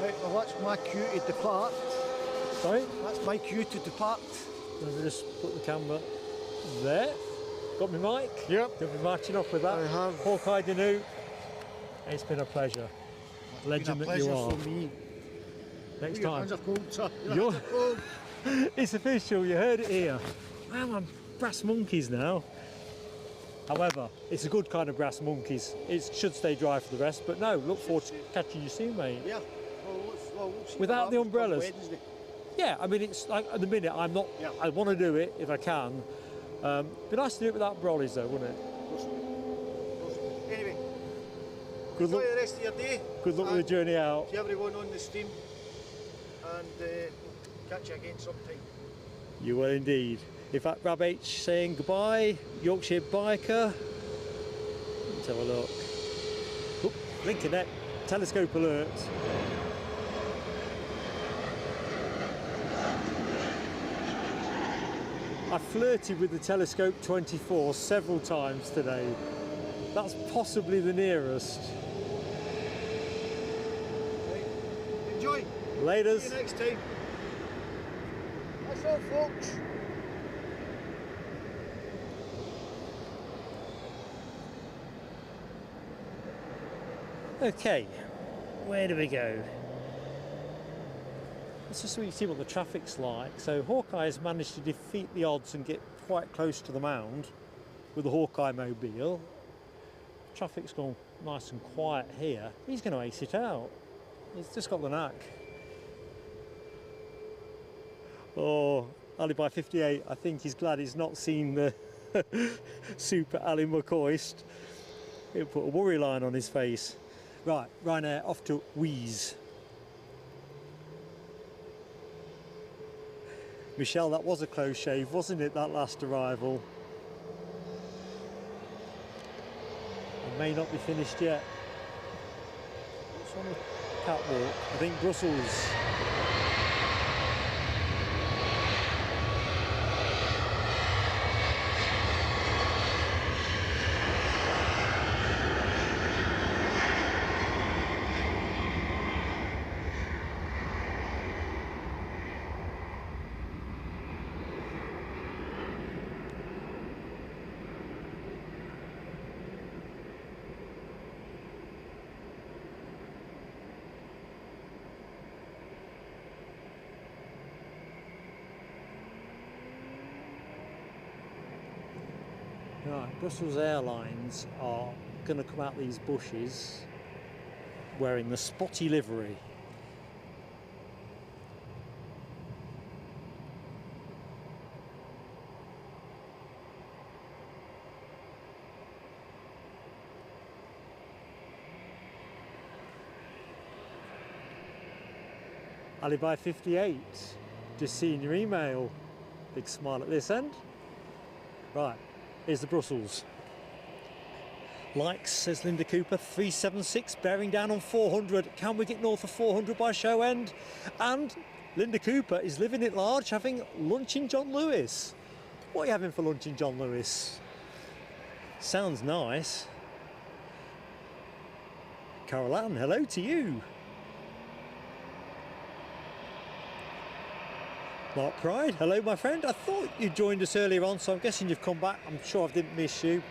Right, well that's my cue to depart. Sorry? That's my cue to depart. Let me just put the camera there. Got my mic? Yep. You'll be marching off with that. I have. Hawkeye Danu. It's been a pleasure. Legend that you are. For me. Next Your time. hands are cold, sir. Your You're- hands are cold. It's official, you heard it here. Man, I'm brass monkeys now. However, it's a good kind of brass monkeys. It should stay dry for the rest, but no, look forward to catching you soon, mate. Yeah. Well, we'll see Without what the happens come umbrellas. Wednesday. Yeah, I mean, it's like at the minute, I'm not, Yeah. I want to do it if I can. Be nice to do it without brollies though, wouldn't it? Anyway, Good enjoy luck, the rest of your day. good luck with the journey out. To everyone on the stream, and catch you again sometime. You will indeed. In fact, Rab H saying goodbye, Yorkshire Biker. Let's have a look. Oop, blinking net, telescope alert. I flirted with the Telescope 24 several times today. That's possibly the nearest. Enjoy. Laters. See you next time. That's all, folks. Okay, where do we go? Let's just see what the traffic's like. So Hawkeye has managed to defeat the odds and get quite close to the mound with the Hawkeye mobile. Traffic's gone nice and quiet here. He's going to ace it out. He's just got the knack. Oh, Alibi 58, I think he's glad he's not seen the Super Ali McCoist. He'll put a worry line on his face. Right, Ryanair off to Wheeze. Michelle, that was a close shave, wasn't it, that last arrival? It may not be finished yet. What's on the catwalk? I think Brussels. Right, Brussels Airlines are going to come out these bushes wearing the spotty livery. Alibi 58, just seeing your email. Big smile at this end. Right. Here's the Brussels. Likes, says Linda Cooper, 376, bearing down on 400. Can we get north of 400 by show end? And Linda Cooper is living it large, having lunch in John Lewis. What are you having for lunch in John Lewis? Sounds nice. Carol Ann, hello to you. Mark Pride, hello my friend. I thought you joined us earlier on, so I'm guessing you've come back. I'm sure I didn't miss you.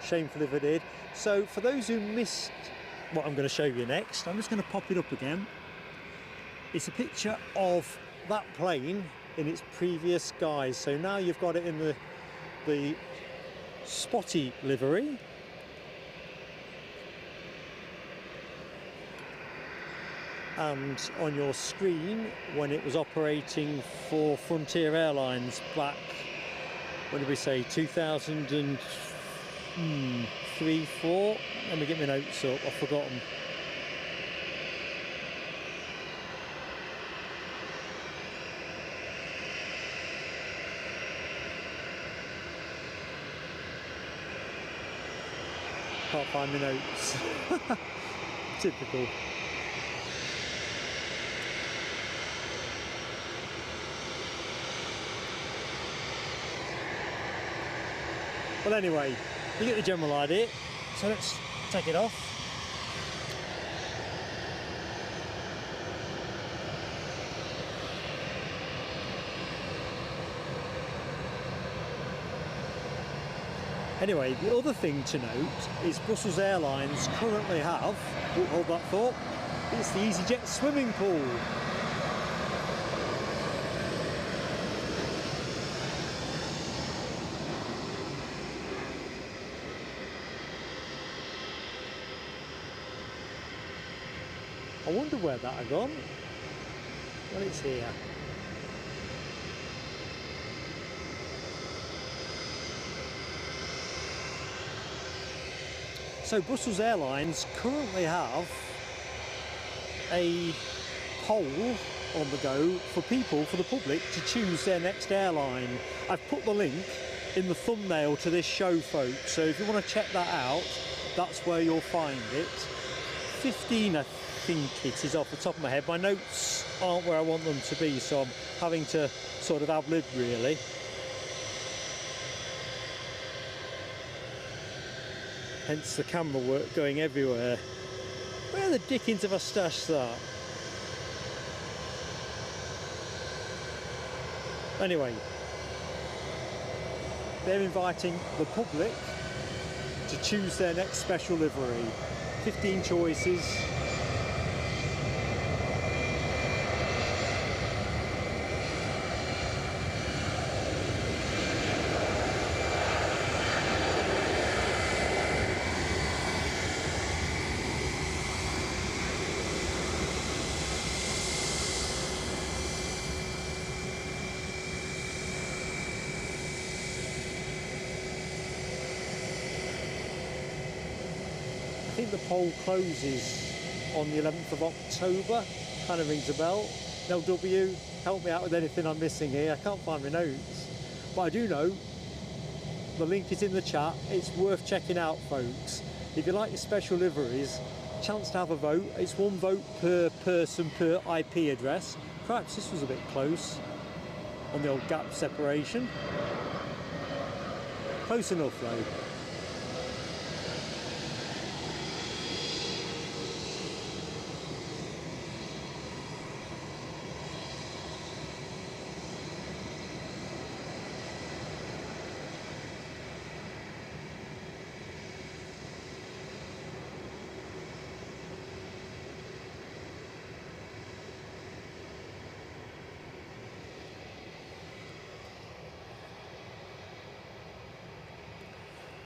Shameful if I did. So for those who missed what I'm going to show you next, I'm just going to pop it up again. It's a picture of that plane in its previous guise. So now you've got it in the spotty livery. And on your screen when it was operating for Frontier Airlines back, when did we say, 2003, 4? Let me get my notes up, I've forgotten. Can't find my notes. Typical. Well, anyway, you get the general idea, so let's take it off. Anyway, the other thing to note is Brussels Airlines currently have, oh, hold that thought, it's the easyJet swimming pool. I wonder where that had gone. Well, it's here. So Brussels Airlines currently have a poll on the go for people, for the public, to choose their next airline. I've put the link in the thumbnail to this show, folks, so if you want to check that out, that's where you'll find it. 15, I think it is off the top of my head. My notes aren't where I want them to be, so I'm having to sort of ad-lib really. hence the camera work going everywhere. Where the dickens have I stashed that? Anyway, they're inviting the public to choose their next special livery. 15 choices. I think the poll closes on the 11th of October, kind of rings a bell. LW, help me out with anything I'm missing here. I can't find my notes. But I do know, the link is in the chat, it's worth checking out, folks. If you like your special liveries, chance to have a vote. It's 1 vote per person per IP address. Perhaps this was a bit close on the old gap separation. Close enough though.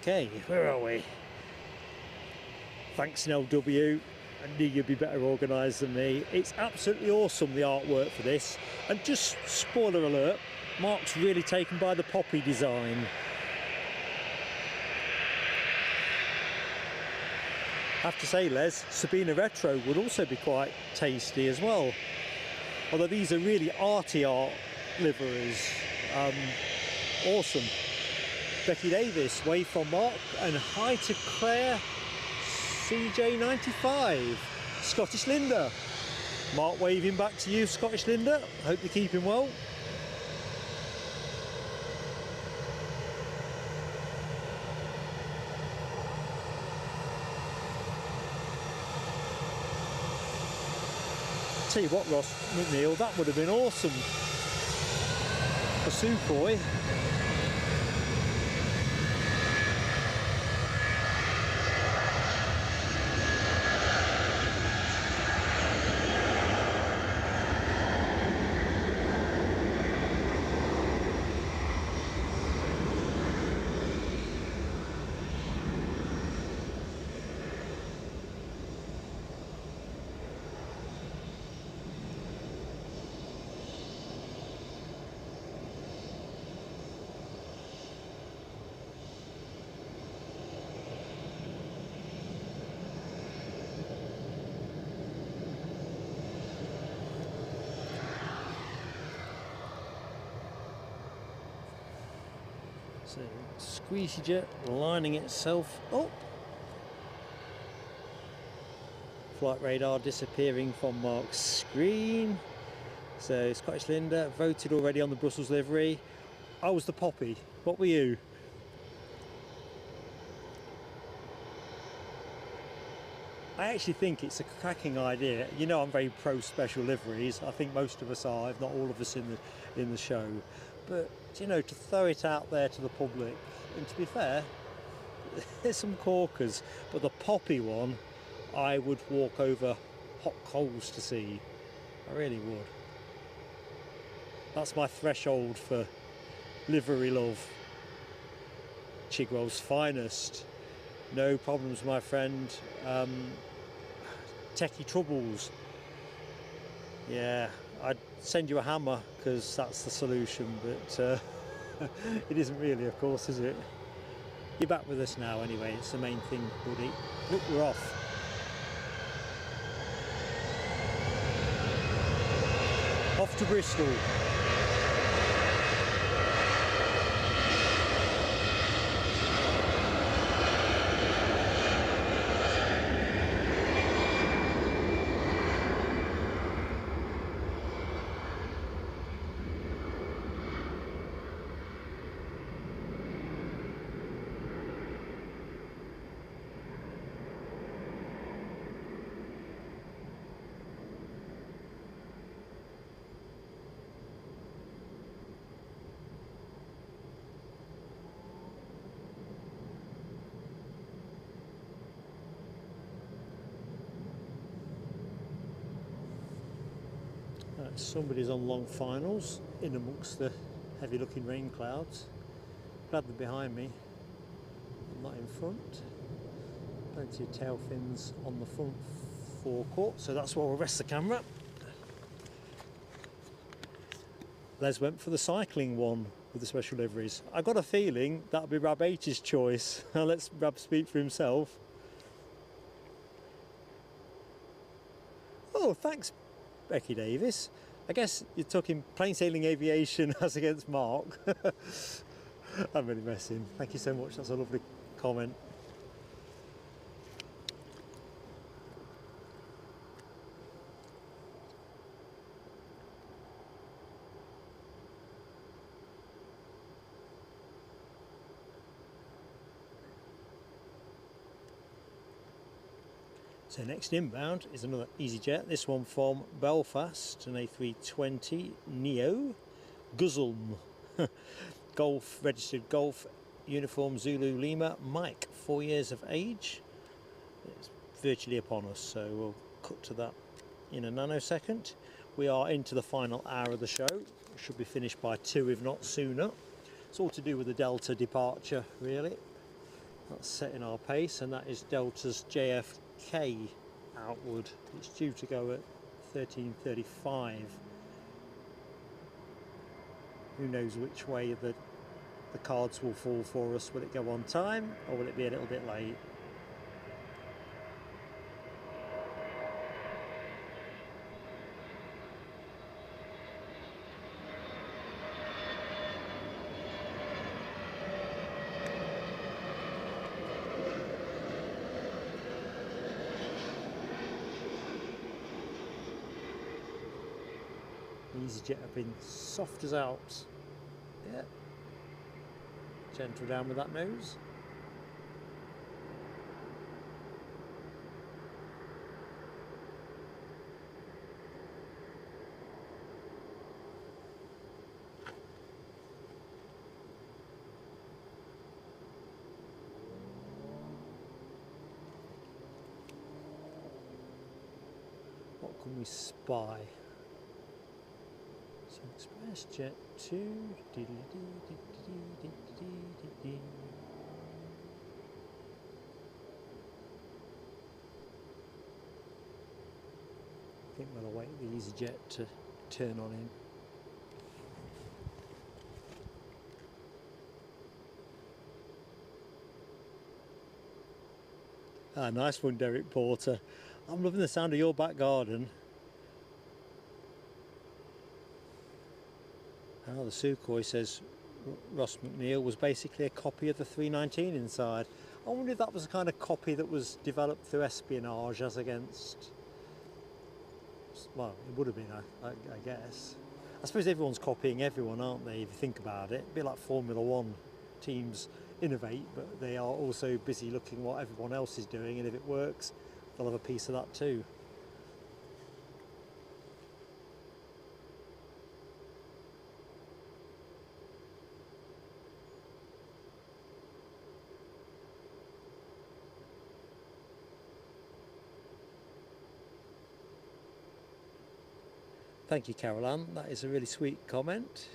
Okay, where are we? Thanks LW, I knew you'd be better organised than me. It's absolutely awesome, the artwork for this. And just spoiler alert, Mark's really taken by the poppy design. I have to say, Les, Sabina Retro would also be quite tasty as well. Although these are really arty art liveries. Awesome. Becky Davis, wave from Mark, and hi to Claire CJ95. Scottish Linda. Mark waving back to you, Scottish Linda. Hope you're keeping well. Tell you what, Ross McNeil, that would have been awesome for Sukhoi. So, easyJet lining itself up. Flight radar disappearing from Mark's screen. So, Scottish Linda voted already on the Brussels livery. I was the poppy. What were you? I actually think it's a cracking idea. You know, I'm very pro special liveries. I think most of us are, if not all of us in the show. But you know, to throw it out there to the public, and to be fair, there's some corkers, but the poppy one, I would walk over hot coals to see. I really would. That's my threshold for livery love. Chigwell's finest. No problems, my friend. Techie troubles. Yeah, I'd send you a hammer because that's the solution, but it isn't really, of course, is it? You're back with us now anyway, it's the main thing, buddy. Look, we're off. Off to Bristol. Right, somebody's on long finals in amongst the heavy looking rain clouds. Glad they're behind me. I'm not in front. Plenty of tail fins on the front forecourt, so that's where we'll rest the camera. Les went for the cycling one with the special liveries. I got a feeling that'll be Rab H's choice. Now let's Rab speak for himself. Oh, thanks, Becky Davis. I guess you're talking plain sailing aviation as against Mark. I'm really messing. Thank you so much. That's a lovely comment. So next inbound is another easyJet, this one from Belfast, an A320 Neo, Guzulm, Golf, registered Golf, uniform Zulu Lima, Mike, 4 years of age. It's virtually upon us, so we'll cut to that in a nanosecond. We are into the final hour of the show, should be finished by 2 if not sooner. It's all to do with the Delta departure really. That's setting our pace, and that is Delta's JFK outward. It's due to go at 13:35. Who knows which way the cards will fall for us. Will it go on time or will it be a little bit late? easyJet have been soft as Alps. Yeah. Gentle down with that nose. What can we spy? So ExpressJet 2. I think we'll await the easyJet to turn on in. Ah, nice one, Derek Porter. I'm loving the sound of your back garden. Oh, the Sukhoi says Ross McNeil was basically a copy of the 319 inside. I wonder if that was the kind of copy that was developed through espionage as against... Well, it would have been, I guess. I suppose everyone's copying everyone, aren't they, if you think about it? A bit like Formula One. Teams innovate, but they are also busy looking what everyone else is doing, and if it works, they'll have a piece of that too. Thank you, Caroline. That is a really sweet comment.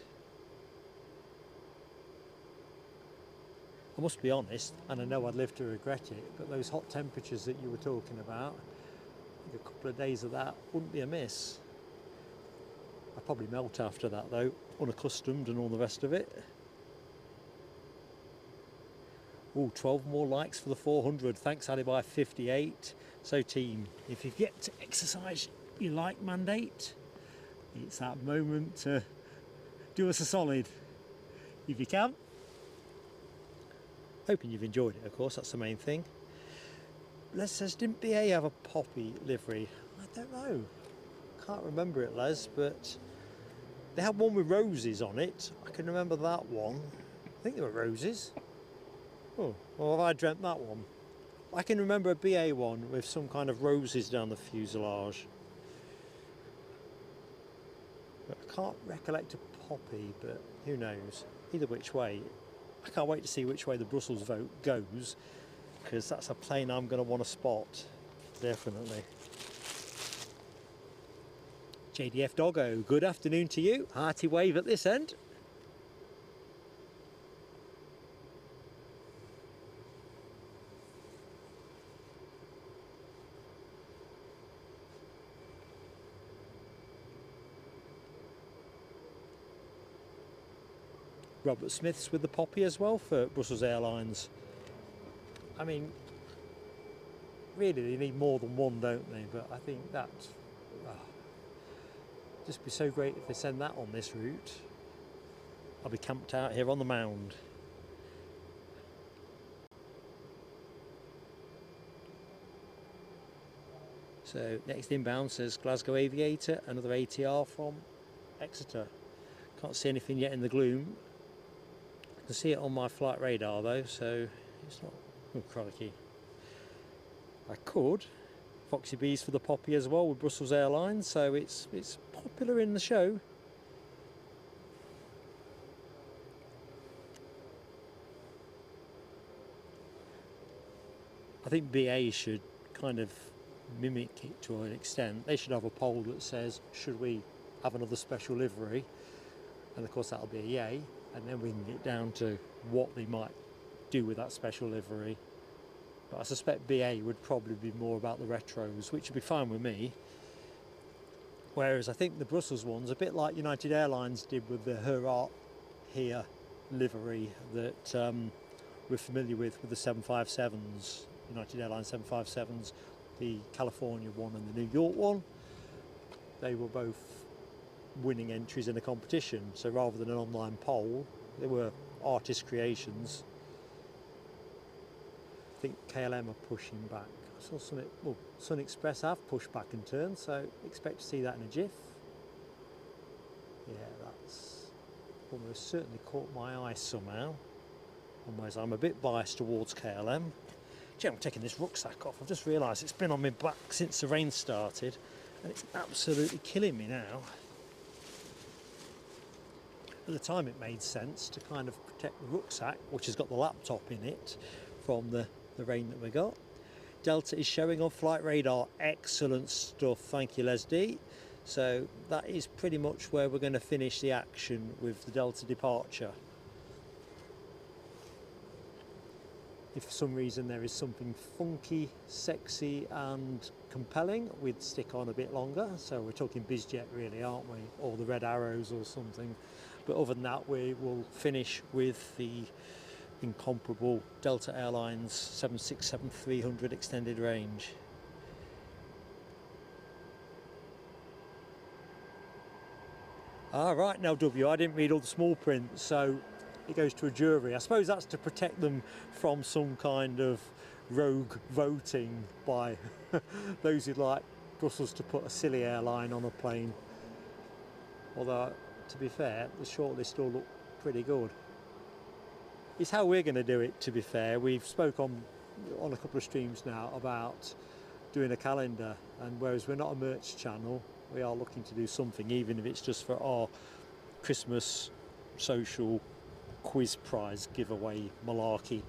I must be honest, and I know I'd live to regret it, but those hot temperatures that you were talking about, I think a couple of days of that wouldn't be amiss. I'd probably melt after that though, unaccustomed and all the rest of it. Oh, 12 more likes for the 400. Thanks, Alibi58. So team, if you get to exercise your like mandate, it's that moment to do us a solid, if you can. Hoping you've enjoyed it, of course, that's the main thing. Les says, didn't BA have a poppy livery? I don't know. Can't remember it, Les, but they had one with roses on it. I can remember that one. I think they were roses. Oh, well, have I dreamt that one? I can remember a BA one with some kind of roses down the fuselage. But I can't recollect a poppy, but who knows? Either which way. I can't wait to see which way the Brussels vote goes, because that's a plane I'm going to want to spot, definitely. JDF Doggo, good afternoon to you. Hearty wave at this end. Robert Smith's with the poppy as well for Brussels Airlines. I mean, really they need more than one, don't they? But I think that just be so great if they send that on this route. I'll be camped out here on the mound. So next inbound says Glasgow Aviator, another ATR from Exeter. Can't see anything yet in the gloom. I can see it on my flight radar though, so it's not. Oh crikey! I could. Foxy Bees for the poppy as well with Brussels Airlines, so it's popular in the show. I think BA should kind of mimic it to an extent. They should have a poll that says, should we have another special livery? And of course that'll be a yay, and then we can get down to what they might do with that special livery. But I suspect BA would probably be more about the retros, which would be fine with me. Whereas I think the Brussels one's a bit like United Airlines did with the Her Art Here livery that we're familiar with the 757s, United Airlines 757s, the California one and the New York one. They were both winning entries in a competition, so rather than an online poll, they were artist creations. I think KLM are pushing back. I saw something, well, Sun Express have pushed back and turned, so expect to see that in a jiff. Yeah, that's almost certainly caught my eye somehow. Almost, I'm a bit biased towards KLM. Gee, I'm taking this rucksack off. I've just realised it's been on my back since the rain started, and it's absolutely killing me now. At the time it made sense to kind of protect the rucksack, which has got the laptop in it, from the rain that we got. Delta is showing on flight radar. Excellent stuff, thank you Leslie. So that is pretty much where we're going to finish the action with the Delta departure. If for some reason there is something funky, sexy and compelling, we'd stick on a bit longer. So we're talking BizJet really, aren't we? Or the Red Arrows or something. But other than that, we will finish with the incomparable Delta Airlines 767-300 extended range. Right, now W, I didn't read all the small print, so it goes to a jury. I suppose that's to protect them from some kind of rogue voting by those who'd like Brussels to put a silly airline on a plane. Although, to be fair, the shortlist all look pretty good. It's how we're going to do it, to be fair. We've spoke on a couple of streams now about doing a calendar, and whereas we're not a merch channel, we are looking to do something, even if it's just for our Christmas social quiz prize giveaway malarkey.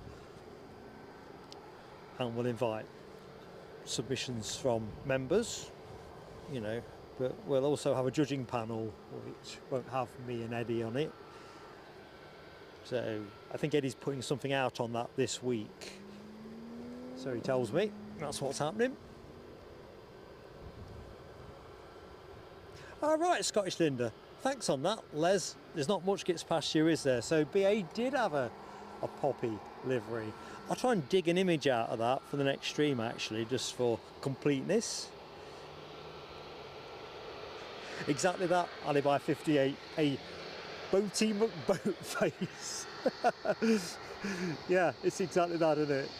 And we'll invite submissions from members, you know, but we'll also have a judging panel which won't have me and Eddie on it. So I think Eddie's putting something out on that this week. So he tells me that's what's happening. All right, Scottish Linda, thanks on that. Les, there's not much gets past you, is there? So BA did have a poppy livery. I'll try and dig an image out of that for the next stream, actually, just for completeness. Exactly that, Alibi 58, a Boaty McBoat face. Yeah, it's exactly that, isn't it?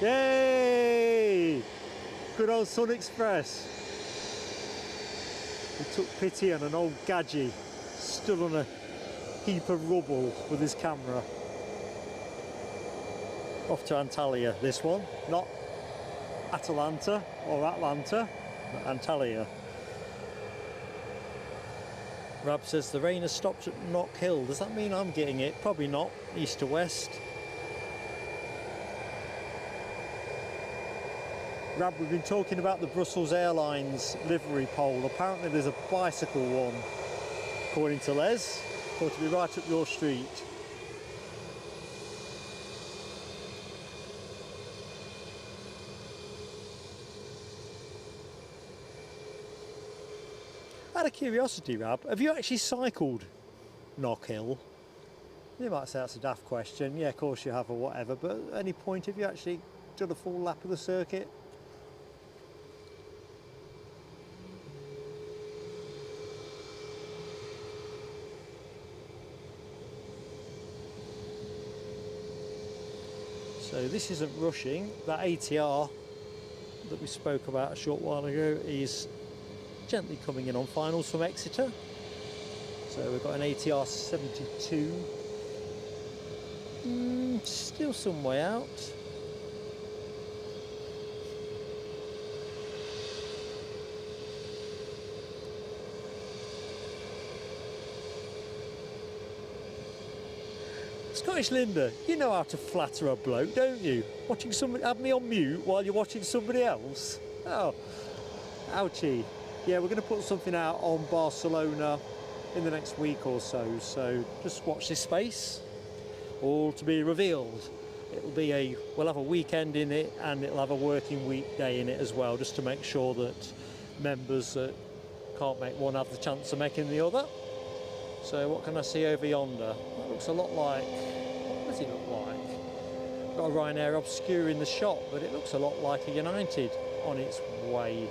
Yay! Good old Sun Express. He took pity on an old gadgie stood on a heap of rubble with his camera. Off to Antalya, this one, not Atalanta or Atlanta, but Antalya. Rab says the rain has stopped at Knock Hill. Does that mean I'm getting it? Probably not. East to west. Rab, we've been talking about the Brussels Airlines livery pole. Apparently there's a bicycle one, according to Les. Thought to be right up your street. Out of curiosity, Rab, have you actually cycled Knock Hill? You might say that's a daft question. Yeah, of course you have, or whatever, but at any point have you actually done a full lap of the circuit? So this isn't rushing. That ATR that we spoke about a short while ago is gently coming in on finals from Exeter. So we've got an ATR 72. Still some way out. Scottish Linda, you know how to flatter a bloke, don't you? Watching somebody, have me on mute while you're watching somebody else. Oh, ouchie. Yeah, we're going to put something out on Barcelona in the next week or so, so just watch this space. All to be revealed. It'll be we'll have a weekend in it, and it'll have a working weekday in it as well, just to make sure that members that can't make one have the chance of making the other. So what can I see over yonder? That looks a lot like, what does it look like? Got a Ryanair obscure in the shot, but it looks a lot like a United on its way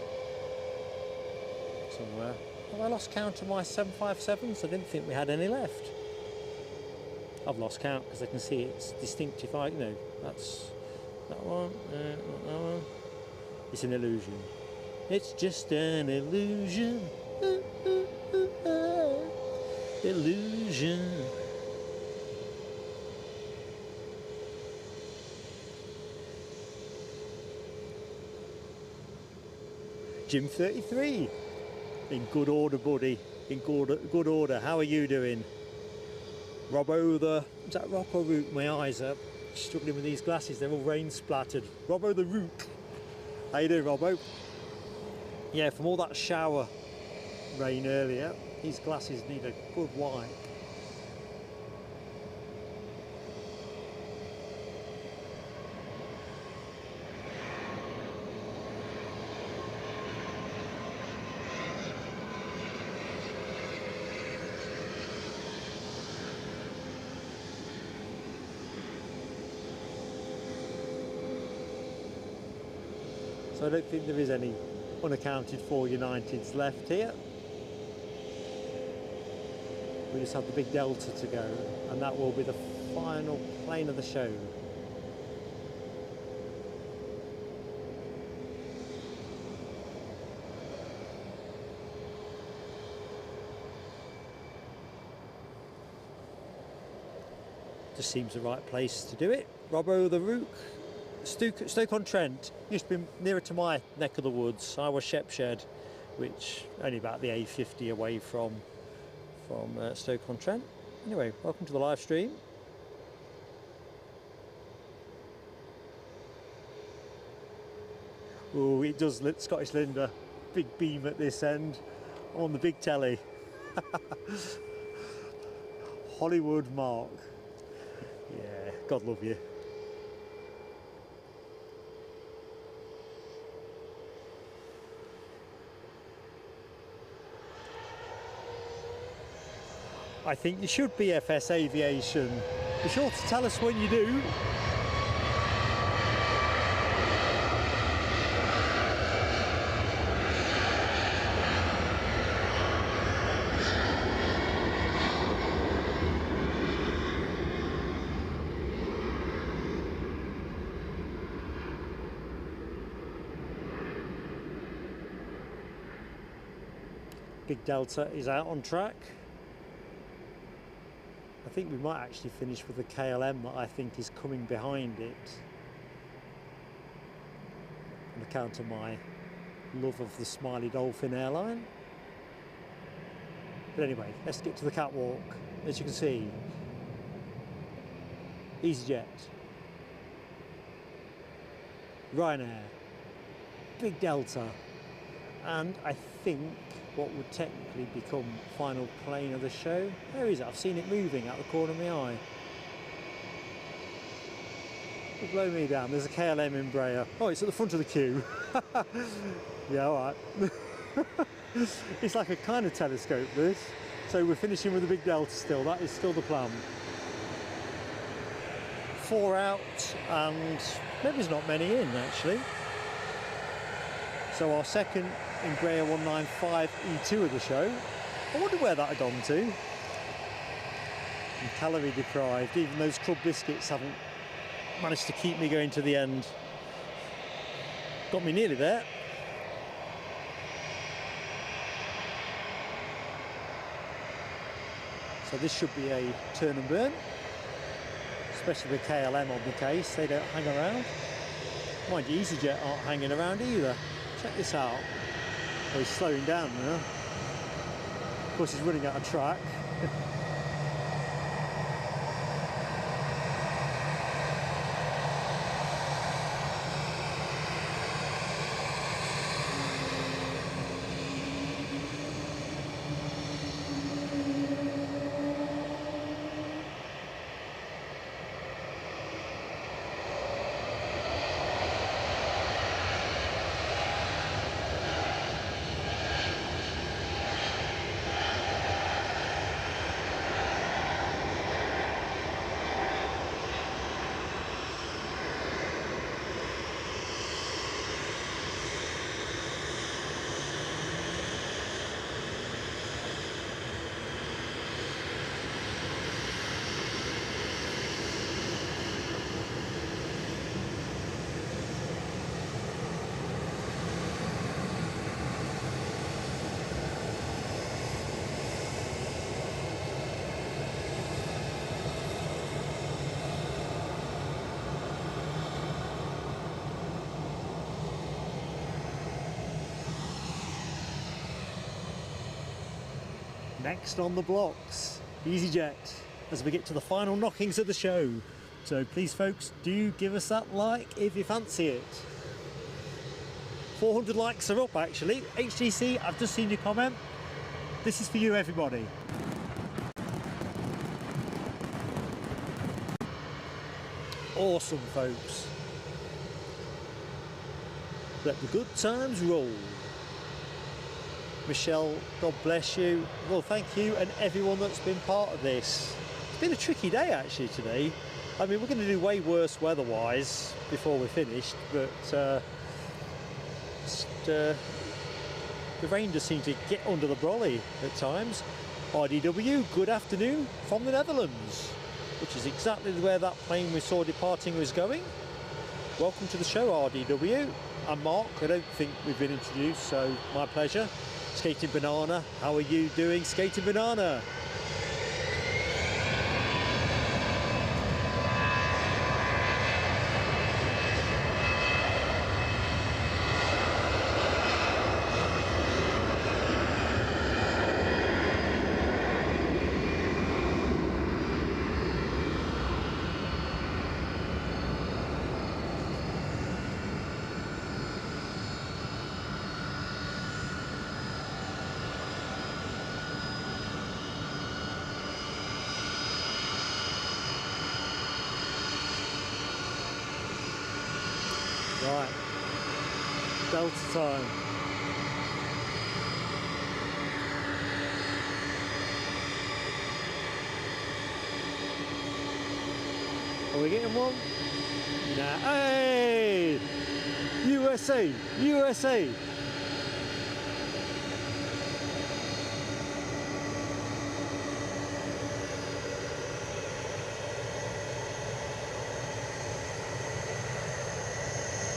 somewhere. Have I lost count of my 757s? I didn't think we had any left. I've lost count because I can see it's distinctive. You know, that's that one, not that one. It's an illusion. It's just an illusion. Illusion. Jim 33. In good order, buddy. In good order. How are you doing? Robbo the... Is that Rocco Rook? My eyes are struggling with these glasses. They're all rain splattered. Robbo the Rook. How you doing, Robbo? Yeah, from all that shower rain earlier, these glasses need a good wipe. So I don't think there is any unaccounted for Uniteds left here. We just have the big Delta to go, and that will be the final plane of the show. Just seems the right place to do it. Robbo the Rook. Stoke-on-Trent used to be nearer to my neck of the woods. I was Shepshed, which only about the A50 away from Stoke-on-Trent. Anyway, welcome to the live stream. Oh, it does lit Scottish Linda. Big beam at this end on the big telly. Hollywood Mark. Yeah, God love you. I think you should BFS Aviation. Be sure to tell us when you do. Big Delta is out on track. I think we might actually finish with the KLM that I think is coming behind it. On account of my love of the Smiley Dolphin airline. But anyway, let's get to the catwalk. As you can see, easyJet, Ryanair, Big Delta, and I think what would technically become final plane of the show. Where is it? I've seen it moving out the corner of my eye. It'll blow me down. There's a KLM Embraer. Oh, it's at the front of the queue. Yeah, all right. It's like a kind of telescope, this. So we're finishing with the Big Delta still. That is still the plan. 4 out, and maybe there's not many in, actually. So our second Embraer 195 E2 of the show. I wonder where that had gone to. I'm calorie deprived. Even those club biscuits haven't managed to keep me going to the end. Got me nearly there. So this should be a turn and burn, especially with KLM on the case. They don't hang around. Mind you, easyJet aren't hanging around either. Check this out. Oh, he's slowing down now. Of course, he's running out of track. Next on the blocks, easyJet, as we get to the final knockings of the show. So please folks, do give us that like if you fancy it. 400 likes are up actually. HTC, I've just seen your comment. This is for you, everybody. Awesome, folks. Let the good times roll. Michelle, God bless you. Well, thank you and everyone that's been part of this. It's been a tricky day actually today. I mean, we're going to do way worse weather-wise before we're finished, but the rain just seemed to get under the brolly at times. RDW, good afternoon from the Netherlands, which is exactly where that plane we saw departing was going. Welcome to the show, RDW. I'm Mark. I don't think we've been introduced, so my pleasure. Skating Banana, how are you doing, Skating Banana? Right, Delta time. Are we getting one? Nah. Hey! USA! USA!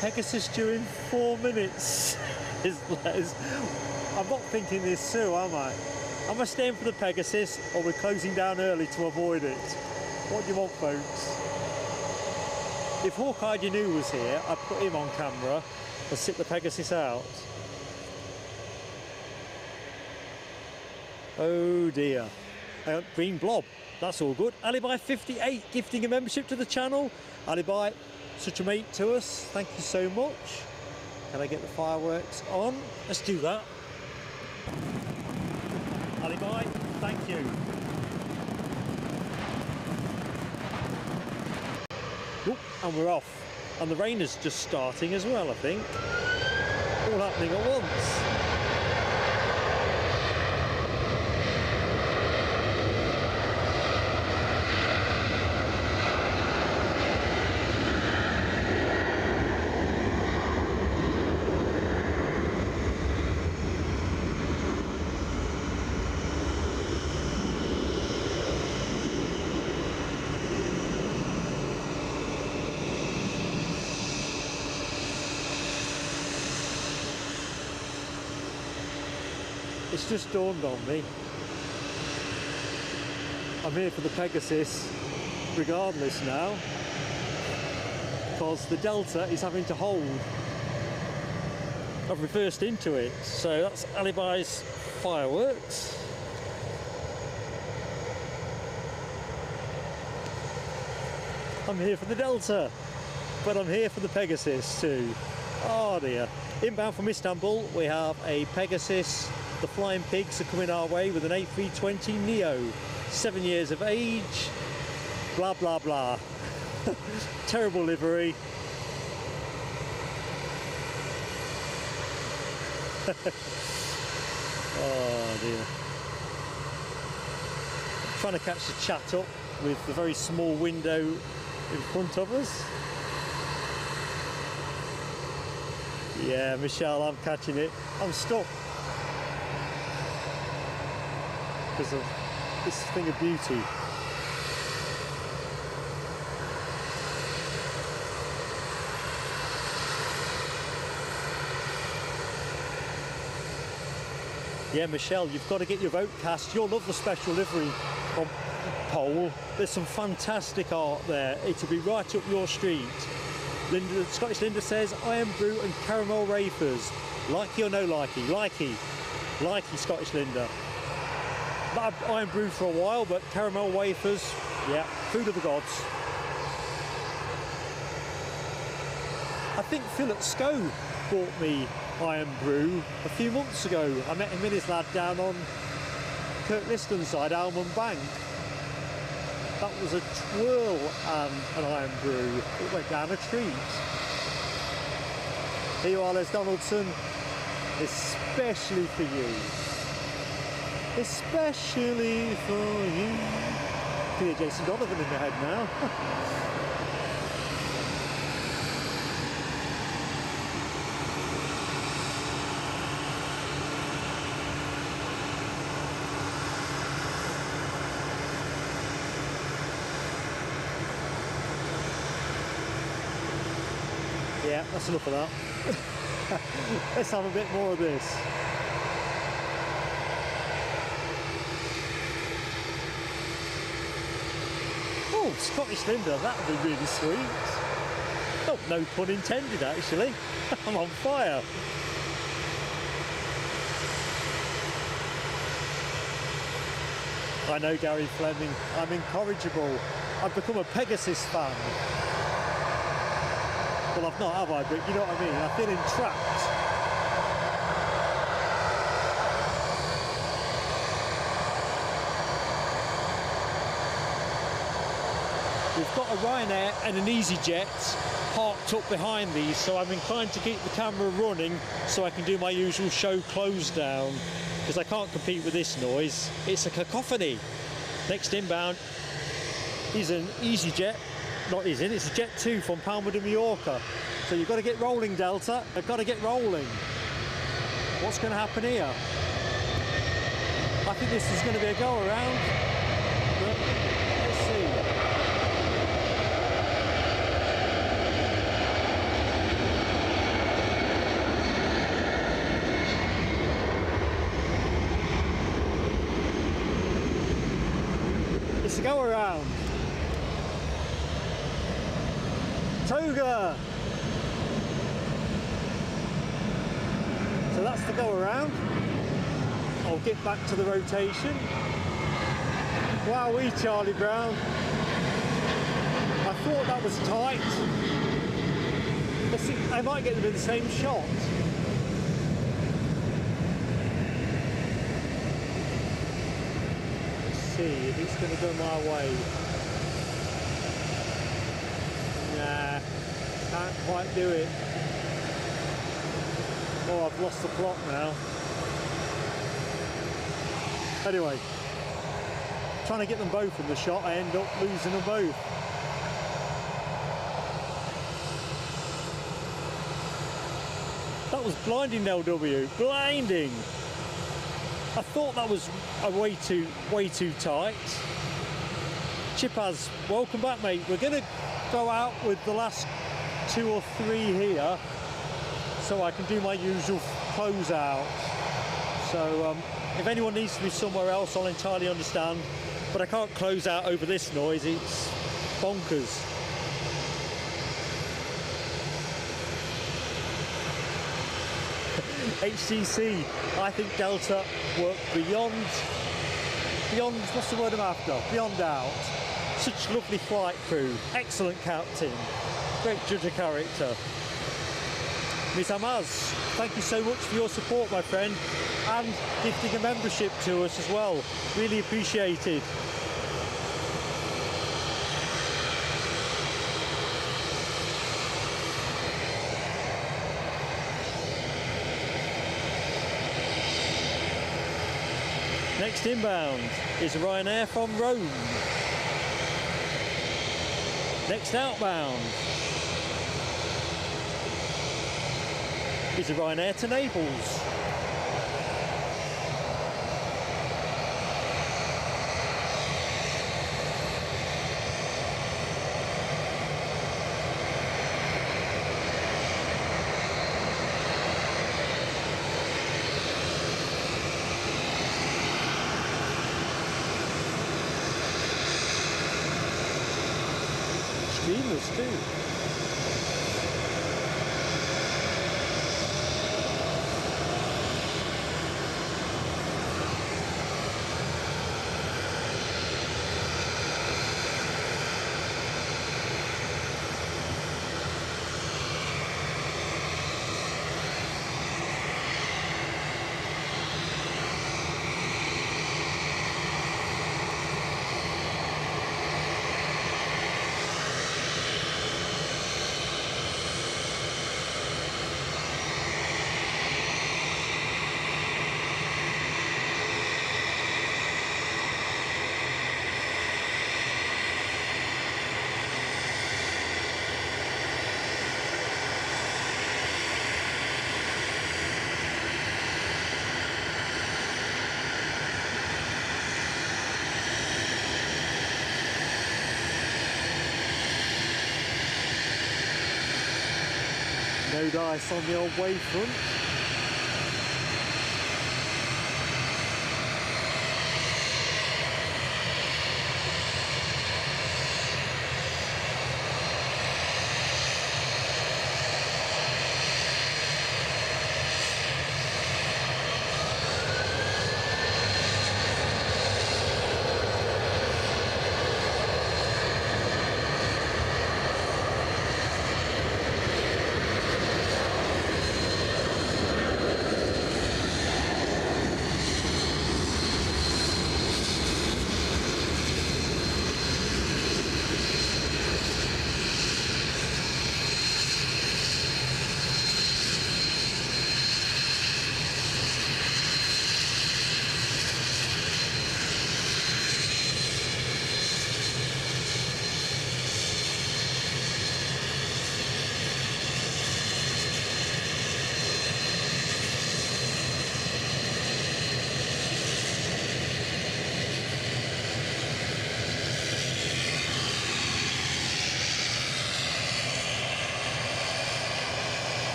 Pegasus due in 4 minutes. I'm not thinking this through, am I? Am I staying for the Pegasus, or we're closing down early to avoid it? What do you want, folks? If Hawkeye Danu was here, I'd put him on camera and sit the Pegasus out. Oh dear. Green blob. That's all good. Alibi58 gifting a membership to the channel. Alibi, such a mate to us. Thank you so much. Can I get the fireworks on? Let's do that. Alibi, thank you. Oop, and we're off. And the rain is just starting as well, I think. All happening at once. It's just dawned on me. I'm here for the Pegasus regardless now, because the Delta is having to hold. I've reversed into it, so that's Alibi's fireworks. I'm here for the Delta, but I'm here for the Pegasus too. Oh dear. Inbound from Istanbul, we have a Pegasus. The Flying Pigs are coming our way with an A320neo, 7 years of age, blah blah blah. Terrible livery. Oh dear. I'm trying to catch the chat up with the very small window in front of us. Yeah, Michelle, I'm catching it. I'm stuck. Because of this thing of beauty. Yeah, Michelle, you've got to get your vote cast. You'll love the special livery poll. There's some fantastic art there. It'll be right up your street. Linda, Scottish Linda says, Iron Brew and Caramel Rafers. Likey or no likey? Likey. Likey, Scottish Linda. I've Iron Brew for a while, but caramel wafers, yeah, food of the gods. I think Phil at Sco bought me Iron Brew a few months ago. I met him and his lad down on Kirkliston side, Almond Bank. That was a twirl and an Iron Brew. It went down a treat. Here you are, Les Donaldson, especially for you. Especially for you. I can hear Jason Donovan in my head now. Yeah, that's enough of that. Let's have a bit more of this. Oh, Scottish Linda, that would be really sweet. Oh, no pun intended, actually. I'm on fire. I know, Gary Fleming. I'm incorrigible. I've become a Pegasus fan. Well, I've not, have I? But you know what I mean? I feel entrapped. We've got a Ryanair and an easyJet parked up behind these, so I'm inclined to keep the camera running so I can do my usual show close down, because I can't compete with this noise. It's a cacophony. Next inbound is an easyJet. It's a Jet 2 from Palma de Mallorca. So you've got to get rolling, Delta. I've got to get rolling. What's going to happen here? I think this is going to be a go around. But let's see. Go around. Toga. So that's the go around. I'll get back to the rotation. Wowee, Charlie Brown. I thought that was tight. Let's see, I might get them in the same shot. Let's see if it's going to go my way. Nah, can't quite do it. Oh, I've lost the plot now. Anyway, trying to get them both in the shot, I end up losing them both. That was blinding, LW, blinding. I thought that was way too tight. Chipaz, welcome back, mate. We're going to go out with the last 2 or 3 here, so I can do my usual closeout. So if anyone needs to be somewhere else, I'll entirely understand, but I can't close out over this noise. It's bonkers. HTC, I think Delta worked beyond, what's the word I'm after? Beyond doubt. Such lovely flight crew, excellent captain, great judge of character. Ms. Amaz, thank you so much for your support, my friend, and gifting a membership to us as well. Really appreciated. Next inbound is Ryanair from Rome. Next outbound is a Ryanair to Naples. Streamers too. No dice on the old wavefront.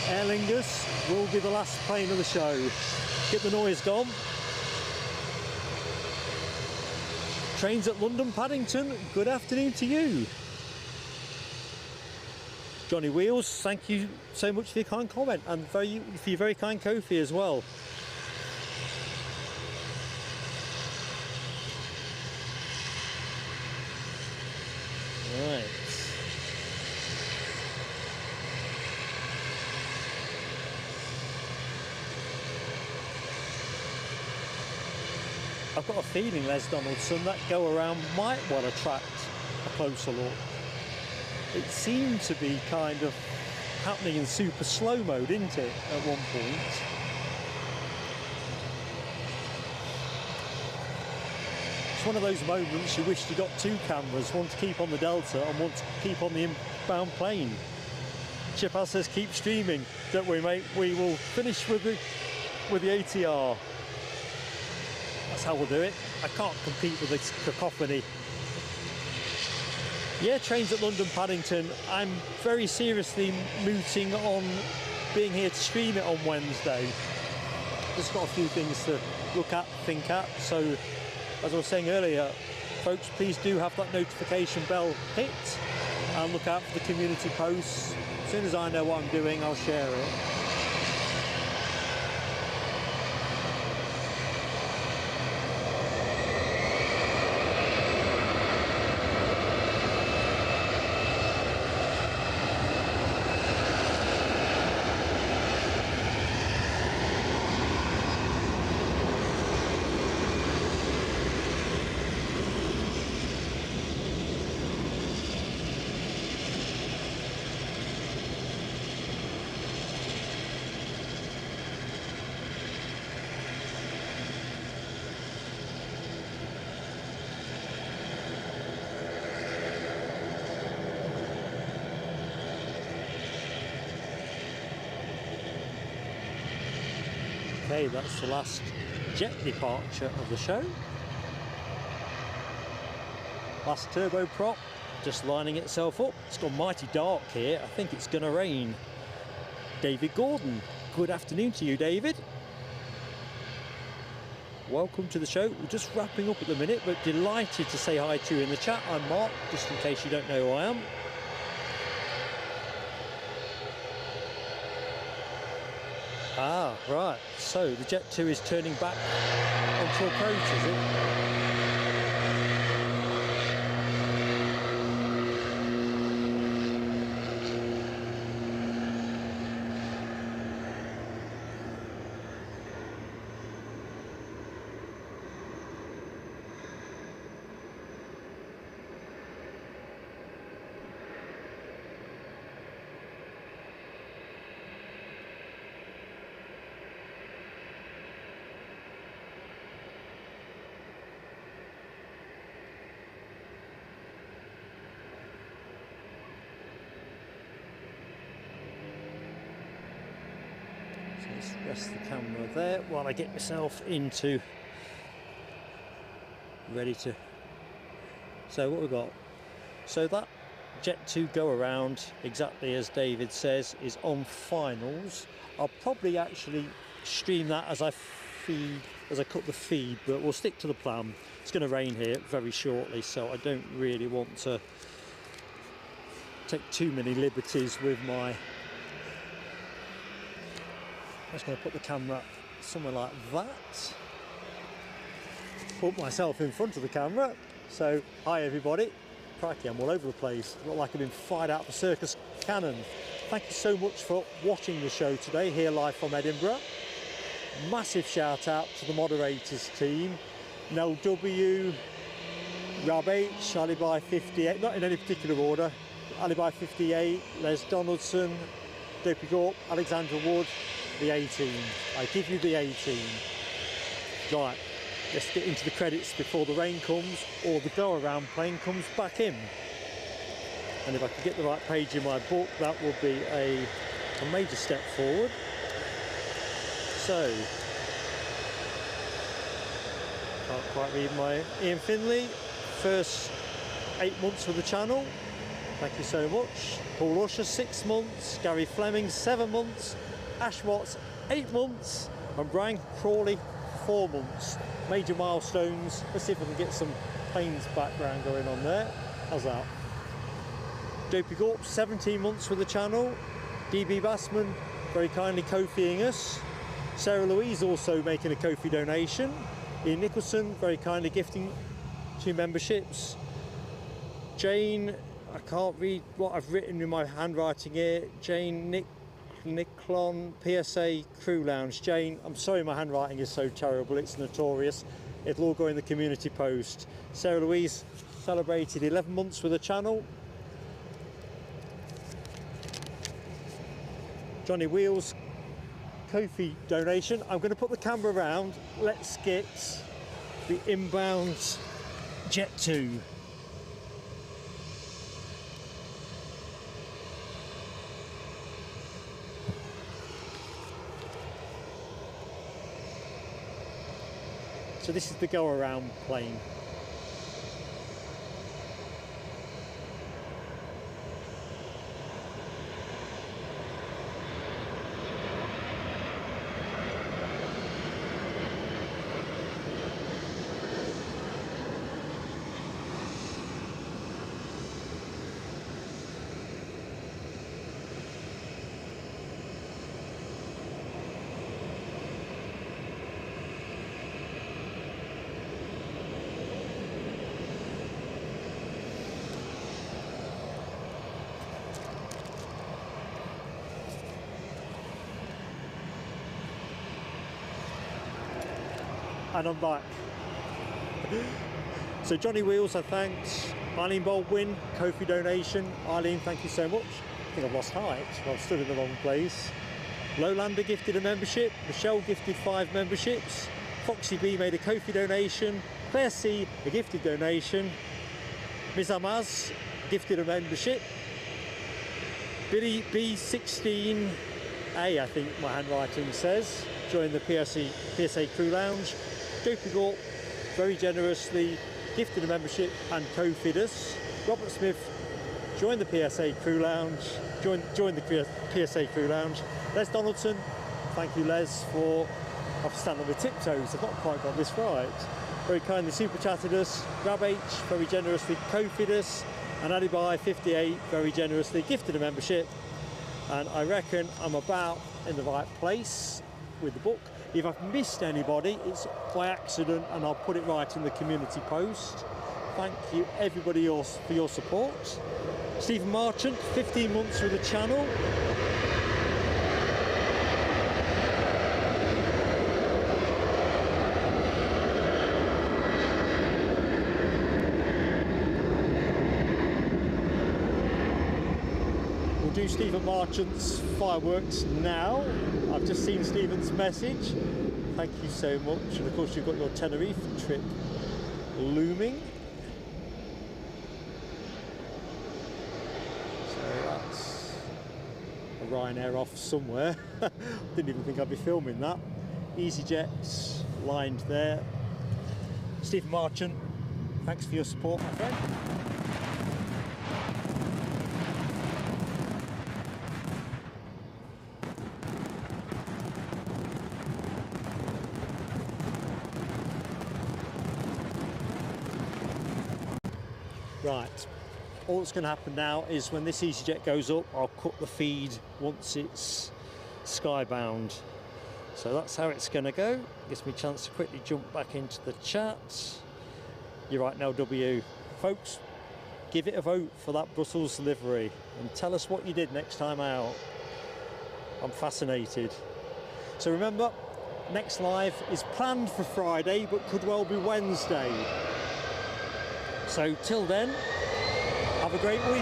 Aer Lingus will be the last plane of the show. Get the noise gone. Trains at London Paddington, good afternoon to you. Johnny Wheels, thank you so much for your kind comment and for your very kind Kofi as well. Right. I've got a feeling, Les Donaldson, that go around might well attract a closer look. It seemed to be kind of happening in super slow mode, didn't it, at one point? It's one of those moments you wish you got two cameras, one to keep on the Delta and one to keep on the inbound plane. Chipaz says keep streaming, don't we, mate? We will finish with the ATR. That's how we'll do it. I can't compete with this cacophony. Yeah, Trains at London Paddington. I'm very seriously mooting on being here to stream it on Wednesday. Just got a few things to look at, think at. So, as I was saying earlier, folks, please do have that notification bell hit and look out for the community posts. As soon as I know what I'm doing, I'll share it. Okay, that's the last jet departure of the show. Last turboprop, just lining itself up. It's gone mighty dark here. I think it's going to rain. David Gordon, good afternoon to you, David. Welcome to the show. We're just wrapping up at the minute, but delighted to say hi to you in the chat. I'm Mark, just in case you don't know who I am. Ah, right. So the Jet 2 is turning back onto approach, is it? Let's rest the camera there while I get myself into ready to. So what we've got, so that Jet 2 go around, exactly as David says, is on finals. I'll probably actually stream that as I cut the feed, but we'll stick to the plan. It's going to rain here very shortly, so I don't really want to take too many liberties with my. I'm just going to put the camera somewhere like that. Put myself in front of the camera. So, hi everybody. Crikey, I'm all over the place. I look like I've been fired out of a circus cannon. Thank you so much for watching the show today, here live from Edinburgh. Massive shout out to the moderators team. Nell W, Rab H, Alibi 58, not in any particular order. Alibi 58, Les Donaldson, Dopey Gorp, Alexandra Wood, the A-team. I give you the A-team. Right, let's get into the credits before the rain comes or the go-around plane comes back in. And if I can get the right page in my book, that will be a major step forward. So, can't quite read my Ian Finley. First 8 months with the channel. Thank you so much. Paul Usher, 6 months. Gary Fleming, 7 months. Ash Watts, 8 months. And Brian Crawley, 4 months. Major milestones. Let's see if I can get some planes background going on there. How's that? JP Gorp, 17 months with the channel. DB Bassman, very kindly Ko-fiing us. Sarah Louise also making a Ko-fi donation. Ian Nicholson, very kindly gifting 2 memberships. Jane, I can't read what I've written in my handwriting here. Jane Nicklon, PSA Crew Lounge. Jane, I'm sorry my handwriting is so terrible, it's notorious. It'll all go in the community post. Sarah Louise celebrated 11 months with the channel. Johnny Wheels, Ko-fi donation. I'm going to put the camera around. Let's get the inbound Jet 2. So this is the go-around plane. And I'm back. So Johnny Wheels, I thanked. Eileen Baldwin, Ko-fi donation. Eileen, thank you so much. I think I've lost height. Well, I've stood in the wrong place. Lowlander gifted a membership. Michelle gifted 5 memberships. Foxy B made a Ko-fi donation. Claire C, a gifted donation. Ms Amaz gifted a membership. Billy B16A, I think my handwriting says, joined the PSA Crew Lounge. JP Gorp very generously gifted a membership and Ko-fied us. Robert Smith joined the PSA Crew Lounge, joined the PSA Crew Lounge. Les Donaldson, thank you Les for, I have to stand on my tiptoes, I've not quite got this right. Very kindly super chatted us. Grab H very generously Ko-fied us, and Alibi 58 very generously gifted a membership. And I reckon I'm about in the right place with the book. If I've missed anybody, it's by accident, and I'll put it right in the community post. Thank you everybody else for your support. Stephen Marchant, 15 months with the channel. We'll do Stephen Marchant's fireworks now. I've just seen Stephen's message. Thank you so much. And of course you've got your Tenerife trip looming. So that's a Ryanair off somewhere. Didn't even think I'd be filming that. easyJet lined there. Stephen Marchant, thanks for your support, my friend. Right, all that's going to happen now is when this easyJet goes up, I'll cut the feed once it's skybound. So that's how it's going to go. Gives me a chance to quickly jump back into the chat. You're right, LW. Folks, give it a vote for that Brussels livery and tell us what you did next time out. I'm fascinated. So remember, next live is planned for Friday, but could well be Wednesday. So till then, have a great week.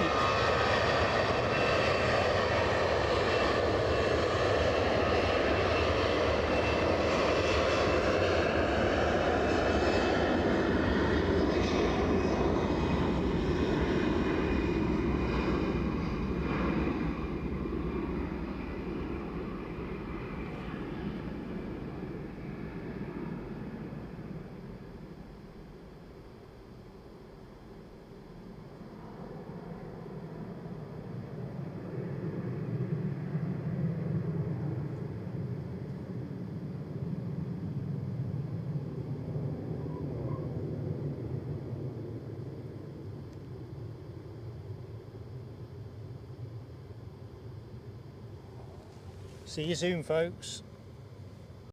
See you soon, folks.